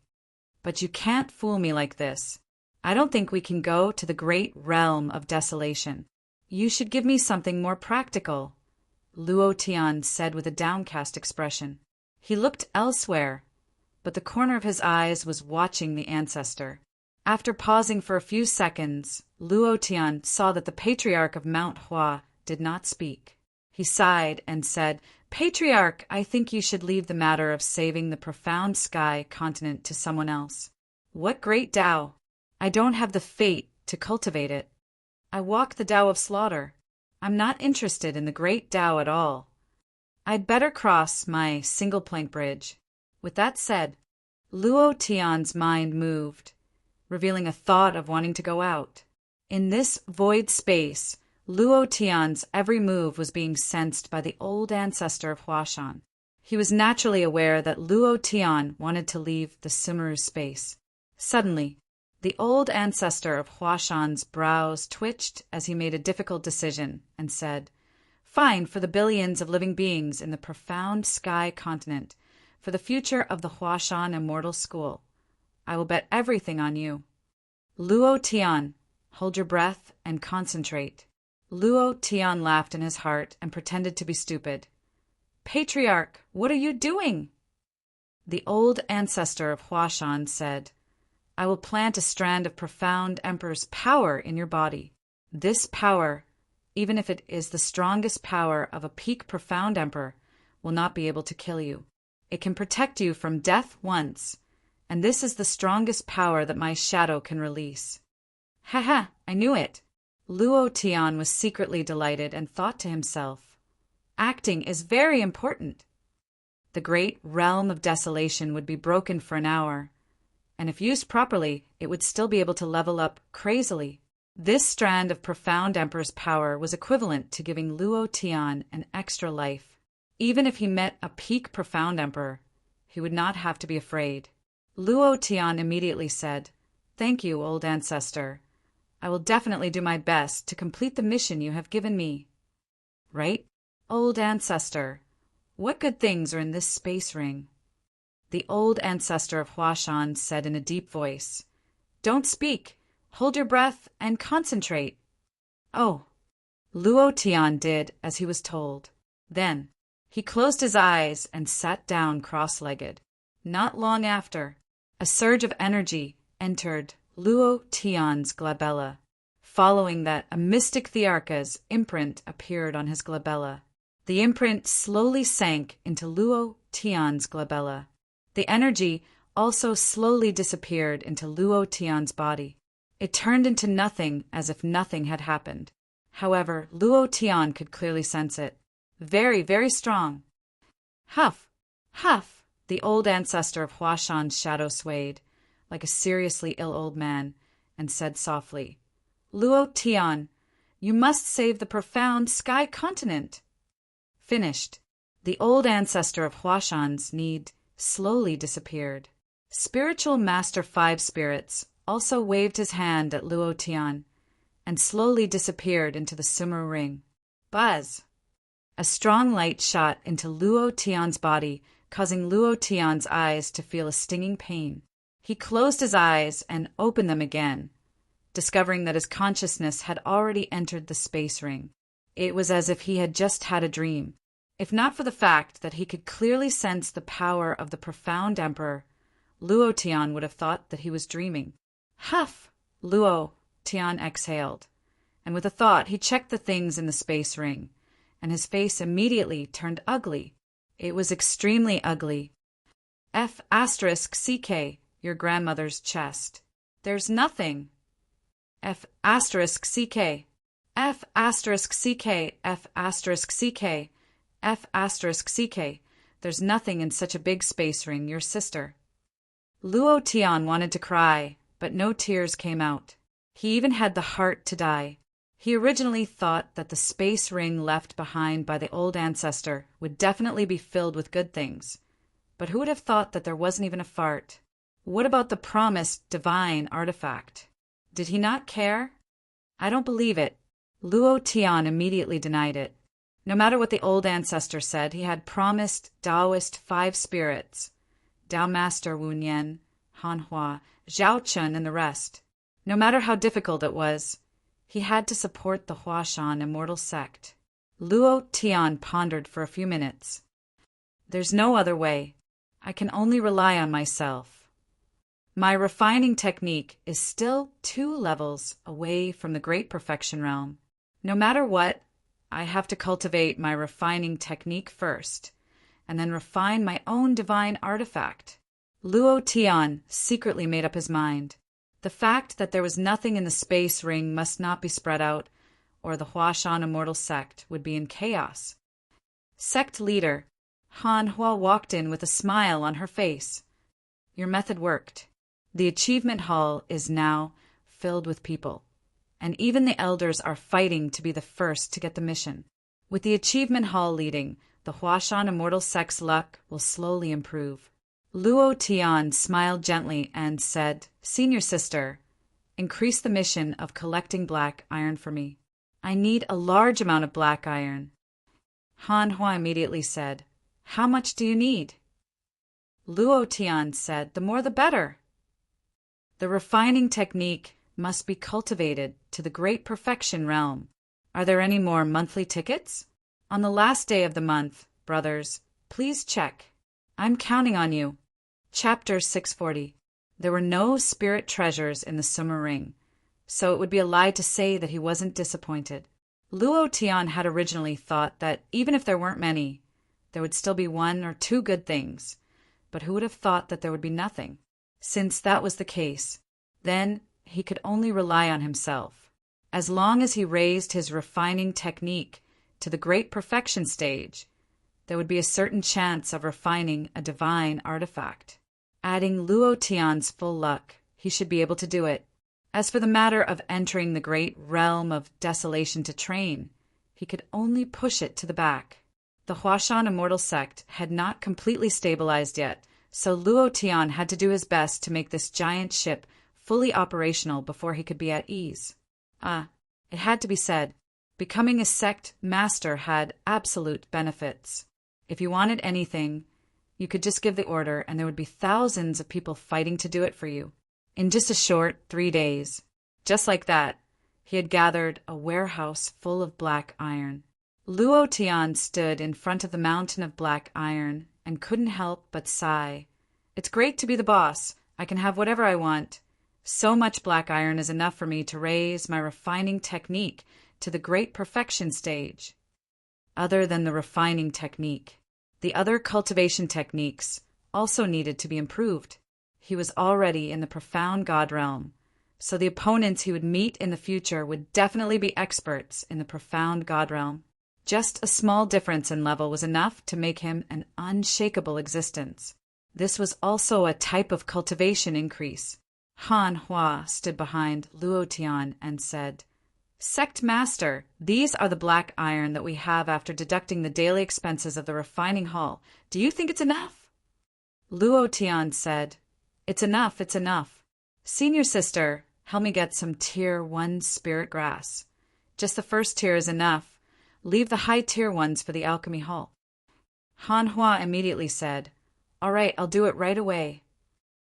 But you can't fool me like this. I don't think we can go to the great realm of desolation. You should give me something more practical," Luo Tian said with a downcast expression. He looked elsewhere, but the corner of his eyes was watching the ancestor. After pausing for a few seconds, Luo Tian saw that the patriarch of Mount Hua did not speak. He sighed and said, "Patriarch, I think you should leave the matter of saving the profound sky continent to someone else." "What great Tao? I don't have the fate to cultivate it. I walk the Tao of slaughter. I'm not interested in the great Tao at all. I'd better cross my single plank bridge." With that said, Luo Tian's mind moved, revealing a thought of wanting to go out. In this void space, Luo Tian's every move was being sensed by the old ancestor of Huashan. He was naturally aware that Luo Tian wanted to leave the Sumeru space. Suddenly, the old ancestor of Huashan's brows twitched as he made a difficult decision and said, "Fine for the billions of living beings in the profound sky continent, for the future of the Huashan Immortal School. I will bet everything on you. Luo Tian, hold your breath and concentrate." Luo Tian laughed in his heart and pretended to be stupid. "Patriarch, what are you doing?" The old ancestor of Huashan said, I will plant a strand of profound Emperor's power in your body. This power, even if it is the strongest power of a peak profound Emperor, will not be able to kill you. It can protect you from death once, and this is the strongest power that my shadow can release. Ha, I knew it. Luo Tian was secretly delighted and thought to himself, acting is very important. The great realm of desolation would be broken for an hour, and if used properly, it would still be able to level up crazily. This strand of profound Emperor's power was equivalent to giving Luo Tian an extra life. Even if he met a peak profound Emperor, he would not have to be afraid. Luo Tian immediately said, Thank you, old ancestor. I will definitely do my best to complete the mission you have given me. Right, old ancestor? What good things are in this space ring? The old ancestor of Huashan said in a deep voice, Don't speak. Hold your breath and concentrate. Oh. Luo Tian did as he was told. Then he closed his eyes and sat down cross-legged. Not long after, a surge of energy entered Luo Tian's glabella. Following that, a mystic Thearka's imprint appeared on his glabella. The imprint slowly sank into Luo Tian's glabella. The energy also slowly disappeared into Luo Tian's body. It turned into nothing as if nothing had happened. However, Luo Tian could clearly sense it. Very, very strong. Huff, huff, the old ancestor of Huashan's shadow swayed, like a seriously ill old man, and said softly, Luo Tian, you must save the profound sky continent. Finished. The old ancestor of Huashan's need slowly disappeared. Spiritual Master 5 Spirits also waved his hand at Luo Tian and slowly disappeared into the Sumer ring. Buzz! A strong light shot into Luo Tian's body, causing Luo Tian's eyes to feel a stinging pain. He closed his eyes and opened them again, discovering that his consciousness had already entered the space ring. It was as if he had just had a dream. If not for the fact that he could clearly sense the power of the profound Emperor, Luo Tian would have thought that he was dreaming. Huff! Luo Tian exhaled, and with a thought he checked the things in the space ring, and his face immediately turned ugly. It was extremely ugly. F*CK, your grandmother's chest. There's nothing. F*CK. F*CK. F*CK. F*CK. There's nothing in such a big space ring, your sister. Luo Tian wanted to cry, but no tears came out. He even had the heart to die. He originally thought that the space ring left behind by the old ancestor would definitely be filled with good things. But who would have thought that there wasn't even a fart? What about the promised divine artifact? Did he not care? I don't believe it. Luo Tian immediately denied it. No matter what the old ancestor said, he had promised Taoist 5 spirits, Tao Master Wu Nian, Han Hua, Zhao Chun, and the rest. No matter how difficult it was, he had to support the Huashan immortal sect. Luo Tian pondered for a few minutes. There's no other way. I can only rely on myself. My refining technique is still 2 levels away from the great perfection realm. No matter what, I have to cultivate my refining technique first, and then refine my own divine artifact. Luo Tian secretly made up his mind. The fact that there was nothing in the space ring must not be spread out, or the Huashan immortal sect would be in chaos. Sect leader Han Hua walked in with a smile on her face. Your method worked. The achievement hall is now filled with people, and even the elders are fighting to be the first to get the mission. With the achievement hall leading, the Huashan immortal sect's luck will slowly improve. Luo Tian smiled gently and said, Senior sister, increase the mission of collecting black iron for me. I need a large amount of black iron. Han Hua immediately said, How much do you need? Luo Tian said, The more the better. The refining technique must be cultivated to the great perfection realm. Are there any more monthly tickets? On the last day of the month, brothers, please check. I'm counting on you. Chapter 640. There were no spirit treasures in the Summer Ring, so it would be a lie to say that he wasn't disappointed. Luo Tian had originally thought that even if there weren't many, there would still be one or two good things, but who would have thought that there would be nothing? Since that was the case, then he could only rely on himself. As long as he raised his refining technique to the great perfection stage, there would be a certain chance of refining a divine artifact. Adding Luo Tian's full luck, he should be able to do it. As for the matter of entering the great realm of desolation to train, he could only push it to the back. The Huashan immortal sect had not completely stabilized yet, so Luo Tian had to do his best to make this giant ship fully operational before he could be at ease. It had to be said, becoming a sect master had absolute benefits. If you wanted anything, you could just give the order and there would be thousands of people fighting to do it for you. In just a short 3 days, just like that, he had gathered a warehouse full of black iron. Luo Tian stood in front of the mountain of black iron and couldn't help but sigh. It's great to be the boss. I can have whatever I want. So much black iron is enough for me to raise my refining technique to the great perfection stage. Other than the refining technique, the other cultivation techniques also needed to be improved. He was already in the profound God realm, so the opponents he would meet in the future would definitely be experts in the profound God realm. Just a small difference in level was enough to make him an unshakable existence. This was also a type of cultivation increase. Han Hua stood behind Luo Tian and said, "Sect Master, these are the black iron that we have after deducting the daily expenses of the refining hall. Do you think it's enough?" Luo Tian said, It's enough. Senior sister, help me get some tier 1 spirit grass. Just the first tier is enough. Leave the high tier ones for the alchemy hall." Han Hua immediately said, "All right, I'll do it right away."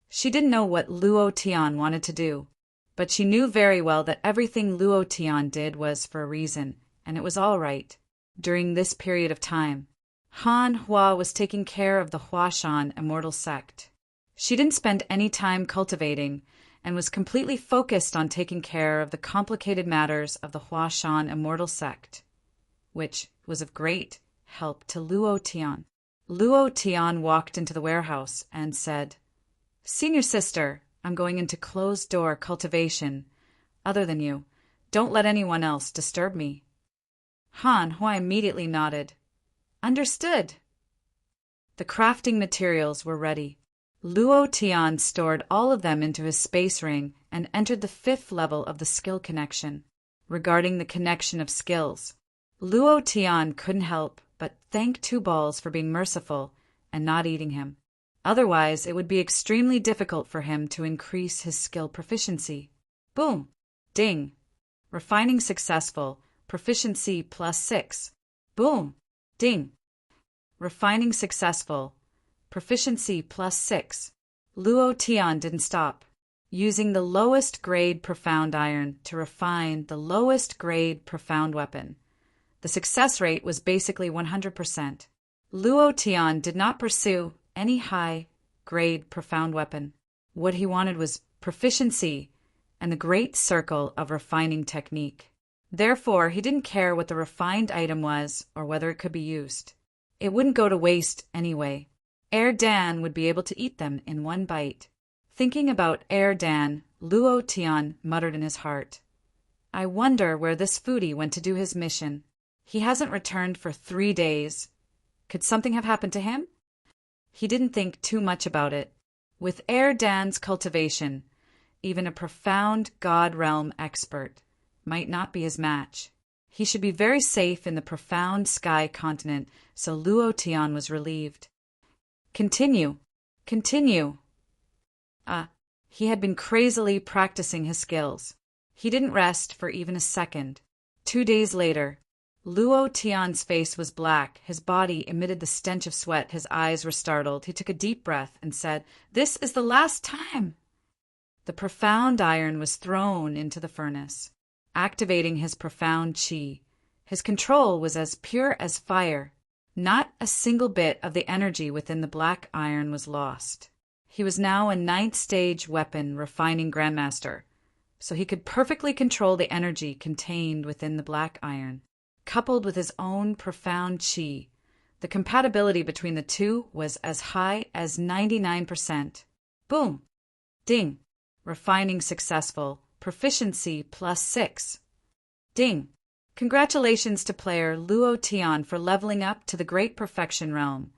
She didn't know what Luo Tian wanted to do, but she knew very well that everything Luo Tian did was for a reason, and it was all right. During this period of time, Han Hua was taking care of the Huashan immortal sect. She didn't spend any time cultivating and was completely focused on taking care of the complicated matters of the Huashan immortal sect, which was of great help to Luo Tian. Luo Tian walked into the warehouse and said, "Senior sister, I'm going into closed-door cultivation. Other than you, don't let anyone else disturb me." Han Hua immediately nodded. "Understood." The crafting materials were ready. Luo Tian stored all of them into his space ring and entered the 5th level of the skill connection. Regarding the connection of skills, Luo Tian couldn't help but thank Two Balls for being merciful and not eating him. Otherwise, it would be extremely difficult for him to increase his skill proficiency. Boom! Ding! Refining successful. Proficiency +6. Boom! Ding! Refining successful. Proficiency +6. Luo Tian didn't stop, using the lowest grade profound iron to refine the lowest grade profound weapon. The success rate was basically 100%. Luo Tian did not pursue any high-grade profound weapon. What he wanted was proficiency and the great circle of refining technique. Therefore, he didn't care what the refined item was or whether it could be used. It wouldn't go to waste anyway. Dan would be able to eat them in one bite. Thinking about Dan, Luo Tian muttered in his heart, "I wonder where this foodie went to do his mission. He hasn't returned for 3 days. Could something have happened to him?" He didn't think too much about it. With Dan's cultivation, even a profound God realm expert might not be his match. He should be very safe in the profound sky continent, so Luo Tian was relieved. Continue. He had been crazily practicing his skills. He didn't rest for even a second. 2 days later, Luo Tian's face was black, his body emitted the stench of sweat, his eyes were startled. He took a deep breath and said, "This is the last time." The profound iron was thrown into the furnace, activating his profound chi. His control was as pure as fire. Not a single bit of the energy within the black iron was lost. He was now a 9th stage weapon refining grandmaster, so he could perfectly control the energy contained within the black iron. Coupled with his own profound chi, the compatibility between the two was as high as 99%. Boom! Ding! Refining successful. Proficiency +6. Ding! Congratulations to player Luo Tian for leveling up to the Great Perfection realm,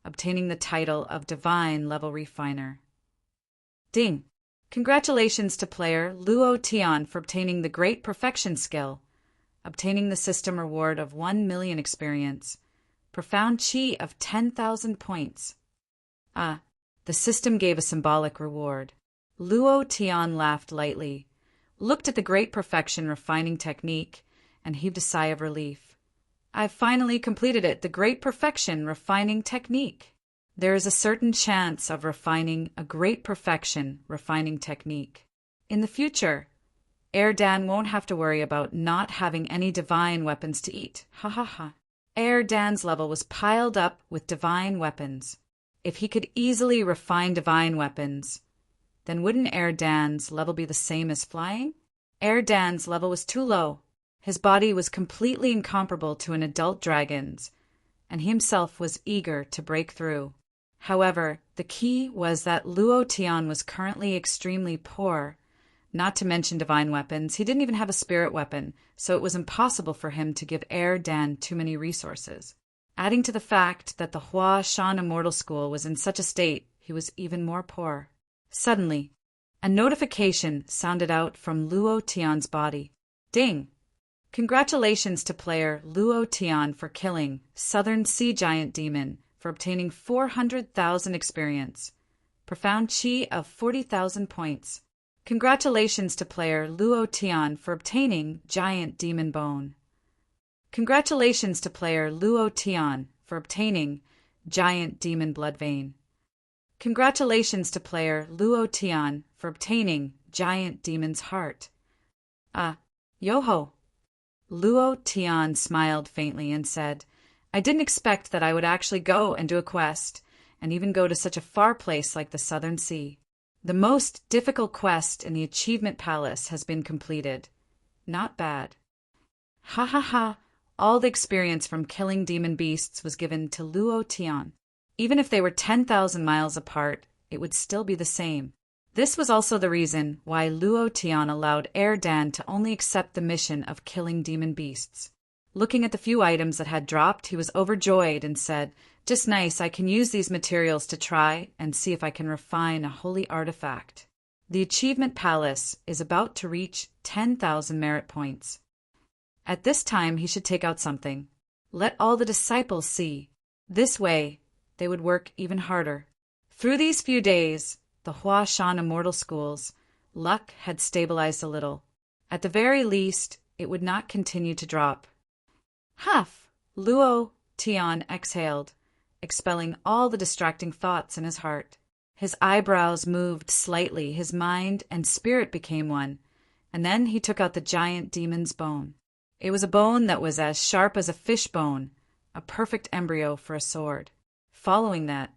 obtaining the title of Divine Level Refiner. Ding! Congratulations to player Luo Tian for obtaining the Great Perfection skill, obtaining the system reward of 1 million experience, profound chi of 10,000 points. Ah, the system gave a symbolic reward. Luo Tian laughed lightly, looked at the Great Perfection refining technique, and heaved a sigh of relief. I've finally completed it, the Great Perfection refining technique. There is a certain chance of refining a Great Perfection refining technique. In the future, Erdan won't have to worry about not having any divine weapons to eat. Ha ha ha. Erdan's level was piled up with divine weapons. If he could easily refine divine weapons, then wouldn't Erdan's level be the same as flying? Erdan's level was too low. His body was completely incomparable to an adult dragon's, and he himself was eager to break through. However, the key was that Luo Tian was currently extremely poor. Not to mention divine weapons, he didn't even have a spirit weapon, so it was impossible for him to give Erdan too many resources. Adding to the fact that the Hua Shan Immortal School was in such a state, he was even more poor. Suddenly, a notification sounded out from Luo Tian's body. Ding! Congratulations to player Luo Tian for killing Southern Sea Giant Demon for obtaining 400,000 experience. Profound chi of 40,000 points. Congratulations to player Luo Tian for obtaining Giant Demon Bone. Congratulations to player Luo Tian for obtaining Giant Demon Blood Vein. Congratulations to player Luo Tian for obtaining Giant Demon's Heart. Yo-ho! Luo Tian smiled faintly and said, I didn't expect that I would actually go and do a quest, and even go to such a far place like the Southern Sea. The most difficult quest in the Achievement Palace has been completed. Not bad. Ha ha ha! All the experience from killing demon beasts was given to Luo Tian. Even if they were 10,000 miles apart, it would still be the same. This was also the reason why Luo Tian allowed Erdan to only accept the mission of killing demon beasts. Looking at the few items that had dropped, he was overjoyed and said, Just nice, I can use these materials to try and see if I can refine a holy artifact. The Achievement Palace is about to reach 10,000 merit points. At this time, he should take out something. Let all the disciples see. This way, they would work even harder. Through these few days, the Hua Shan Immortal School's luck had stabilized a little. At the very least, it would not continue to drop. Huff! Luo Tian exhaled, expelling all the distracting thoughts in his heart. His eyebrows moved slightly, his mind and spirit became one, and then he took out the giant demon's bone. It was a bone that was as sharp as a fish bone, a perfect embryo for a sword. Following that,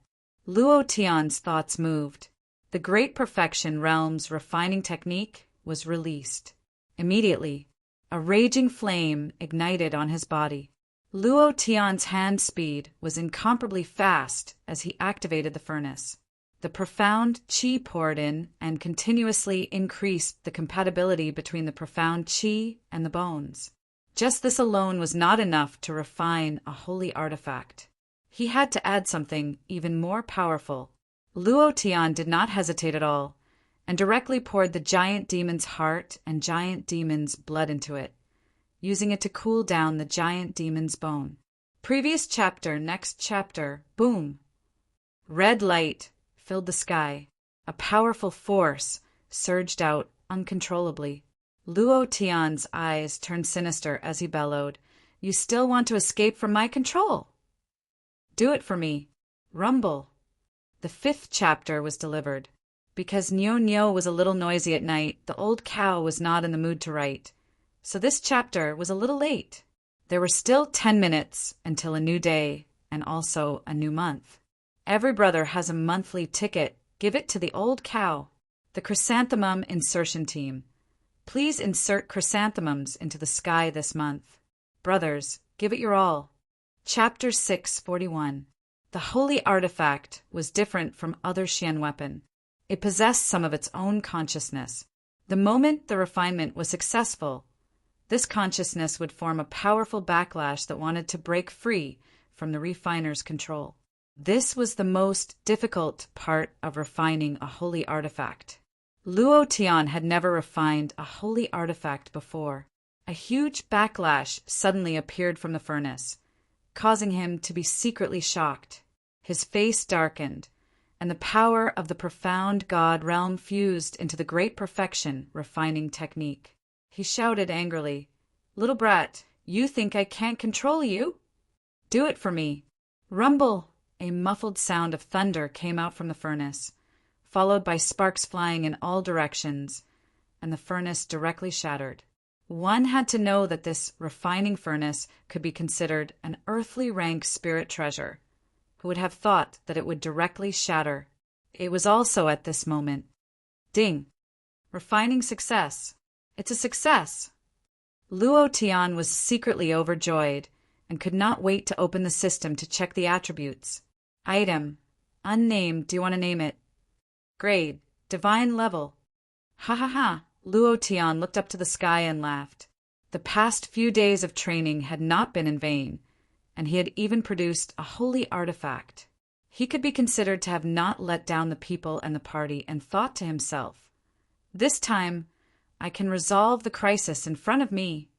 Luo Tian's thoughts moved. The Great Perfection Realm's refining technique was released. Immediately, a raging flame ignited on his body. Luo Tian's hand speed was incomparably fast as he activated the furnace. The profound chi poured in and continuously increased the compatibility between the profound chi and the bones. Just this alone was not enough to refine a holy artifact. He had to add something even more powerful. Luo Tian did not hesitate at all, and directly poured the giant demon's heart and giant demon's blood into it, using it to cool down the giant demon's bone. Previous chapter, next chapter, boom! Red light filled the sky. A powerful force surged out uncontrollably. Luo Tian's eyes turned sinister as he bellowed, You still want to escape from my control? Do it for me. Rumble. The 5th chapter was delivered. Because Nyo was a little noisy at night, the old cow was not in the mood to write. So this chapter was a little late. There were still 10 minutes until a new day and also a new month. Every brother has a monthly ticket Give it to the old cow. The chrysanthemum insertion team. Please insert chrysanthemums into the sky this month. Brothers, give it your all. Chapter 641. The holy artifact was different from other Xian weapon. It possessed some of its own consciousness. The moment the refinement was successful, this consciousness would form a powerful backlash that wanted to break free from the refiner's control. This was the most difficult part of refining a holy artifact. Luo Tian had never refined a holy artifact before. A huge backlash suddenly appeared from the furnace, causing him to be secretly shocked. His face darkened, and the power of the profound God realm fused into the great perfection refining technique. He shouted angrily, "Little brat, you think I can't control you? Do it for me." Rumble! A muffled sound of thunder came out from the furnace, followed by sparks flying in all directions, and the furnace directly shattered. One had to know that this refining furnace could be considered an earthly rank spirit treasure. Who would have thought that it would directly shatter? It was also at this moment. Ding! Refining success. It's a success! Luo Tian was secretly overjoyed and could not wait to open the system to check the attributes. Item. Unnamed. Do you want to name it? Grade. Divine level. Ha ha ha! Luo Tian looked up to the sky and laughed. The past few days of training had not been in vain, and he had even produced a holy artifact. He could be considered to have not let down the people and the party, and thought to himself, "This time, I can resolve the crisis in front of me."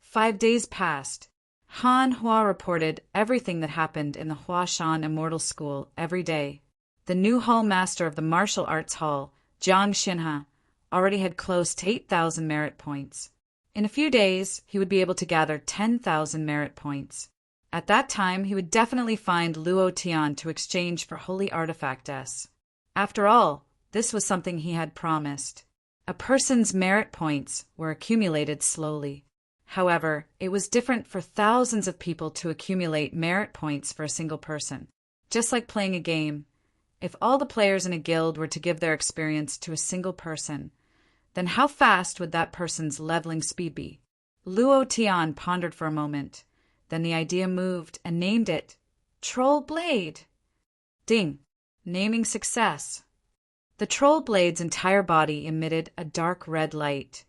5 days passed. Han Hua reported everything that happened in the Huashan Immortal School every day. The new hall master of the martial arts hall, Jiang Xinha, already had close to 8,000 merit points. In a few days, he would be able to gather 10,000 merit points. At that time, he would definitely find Luo Tian to exchange for holy artifact S. After all, this was something he had promised. A person's merit points were accumulated slowly. However, it was different for thousands of people to accumulate merit points for a single person. Just like playing a game, if all the players in a guild were to give their experience to a single person, then how fast would that person's leveling speed be? Luo Tian pondered for a moment. Then the idea moved and named it Troll Blade. Ding! Naming success. The Troll Blade's entire body emitted a dark red light,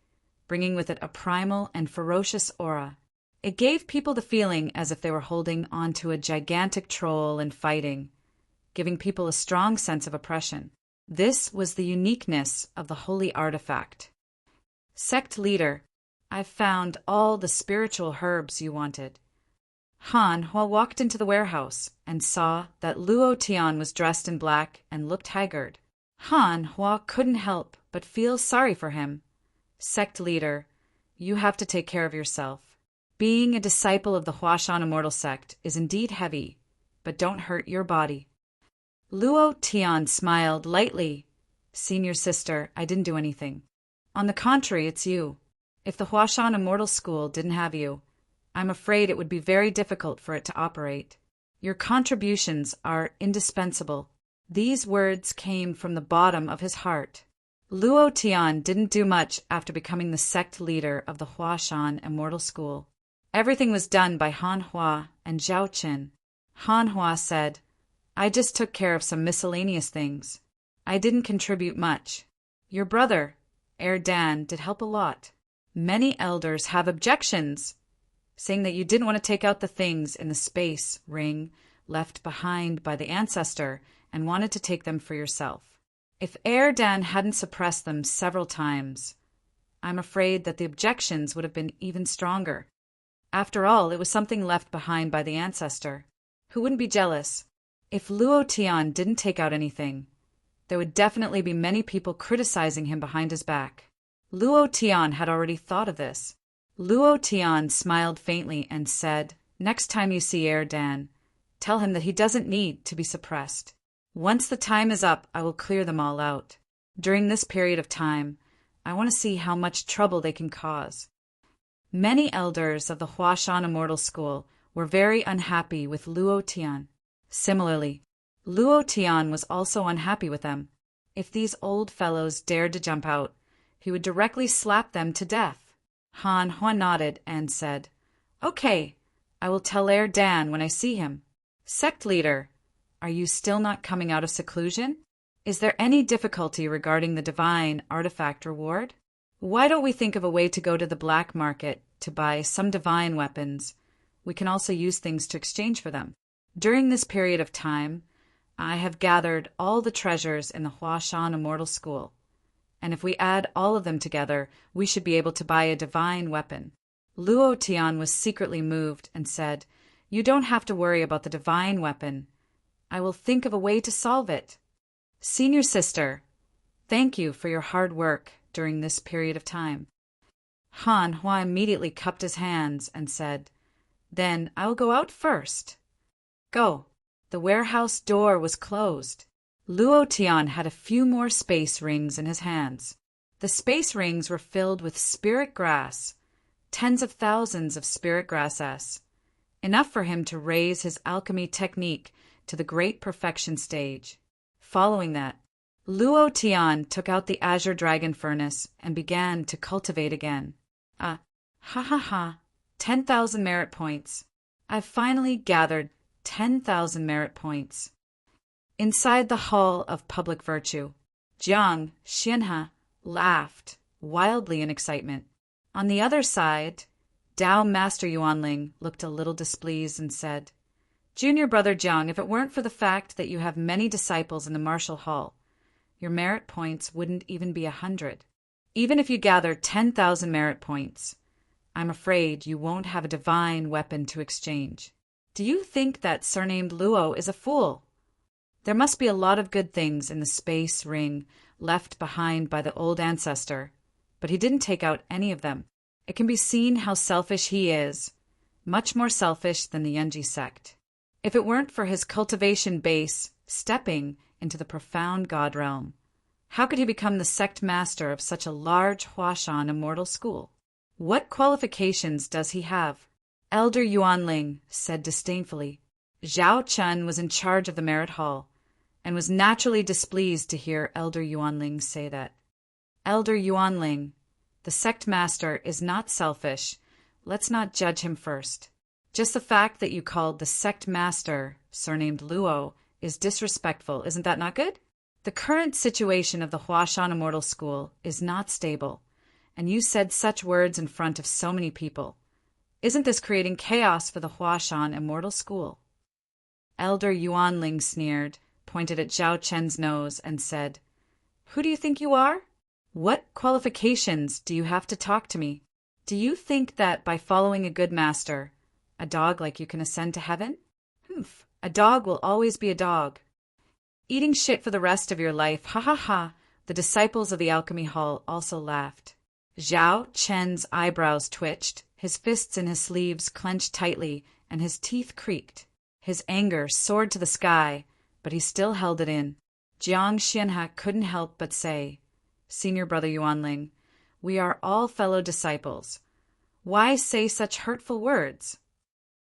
bringing with it a primal and ferocious aura. It gave people the feeling as if they were holding onto a gigantic troll and fighting, giving people a strong sense of oppression. This was the uniqueness of the holy artifact. Sect leader, I've found all the spiritual herbs you wanted. Han Hua walked into the warehouse and saw that Luo Tian was dressed in black and looked haggard. Han Hua couldn't help but feel sorry for him. Sect leader, you have to take care of yourself. Being a disciple of the Huashan Immortal Sect is indeed heavy, but don't hurt your body. Luo Tian smiled lightly. Senior sister, I didn't do anything. On the contrary, it's you. If the Huashan Immortal School didn't have you, I'm afraid it would be very difficult for it to operate. Your contributions are indispensable. These words came from the bottom of his heart. Luo Tian didn't do much after becoming the sect leader of the Huashan Immortal School. Everything was done by Han Hua and Zhao Qin. Han Hua said, I just took care of some miscellaneous things. I didn't contribute much. Your brother, Dan, did help a lot. Many elders have objections, saying that you didn't want to take out the things in the space ring left behind by the ancestor and wanted to take them for yourself. If Dan hadn't suppressed them several times, I'm afraid that the objections would have been even stronger. After all, it was something left behind by the ancestor. Who wouldn't be jealous? If Luo Tian didn't take out anything, there would definitely be many people criticizing him behind his back. Luo Tian had already thought of this. Luo Tian smiled faintly and said, Next time you see Dan, tell him that he doesn't need to be suppressed. Once the time is up, I will clear them all out. During this period of time, I want to see how much trouble they can cause. Many elders of the Huashan Immortal School were very unhappy with Luo Tian. Similarly, Luo Tian was also unhappy with them. If these old fellows dared to jump out, he would directly slap them to death. Han Hua nodded and said, "Okay, I will tell Heir Dan when I see him. Sect leader, are you still not coming out of seclusion? Is there any difficulty regarding the divine artifact reward? Why don't we think of a way to go to the black market to buy some divine weapons? We can also use things to exchange for them. During this period of time, I have gathered all the treasures in the Huashan Immortal School, and if we add all of them together, we should be able to buy a divine weapon." Luo Tian was secretly moved and said, "You don't have to worry about the divine weapon. I will think of a way to solve it. Senior sister, thank you for your hard work during this period of time." Han Hua immediately cupped his hands and said, "Then I will go out first." "Go." The warehouse door was closed. Luo Tian had a few more space rings in his hands. The space rings were filled with spirit grass, tens of thousands of spirit grasses, enough for him to raise his alchemy technique to the great perfection stage. Following that, Luo Tian took out the azure dragon furnace and began to cultivate again. Ha ha ha, 10,000 merit points. I've finally gathered 10,000 merit points. Inside the Hall of Public Virtue, Jiang Xianhe laughed wildly in excitement. On the other side, Dao Master Yuanling looked a little displeased and said, "Junior brother Jiang, if it weren't for the fact that you have many disciples in the martial hall, your merit points wouldn't even be 100. Even if you gather 10,000 merit points, I'm afraid you won't have a divine weapon to exchange. Do you think that surnamed Luo is a fool? There must be a lot of good things in the space ring left behind by the old ancestor, but he didn't take out any of them. It can be seen how selfish he is, much more selfish than the Yunji sect. If it weren't for his cultivation base stepping into the profound god realm, how could he become the sect master of such a large Huashan immortal school? What qualifications does he have?" Elder Yuanling said disdainfully. Zhao Chun was in charge of the merit hall, and was naturally displeased to hear Elder Yuanling say that. "Elder Yuanling, the sect master is not selfish. Let's not judge him first. Just the fact that you called the sect master, surnamed Luo, is disrespectful. Isn't that not good? The current situation of the Huashan Immortal School is not stable, and you said such words in front of so many people. Isn't this creating chaos for the Huashan Immortal School?" Elder Yuanling sneered, pointed at Zhao Chen's nose, and said, "Who do you think you are? What qualifications do you have to talk to me? Do you think that by following a good master, a dog like you can ascend to heaven? Humph, a dog will always be a dog. Eating shit for the rest of your life, ha ha ha." The disciples of the alchemy hall also laughed. Zhao Chen's eyebrows twitched, his fists in his sleeves clenched tightly, and his teeth creaked. His anger soared to the sky, but he still held it in. Jiang Xianhe couldn't help but say, "Senior brother Yuanling, we are all fellow disciples. Why say such hurtful words?"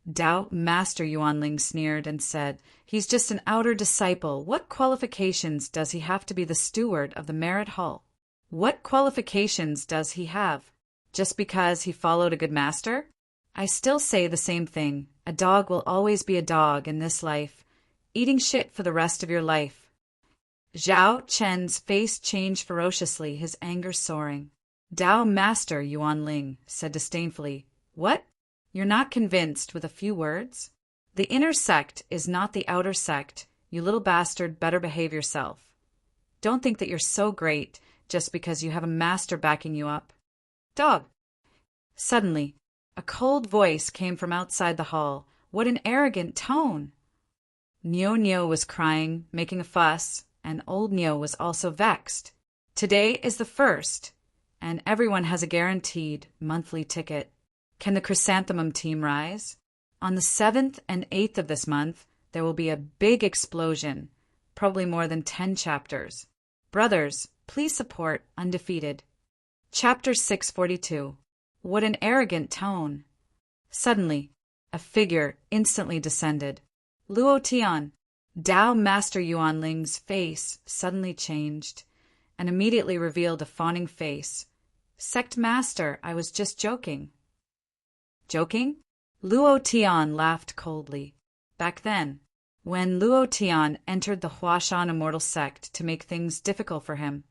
Dao Master Yuanling sneered and said, "He's just an outer disciple. What qualifications does he have to be the steward of the merit hall? What qualifications does he have? Just because he followed a good master? I still say the same thing. A dog will always be a dog in this life. Eating shit for the rest of your life." Zhao Chen's face changed ferociously, his anger soaring. Dao Master Yuanling said disdainfully, "What? You're not convinced with a few words? The inner sect is not the outer sect. You little bastard, better behave yourself. Don't think that you're so great just because you have a master backing you up. Dog." Suddenly, a cold voice came from outside the hall. What an arrogant tone! Nio Nio was crying, making a fuss, and old Nio was also vexed. Today is the 1st, and everyone has a guaranteed monthly ticket. Can the Chrysanthemum team rise? On the 7th and 8th of this month, there will be a big explosion, probably more than 10 chapters. Brothers, please support Undefeated. Chapter 642. What an arrogant tone! Suddenly, a figure instantly descended. "Luo Tian, Tao Master Yuanling's face suddenly changed and immediately revealed a fawning face. Sect Master, I was just joking. Joking? Luo Tian laughed coldly. Back then, when Luo Tian entered the Huashan immortal sect to make things difficult for him,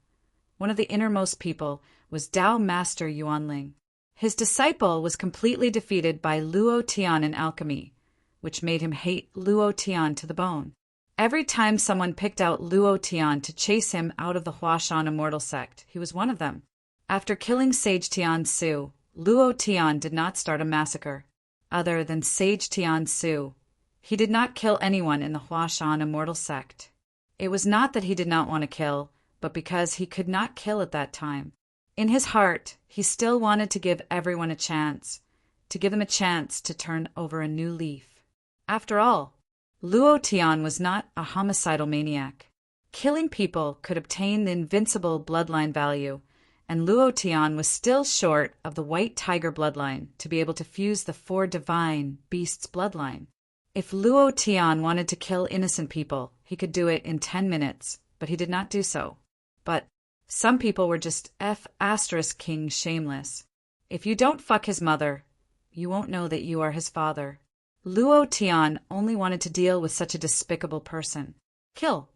one of the innermost people was Tao Master Yuanling. His disciple was completely defeated by Luo Tian in alchemy, which made him hate Luo Tian to the bone. Every time someone picked out Luo Tian to chase him out of the Huashan immortal sect, he was one of them. After killing Sage Tian Su, Luo Tian did not start a massacre. Other than Sage Tian Su, he did not kill anyone in the Huashan immortal sect. It was not that he did not want to kill, but because he could not kill at that time. In his heart, he still wanted to give everyone a chance, to give them a chance to turn over a new leaf. After all, Luo Tian was not a homicidal maniac. Killing people could obtain the invincible bloodline value, and Luo Tian was still short of the white tiger bloodline to be able to fuse the four divine beasts' bloodline. If Luo Tian wanted to kill innocent people, he could do it in 10 minutes, but he did not do so. But some people were just King shameless. If you don't fuck his mother, you won't know that you are his father. Luo Tian only wanted to deal with such a despicable person. Kill.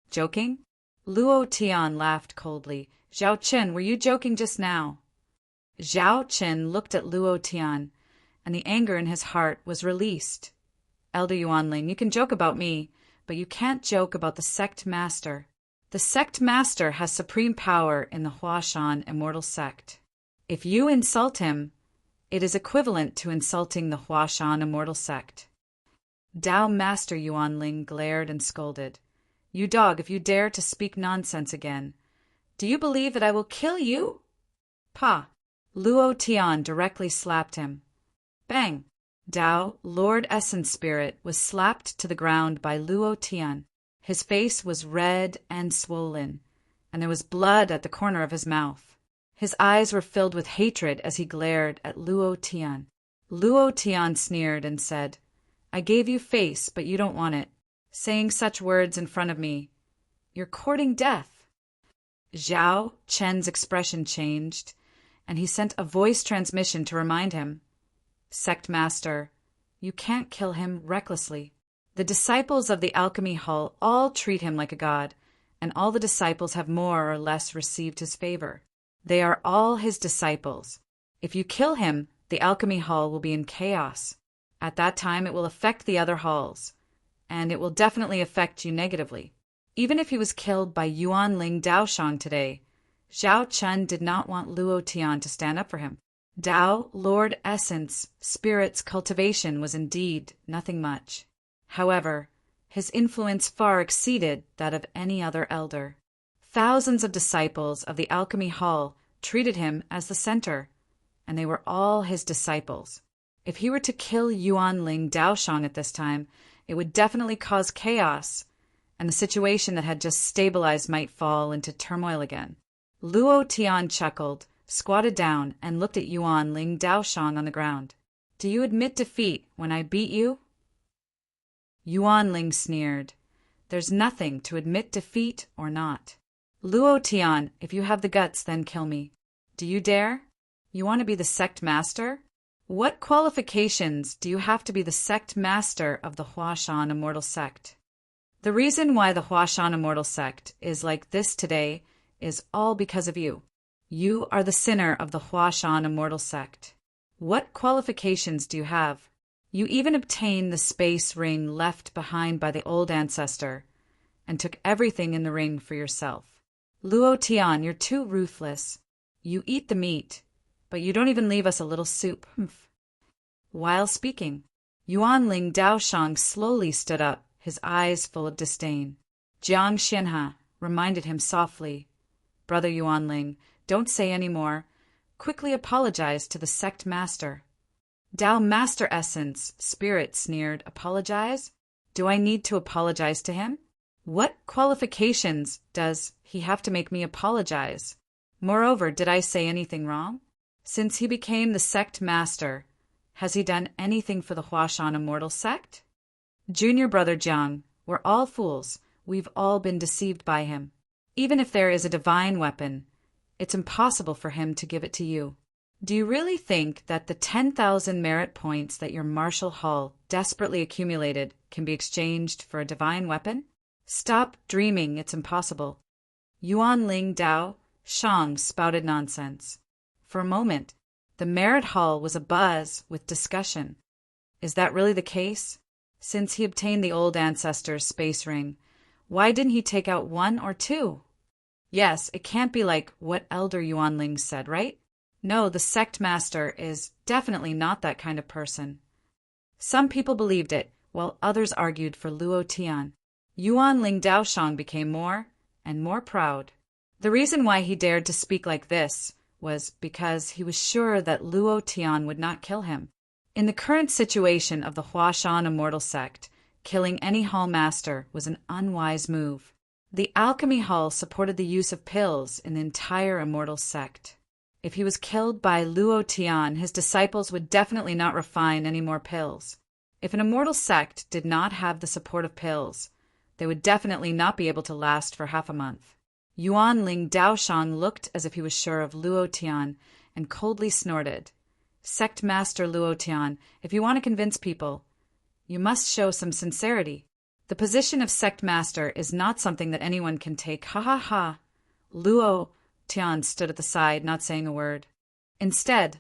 Joking? Luo Tian laughed coldly. Zhao Qin, were you joking just now? Zhao Qin looked at Luo Tian, and the anger in his heart was released. Elder Yuanling, you can joke about me, but you can't joke about the sect master. The sect master has supreme power in the Huashan immortal sect. If you insult him, it is equivalent to insulting the Huashan immortal sect. Tao Master Yuanling glared and scolded. You dog, if you dare to speak nonsense again, do you believe that I will kill you? Pa! Luo Tian directly slapped him. Bang! Tao, Lord Essence Spirit, was slapped to the ground by Luo Tian. His face was red and swollen, and there was blood at the corner of his mouth. His eyes were filled with hatred as he glared at Luo Tian. Luo Tian sneered and said, I gave you face, but you don't want it. Saying such words in front of me. You're courting death. Zhao Chen's expression changed, and he sent a voice transmission to remind him. Sect Master, you can't kill him recklessly. The disciples of the Alchemy Hall all treat him like a god, and all the disciples have more or less received his favor. They are all his disciples. If you kill him, the Alchemy Hall will be in chaos. At that time, it will affect the other halls, and it will definitely affect you negatively. Even if he was killed by Yuanling Daoshang today, Zhao Chen did not want Luo Tian to stand up for him. Tao, Lord Essence, Spirit's cultivation was indeed nothing much. However, his influence far exceeded that of any other elder. Thousands of disciples of the Alchemy Hall treated him as the center, and they were all his disciples. If he were to kill Yuanling Daoshang at this time, it would definitely cause chaos, and the situation that had just stabilized might fall into turmoil again. Luo Tian chuckled, squatted down, and looked at Yuanling Daoshang on the ground. Do you admit defeat when I beat you? Yuanling sneered. There's nothing to admit defeat or not. Luo Tian, if you have the guts, then kill me. Do you dare? You want to be the sect master? What qualifications do you have to be the sect master of the Huashan immortal sect? The reason why the Huashan immortal sect is like this today is all because of you. You are the sinner of the Huashan immortal sect. What qualifications do you have? You even obtained the space ring left behind by the old ancestor, and took everything in the ring for yourself. Luo Tian, you're too ruthless. You eat the meat, but you don't even leave us a little soup. While speaking, Yuanling Daoshang slowly stood up, his eyes full of disdain. Jiang Xianhe reminded him softly, Brother Yuanling, don't say any more. Quickly apologize to the sect master. Tao Master Essence, Spirit sneered, apologize? Do I need to apologize to him? What qualifications does he have to make me apologize? Moreover, did I say anything wrong? Since he became the sect master, has he done anything for the Huashan immortal sect? Junior brother Jiang, We're all fools. We've all been deceived by him. Even if there is a divine weapon, it's impossible for him to give it to you. Do you really think that the 10,000 merit points that your martial hall desperately accumulated can be exchanged for a divine weapon? Stop dreaming, it's impossible. Yuan Ling Dao Shang spouted nonsense. For a moment, the merit hall was abuzz with discussion. Is that really the case? Since he obtained the old ancestor's space ring, why didn't he take out 1 or 2? Yes, it can't be like what Elder Yuan Ling said, right? No, the sect master is definitely not that kind of person. Some people believed it, while others argued for Luo Tian. Yuan Ling Daoshang became more and more proud. The reason why he dared to speak like this was because he was sure that Luo Tian would not kill him. In the current situation of the Huashan immortal sect, killing any hall master was an unwise move. The alchemy hall supported the use of pills in the entire immortal sect. If he was killed by Luo Tian, his disciples would definitely not refine any more pills. If an immortal sect did not have the support of pills, they would definitely not be able to last for half a month. Yuan Ling Daoshang looked as if he was sure of Luo Tian and coldly snorted. Sect Master Luo Tian, if you want to convince people, you must show some sincerity. The position of Sect Master is not something that anyone can take. Ha ha ha. Luo Tian stood at the side, not saying a word. Instead,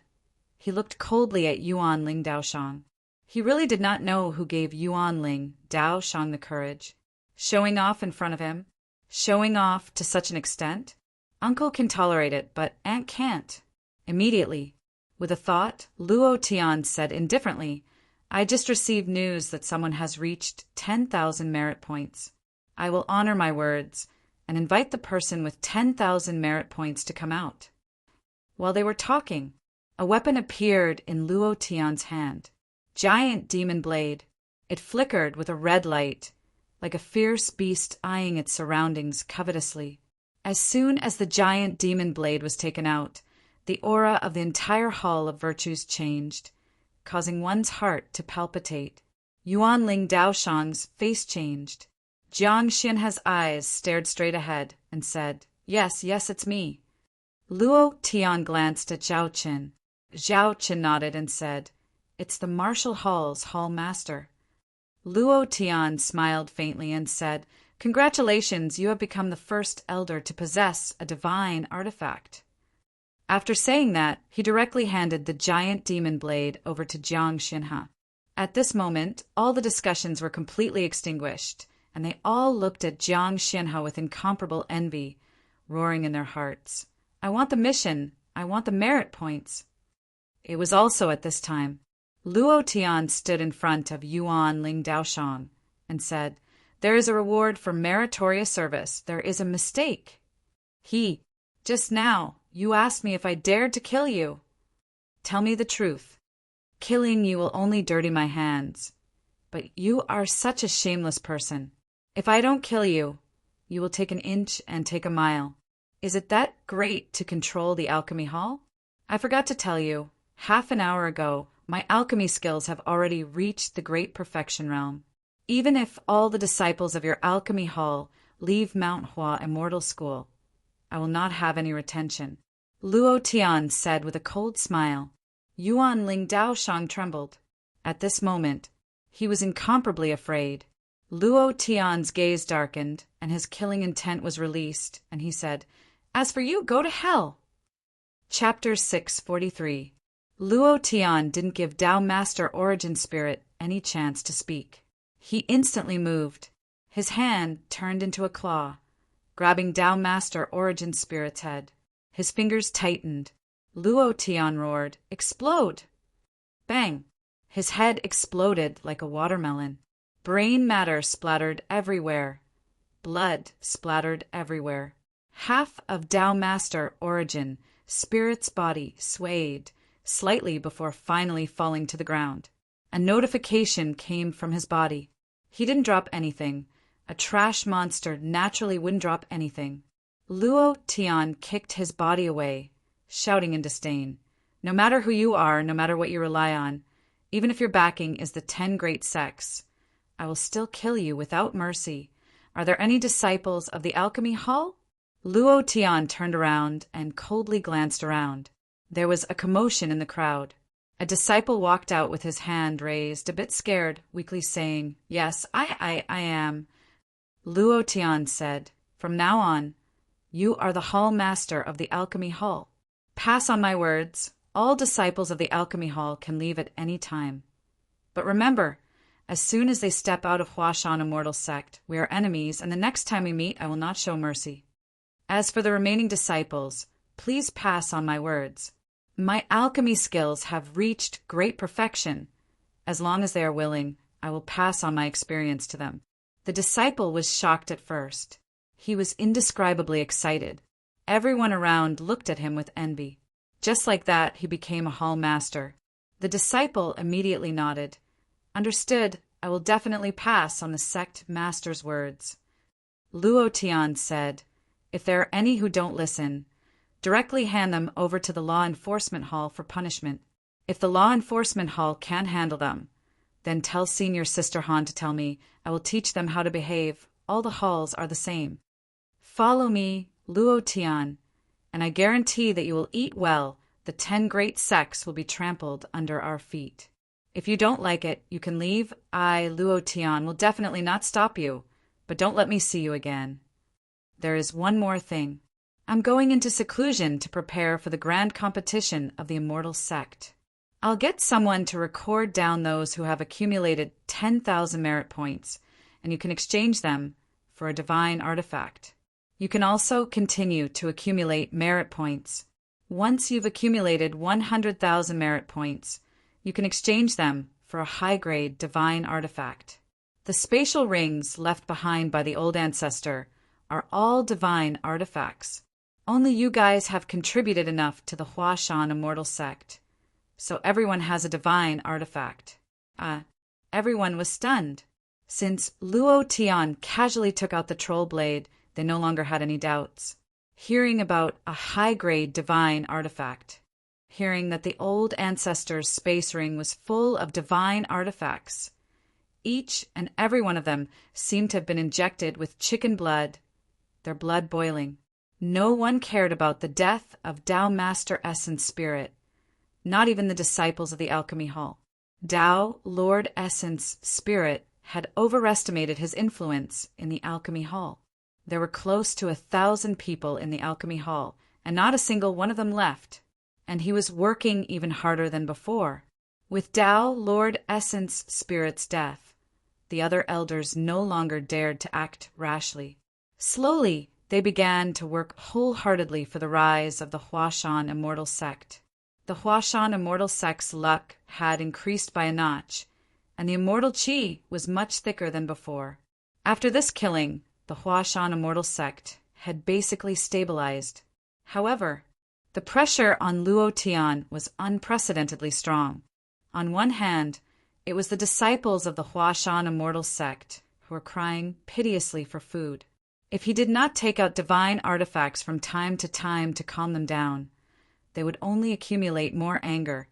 he looked coldly at Yuan Ling Daoshang. He really did not know who gave Yuan Ling Daoshang the courage. Showing off in front of him? Showing off to such an extent? Uncle can tolerate it, but Aunt can't. Immediately, with a thought, Luo Tian said indifferently, I just received news that someone has reached 10,000 merit points. I will honor my words and invite the person with 10,000 merit points to come out. While they were talking, a weapon appeared in Luo Tian's hand. Giant demon blade. It flickered with a red light, like a fierce beast eyeing its surroundings covetously. As soon as the giant demon blade was taken out, the aura of the entire hall of virtues changed, causing one's heart to palpitate. Yuan Ling Daoshang's face changed. Jiang Xinha's eyes stared straight ahead and said, Yes, it's me. Luo Tian glanced at Zhao Qin. Zhao Qin nodded and said, It's the martial hall's hall master. Luo Tian smiled faintly and said, Congratulations, you have become the first elder to possess a divine artifact. After saying that, he directly handed the giant demon blade over to Jiang Xinha. At this moment, all the discussions were completely extinguished, and they all looked at Jiang Xinha with incomparable envy, roaring in their hearts. I want the mission. I want the merit points. It was also at this time. Luo Tian stood in front of Yuan Ling Daoshang and said, There is a reward for meritorious service. There is a mistake. Just now, you asked me if I dared to kill you. Tell me the truth. Killing you will only dirty my hands. But you are such a shameless person. If I don't kill you, you will take an inch and take a mile. Is it that great to control the alchemy hall? I forgot to tell you, half an hour ago, my alchemy skills have already reached the great perfection realm. Even if all the disciples of your alchemy hall leave Mount Hua Immortal School, I will not have any retention. Luo Tian said with a cold smile. Yuan Ling Daoshang trembled. At this moment, he was incomparably afraid. Luo Tian's gaze darkened, and his killing intent was released, and he said, As for you, go to hell. Chapter 643. Luo Tian didn't give Dao Master Origin Spirit any chance to speak. He instantly moved. His hand turned into a claw, grabbing Dao Master Origin Spirit's head. His fingers tightened. Luo Tian roared, Explode! Bang! His head exploded like a watermelon. Brain matter splattered everywhere. Blood splattered everywhere. Half of Dao Master Origin Spirit's body swayed slightly before finally falling to the ground. A notification came from his body. He didn't drop anything. A trash monster naturally wouldn't drop anything. Luo Tian kicked his body away, shouting in disdain, No matter who you are, no matter what you rely on, even if your backing is the 10 great sects, I will still kill you without mercy. Are there any disciples of the alchemy hall? Luo Tian turned around and coldly glanced around. There was a commotion in the crowd. A disciple walked out with his hand raised, a bit scared, weakly saying, "Yes, I am." Luo Tian said, "From now on, you are the hall master of the alchemy hall. Pass on my words. All disciples of the alchemy hall can leave at any time. But remember, as soon as they step out of Huashan Immortal Sect, we are enemies, and the next time we meet, I will not show mercy. As for the remaining disciples, please pass on my words. My alchemy skills have reached great perfection. As long as they are willing, I will pass on my experience to them." The disciple was shocked at first. He was indescribably excited. Everyone around looked at him with envy. Just like that, he became a hall master. The disciple immediately nodded. "Understood. I will definitely pass on the sect master's words." Luo Tian said, "If there are any who don't listen, directly hand them over to the law enforcement hall for punishment. If the law enforcement hall can't handle them, then tell Senior Sister Han to tell me. I will teach them how to behave. All the halls are the same. Follow me, Luo Tian, and I guarantee that you will eat well. The 10 great sects will be trampled under our feet. If you don't like it, you can leave. I, Luo Tian, will definitely not stop you, but don't let me see you again. There is one more thing. I'm going into seclusion to prepare for the grand competition of the Immortal Sect. I'll get someone to record down those who have accumulated 10,000 merit points, and you can exchange them for a divine artifact. You can also continue to accumulate merit points. Once you've accumulated 100,000 merit points, you can exchange them for a high-grade divine artifact. The spatial rings left behind by the old ancestor are all divine artifacts. Only you guys have contributed enough to the Huashan Immortal Sect, so everyone has a divine artifact." Everyone was stunned. Since Luo Tian casually took out the troll blade, they no longer had any doubts. Hearing about a high-grade divine artifact, hearing that the old ancestor's space ring was full of divine artifacts, each and every one of them seemed to have been injected with chicken blood, their blood boiling. No one cared about the death of Tao Master Essence Spirit, not even the disciples of the Alchemy Hall. Tao Lord Essence Spirit had overestimated his influence in the Alchemy Hall. There were close to 1,000 people in the Alchemy Hall, and not a single one of them left, and he was working even harder than before. With Tao Lord Essence Spirit's death, the other elders no longer dared to act rashly. Slowly, they began to work wholeheartedly for the rise of the Huashan Immortal Sect. The Huashan Immortal Sect's luck had increased by a notch, and the immortal qi was much thicker than before. After this killing, the Huashan Immortal Sect had basically stabilized. However, the pressure on Luo Tian was unprecedentedly strong. On one hand, it was the disciples of the Huashan Immortal Sect who were crying piteously for food. If he did not take out divine artifacts from time to calm them down, they would only accumulate more anger,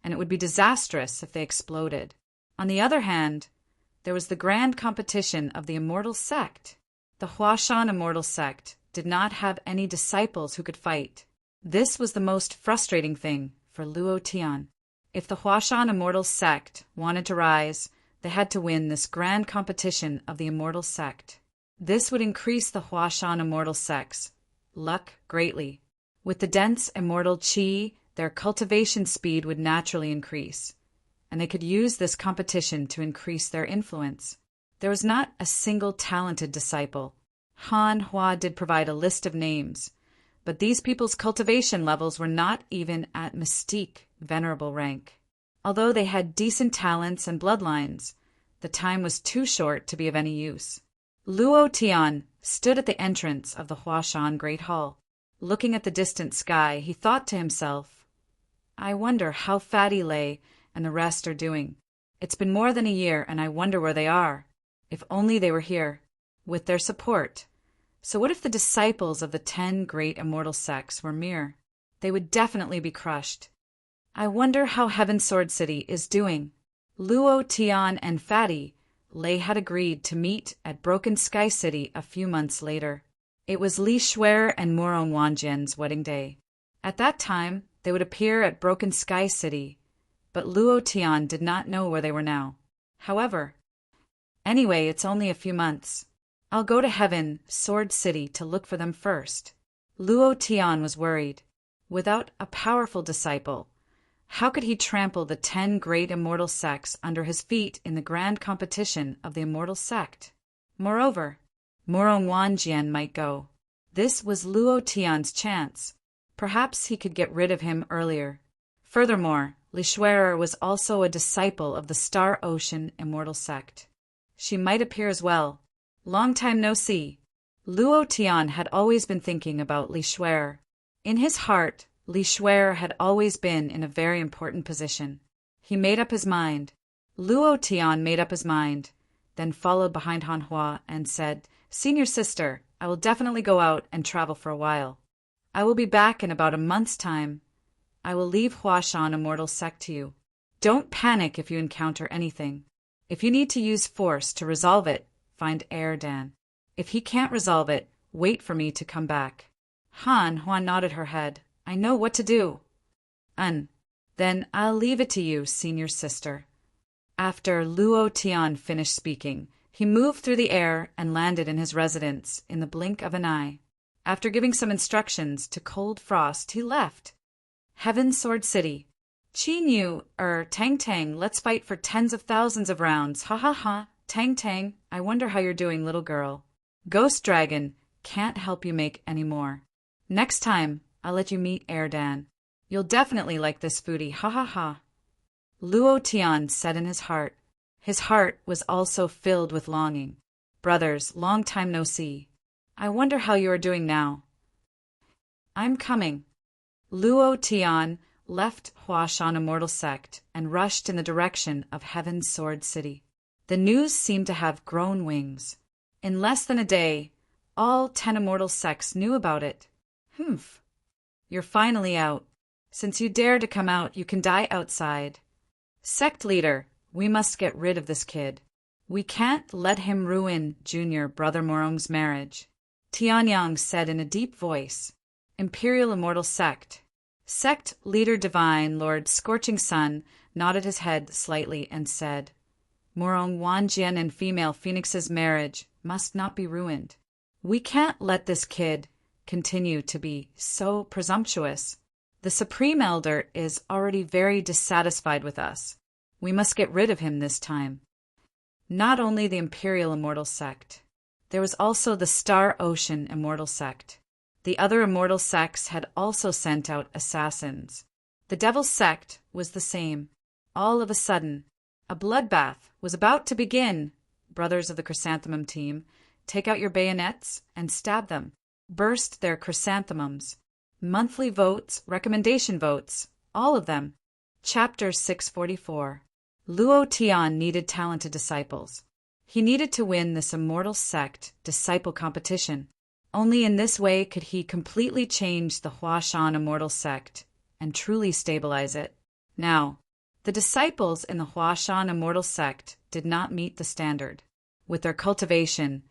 and it would be disastrous if they exploded. On the other hand, there was the grand competition of the Immortal Sect. The Huashan Immortal Sect did not have any disciples who could fight. This was the most frustrating thing for Luo Tian. If the Huashan Immortal Sect wanted to rise, they had to win this grand competition of the Immortal Sect. This would increase the Huashan Immortal Sect's luck greatly. With the dense immortal qi, their cultivation speed would naturally increase, and they could use this competition to increase their influence. There was not a single talented disciple. Han Hua did provide a list of names, but these people's cultivation levels were not even at mystique venerable rank. Although they had decent talents and bloodlines, the time was too short to be of any use. Luo Tian stood at the entrance of the Huashan Great Hall. Looking at the distant sky, he thought to himself, "I wonder how Fatty Lei and the rest are doing. It's been more than a year, and I wonder where they are. If only they were here, with their support. So what if the disciples of the 10 great immortal sects were mere? They would definitely be crushed. I wonder how Heaven Sword City is doing." Luo Tian and Fatty Lei had agreed to meet at Broken Sky City a few months later. It was Li Shuer and Murong Wanjian's wedding day. At that time, they would appear at Broken Sky City, but Luo Tian did not know where they were now. However, anyway, it's only a few months. I'll go to Heaven, Sword City, to look for them first. Luo Tian was worried. Without a powerful disciple, how could he trample the 10 great immortal sects under his feet in the grand competition of the immortal sect? Moreover, Murong Wanjian might go. This was Luo Tian's chance. Perhaps he could get rid of him earlier. Furthermore, Li Shuer was also a disciple of the Star Ocean immortal sect. She might appear as well. Long time no see. Luo Tian had always been thinking about Li Shuer. In his heart, Li Shuer had always been in a very important position. He made up his mind. Luo Tian made up his mind, then followed behind Han Hua and said, "Senior sister, I will definitely go out and travel for a while. I will be back in about a month's time. I will leave Huashan Immortal Sect to you. Don't panic if you encounter anything. If you need to use force to resolve it, find Erdan. If he can't resolve it, wait for me to come back." Han Hua nodded her head. "I know what to do." Then I'll leave it to you, senior sister." After Luo Tian finished speaking, he moved through the air and landed in his residence in the blink of an eye. After giving some instructions to Cold Frost, he left. Heaven Sword City. "Qin Yu, Tang Tang, let's fight for tens of thousands of rounds. Ha ha ha. Tang Tang, I wonder how you're doing, little girl. Ghost Dragon, can't help you make any more. Next time, I'll let you meet Erdan. You'll definitely like this foodie, ha ha ha." Luo Tian said in his heart. His heart was also filled with longing. "Brothers, long time no see. I wonder how you are doing now." "I'm coming." Luo Tian left Huashan Immortal Sect and rushed in the direction of Heaven's Sword City. The news seemed to have grown wings. In less than a day, all 10 immortal sects knew about it. "Humph. You're finally out. Since you dare to come out, you can die outside. Sect leader, we must get rid of this kid. We can't let him ruin Junior Brother Morong's marriage," Tianyang said in a deep voice. Imperial Immortal Sect. Sect leader Divine Lord Scorching Sun nodded his head slightly and said, "Morong Wanjian and female Phoenix's marriage must not be ruined. We can't let this kid continue to be so presumptuous. The Supreme Elder is already very dissatisfied with us. We must get rid of him this time." Not only the Imperial Immortal Sect. There was also the Star Ocean Immortal Sect. The other immortal sects had also sent out assassins. The Devil's Sect was the same. All of a sudden, a bloodbath was about to begin. Brothers of the Chrysanthemum team, take out your bayonets and stab them. Burst their chrysanthemums. Monthly votes, recommendation votes, all of them. Chapter 644. Luo Tian needed talented disciples. He needed to win this immortal sect disciple competition. Only in this way could he completely change the Huashan immortal sect and truly stabilize it. Now, the disciples in the Huashan immortal sect did not meet the standard. With their cultivation,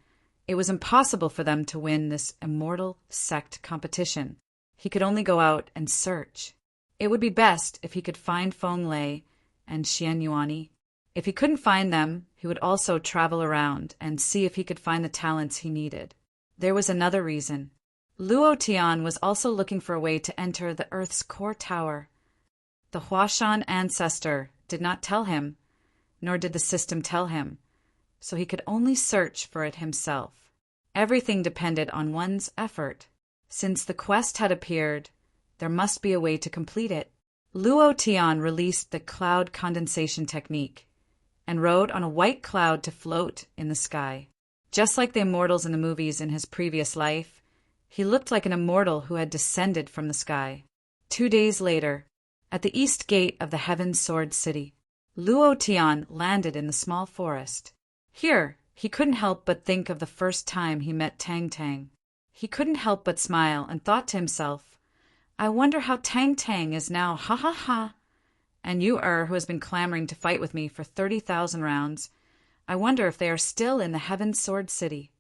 it was impossible for them to win this immortal sect competition. He could only go out and search. It would be best if he could find Feng Lei and Xian Yuani. If he couldn't find them, he would also travel around and see if he could find the talents he needed. There was another reason. Luo Tian was also looking for a way to enter the Earth's core tower. The Huashan ancestor did not tell him, nor did the system tell him, so he could only search for it himself. Everything depended on one's effort. Since the quest had appeared, there must be a way to complete it. Luo Tian released the cloud condensation technique and rode on a white cloud to float in the sky. Just like the immortals in the movies in his previous life, he looked like an immortal who had descended from the sky. 2 days later, at the east gate of the Heaven Sword City, Luo Tian landed in the small forest. Here, he couldn't help but think of the first time he met Tang Tang. He couldn't help but smile and thought to himself, "I wonder how Tang Tang is now, ha ha ha. And you, who has been clamoring to fight with me for 30,000 rounds, I wonder if they are still in the Heaven Sword City.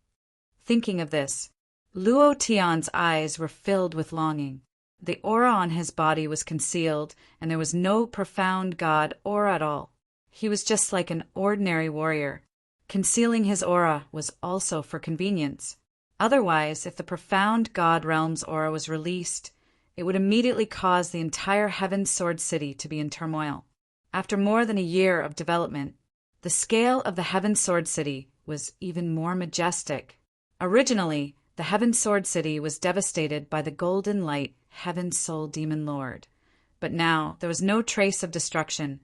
Thinking of this, Luo Tian's eyes were filled with longing. The aura on his body was concealed, and there was no profound god aura at all. He was just like an ordinary warrior. Concealing his aura was also for convenience. Otherwise, if the profound god realm's aura was released, it would immediately cause the entire Heaven Sword City to be in turmoil. After more than a year of development, the scale of the Heaven Sword City was even more majestic. Originally, the Heaven Sword City was devastated by the Golden Light Heaven Soul Demon Lord. But now there was no trace of destruction,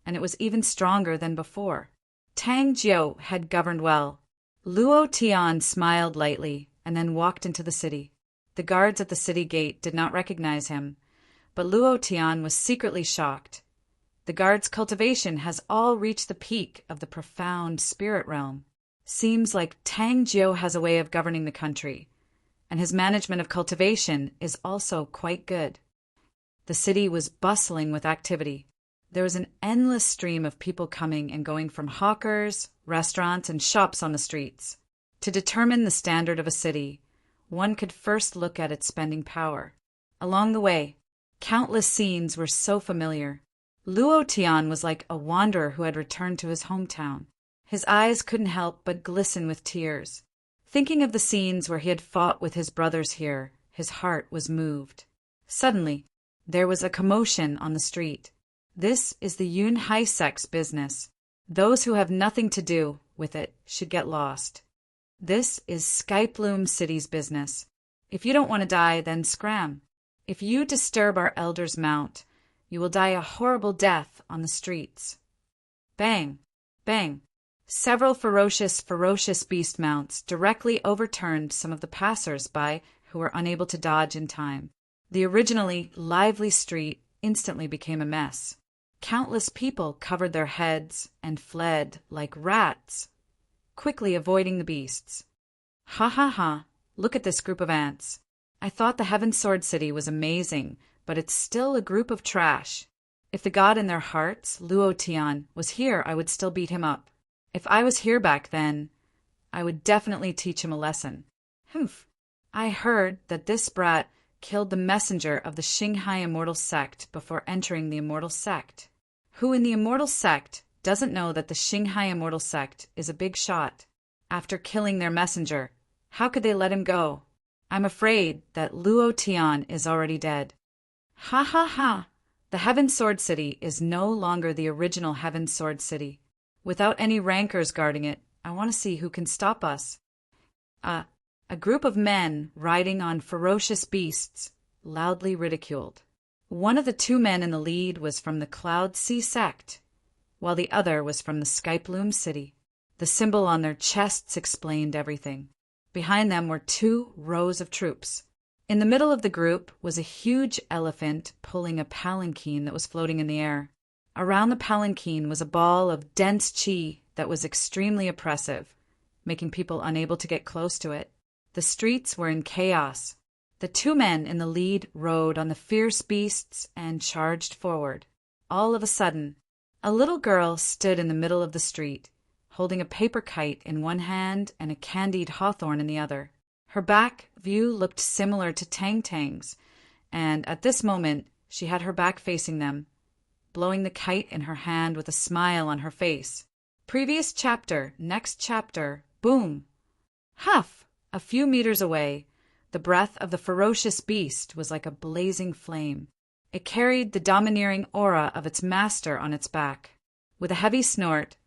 and it was even stronger than before. Tang Jiu had governed well. Luo Tian smiled lightly and then walked into the city. The guards at the city gate did not recognize him, but Luo Tian was secretly shocked. The guards' cultivation has all reached the peak of the profound spirit realm. Seems like Tang Jiu has a way of governing the country, and his management of cultivation is also quite good. The city was bustling with activity. There was an endless stream of people coming and going from hawkers, restaurants, and shops on the streets. To determine the standard of a city, one could first look at its spending power. Along the way, countless scenes were so familiar. Luo Tian was like a wanderer who had returned to his hometown. His eyes couldn't help but glisten with tears. Thinking of the scenes where he had fought with his brothers here, his heart was moved. Suddenly, there was a commotion on the street. This is the Yun Hai sect's business. Those who have nothing to do with it should get lost. This is Skyploom City's business. If you don't want to die, then scram. If you disturb our elder's mount, you will die a horrible death on the streets. Bang! Bang! Several ferocious beast mounts directly overturned some of the passers-by who were unable to dodge in time. The originally lively street instantly became a mess. Countless people covered their heads and fled like rats, quickly avoiding the beasts. Ha ha ha, look at this group of ants. I thought the Heaven Sword City was amazing, but it's still a group of trash. If the god in their hearts, Luo Tian, was here, I would still beat him up. If I was here back then, I would definitely teach him a lesson. Humph. I heard that this brat killed the messenger of the Xinghai Immortal Sect before entering the Immortal Sect. Who in the Immortal Sect doesn't know that the Xinghai Immortal Sect is a big shot? After killing their messenger, how could they let him go? I'm afraid that Luo Tian is already dead. Ha ha ha! The Heaven Sword City is no longer the original Heaven Sword City. Without any rankers guarding it, I want to see who can stop us. A group of men riding on ferocious beasts, loudly ridiculed. One of the two men in the lead was from the Cloud Sea sect, while the other was from the Skyploom City. The symbol on their chests explained everything. Behind them were 2 rows of troops. In the middle of the group was a huge elephant pulling a palanquin that was floating in the air. Around the palanquin was a ball of dense qi that was extremely oppressive, making people unable to get close to it. The streets were in chaos. The 2 men in the lead rode on the fierce beasts and charged forward. All of a sudden, a little girl stood in the middle of the street, holding a paper kite in one hand and a candied hawthorn in the other. Her back view looked similar to Tang Tang's, and at this moment she had her back facing them, blowing the kite in her hand with a smile on her face. Previous chapter, next chapter, boom! Huff! A few meters away, the breath of the ferocious beast was like a blazing flame. It carried the domineering aura of its master on its back. With a heavy snort,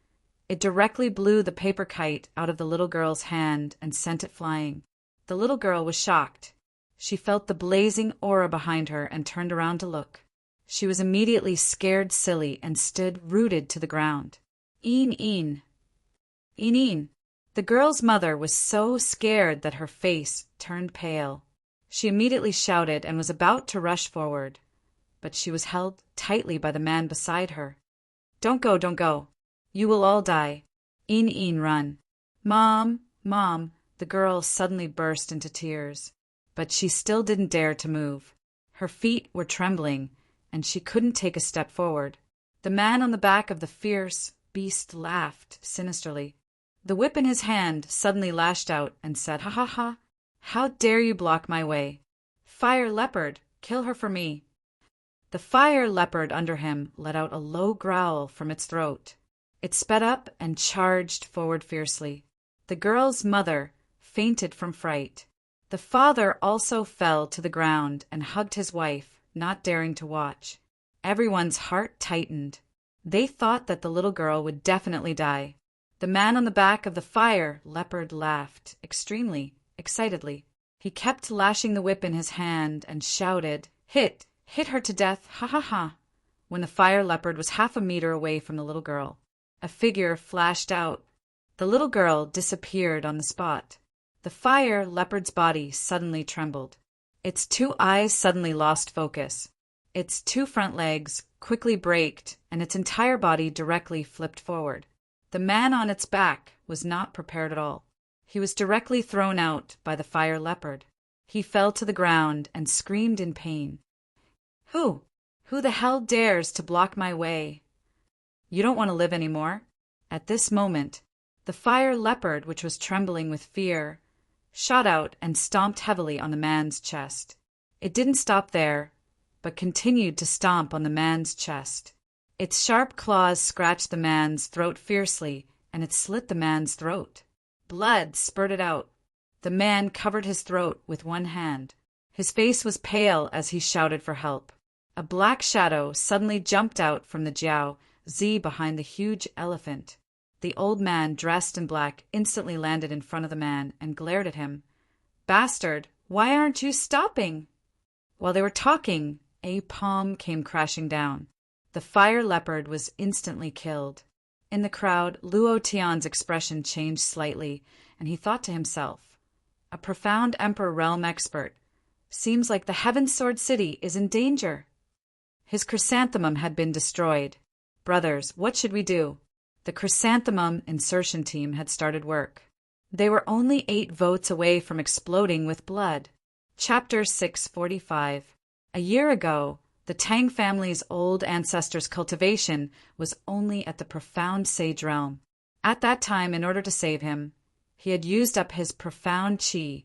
it directly blew the paper kite out of the little girl's hand and sent it flying. The little girl was shocked. She felt the blazing aura behind her and turned around to look. She was immediately scared silly and stood rooted to the ground. Een. Een. The girl's mother was so scared that her face turned pale. She immediately shouted and was about to rush forward, but she was held tightly by the man beside her. Don't go. You will all die. Een, run. Mom. The girl suddenly burst into tears, but she still didn't dare to move. Her feet were trembling, and she couldn't take a step forward. The man on the back of the fierce beast laughed sinisterly. The whip in his hand suddenly lashed out and said, "Ha ha ha! How dare you block my way? Fire leopard, kill her for me." The fire leopard under him let out a low growl from its throat. It sped up and charged forward fiercely. The girl's mother fainted from fright. The father also fell to the ground and hugged his wife, not daring to watch. Everyone's heart tightened. They thought that the little girl would definitely die. The man on the back of the fire leopard laughed, extremely, excitedly. He kept lashing the whip in his hand and shouted, "Hit! Hit her to death! Ha ha ha!" When the fire leopard was half a meter away from the little girl, a figure flashed out. The little girl disappeared on the spot. The fire leopard's body suddenly trembled. Its two eyes suddenly lost focus. Its two front legs quickly braked, and its entire body directly flipped forward. The man on its back was not prepared at all. He was directly thrown out by the fire leopard. He fell to the ground and screamed in pain. Who the hell dares to block my way? You don't want to live anymore." At this moment, the fire leopard, which was trembling with fear, shot out and stomped heavily on the man's chest. It didn't stop there, but continued to stomp on the man's chest. Its sharp claws scratched the man's throat fiercely, and it slit the man's throat. Blood spurted out. The man covered his throat with one hand. His face was pale as he shouted for help. A black shadow suddenly jumped out from the Jiao Zi behind the huge elephant. The old man, dressed in black, instantly landed in front of the man and glared at him. "Bastard, why aren't you stopping?" While they were talking, a palm came crashing down. The fire leopard was instantly killed. In the crowd, Luo Tian's expression changed slightly, and he thought to himself, "A profound Emperor realm expert. Seems like the Heaven Sword City is in danger." His chrysanthemum had been destroyed. "Brothers, what should we do?" The chrysanthemum insertion team had started work. They were only 8 votes away from exploding with blood. Chapter 645. A year ago, the Tang family's old ancestors' cultivation was only at the profound sage realm. At that time, in order to save him, he had used up his profound qi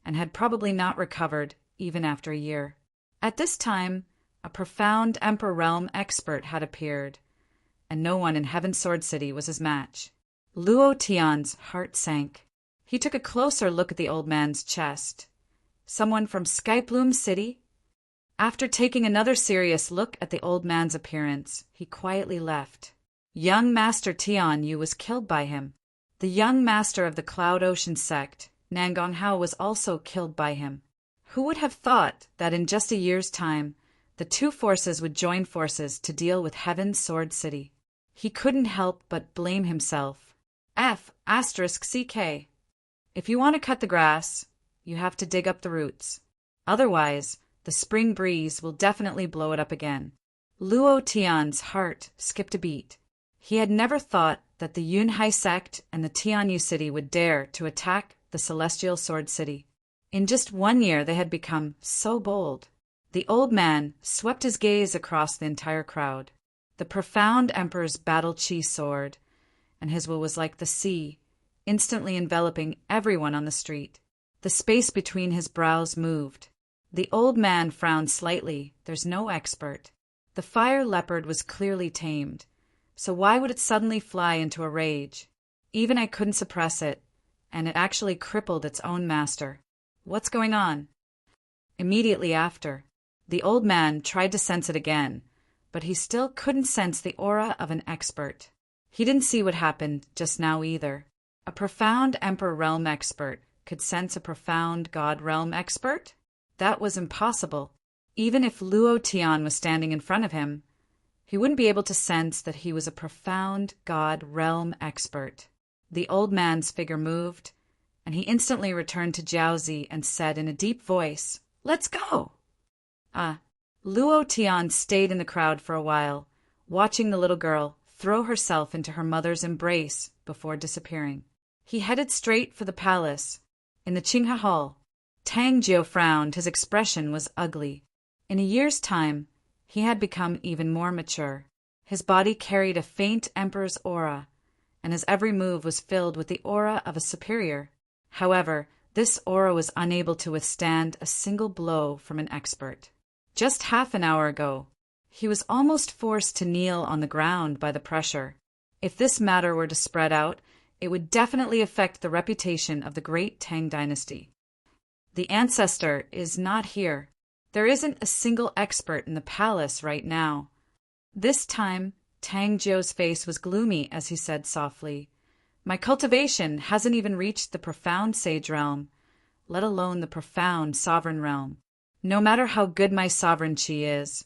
and had probably not recovered even after a year. At this time, a profound Emperor realm expert had appeared, and no one in Heaven Sword City was his match. Luo Tian's heart sank. He took a closer look at the old man's chest. Someone from Skybloom City? After taking another serious look at the old man's appearance, he quietly left. Young Master Tian Yu was killed by him. The young master of the Cloud Ocean sect, Nangong Hao, was also killed by him. Who would have thought that in just a year's time, the two forces would join forces to deal with Heaven Sword City? He couldn't help but blame himself. F***CK. If you want to cut the grass, you have to dig up the roots. Otherwise, the spring breeze will definitely blow it up again. Luo Tian's heart skipped a beat. He had never thought that the Yunhai sect and the Tianyu city would dare to attack the Celestial Sword City. In just 1 year, they had become so bold. The old man swept his gaze across the entire crowd. The profound Emperor's battle chi soared, and his will was like the sea, instantly enveloping everyone on the street. The space between his brows moved. The old man frowned slightly. There's no expert. The fire leopard was clearly tamed, so why would it suddenly fly into a rage? Even I couldn't suppress it, and it actually crippled its own master. What's going on? Immediately after, the old man tried to sense it again, but he still couldn't sense the aura of an expert. He didn't see what happened just now either. A profound Emperor realm expert could sense a profound God realm expert? That was impossible. Even if Luo Tian was standing in front of him, he wouldn't be able to sense that he was a profound God realm expert. The old man's figure moved, and he instantly returned to Jiaozi and said in a deep voice, "Let's go!" Luo Tian stayed in the crowd for a while, watching the little girl throw herself into her mother's embrace before disappearing. He headed straight for the palace. In the Qinghe Hall, Tang Jiu frowned. His expression was ugly. In a year's time, he had become even more mature. His body carried a faint emperor's aura, and his every move was filled with the aura of a superior. However, this aura was unable to withstand a single blow from an expert. Just half an hour ago, he was almost forced to kneel on the ground by the pressure. If this matter were to spread out, it would definitely affect the reputation of the great Tang dynasty. The ancestor is not here. There isn't a single expert in the palace right now. This time, Tang Jiu's face was gloomy as he said softly, "My cultivation hasn't even reached the profound sage realm, let alone the profound sovereign realm. No matter how good my sovereign Qi is,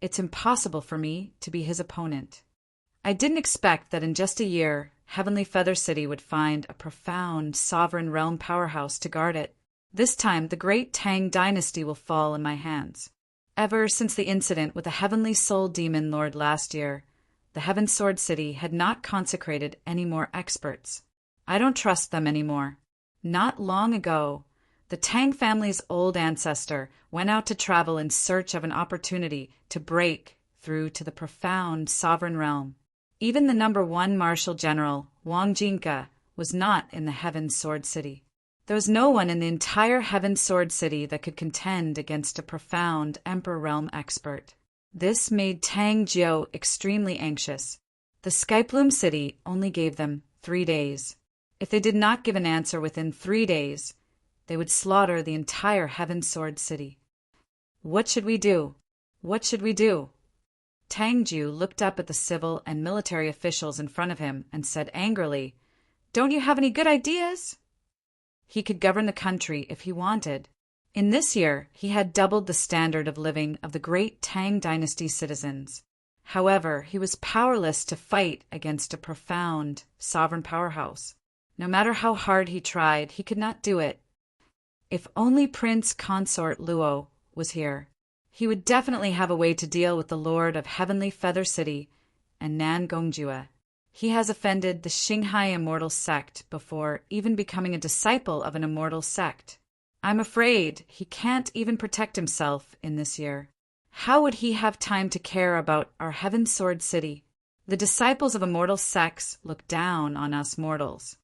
it's impossible for me to be his opponent." I didn't expect that in just a year, Heavenly Feather City would find a profound sovereign realm powerhouse to guard it. This time, the great Tang dynasty will fall in my hands. Ever since the incident with the Heavenly Soul Demon Lord last year, the Heaven Sword City had not consecrated any more experts. I don't trust them anymore. Not long ago, the Tang family's old ancestor went out to travel in search of an opportunity to break through to the profound sovereign realm. Even the #1 Marshal General, Wang Jinka, was not in the Heaven Sword City. There was no one in the entire Heaven Sword City that could contend against a profound Emperor Realm expert. This made Tang Jiu extremely anxious. The Skyplume City only gave them 3 days. If they did not give an answer within 3 days, they would slaughter the entire Heaven Sword City. What should we do? What should we do? Tang Jiu looked up at the civil and military officials in front of him and said angrily, "Don't you have any good ideas?" He could govern the country if he wanted. In this year, he had doubled the standard of living of the great Tang dynasty citizens. However, he was powerless to fight against a profound sovereign powerhouse. No matter how hard he tried, he could not do it. If only Prince Consort Luo was here, he would definitely have a way to deal with the Lord of Heavenly Feather City and Nan Gongjue. He has offended the Xinghai immortal sect before even becoming a disciple of an immortal sect. I'm afraid he can't even protect himself in this year. How would he have time to care about our Heaven Sword City? The disciples of immortal sects look down on us mortals.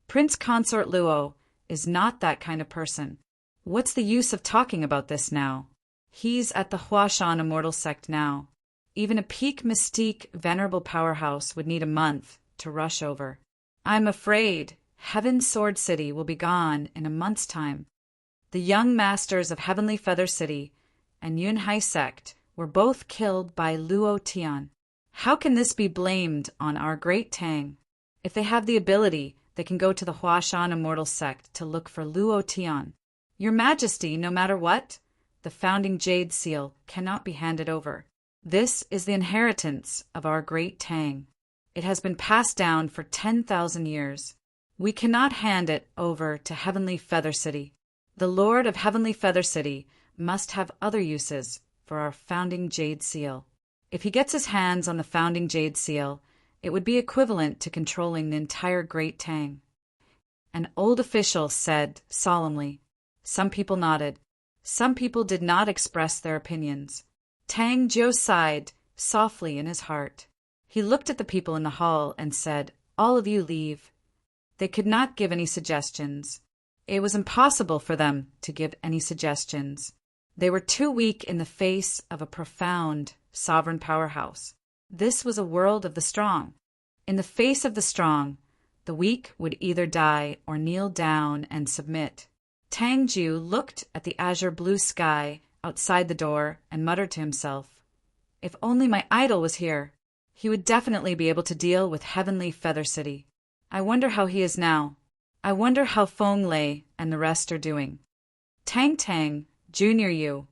Prince Consort Luo is not that kind of person. What's the use of talking about this now? He's at the Huashan immortal sect now. Even a peak mystique venerable powerhouse would need a month to rush over. I'm afraid Heaven Sword City will be gone in a month's time. The young masters of Heavenly Feather City and Yunhai sect were both killed by Luo Tian. How can this be blamed on our great Tang? If they have the ability, they can go to the Huashan immortal sect to look for Luo Tian. Your Majesty, no matter what, the founding Jade Seal cannot be handed over. This is the inheritance of our great Tang. It has been passed down for 10,000 years. We cannot hand it over to Heavenly Feather City. The Lord of Heavenly Feather City must have other uses for our founding Jade Seal. If he gets his hands on the founding Jade Seal, it would be equivalent to controlling the entire Great Tang. An old official said solemnly. Some people nodded. Some people did not express their opinions. Tang Jiu sighed softly in his heart. He looked at the people in the hall and said, "All of you leave." They could not give any suggestions. It was impossible for them to give any suggestions. They were too weak in the face of a profound sovereign powerhouse. This was a world of the strong. In the face of the strong, the weak would either die or kneel down and submit. Tang Jiu looked at the azure blue sky outside the door and muttered to himself, "If only my idol was here, he would definitely be able to deal with Heavenly Feather City. I wonder how he is now. I wonder how Feng Lei and the rest are doing. Tang Tang, Junior Yu,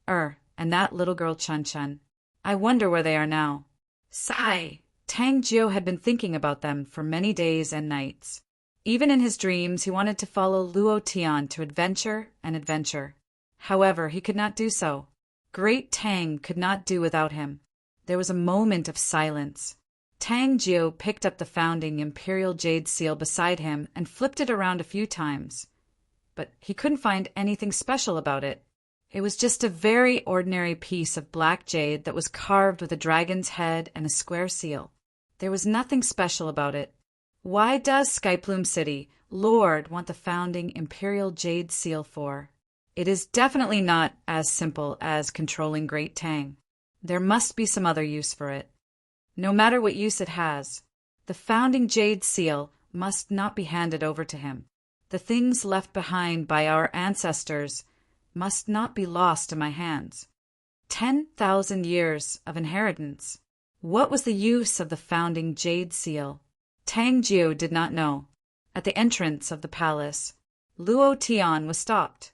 and that little girl Chun Chun. I wonder where they are now." Sigh! Tang Jiu had been thinking about them for many days and nights. Even in his dreams, he wanted to follow Luo Tian to adventure and adventure. However, he could not do so. Great Tang could not do without him. There was a moment of silence. Tang Jiu picked up the founding Imperial Jade Seal beside him and flipped it around a few times. But he couldn't find anything special about it. It was just a very ordinary piece of black jade that was carved with a dragon's head and a square seal. There was nothing special about it. Why does Skyplume City, Lord, want the founding Imperial Jade Seal for? It is definitely not as simple as controlling Great Tang. There must be some other use for it. No matter what use it has, the founding Jade Seal must not be handed over to him. The things left behind by our ancestors must not be lost in my hands. 10,000 years of inheritance. What was the use of the founding Jade Seal? Tang Jiu did not know. At the entrance of the palace, Luo Tian was stopped.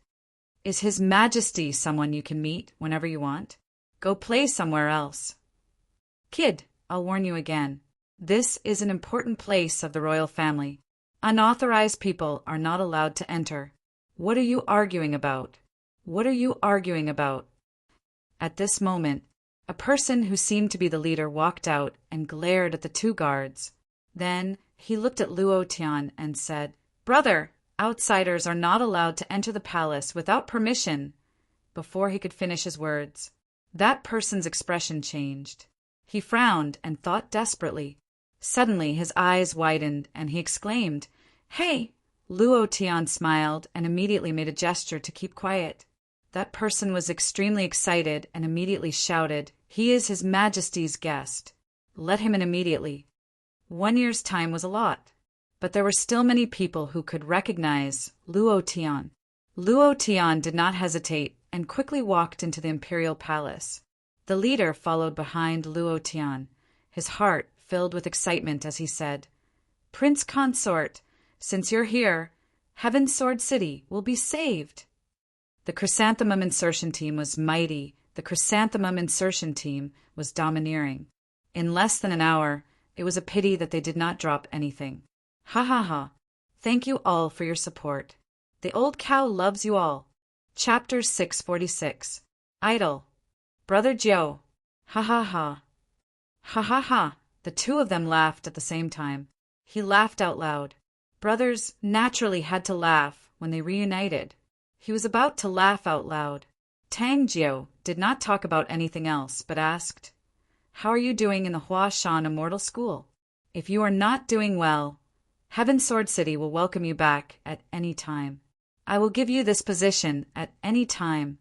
Is His Majesty someone you can meet whenever you want? Go play somewhere else. Kid, I'll warn you again. This is an important place of the royal family. Unauthorized people are not allowed to enter. What are you arguing about? What are you arguing about? At this moment, a person who seemed to be the leader walked out and glared at the two guards. Then he looked at Luo Tian and said, "Brother, outsiders are not allowed to enter the palace without permission." Before he could finish his words, that person's expression changed. He frowned and thought desperately. Suddenly his eyes widened and he exclaimed, "Hey!" Luo Tian smiled and immediately made a gesture to keep quiet. That person was extremely excited and immediately shouted, "He is His Majesty's guest. Let him in immediately." 1 year's time was a lot, but there were still many people who could recognize Luo Tian. Luo Tian did not hesitate and quickly walked into the imperial palace. The leader followed behind Luo Tian, his heart filled with excitement as he said, "Prince Consort, since you're here, Heaven's Sword City will be saved." The chrysanthemum insertion team was mighty. The chrysanthemum insertion team was domineering. In less than an hour, it was a pity that they did not drop anything. Ha ha ha. Thank you all for your support. The old cow loves you all. Chapter 646. Idle. Brother Joe. Ha ha ha. Ha ha ha. The two of them laughed at the same time. He laughed out loud. Brothers naturally had to laugh when they reunited. He was about to laugh out loud. Tang Jiu did not talk about anything else, but asked, "How are you doing in the Hua Shan Immortal School? If you are not doing well, Heaven Sword City will welcome you back at any time. I will give you this position at any time."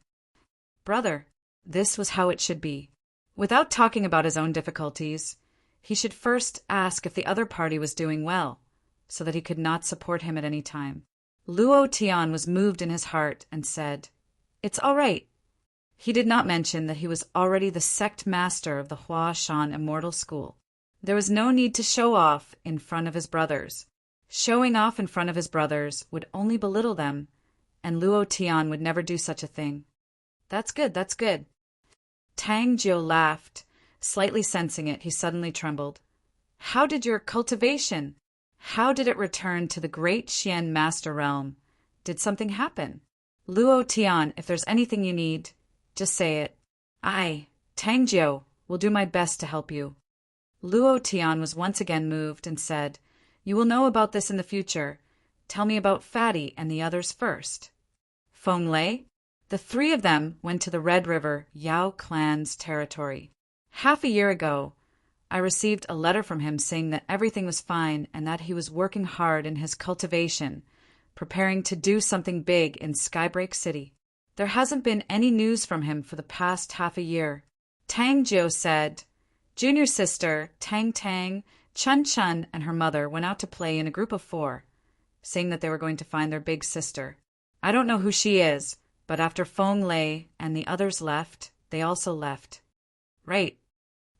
Brother, this was how it should be. Without talking about his own difficulties, he should first ask if the other party was doing well, so that he could not support him at any time. Luo Tian was moved in his heart and said, "It's all right." He did not mention that he was already the sect master of the Hua Shan Immortal School. There was no need to show off in front of his brothers. Showing off in front of his brothers would only belittle them, and Luo Tian would never do such a thing. That's good, that's good. Tang Jiu laughed. Slightly sensing it, he suddenly trembled. How did your cultivation? How did it return to the great Xian Master Realm? Did something happen? Luo Tian, if there's anything you need, just say it. I, Tang Jiu, will do my best to help you. Luo Tian was once again moved and said, "You will know about this in the future. Tell me about Fatty and the others first." Feng Lei? The three of them went to the Red River Yao clan's territory. Half a year ago, I received a letter from him saying that everything was fine and that he was working hard in his cultivation, preparing to do something big in Skybreak City. There hasn't been any news from him for the past half a year. Tang Jiu said, "Junior sister, Tang Tang, Chun Chun and her mother went out to play in a group of 4, saying that they were going to find their big sister. I don't know who she is, but after Feng Lei and the others left, they also left." Right.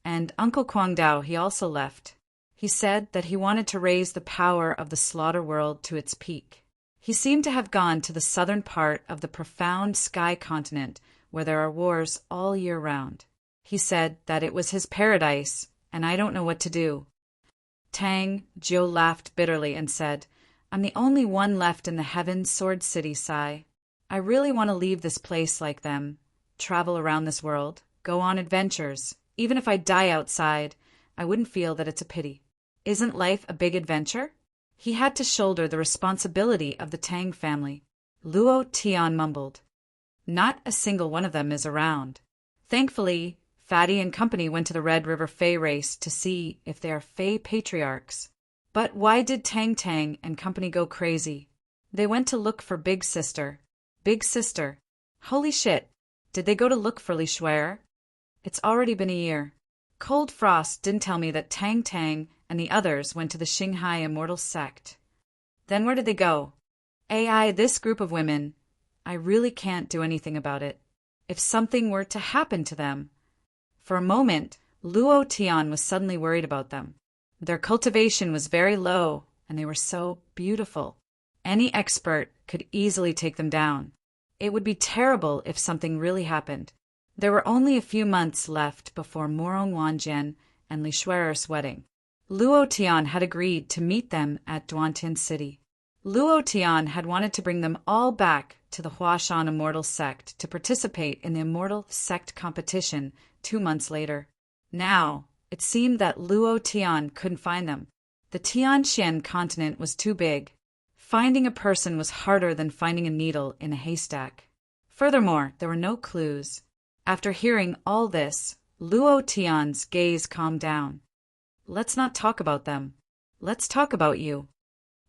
And Uncle Guangdao, he also left. He said that he wanted to raise the power of the slaughter world to its peak. He seemed to have gone to the southern part of the profound sky continent where there are wars all year round. He said that it was his paradise, and I don't know what to do. Tang Jiu laughed bitterly and said, "I'm the only one left in the Heaven's Sword City, Sai. I really want to leave this place like them, travel around this world, go on adventures. Even if I die outside, I wouldn't feel that it's a pity. Isn't life a big adventure?" He had to shoulder the responsibility of the Tang family. Luo Tian mumbled, "Not a single one of them is around. Thankfully, Fatty and company went to the Red River Fey race to see if they are Fey patriarchs. But why did Tang Tang and company go crazy? They went to look for Big Sister. Big Sister. Holy shit. Did they go to look for Li Shuer? It's already been a year. Cold Frost didn't tell me that Tang Tang and the others went to the Shanghai Immortal Sect. Then where did they go? AI, this group of women. I really can't do anything about it. If something were to happen to them. For a moment, Luo Tian was suddenly worried about them. Their cultivation was very low, and they were so beautiful. Any expert could easily take them down. It would be terrible if something really happened. There were only a few months left before Morong Wanjian and Li Shuer's wedding. Luo Tian had agreed to meet them at Duantin City. Luo Tian had wanted to bring them all back to the Huashan Immortal Sect to participate in the Immortal Sect competition 2 months later. Now, it seemed that Luo Tian couldn't find them. The Tianxian continent was too big. Finding a person was harder than finding a needle in a haystack. Furthermore, there were no clues. After hearing all this, Luo Tian's gaze calmed down. Let's not talk about them. Let's talk about you.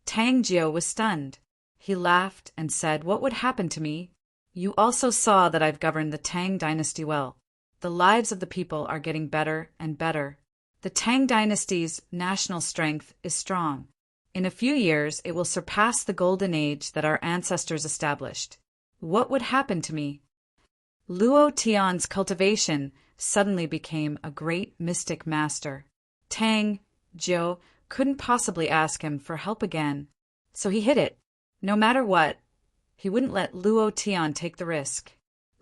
Tang Jiu was stunned. He laughed and said, "What would happen to me? You also saw that I've governed the Tang dynasty well. The lives of the people are getting better and better. The Tang dynasty's national strength is strong. In a few years, it will surpass the golden age that our ancestors established. What would happen to me?" Luo Tian's cultivation suddenly became a great mystic master. Tang Jiu couldn't possibly ask him for help again, so he hid it. No matter what, he wouldn't let Luo Tian take the risk.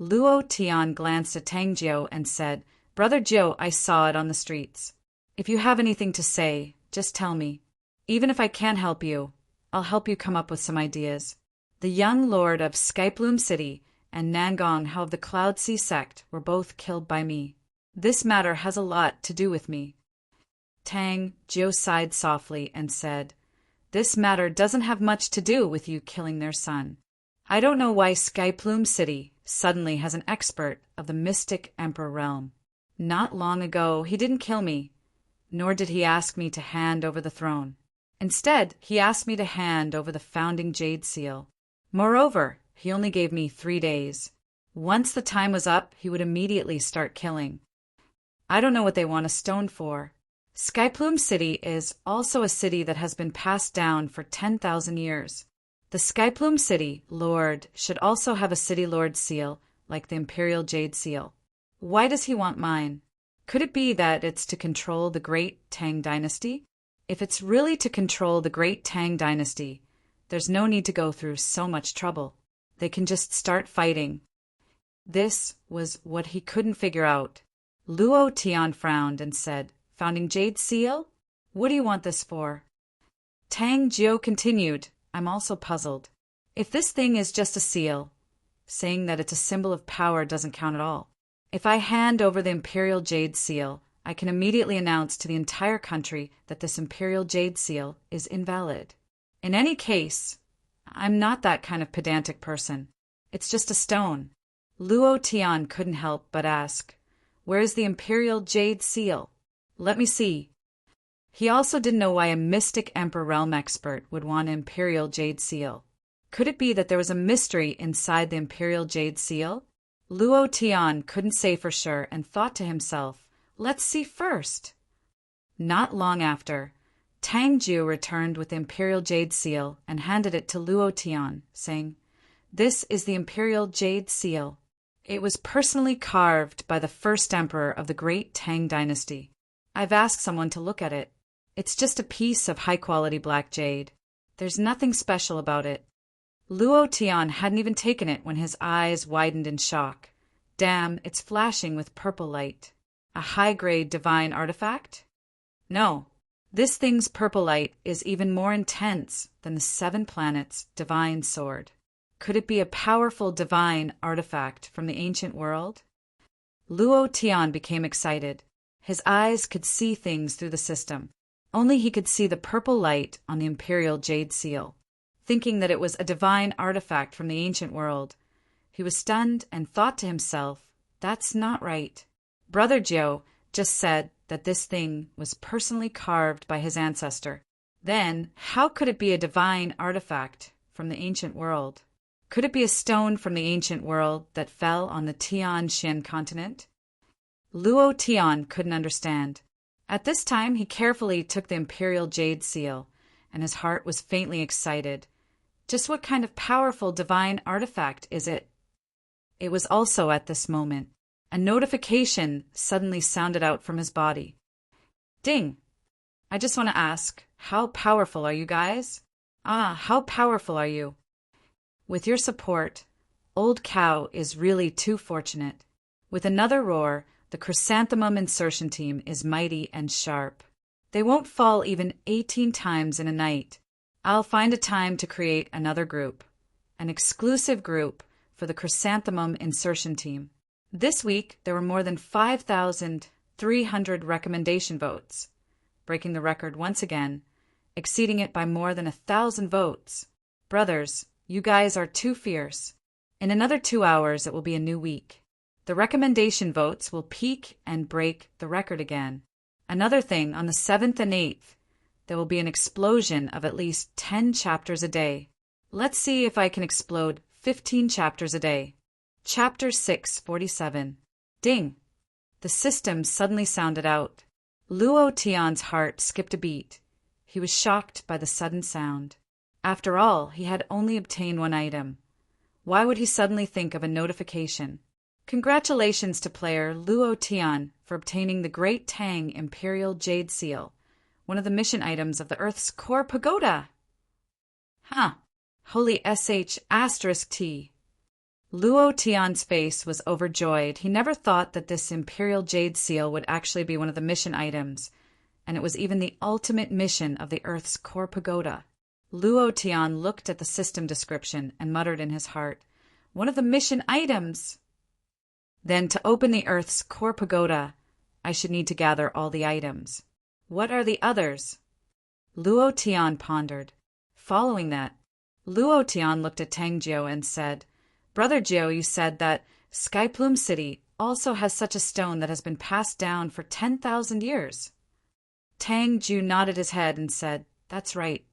Luo Tian glanced at Tang Jiu and said, "Brother Jiu, I saw it on the streets. If you have anything to say, just tell me. Even if I can't help you, I'll help you come up with some ideas. The young lord of Skyplume City and Nangong Hao of the Cloud Sea sect were both killed by me. This matter has a lot to do with me." Tang Jiu sighed softly and said, "This matter doesn't have much to do with you killing their son. I don't know why Skyplume City suddenly has an expert of the mystic emperor realm. Not long ago, he didn't kill me, nor did he ask me to hand over the throne. Instead, he asked me to hand over the founding jade seal. Moreover, he only gave me 3 days. Once the time was up, he would immediately start killing. I don't know what they want a stone for. Skyplume City is also a city that has been passed down for 10,000 years. The Skyplume City Lord should also have a City Lord seal, like the Imperial Jade Seal. Why does he want mine? Could it be that it's to control the Great Tang Dynasty? If it's really to control the Great Tang Dynasty, there's no need to go through so much trouble. They can just start fighting." This was what he couldn't figure out. Luo Tian frowned and said, "Founding Jade Seal? What do you want this for?" Tang Jiu continued, "I'm also puzzled. If this thing is just a seal, saying that it's a symbol of power doesn't count at all. If I hand over the Imperial Jade Seal, I can immediately announce to the entire country that this Imperial Jade Seal is invalid. In any case, I'm not that kind of pedantic person. It's just a stone." Luo Tian couldn't help but ask, "Where's the Imperial Jade Seal? Let me see." He also didn't know why a mystic Emperor Realm expert would want an Imperial Jade Seal. Could it be that there was a mystery inside the Imperial Jade Seal? Luo Tian couldn't say for sure and thought to himself, "Let's see first." Not long after, Tang Jiu returned with the Imperial Jade Seal and handed it to Luo Tian, saying, "This is the Imperial Jade Seal. It was personally carved by the first emperor of the Great Tang Dynasty. I've asked someone to look at it. It's just a piece of high-quality black jade. There's nothing special about it." Luo Tian hadn't even taken it when his eyes widened in shock. "Damn, it's flashing with purple light. A high-grade divine artifact? No. This thing's purple light is even more intense than the 7 planets' divine sword. Could it be a powerful divine artifact from the ancient world?" Luo Tian became excited. His eyes could see things through the system. Only he could see the purple light on the Imperial Jade Seal. Thinking that it was a divine artifact from the ancient world, he was stunned and thought to himself, "That's not right. Brother Jiu just said that this thing was personally carved by his ancestor. Then, how could it be a divine artifact from the ancient world? Could it be a stone from the ancient world that fell on the Tian-Shan continent? Luo Tian couldn't understand. At this time, he carefully took the imperial jade seal, and his heart was faintly excited. Just what kind of powerful divine artifact is it? It was also at this moment. A notification suddenly sounded out from his body. Ding! I just want to ask, how powerful are you guys? How powerful are you? With your support, Old Cow is really too fortunate. With another roar, the chrysanthemum insertion team is mighty and sharp. They won't fall even 18 times in a night. I'll find a time to create another group, an exclusive group for the chrysanthemum insertion team. This week, there were more than 5,300 recommendation votes, breaking the record once again, exceeding it by more than 1,000 votes. Brothers, you guys are too fierce. In another 2 hours, it will be a new week. The recommendation votes will peak and break the record again. Another thing, on the 7th and 8th, there will be an explosion of at least 10 chapters a day. Let's see if I can explode 15 chapters a day. Chapter 647. Ding! The system suddenly sounded out. Luo Tian's heart skipped a beat. He was shocked by the sudden sound. After all, he had only obtained one item. Why would he suddenly think of a notification? Congratulations to player Luo Tian for obtaining the Great Tang Imperial Jade Seal, one of the mission items of the Earth's core pagoda. Holy **T. Luo Tian's face was overjoyed. He never thought that this Imperial Jade Seal would actually be one of the mission items, and it was even the ultimate mission of the Earth's core pagoda. Luo Tian looked at the system description and muttered in his heart, "One of the mission items!" Then, to open the Earth's core pagoda, I should need to gather all the items. What are the others? Luo Tian pondered. Following that, Luo Tian looked at Tang Jiu and said, "Brother Jiu, you said that Skyplume City also has such a stone that has been passed down for 10,000 years. Tang Jiu nodded his head and said, "That's right.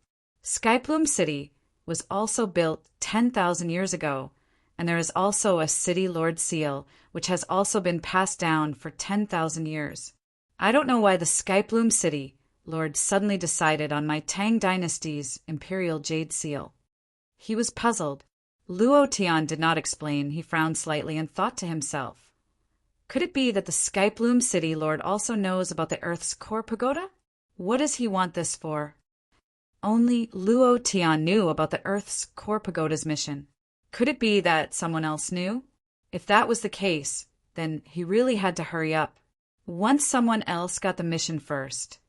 Skyplume City was also built 10,000 years ago, and there is also a City Lord Seal, which has also been passed down for 10,000 years. I don't know why the Skyplume City Lord suddenly decided on my Tang Dynasty's Imperial Jade Seal." He was puzzled. Luo Tian did not explain. He frowned slightly and thought to himself, could it be that the Skyplume City Lord also knows about the Earth's core pagoda? What does he want this for? Only Luo Tian knew about the Earth's core pagoda's mission. Could it be that someone else knew? If that was the case, then he really had to hurry up. Once someone else got the mission first,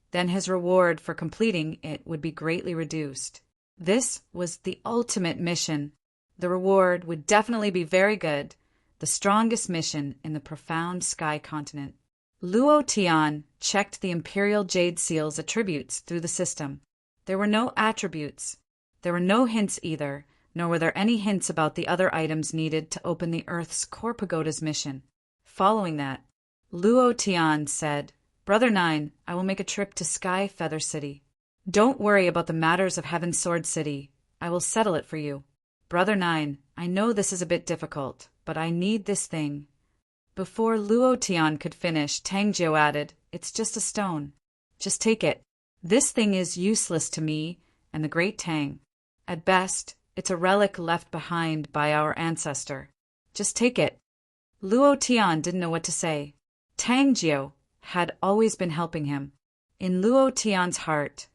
then his reward for completing it would be greatly reduced. This was the ultimate mission. The reward would definitely be very good, the strongest mission in the profound sky continent. Luo Tian checked the Imperial Jade Seal's attributes through the system. There were no attributes. There were no hints either, nor were there any hints about the other items needed to open the Earth's core pagoda's mission. Following that, Luo Tian said, "Brother Nine, I will make a trip to Sky Feather City. Don't worry about the matters of Heaven Sword City. I will settle it for you. Brother Nine, I know this is a bit difficult, but I need this thing." Before Luo Tian could finish, Tang Jiu added, "It's just a stone. Just take it. This thing is useless to me and the Great Tang. At best, it's a relic left behind by our ancestor. Just take it." Luo Tian didn't know what to say. Tang Jiu had always been helping him. In Luo Tian's heart,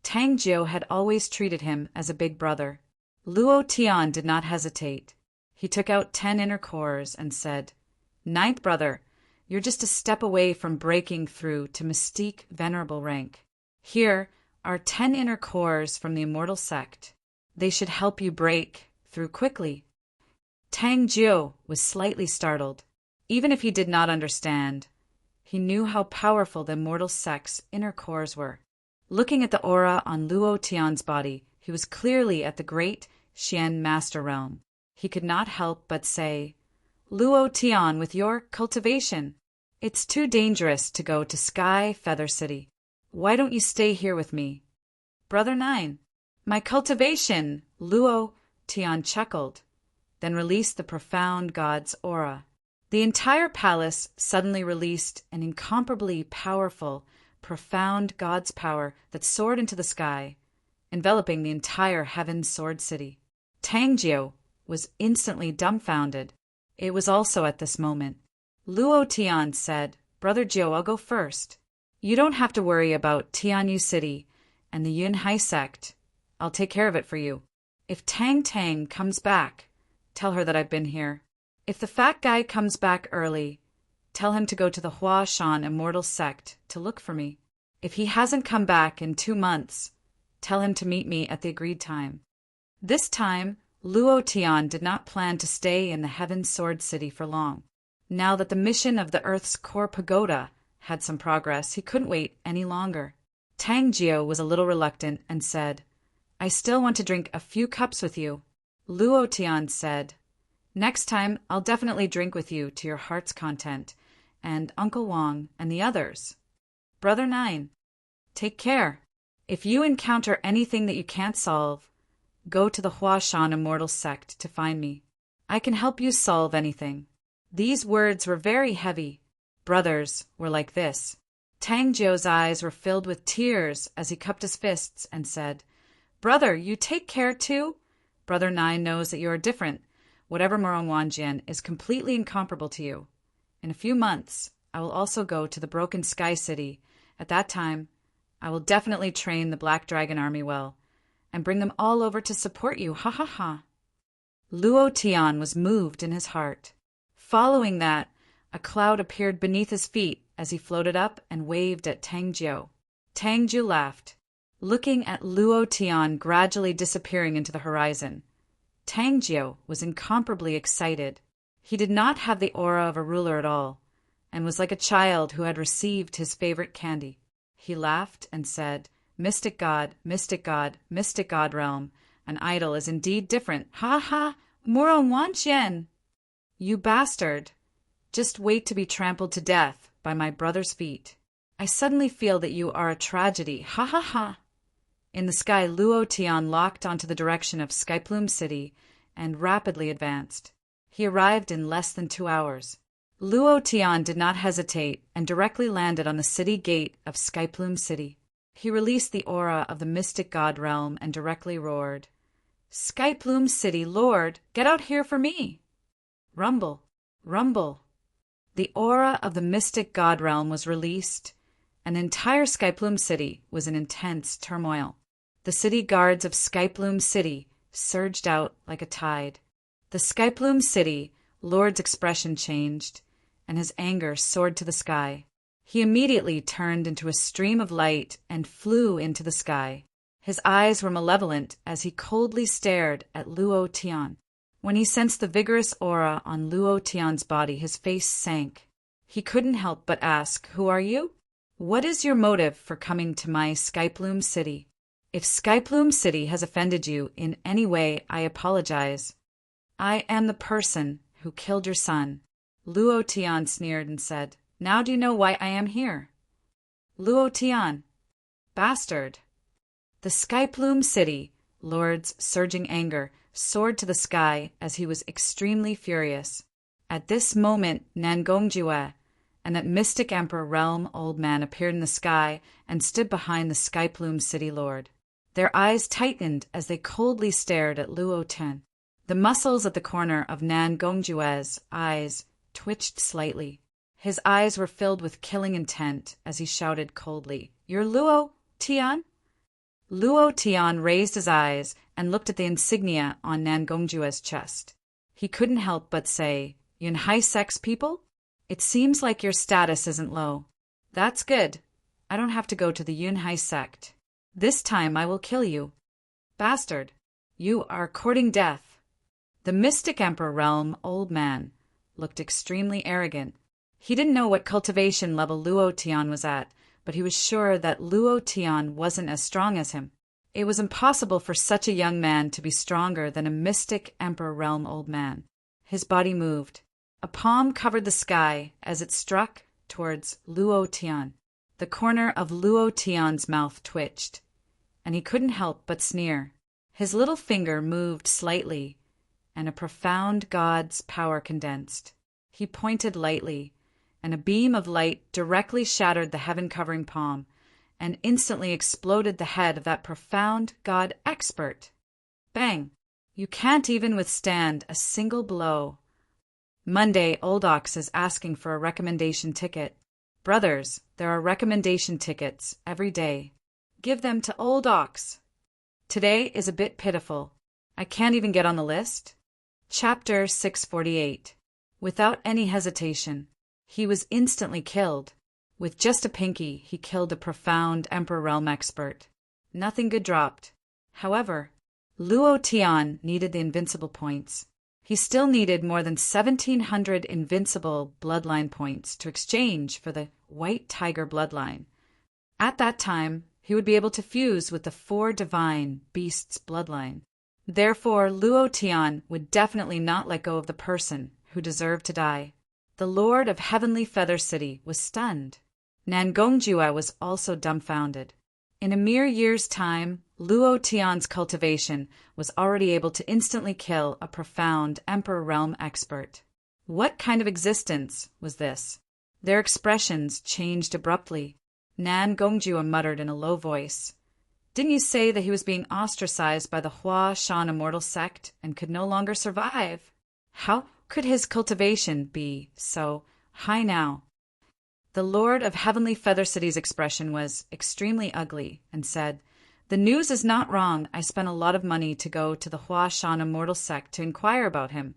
Tang Jiu had always treated him as a big brother. Luo Tian did not hesitate. He took out 10 inner cores and said, "Ninth brother, you're just a step away from breaking through to Mystique Venerable rank. Here are 10 inner cores from the Immortal Sect. They should help you break through quickly." Tang Jiu was slightly startled. Even if he did not understand, he knew how powerful the Immortal Sect's inner cores were. Looking at the aura on Luo Tian's body, he was clearly at the Great Xian Master Realm. He could not help but say, "Luo Tian, with your cultivation, it's too dangerous to go to Sky Feather City. Why don't you stay here with me?" Brother 9. My cultivation, Luo Tian chuckled, then released the profound god's aura. The entire palace suddenly released an incomparably powerful, profound god's power that soared into the sky, enveloping the entire Heaven Sword City. Tangjiu was instantly dumbfounded. It was also at this moment. Luo Tian said, Brother Jiu, I'll go first. You don't have to worry about Tianyu City and the Yunhai sect. I'll take care of it for you. If Tang Tang comes back, tell her that I've been here. If the fat guy comes back early, tell him to go to the Hua Shan Immortal Sect to look for me. If he hasn't come back in 2 months, tell him to meet me at the agreed time. This time, Luo Tian did not plan to stay in the Heaven Sword City for long. Now that the mission of the Earth's core pagoda had some progress, he couldn't wait any longer. Tang Jiu was a little reluctant and said, I still want to drink a few cups with you. Luo Tian said, Next time, I'll definitely drink with you to your heart's content, and Uncle Wang and the others. Brother 9. Take care. If you encounter anything that you can't solve, go to the Hua Shan Immortal Sect to find me. I can help you solve anything. These words were very heavy. Brothers were like this. Tang Jiu's eyes were filled with tears as he cupped his fists and said, Brother, you take care too? Brother 9 knows that you are different. Whatever Morong Wanjian is completely incomparable to you. In a few months, I will also go to the Broken Sky City. At that time, I will definitely train the Black Dragon Army well, and bring them all over to support you, ha ha ha. Luo Tian was moved in his heart. Following that, a cloud appeared beneath his feet as he floated up and waved at Tang Jiu. Tang Jiu laughed, looking at Luo Tian gradually disappearing into the horizon. Tang Jiu was incomparably excited. He did not have the aura of a ruler at all, and was like a child who had received his favorite candy. He laughed and said, Mystic God, Mystic God, Mystic God realm, an idol is indeed different. Ha ha, Morong Wanjian! You bastard! Just wait to be trampled to death by my brother's feet. I suddenly feel that you are a tragedy. Ha ha ha! In the sky, Luo Tian locked onto the direction of Skyplume City and rapidly advanced. He arrived in less than 2 hours. Luo Tian did not hesitate and directly landed on the city gate of Skyplume City. He released the aura of the Mystic God realm and directly roared, Skyplume City, Lord, get out here for me! Rumble, rumble. The aura of the Mystic God realm was released, and the entire Skyplume City was in intense turmoil. The city guards of Skyplume City surged out like a tide. The Skyplume City Lord's expression changed, and his anger soared to the sky. He immediately turned into a stream of light and flew into the sky. His eyes were malevolent as he coldly stared at Luo Tian. When he sensed the vigorous aura on Luo Tian's body, his face sank. He couldn't help but ask, Who are you? What is your motive for coming to my Skyplume City? If Skyplume City has offended you in any way, I apologize. I am the person who killed your son. Luo Tian sneered and said, Now do you know why I am here? Luo Tian, bastard. The Skyplume City Lord's surging anger soared to the sky as he was extremely furious. At this moment, Nangongjue and that mystic emperor realm old man appeared in the sky and stood behind the Skyplume City Lord. Their eyes tightened as they coldly stared at Luo Tian. The muscles at the corner of Nangongjue's eyes twitched slightly. His eyes were filled with killing intent as he shouted coldly, You're Luo Tian? Luo Tian raised his eyes and looked at the insignia on Nangongjue's chest. He couldn't help but say, Yunhai Sect's people? It seems like your status isn't low. That's good. I don't have to go to the Yunhai sect. This time I will kill you. Bastard, you are courting death. The Mystic Emperor realm old man looked extremely arrogant. He didn't know what cultivation level Luo Tian was at, but he was sure that Luo Tian wasn't as strong as him. It was impossible for such a young man to be stronger than a Mystic Emperor realm old man. His body moved. A palm covered the sky as it struck towards Luo Tian. The corner of Luo Tian's mouth twitched, and he couldn't help but sneer. His little finger moved slightly, and a profound God's power condensed. He pointed lightly, and a beam of light directly shattered the heaven-covering palm and instantly exploded the head of that profound God expert. Bang! You can't even withstand a single blow. Monday, Old Ox is asking for a recommendation ticket. Brothers, there are recommendation tickets every day. Give them to Old Ox. Today is a bit pitiful. I can't even get on the list. Chapter 648. Without any hesitation, he was instantly killed. With just a pinky, he killed a profound Emperor Realm expert. Nothing good dropped. However, Luo Tian needed the Invincible points. He still needed more than 1,700 Invincible bloodline points to exchange for the White Tiger bloodline. At that time, he would be able to fuse with the 4 divine beasts' bloodline. Therefore, Luo Tian would definitely not let go of the person who deserved to die. The Lord of Heavenly Feather City was stunned. Nangongjue was also dumbfounded. In a mere year's time, Luo Tian's cultivation was already able to instantly kill a profound Emperor Realm expert. What kind of existence was this? Their expressions changed abruptly. Nangongjue muttered in a low voice, "Didn't you say that he was being ostracized by the Hua Shan immortal sect and could no longer survive? How could his cultivation be so high now?" The Lord of Heavenly Feather City's expression was extremely ugly and said, "The news is not wrong. I spent a lot of money to go to the Hua Shan immortal sect to inquire about him.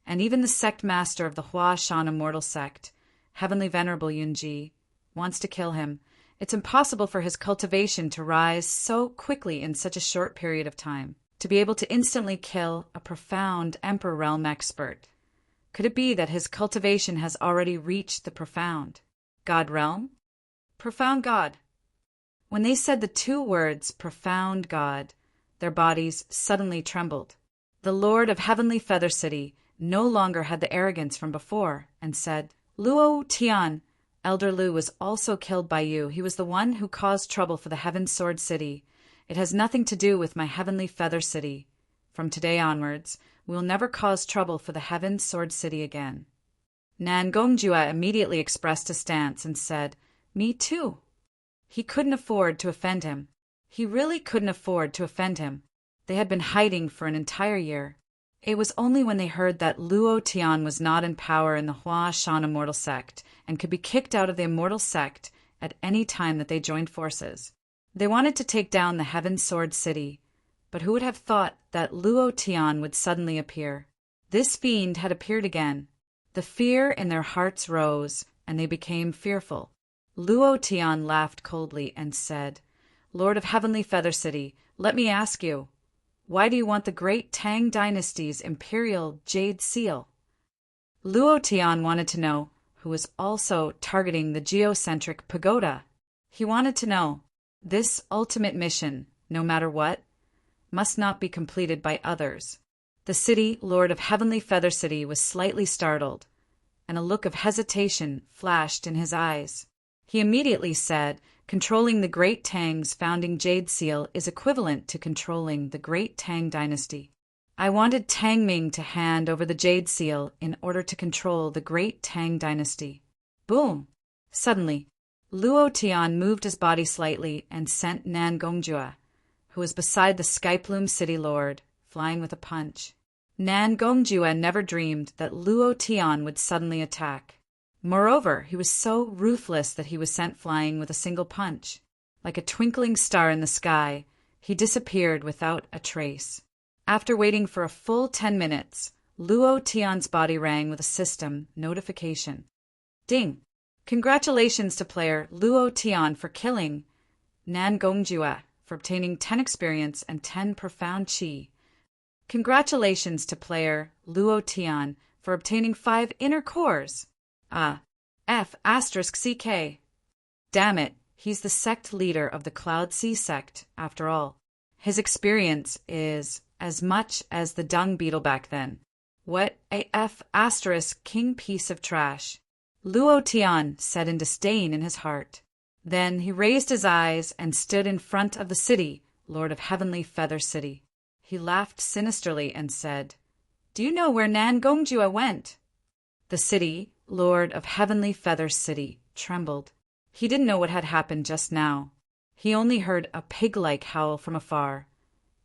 And even the sect master of the Hua Shan immortal sect, Heavenly Venerable Yunji, wants to kill him. It's impossible for his cultivation to rise so quickly in such a short period of time, to be able to instantly kill a profound Emperor Realm expert. Could it be that his cultivation has already reached the profound God realm? Profound God." When they said the 2 words, profound God, their bodies suddenly trembled. The Lord of Heavenly Feather City no longer had the arrogance from before and said, "Luo Tian, Elder Lu was also killed by you. He was the one who caused trouble for the Heaven Sword City. It has nothing to do with my Heavenly Feather City. From today onwards, we will never cause trouble for the Heaven Sword City again." Nangongjue immediately expressed a stance and said, "Me too." He couldn't afford to offend him. He really couldn't afford to offend him. They had been hiding for an entire year. It was only when they heard that Luo Tian was not in power in the Hua Shan immortal sect and could be kicked out of the immortal sect at any time that they joined forces. They wanted to take down the Heaven Sword City, but who would have thought that Luo Tian would suddenly appear? This fiend had appeared again. The fear in their hearts rose, and they became fearful. Luo Tian laughed coldly and said, "Lord of Heavenly Feather City, let me ask you, why do you want the great Tang Dynasty's imperial jade seal?" Luo Tian wanted to know who was also targeting the geocentric pagoda. He wanted to know, this ultimate mission, no matter what, must not be completed by others. The city Lord of Heavenly Feather City was slightly startled, and a look of hesitation flashed in his eyes. He immediately said, "Controlling the Great Tang's founding jade seal is equivalent to controlling the Great Tang Dynasty. I wanted Tang Ming to hand over the jade seal in order to control the Great Tang Dynasty." Boom! Suddenly, Luo Tian moved his body slightly and sent Nangongjue, who was beside the Skyplume City Lord, flying with a punch. Nangongjue never dreamed that Luo Tian would suddenly attack. Moreover, he was so ruthless that he was sent flying with a single punch. Like a twinkling star in the sky, he disappeared without a trace. After waiting for a full 10 minutes, Luo Tian's body rang with a system notification. Ding! Congratulations to player Luo Tian for killing Nangongjue, for obtaining 10 experience and 10 profound chi. Congratulations to player Luo Tian for obtaining 5 inner cores. F***CK. Damn it, he's the sect leader of the Cloud Sea sect, after all. His experience is as much as the dung beetle back then. What a F***king piece of trash. Luo Tian said in disdain in his heart. Then he raised his eyes and stood in front of the city Lord of Heavenly Feather City. He laughed sinisterly and said, "Do you know where Nan Gongjua went?" The city, Lord of Heavenly Feather City, trembled. He didn't know what had happened just now. He only heard a pig-like howl from afar,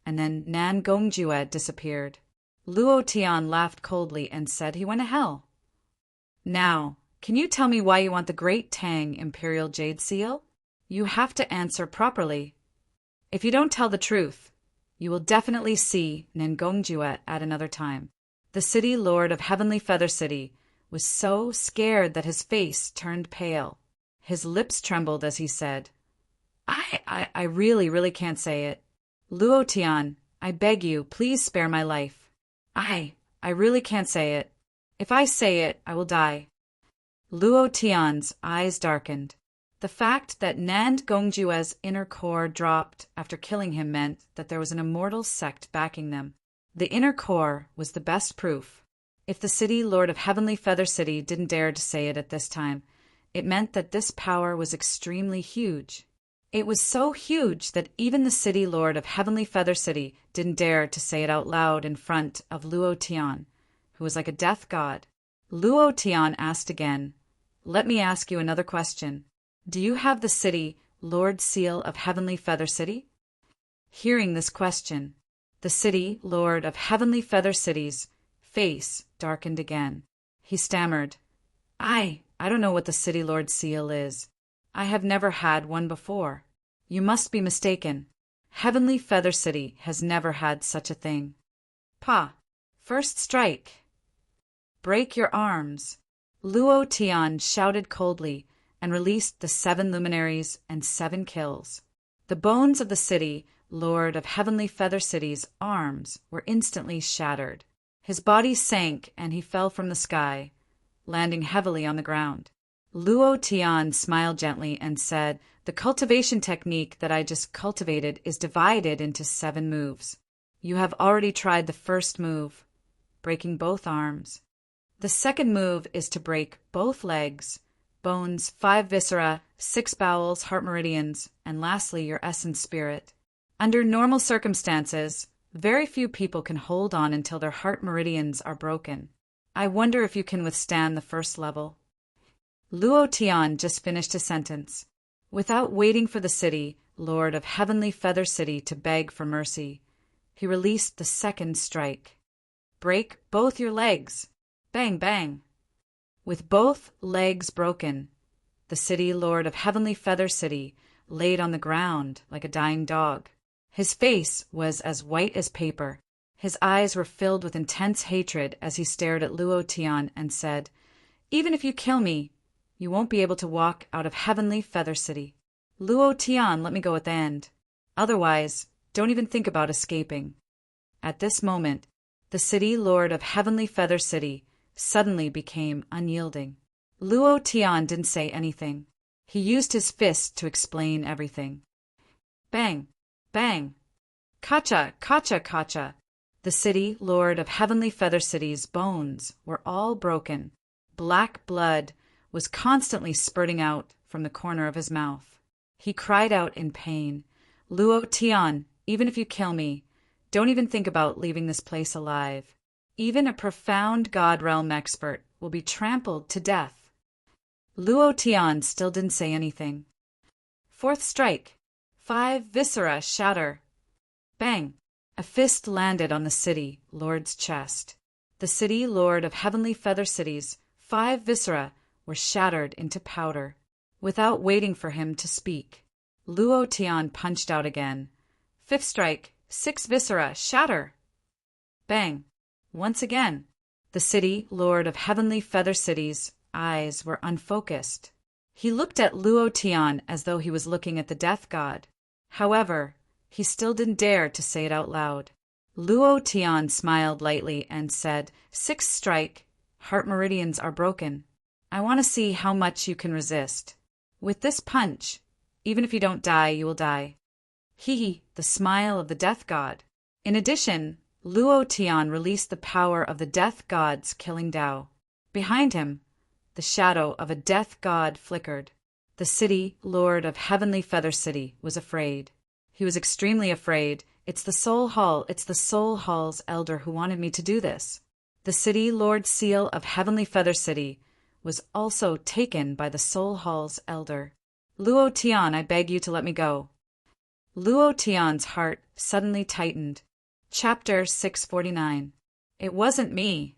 and then Nan Gongjua disappeared. Luo Tian laughed coldly and said he went to hell. "Now, can you tell me why you want the Great Tang Imperial Jade Seal? You have to answer properly. If you don't tell the truth, you will definitely see Ngongjua at another time." The city lord of Heavenly Feather City was so scared that his face turned pale. His lips trembled as he said, I really can't say it. Luo Tian, I beg you, please spare my life. I really can't say it. If I say it, I will die." Luo Tian's eyes darkened. The fact that Nan Gongjua's inner core dropped after killing him meant that there was an immortal sect backing them. The inner core was the best proof. If the city lord of Heavenly Feather City didn't dare to say it at this time, it meant that this power was extremely huge. It was so huge that even the city lord of Heavenly Feather City didn't dare to say it out loud in front of Luo Tian, who was like a death god. Luo Tian asked again, "Let me ask you another question. Do you have the city Lord Seal of Heavenly Feather City?" Hearing this question, the city Lord of Heavenly Feather City's face darkened again. He stammered, I don't know what the city Lord Seal is. I have never had one before. You must be mistaken. Heavenly Feather City has never had such a thing. Pa, first strike. Break your arms. Luo Tian shouted coldly and released the 7 luminaries and 7 kills. The bones of the city Lord of Heavenly Feather City's arms were instantly shattered. His body sank and he fell from the sky, landing heavily on the ground. Luo Tian smiled gently and said, "The cultivation technique that I just cultivated is divided into 7 moves. You have already tried the first move, breaking both arms. The second move is to break both legs, bones, 5 viscera, 6 bowels, heart meridians, and lastly your essence spirit. Under normal circumstances, very few people can hold on until their heart meridians are broken. I wonder if you can withstand the first level." Luo Tian just finished his sentence. Without waiting for the city Lord of Heavenly Feather City to beg for mercy, he released the second strike. "Break both your legs." Bang, bang. With both legs broken, the city Lord of Heavenly Feather City laid on the ground like a dying dog. His face was as white as paper. His eyes were filled with intense hatred as he stared at Luo Tian and said, "Even if you kill me, you won't be able to walk out of Heavenly Feather City. Luo Tian, let me go at the end. Otherwise, don't even think about escaping." At this moment, the city Lord of Heavenly Feather City suddenly became unyielding. Luo Tian didn't say anything. He used his fist to explain everything. Bang, bang. Kacha, kacha, kacha. The city Lord of Heavenly Feather City's bones were all broken. Black blood was constantly spurting out from the corner of his mouth. He cried out in pain, "Luo Tian, even if you kill me, don't even think about leaving this place alive. Even a profound God Realm expert will be trampled to death." Luo Tian still didn't say anything. Fourth strike. 5 viscera shatter. Bang. A fist landed on the city Lord's chest. The city Lord of Heavenly Feather City's 5 viscera were shattered into powder. Without waiting for him to speak, Luo Tian punched out again. 5th strike. 6 viscera shatter. Bang. Once again, the city Lord of Heavenly Feather City's eyes were unfocused. He looked at Luo Tian as though he was looking at the death god. However, he still didn't dare to say it out loud. Luo Tian smiled lightly and said, 6th strike, heart meridians are broken. I want to see how much you can resist. With this punch, even if you don't die, you will die. Hee, the smile of the death god. In addition, Luo Tian released the power of the death god's killing Tao. Behind him, the shadow of a death god flickered. The city Lord of Heavenly Feather City was afraid. He was extremely afraid. It's the Soul Hall, it's the Soul Hall's elder who wanted me to do this. The city Lord Seal of Heavenly Feather City was also taken by the Soul Hall's elder. Luo Tian, I beg you to let me go. Luo Tian's heart suddenly tightened. Chapter 649. It wasn't me.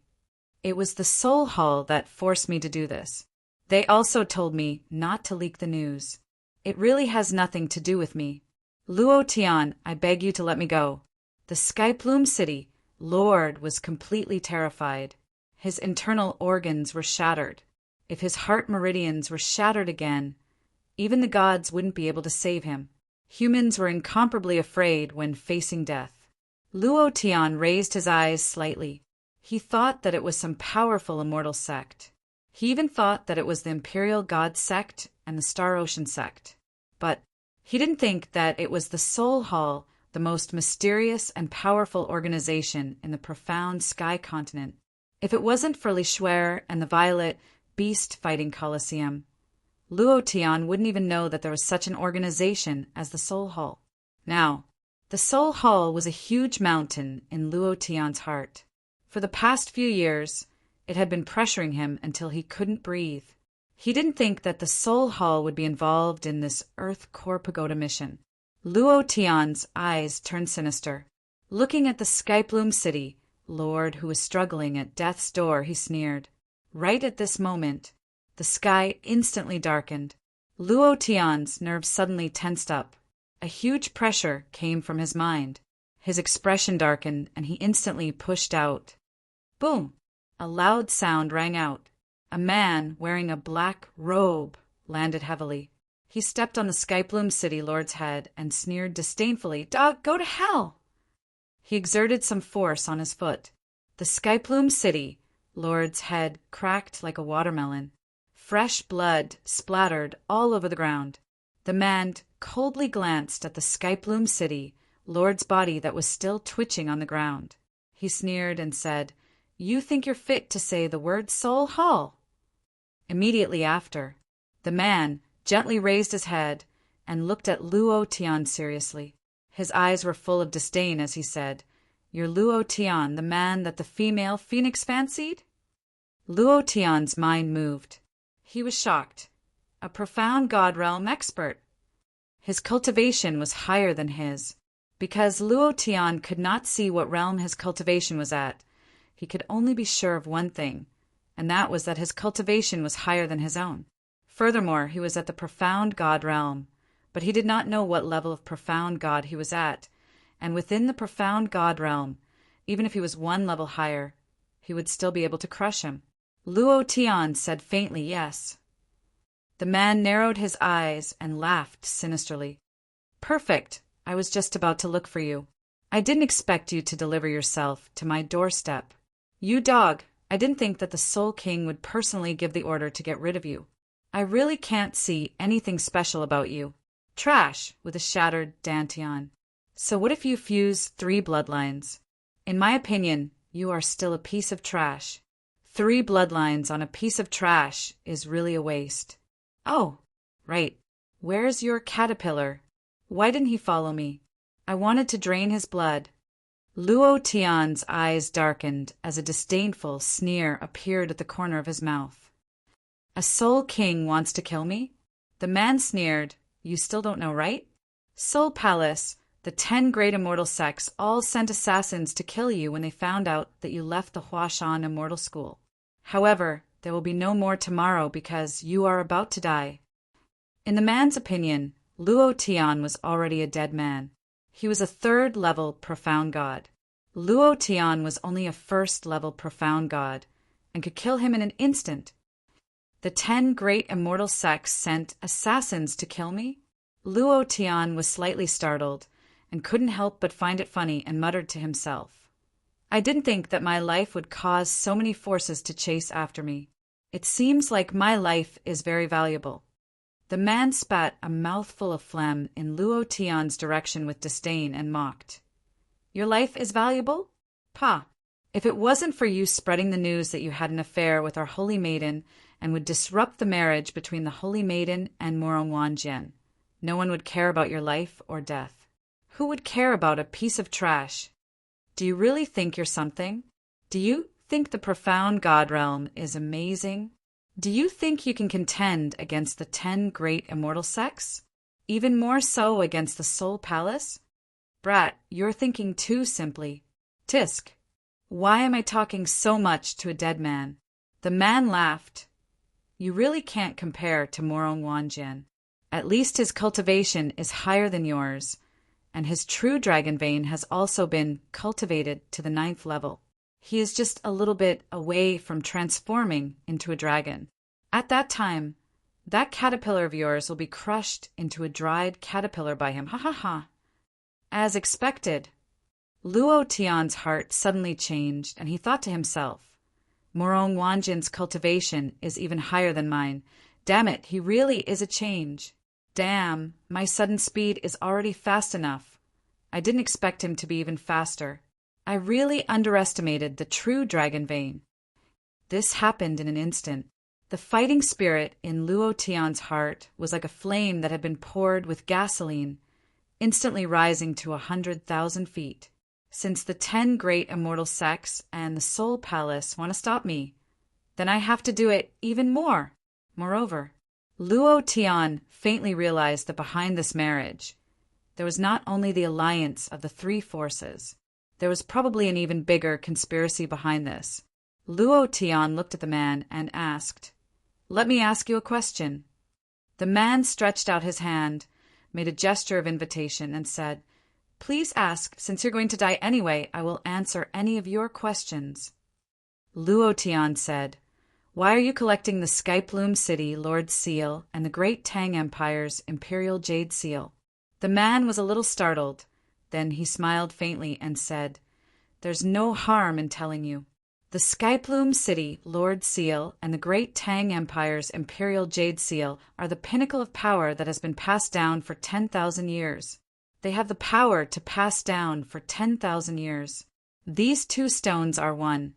It was the Soul Hall that forced me to do this. They also told me not to leak the news. It really has nothing to do with me. Luo Tian, I beg you to let me go. The Skyplume City Lord was completely terrified. His internal organs were shattered. If his heart meridians were shattered again, even the gods wouldn't be able to save him. Humans were incomparably afraid when facing death. Luo Tian raised his eyes slightly. He thought that it was some powerful immortal sect. He even thought that it was the Imperial God sect and the Star Ocean sect. But he didn't think that it was the Soul Hall, the most mysterious and powerful organization in the profound sky continent. If it wasn't for Li Shuer and the Violet Beast Fighting Coliseum, Luo Tian wouldn't even know that there was such an organization as the Soul Hall. Now, the Soul Hall was a huge mountain in Luo Tian's heart. For the past few years, it had been pressuring him until he couldn't breathe. He didn't think that the Soul Hall would be involved in this Earth Core Pagoda mission. Luo Tian's eyes turned sinister. Looking at the Skyplume City Lord who was struggling at death's door, he sneered. Right at this moment, the sky instantly darkened. Luo Tian's nerves suddenly tensed up. A huge pressure came from his mind. His expression darkened, and he instantly pushed out. Boom! A loud sound rang out. A man wearing a black robe landed heavily. He stepped on the Skyplume City Lord's head and sneered disdainfully, Dog, go to hell! He exerted some force on his foot. The Skyplume City Lord's head cracked like a watermelon. Fresh blood splattered all over the ground. The man coldly glanced at the Skyplume City Lord's body that was still twitching on the ground. He sneered and said, You think you're fit to say the word Soul Hall? Immediately after, the man gently raised his head and looked at Luo Tian seriously. His eyes were full of disdain as he said, You're Luo Tian, the man that the female phoenix fancied? Luo Tian's mind moved. He was shocked. A profound God realm expert. His cultivation was higher than his. Because Luo Tian could not see what realm his cultivation was at, he could only be sure of one thing, and that was that his cultivation was higher than his own. Furthermore, he was at the profound God realm, but he did not know what level of profound God he was at, and within the profound God realm, even if he was one level higher, he would still be able to crush him. Luo Tian said faintly yes. The man narrowed his eyes and laughed sinisterly. Perfect. I was just about to look for you. I didn't expect you to deliver yourself to my doorstep. You dog, I didn't think that the Soul King would personally give the order to get rid of you. I really can't see anything special about you. Trash, with a shattered dantian. So what if you fuse 3 bloodlines? In my opinion, you are still a piece of trash. 3 bloodlines on a piece of trash is really a waste. Oh, right. Where's your caterpillar? Why didn't he follow me? I wanted to drain his blood. Luo Tian's eyes darkened as a disdainful sneer appeared at the corner of his mouth. A Soul King wants to kill me? The man sneered. You still don't know, right? Soul Palace, the 10 great immortal sects all sent assassins to kill you when they found out that you left the Huashan Immortal School. However, there will be no more tomorrow because you are about to die. In the man's opinion, Luo Tian was already a dead man. He was a 3rd-level profound god. Luo Tian was only a 1st-level profound god and could kill him in an instant. The 10 great immortal sects sent assassins to kill me? Luo Tian was slightly startled and couldn't help but find it funny and muttered to himself. I didn't think that my life would cause so many forces to chase after me. It seems like my life is very valuable. The man spat a mouthful of phlegm in Luo Tian's direction with disdain and mocked. Your life is valuable? Pah! If it wasn't for you spreading the news that you had an affair with our holy maiden and would disrupt the marriage between the holy maiden and Moron Wanjian, no one would care about your life or death. Who would care about a piece of trash? Do you really think you're something? Do you think the profound God realm is amazing? Do you think you can contend against the 10 great immortal sects? Even more so against the Soul Palace? Brat, you're thinking too simply. Tisk. Why am I talking so much to a dead man? The man laughed. You really can't compare to Morong Wanjian. At least his cultivation is higher than yours, and his true dragon vein has also been cultivated to the 9th level. He is just a little bit away from transforming into a dragon. At that time, that caterpillar of yours will be crushed into a dried caterpillar by him. Ha ha ha. As expected. Luo Tian's heart suddenly changed, and he thought to himself, Morong Wanjin's cultivation is even higher than mine. Damn it, he really is a change. Damn, my sudden speed is already fast enough. I didn't expect him to be even faster. I really underestimated the true dragon vein. This happened in an instant. The fighting spirit in Luo Tian's heart was like a flame that had been poured with gasoline, instantly rising to 100,000 feet. Since the 10 great immortal sects and the Soul Palace want to stop me, then I have to do it even more. Moreover, Luo Tian faintly realized that behind this marriage, there was not only the alliance of the 3 forces, there was probably an even bigger conspiracy behind this. Luo Tian looked at the man and asked, Let me ask you a question. The man stretched out his hand, made a gesture of invitation, and said, Please ask, since you're going to die anyway, I will answer any of your questions. Luo Tian said, Why are you collecting the Skyplume City Lord's Seal and the Great Tang Empire's Imperial Jade Seal? The man was a little startled. Then he smiled faintly and said, There's no harm in telling you. The Skyplume City Lord Seal and the Great Tang Empire's Imperial Jade Seal are the pinnacle of power that has been passed down for 10,000 years. They have the power to pass down for 10,000 years. These 2 stones are one,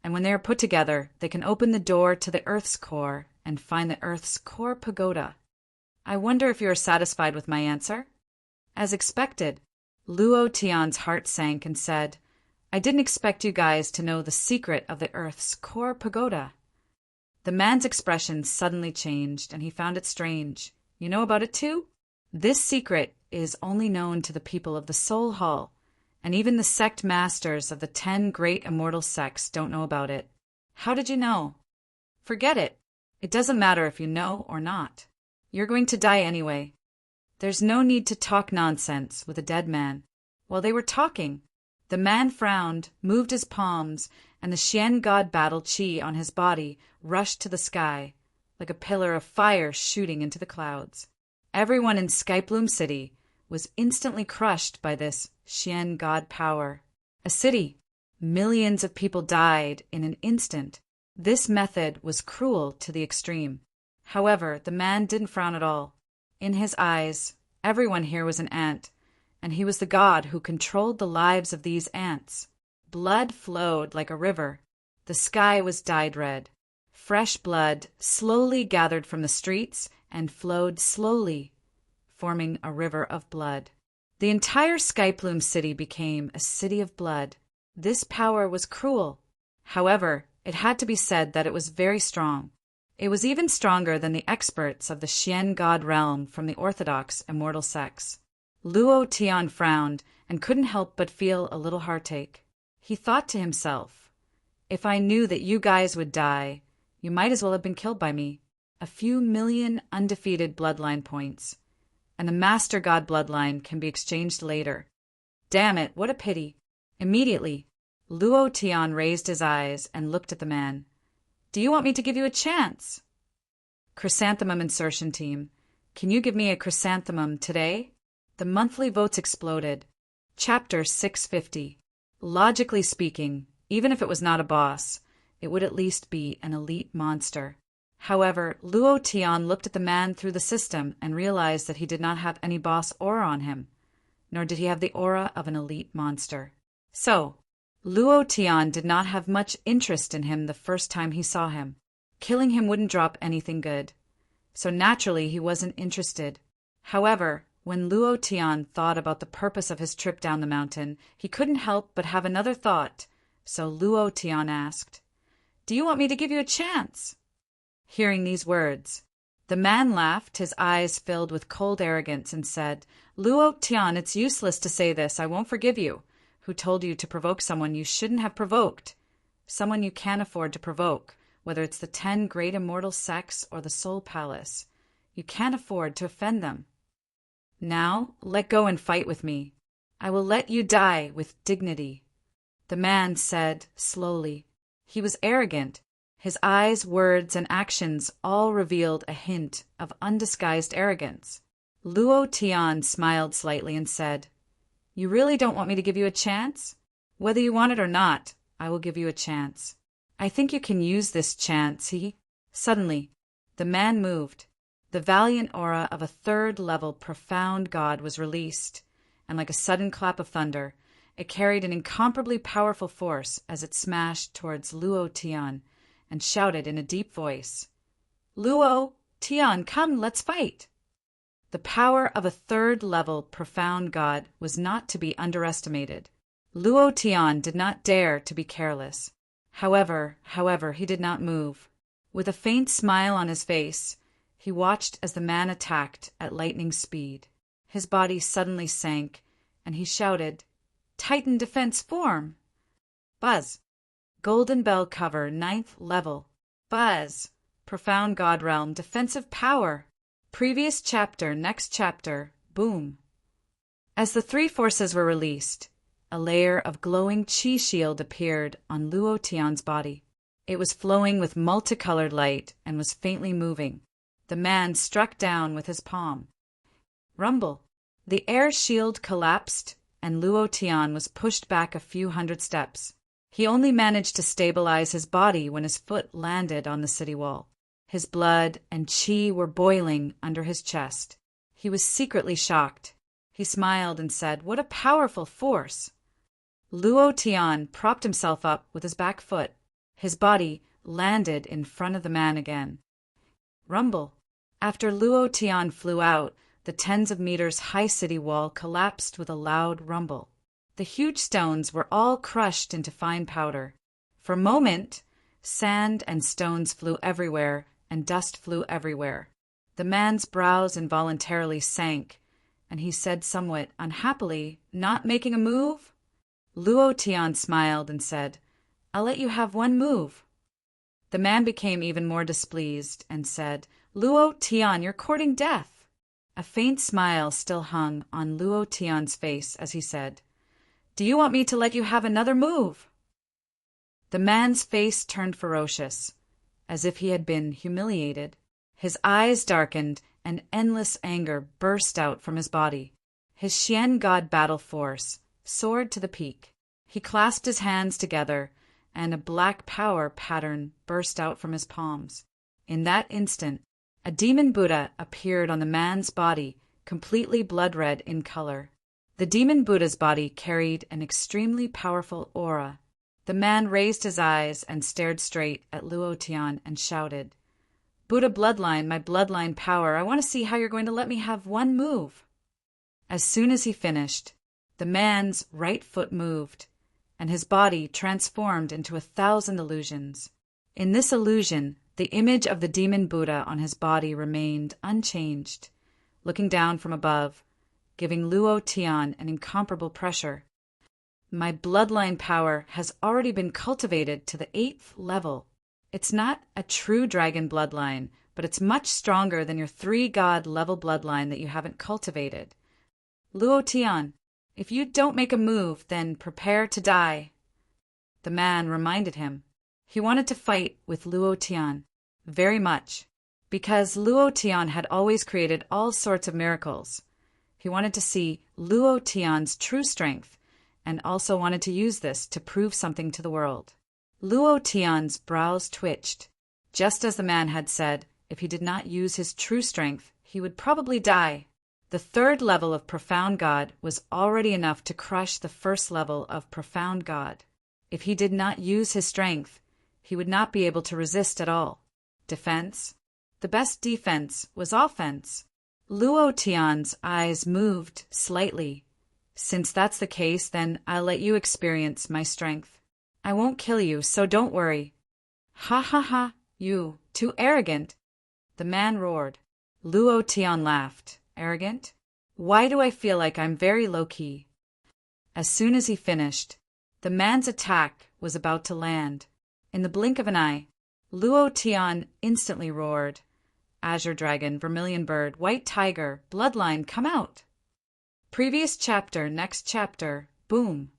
and when they are put together, they can open the door to the Earth's core and find the Earth's core pagoda. I wonder if you are satisfied with my answer? As expected, Luo Tian's heart sank and said, I didn't expect you guys to know the secret of the Earth's core pagoda. The man's expression suddenly changed, and he found it strange. You know about it too? This secret is only known to the people of the Soul Hall, and even the sect masters of the 10 great immortal sects don't know about it. How did you know? Forget it. It doesn't matter if you know or not. You're going to die anyway. There's no need to talk nonsense with a dead man. While they were talking, the man frowned, moved his palms, and the Xian god battle chi on his body rushed to the sky, like a pillar of fire shooting into the clouds. Everyone in Skyplume City was instantly crushed by this Xian god power. A city. Millions of people died in an instant. This method was cruel to the extreme. However, the man didn't frown at all. In his eyes, everyone here was an ant, and he was the god who controlled the lives of these ants. Blood flowed like a river. The sky was dyed red. Fresh blood slowly gathered from the streets and flowed slowly, forming a river of blood. The entire Skyplume City became a city of blood. This power was cruel. However, it had to be said that it was very strong. It was even stronger than the experts of the Xian god realm from the orthodox immortal sects. Luo Tian frowned and couldn't help but feel a little heartache. He thought to himself, If I knew that you guys would die, you might as well have been killed by me. A few million undefeated bloodline points, and the Master God bloodline can be exchanged later. Damn it, what a pity. Immediately, Luo Tian raised his eyes and looked at the man. Do you want me to give you a chance? Chrysanthemum insertion team, can you give me a chrysanthemum today? The monthly votes exploded. Chapter 650. Logically speaking, even if it was not a boss, it would at least be an elite monster. However, Luo Tian looked at the man through the system and realized that he did not have any boss aura on him, nor did he have the aura of an elite monster. So, Luo Tian did not have much interest in him the first time he saw him. Killing him wouldn't drop anything good. So naturally he wasn't interested. However, When Luo Tian thought about the purpose of his trip down the mountain, he couldn't help but have another thought. So Luo Tian asked, "Do you want me to give you a chance?" Hearing these words, the man laughed, his eyes filled with cold arrogance, and said, "Luo Tian, it's useless to say this. I won't forgive you. Who told you to provoke someone you shouldn't have provoked? Someone you can't afford to provoke, whether it's the 10 great immortal sects or the Soul Palace. You can't afford to offend them. Now, let go and fight with me. I will let you die with dignity." The man said slowly. He was arrogant. His eyes, words, and actions all revealed a hint of undisguised arrogance. Luo Tian smiled slightly and said, "You really don't want me to give you a chance? Whether you want it or not, I will give you a chance. I think you can use this chance." Suddenly, the man moved. The valiant aura of a 3rd-level profound god was released, and like a sudden clap of thunder, it carried an incomparably powerful force as it smashed towards Luo Tian and shouted in a deep voice, "Luo Tian, come, let's fight!" The power of a 3rd-level profound god was not to be underestimated. Luo Tian did not dare to be careless. However, he did not move. With a faint smile on his face, he watched as the man attacked at lightning speed. His body suddenly sank, and he shouted, "Titan defense form!" Buzz. Golden bell cover, 9th level. Buzz. Profound God realm, defensive power. Previous chapter, next chapter, boom. As the 3 forces were released, a layer of glowing chi shield appeared on Luo Tian's body. It was flowing with multicolored light and was faintly moving. The man struck down with his palm. Rumble. The air shield collapsed, and Luo Tian was pushed back a few hundred steps. He only managed to stabilize his body when his foot landed on the city wall. His blood and chi were boiling under his chest. He was secretly shocked. He smiled and said, "What a powerful force!" Luo Tian propped himself up with his back foot. His body landed in front of the man again. Rumble. After Luo Tian flew out, the tens of meters high city wall collapsed with a loud rumble. The huge stones were all crushed into fine powder. For a moment, sand and stones flew everywhere, and dust flew everywhere. The man's brows involuntarily sank, and he said somewhat unhappily, "Not making a move?" Luo Tian smiled and said, "I'll let you have one move." The man became even more displeased and said, "Luo Tian, you're courting death." A faint smile still hung on Luo Tian's face as he said, "Do you want me to let you have another move?" The man's face turned ferocious, as if he had been humiliated. His eyes darkened, and endless anger burst out from his body. His Xian God battle force soared to the peak. He clasped his hands together, and a black power pattern burst out from his palms. In that instant, a demon Buddha appeared on the man's body, completely blood-red in color. The demon Buddha's body carried an extremely powerful aura. The man raised his eyes and stared straight at Luo Tian and shouted, "Buddha bloodline, my bloodline power, I want to see how you're going to let me have one move." As soon as he finished, the man's right foot moved, and his body transformed into 1,000 illusions. In this illusion, the image of the demon Buddha on his body remained unchanged, looking down from above, giving Luo Tian an incomparable pressure. "My bloodline power has already been cultivated to the 8th level. It's not a true dragon bloodline, but it's much stronger than your 3-god level bloodline that you haven't cultivated. Luo Tian, if you don't make a move, then prepare to die." The man reminded him. He wanted to fight with Luo Tian very much, because Luo Tian had always created all sorts of miracles. He wanted to see Luo Tian's true strength, and also wanted to use this to prove something to the world. Luo Tian's brows twitched. Just as the man had said, if he did not use his true strength, he would probably die. The 3rd level of Profound God was already enough to crush the 1st level of Profound God. If he did not use his strength, he would not be able to resist at all. Defense? The best defense was offense. Luo Tian's eyes moved slightly. Since that's the case, then I'll let you experience my strength. I won't kill you, so don't worry. Ha ha ha, you, too arrogant. The man roared. Luo Tian laughed. Arrogant? Why do I feel like I'm very low-key? As soon as he finished, the man's attack was about to land. In the blink of an eye, Luo Tian instantly roared. Azure Dragon, Vermilion Bird, White Tiger, Bloodline, come out! Previous chapter, next chapter, boom.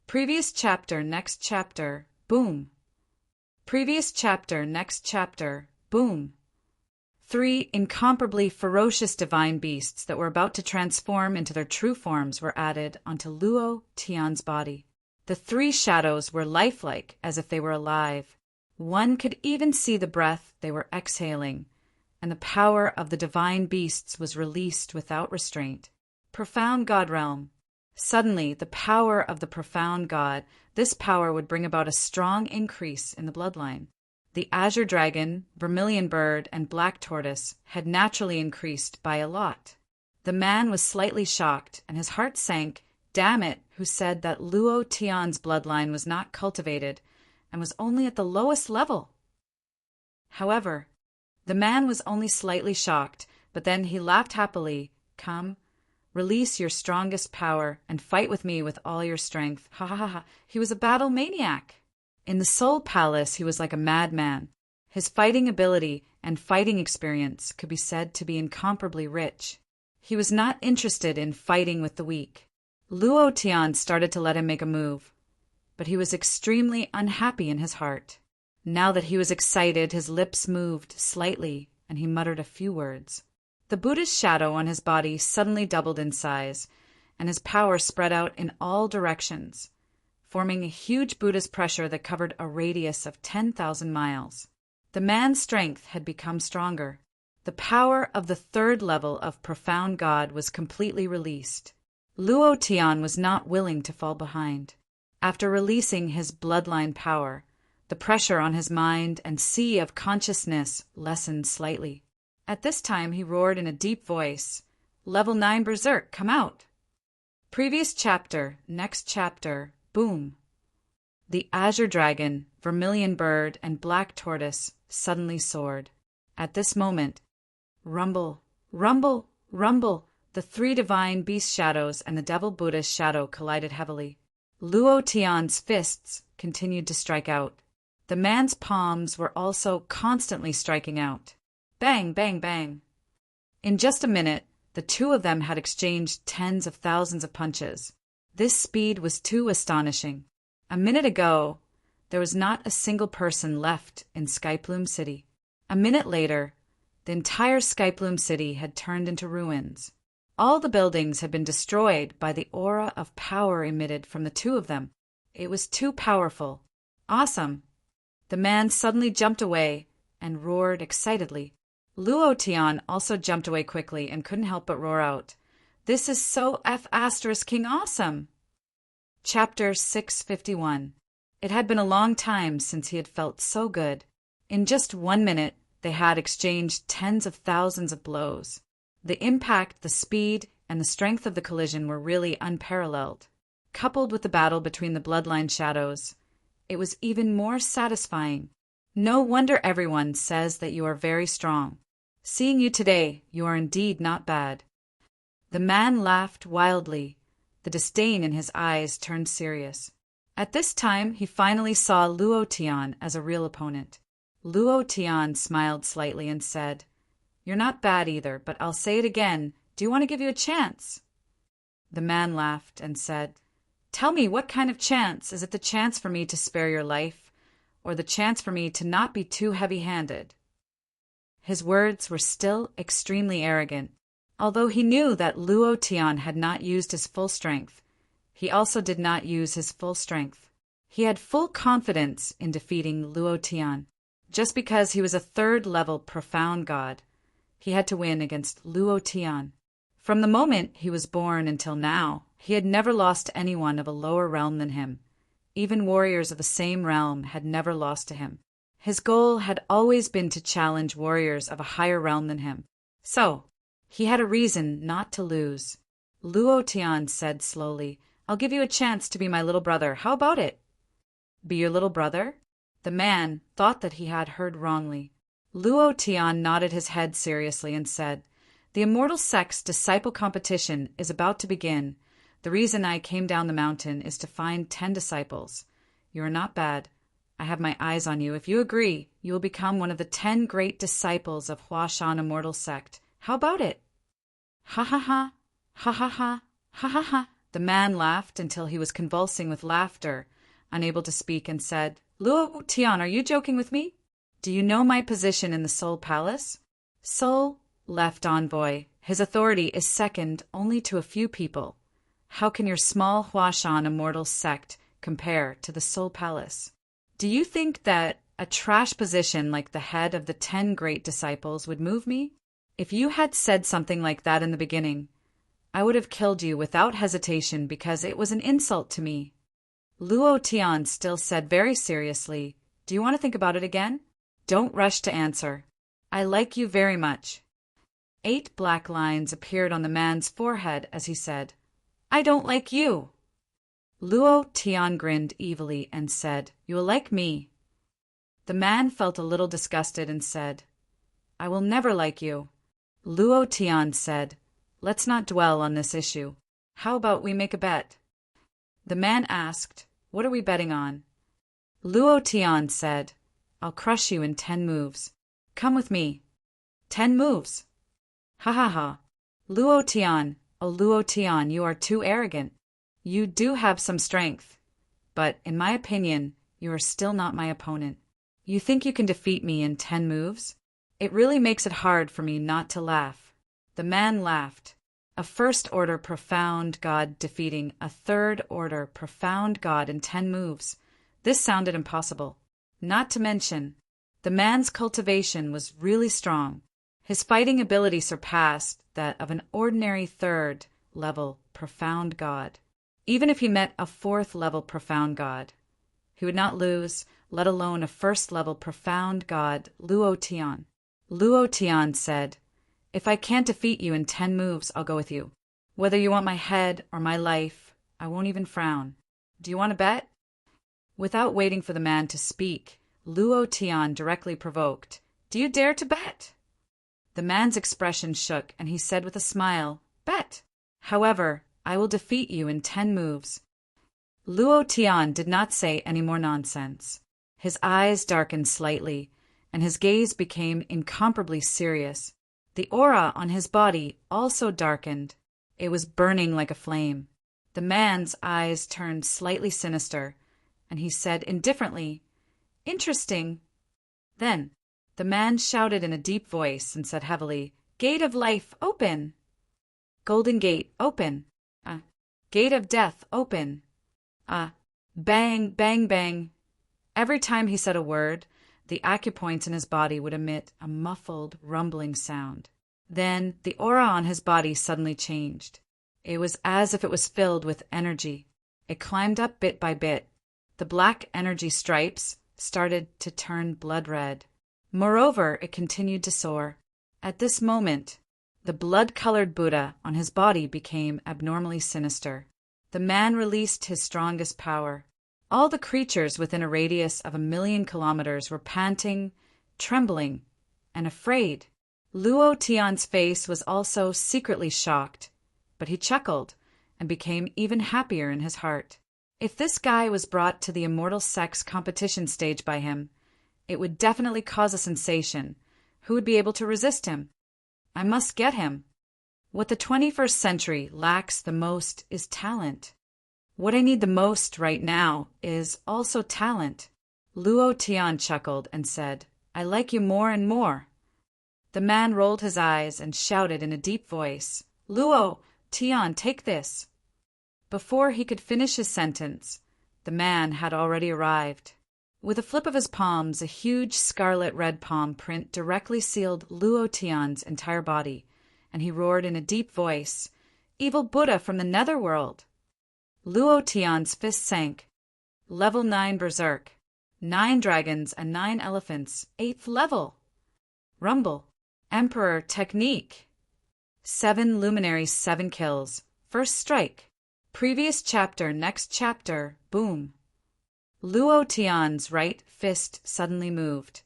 Previous chapter, next chapter, boom. Previous chapter, next chapter, boom. 3 incomparably ferocious divine beasts that were about to transform into their true forms were added onto Luo Tian's body. The 3 shadows were lifelike, as if they were alive. One could even see the breath they were exhaling, and the power of the divine beasts was released without restraint. Profound God Realm. Suddenly, the power of the profound God, this power would bring about a strong increase in the bloodline. The Azure Dragon, Vermilion Bird, and Black Tortoise had naturally increased by a lot. The man was slightly shocked, and his heart sank. Damn it, who said that Luo Tian's bloodline was not cultivated and was only at the lowest level? However, the man was only slightly shocked, but then he laughed happily. Come, release your strongest power and fight with me with all your strength. Ha ha ha ha. He was a battle maniac. In the Soul Palace, he was like a madman. His fighting ability and fighting experience could be said to be incomparably rich. He was not interested in fighting with the weak. Luo Tian started to let him make a move, but he was extremely unhappy in his heart. Now that he was excited, his lips moved slightly, and he muttered a few words. The Buddha's shadow on his body suddenly doubled in size, and his power spread out in all directions, forming a huge Buddhist pressure that covered a radius of 10,000 miles. The man's strength had become stronger. The power of the 3rd level of profound God was completely released. Luo Tian was not willing to fall behind. After releasing his bloodline power, the pressure on his mind and sea of consciousness lessened slightly. At this time, he roared in a deep voice, Level 9 Berserk, come out! Previous chapter, next chapter, boom. The Azure Dragon, Vermilion Bird, and Black Tortoise suddenly soared. At this moment, rumble, rumble, rumble, the 3 divine beast shadows and the Devil Buddha's shadow collided heavily. Luo Tian's fists continued to strike out. The man's palms were also constantly striking out. Bang, bang, bang. In just a minute, the 2 of them had exchanged tens of thousands of punches. This speed was too astonishing. A minute ago, there was not a single person left in Skyplume City. A minute later, the entire Skyplume City had turned into ruins. All the buildings had been destroyed by the aura of power emitted from the 2 of them. It was too powerful. Awesome. The man suddenly jumped away and roared excitedly. Luo Tian also jumped away quickly and couldn't help but roar out, This is so F***ing awesome! Chapter 651. It had been a long time since he had felt so good. In just 1 minute, they had exchanged tens of thousands of blows. The impact, the speed, and the strength of the collision were really unparalleled. Coupled with the battle between the bloodline shadows, it was even more satisfying. No wonder everyone says that you are very strong. Seeing you today, you are indeed not bad. The man laughed wildly. The disdain in his eyes turned serious. At this time, he finally saw Luo Tian as a real opponent. Luo Tian smiled slightly and said, You're not bad either, but I'll say it again. Do you want to give you a chance? The man laughed and said, Tell me, what kind of chance? Is it the chance for me to spare your life, or the chance for me to not be too heavy-handed? His words were still extremely arrogant. Although he knew that Luo Tian had not used his full strength, he also did not use his full strength. He had full confidence in defeating Luo Tian. Just because he was a 3rd-level profound god, he had to win against Luo Tian. From the moment he was born until now, he had never lost to anyone of a lower realm than him. Even warriors of the same realm had never lost to him. His goal had always been to challenge warriors of a higher realm than him. So, He had a reason not to lose. Luo Tian said slowly, I'll give you a chance to be my little brother. How about it? Be your little brother? The man thought that he had heard wrongly. Luo Tian nodded his head seriously and said, The Immortal Sect's disciple competition is about to begin. The reason I came down the mountain is to find 10 disciples. You are not bad. I have my eyes on you. If you agree, you will become one of the 10 great disciples of Huashan Immortal Sect. How about it? Ha ha ha, ha ha ha, ha ha ha. The man laughed until he was convulsing with laughter, unable to speak, and said, Luo Tian, are you joking with me? Do you know my position in the Soul Palace? Soul left envoy. His authority is second only to a few people. How can your small Huashan Immortal Sect compare to the Soul Palace? Do you think that a trash position like the head of the 10 great disciples would move me? If you had said something like that in the beginning, I would have killed you without hesitation because it was an insult to me. Luo Tian still said very seriously, Do you want to think about it again? Don't rush to answer. I like you very much. 8 black lines appeared on the man's forehead as he said, I don't like you. Luo Tian grinned evilly and said, You will like me. The man felt a little disgusted and said, I will never like you. Luo Tian said, Let's not dwell on this issue. How about we make a bet? The man asked, What are we betting on? Luo Tian said, I'll crush you in 10 moves. Come with me. 10 moves. Ha ha ha. Luo Tian, oh Luo Tian, you are too arrogant. You do have some strength, but in my opinion, you are still not my opponent. You think you can defeat me in 10 moves? It really makes it hard for me not to laugh. The man laughed. A first-order profound god defeating a third-order profound god in 10 moves. This sounded impossible. Not to mention, the man's cultivation was really strong. His fighting ability surpassed that of an ordinary third-level profound god. Even if he met a 4th-level profound god, he would not lose, let alone a 1st-level profound god, Luo Tian. Luo Tian said, If I can't defeat you in 10 moves, I'll go with you. Whether you want my head or my life, I won't even frown. Do you want to bet? Without waiting for the man to speak, Luo Tian directly provoked, Do you dare to bet? The man's expression shook, and he said with a smile, Bet. However, I will defeat you in 10 moves. Luo Tian did not say any more nonsense. His eyes darkened slightly, and his gaze became incomparably serious. The aura on his body also darkened. It was burning like a flame. The man's eyes turned slightly sinister, and he said indifferently, Interesting. Then the man shouted in a deep voice and said heavily, Gate of life, open! Golden gate, open! Gate of death, open! Bang, bang, bang! Every time he said a word, the acupoints in his body would emit a muffled, rumbling sound. Then the aura on his body suddenly changed. It was as if it was filled with energy. It climbed up bit by bit. The black energy stripes started to turn blood red. Moreover, it continued to soar. At this moment, the blood-colored Buddha on his body became abnormally sinister. The man released his strongest power. All the creatures within a radius of 1,000,000 kilometers were panting, trembling, and afraid. Luo Tian's face was also secretly shocked, but he chuckled and became even happier in his heart. If this guy was brought to the Immortal Sect's competition stage by him, it would definitely cause a sensation. Who would be able to resist him? I must get him. What the 21st century lacks the most is talent. What I need the most right now is also talent. Luo Tian chuckled and said, I like you more and more. The man rolled his eyes and shouted in a deep voice, Luo Tian, take this. Before he could finish his sentence, the man had already arrived. With a flip of his palms, a huge scarlet red palm print directly sealed Luo Tian's entire body, and he roared in a deep voice, Evil Buddha from the netherworld! Luo Tian's fist sank. Level 9 Berserk. 9 dragons and 9 elephants. 8th level. Rumble. Emperor technique. 7 luminaries, 7 kills. First strike. Previous chapter, next chapter, boom. Luo Tian's right fist suddenly moved,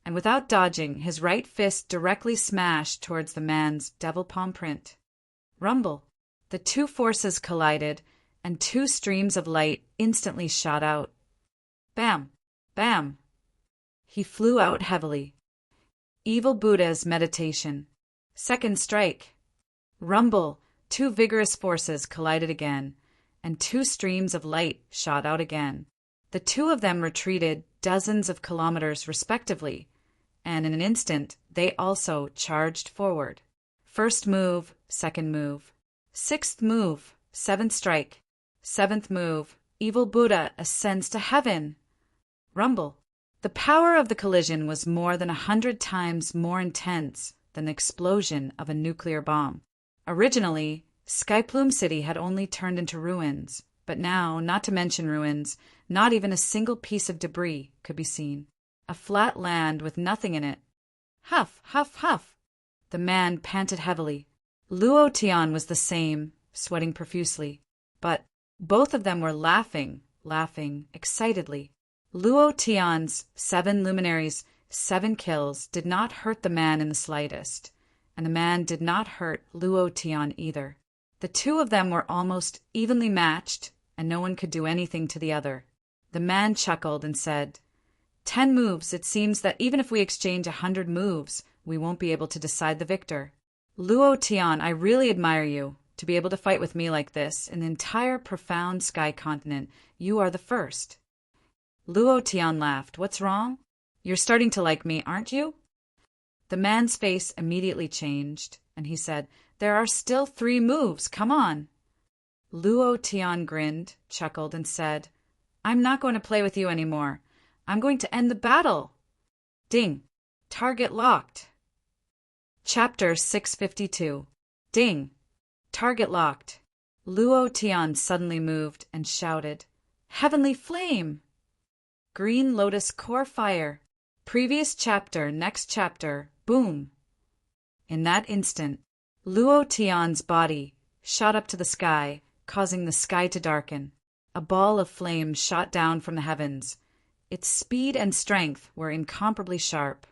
and without dodging, his right fist directly smashed towards the man's devil palm print. Rumble. The two forces collided, and 2 streams of light instantly shot out. Bam! Bam! He flew out heavily. Evil Buddha's meditation. Second strike. Rumble. 2 vigorous forces collided again, and 2 streams of light shot out again. The 2 of them retreated dozens of kilometers respectively, and in an instant they also charged forward. First move, second move. 6th move, 7th strike. 7th move, Evil Buddha ascends to heaven. Rumble. The power of the collision was more than 100 times more intense than the explosion of a nuclear bomb. Originally, Skyplume City had only turned into ruins, but now, not to mention ruins, not even a single piece of debris could be seen. A flat land with nothing in it. Huff, huff, huff. The man panted heavily. Luo Tian was the same, sweating profusely. But both of them were laughing excitedly. Luo Tian's 7 luminaries, 7 kills did not hurt the man in the slightest, and the man did not hurt Luo Tian either. The 2 of them were almost evenly matched, and no one could do anything to the other. The man chuckled and said, 10 moves, it seems that even if we exchange 100 moves, we won't be able to decide the victor. Luo Tian, I really admire you. To be able to fight with me like this, in the entire profound sky continent, you are the first. Luo Tian laughed. What's wrong? You're starting to like me, aren't you? The man's face immediately changed, and he said, there are still 3 moves, come on. Luo Tian grinned, chuckled, and said, I'm not going to play with you anymore. I'm going to end the battle. Ding. Target locked. Chapter 652. Ding. Target locked. Luo Tian suddenly moved and shouted, Heavenly Flame! Green Lotus Core Fire. Previous chapter, next chapter, boom. In that instant, Luo Tian's body shot up to the sky, causing the sky to darken. A ball of flame shot down from the heavens. Its speed and strength were incomparably sharp.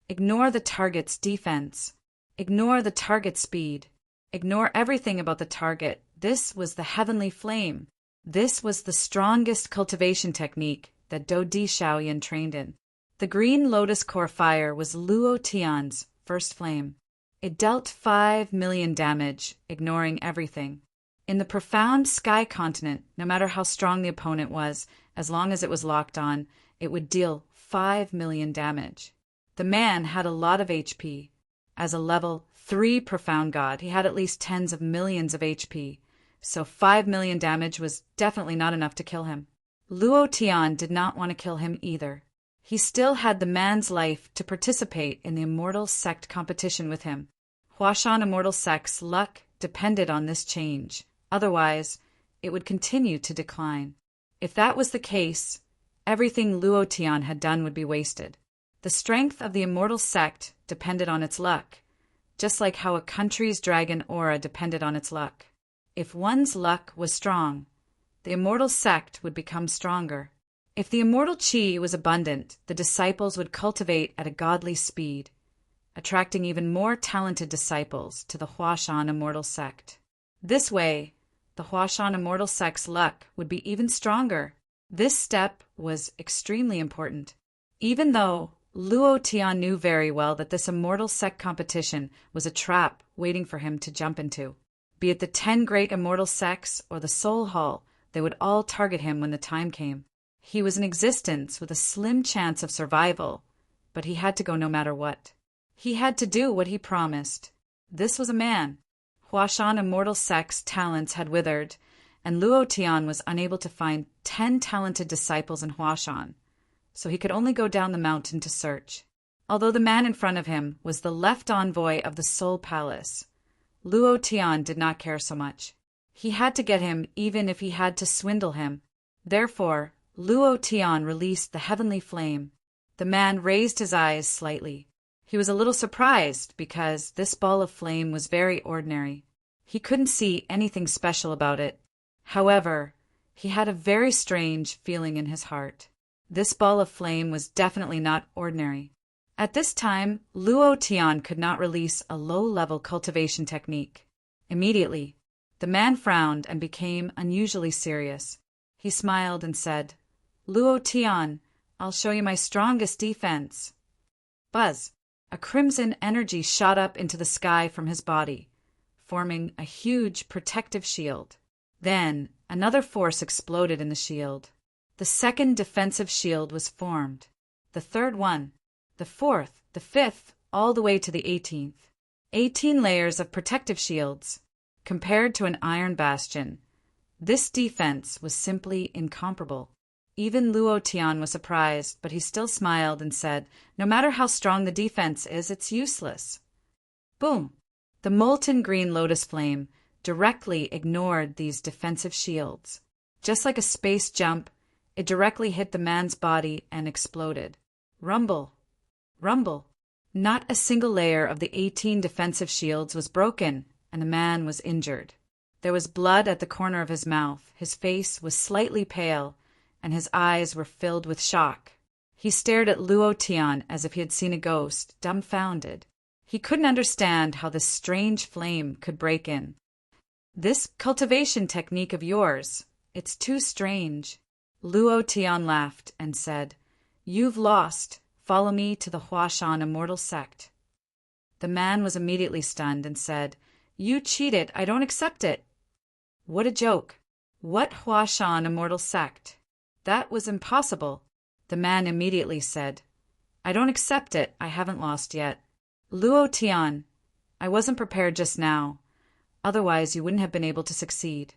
Ignore the target's defense. Ignore the target's speed. Ignore everything about the target. This was the heavenly flame. This was the strongest cultivation technique that Do Di Shaoyan trained in. The green lotus core fire was Luo Tian's first flame. It dealt 5 million damage, ignoring everything. In the profound sky continent, no matter how strong the opponent was, as long as it was locked on, it would deal 5 million damage. The man had a lot of HP. As a level 3 profound god, he had at least tens of millions of HP, so 5 million damage was definitely not enough to kill him. Luo Tian did not want to kill him either. He still had the man's life to participate in the Immortal Sect competition with him. Huashan Immortal Sect's luck depended on this change. Otherwise, it would continue to decline. If that was the case, everything Luo Tian had done would be wasted. The strength of the Immortal Sect depended on its luck, just like how a country's dragon aura depended on its luck. If one's luck was strong, the Immortal Sect would become stronger. If the immortal qi was abundant, the disciples would cultivate at a godly speed, attracting even more talented disciples to the Huashan Immortal Sect. This way, the Huashan Immortal Sect's luck would be even stronger. This step was extremely important. Even though Luo Tian knew very well that this Immortal Sect competition was a trap waiting for him to jump into. Be it the 10 great Immortal Sects or the Soul Hall, they would all target him when the time came. He was in existence with a slim chance of survival, but he had to go no matter what. He had to do what he promised. This was a man. Huashan Immortal Sect's talents had withered, and Luo Tian was unable to find 10 talented disciples in Huashan, so he could only go down the mountain to search. Although the man in front of him was the left envoy of the Soul Palace, Luo Tian did not care so much. He had to get him even if he had to swindle him. Therefore, Luo Tian released the heavenly flame. The man raised his eyes slightly. He was a little surprised because this ball of flame was very ordinary. He couldn't see anything special about it. However, he had a very strange feeling in his heart. This ball of flame was definitely not ordinary. At this time, Luo Tian could not release a low-level cultivation technique. Immediately, the man frowned and became unusually serious. He smiled and said, "Luo Tian, I'll show you my strongest defense." Buzz! A crimson energy shot up into the sky from his body, forming a huge protective shield. Then, another force exploded in the shield. The second defensive shield was formed. The third one, the fourth, the fifth, all the way to the 18th. 18 layers of protective shields. Compared to an iron bastion, this defense was simply incomparable. Even Luo Tian was surprised, but he still smiled and said, "No matter how strong the defense is, it's useless." Boom! The molten green lotus flame directly ignored these defensive shields. Just like a space jump, it directly hit the man's body and exploded. Rumble! Rumble! Not a single layer of the 18 defensive shields was broken, and the man was injured. There was blood at the corner of his mouth, his face was slightly pale, and his eyes were filled with shock. He stared at Luo Tian as if he had seen a ghost, dumbfounded. He couldn't understand how this strange flame could break in. "This cultivation technique of yours, it's too strange." Luo Tian laughed and said, "You've lost. Follow me to the Huashan immortal sect." The man was immediately stunned and said, "You cheated. I don't accept it." What a joke. What Huashan immortal sect? That was impossible. The man immediately said, "I don't accept it. I haven't lost yet." "Luo Tian, I wasn't prepared just now. Otherwise you wouldn't have been able to succeed.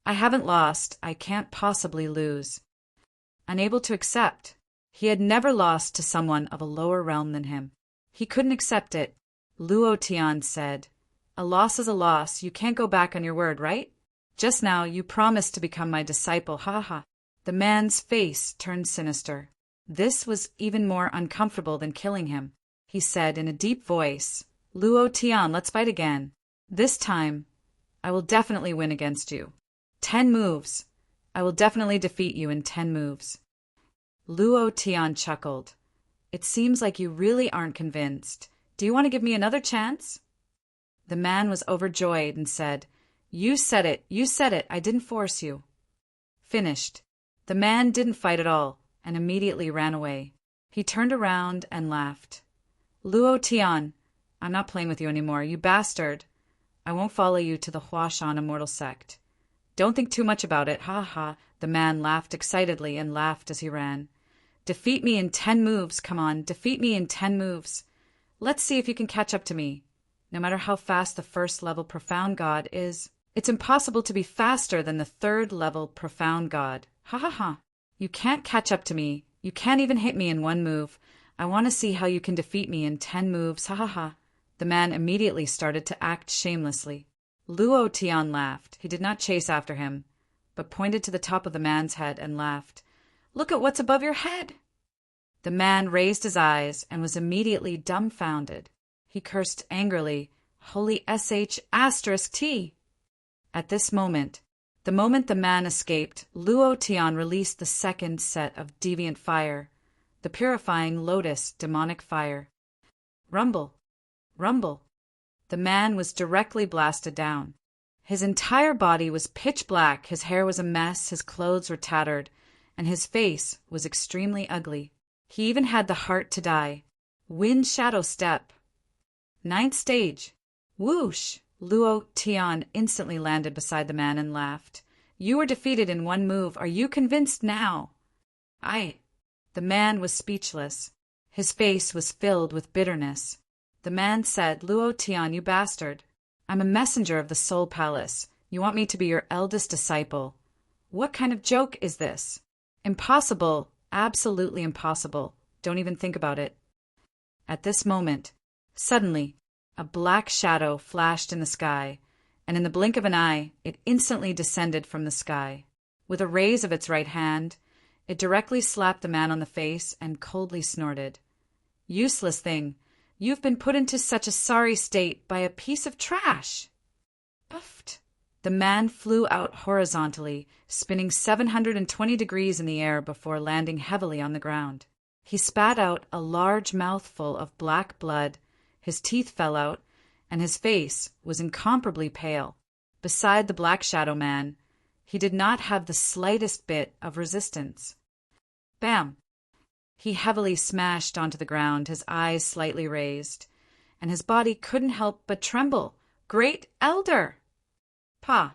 I haven't lost. I can't possibly lose." Unable to accept. He had never lost to someone of a lower realm than him. He couldn't accept it. Luo Tian said, "A loss is a loss. You can't go back on your word, right? Just now you promised to become my disciple, ha ha." The man's face turned sinister. This was even more uncomfortable than killing him. He said in a deep voice, "Luo Tian, let's fight again. This time, I will definitely win against you. 10 moves. I will definitely defeat you in 10 moves." Luo Tian chuckled. "It seems like you really aren't convinced. Do you want to give me another chance?" The man was overjoyed and said, "You said it, I didn't force you." Finished. The man didn't fight at all and immediately ran away. He turned around and laughed. "Luo Tian, I'm not playing with you anymore, you bastard. I won't follow you to the Huashan immortal sect. Don't think too much about it, ha ha." The man laughed excitedly and laughed as he ran. "Defeat me in 10 moves, come on, defeat me in 10 moves. Let's see if you can catch up to me. No matter how fast the first level profound god is, it's impossible to be faster than the 3rd level profound god. Ha ha ha. You can't catch up to me. You can't even hit me in 1 move. I want to see how you can defeat me in 10 moves, ha ha ha." The man immediately started to act shamelessly. Luo Tian laughed. He did not chase after him, but pointed to the top of the man's head and laughed. "Look at what's above your head." The man raised his eyes and was immediately dumbfounded. He cursed angrily, "Holy sh**T." At this moment, the moment the man escaped, Luo Tian released the second set of deviant fire, the purifying lotus demonic fire. Rumble! Rumble! The man was directly blasted down. His entire body was pitch black, his hair was a mess, his clothes were tattered, and his face was extremely ugly. He even had the heart to die. Wind shadow step. 9th stage. Whoosh! Luo Tian instantly landed beside the man and laughed. "You were defeated in 1 move. Are you convinced now?" The man was speechless. His face was filled with bitterness. The man said, "Luo Tian, you bastard. I'm a messenger of the Soul Palace. You want me to be your eldest disciple. What kind of joke is this? Impossible, absolutely impossible. Don't even think about it." At this moment, suddenly, a black shadow flashed in the sky, and in the blink of an eye, it instantly descended from the sky. With a raise of its right hand, it directly slapped the man on the face and coldly snorted. "Useless thing. You've been put into such a sorry state by a piece of trash. Puffed. The man flew out horizontally, spinning 720 degrees in the air before landing heavily on the ground. He spat out a large mouthful of black blood, his teeth fell out, and his face was incomparably pale. Beside the Black Shadow Man, he did not have the slightest bit of resistance. Bam! He heavily smashed onto the ground, his eyes slightly raised, and his body couldn't help but tremble. Great Elder! Pah!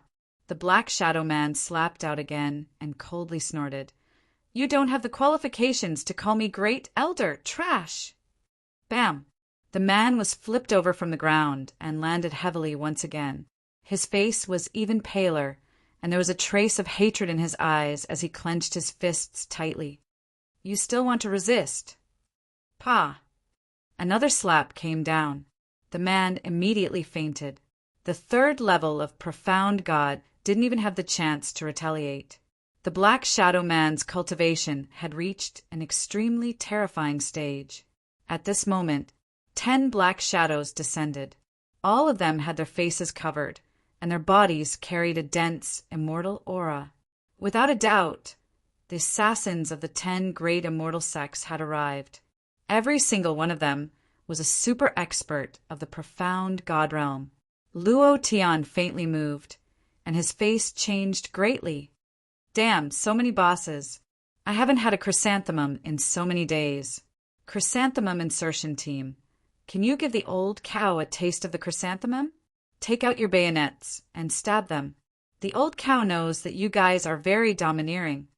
The Black Shadow Man slapped out again and coldly snorted. You don't have the qualifications to call me Great Elder. Trash! Bam! The man was flipped over from the ground and landed heavily once again. His face was even paler, and there was a trace of hatred in his eyes as he clenched his fists tightly. You still want to resist? Pah! Another slap came down. The man immediately fainted. The third level of Profound God didn't even have the chance to retaliate. The Black Shadow Man's cultivation had reached an extremely terrifying stage. At this moment, 10 black shadows descended. All of them had their faces covered, and their bodies carried a dense, immortal aura. Without a doubt, the assassins of the 10 great immortal sects had arrived. Every single one of them was a super expert of the profound god realm. Luo Tian faintly moved, and his face changed greatly. Damn, so many bosses. I haven't had a chrysanthemum in so many days. Chrysanthemum insertion team. Can you give the old cow a taste of the chrysanthemum? Take out your bayonets and stab them. The old cow knows that you guys are very domineering.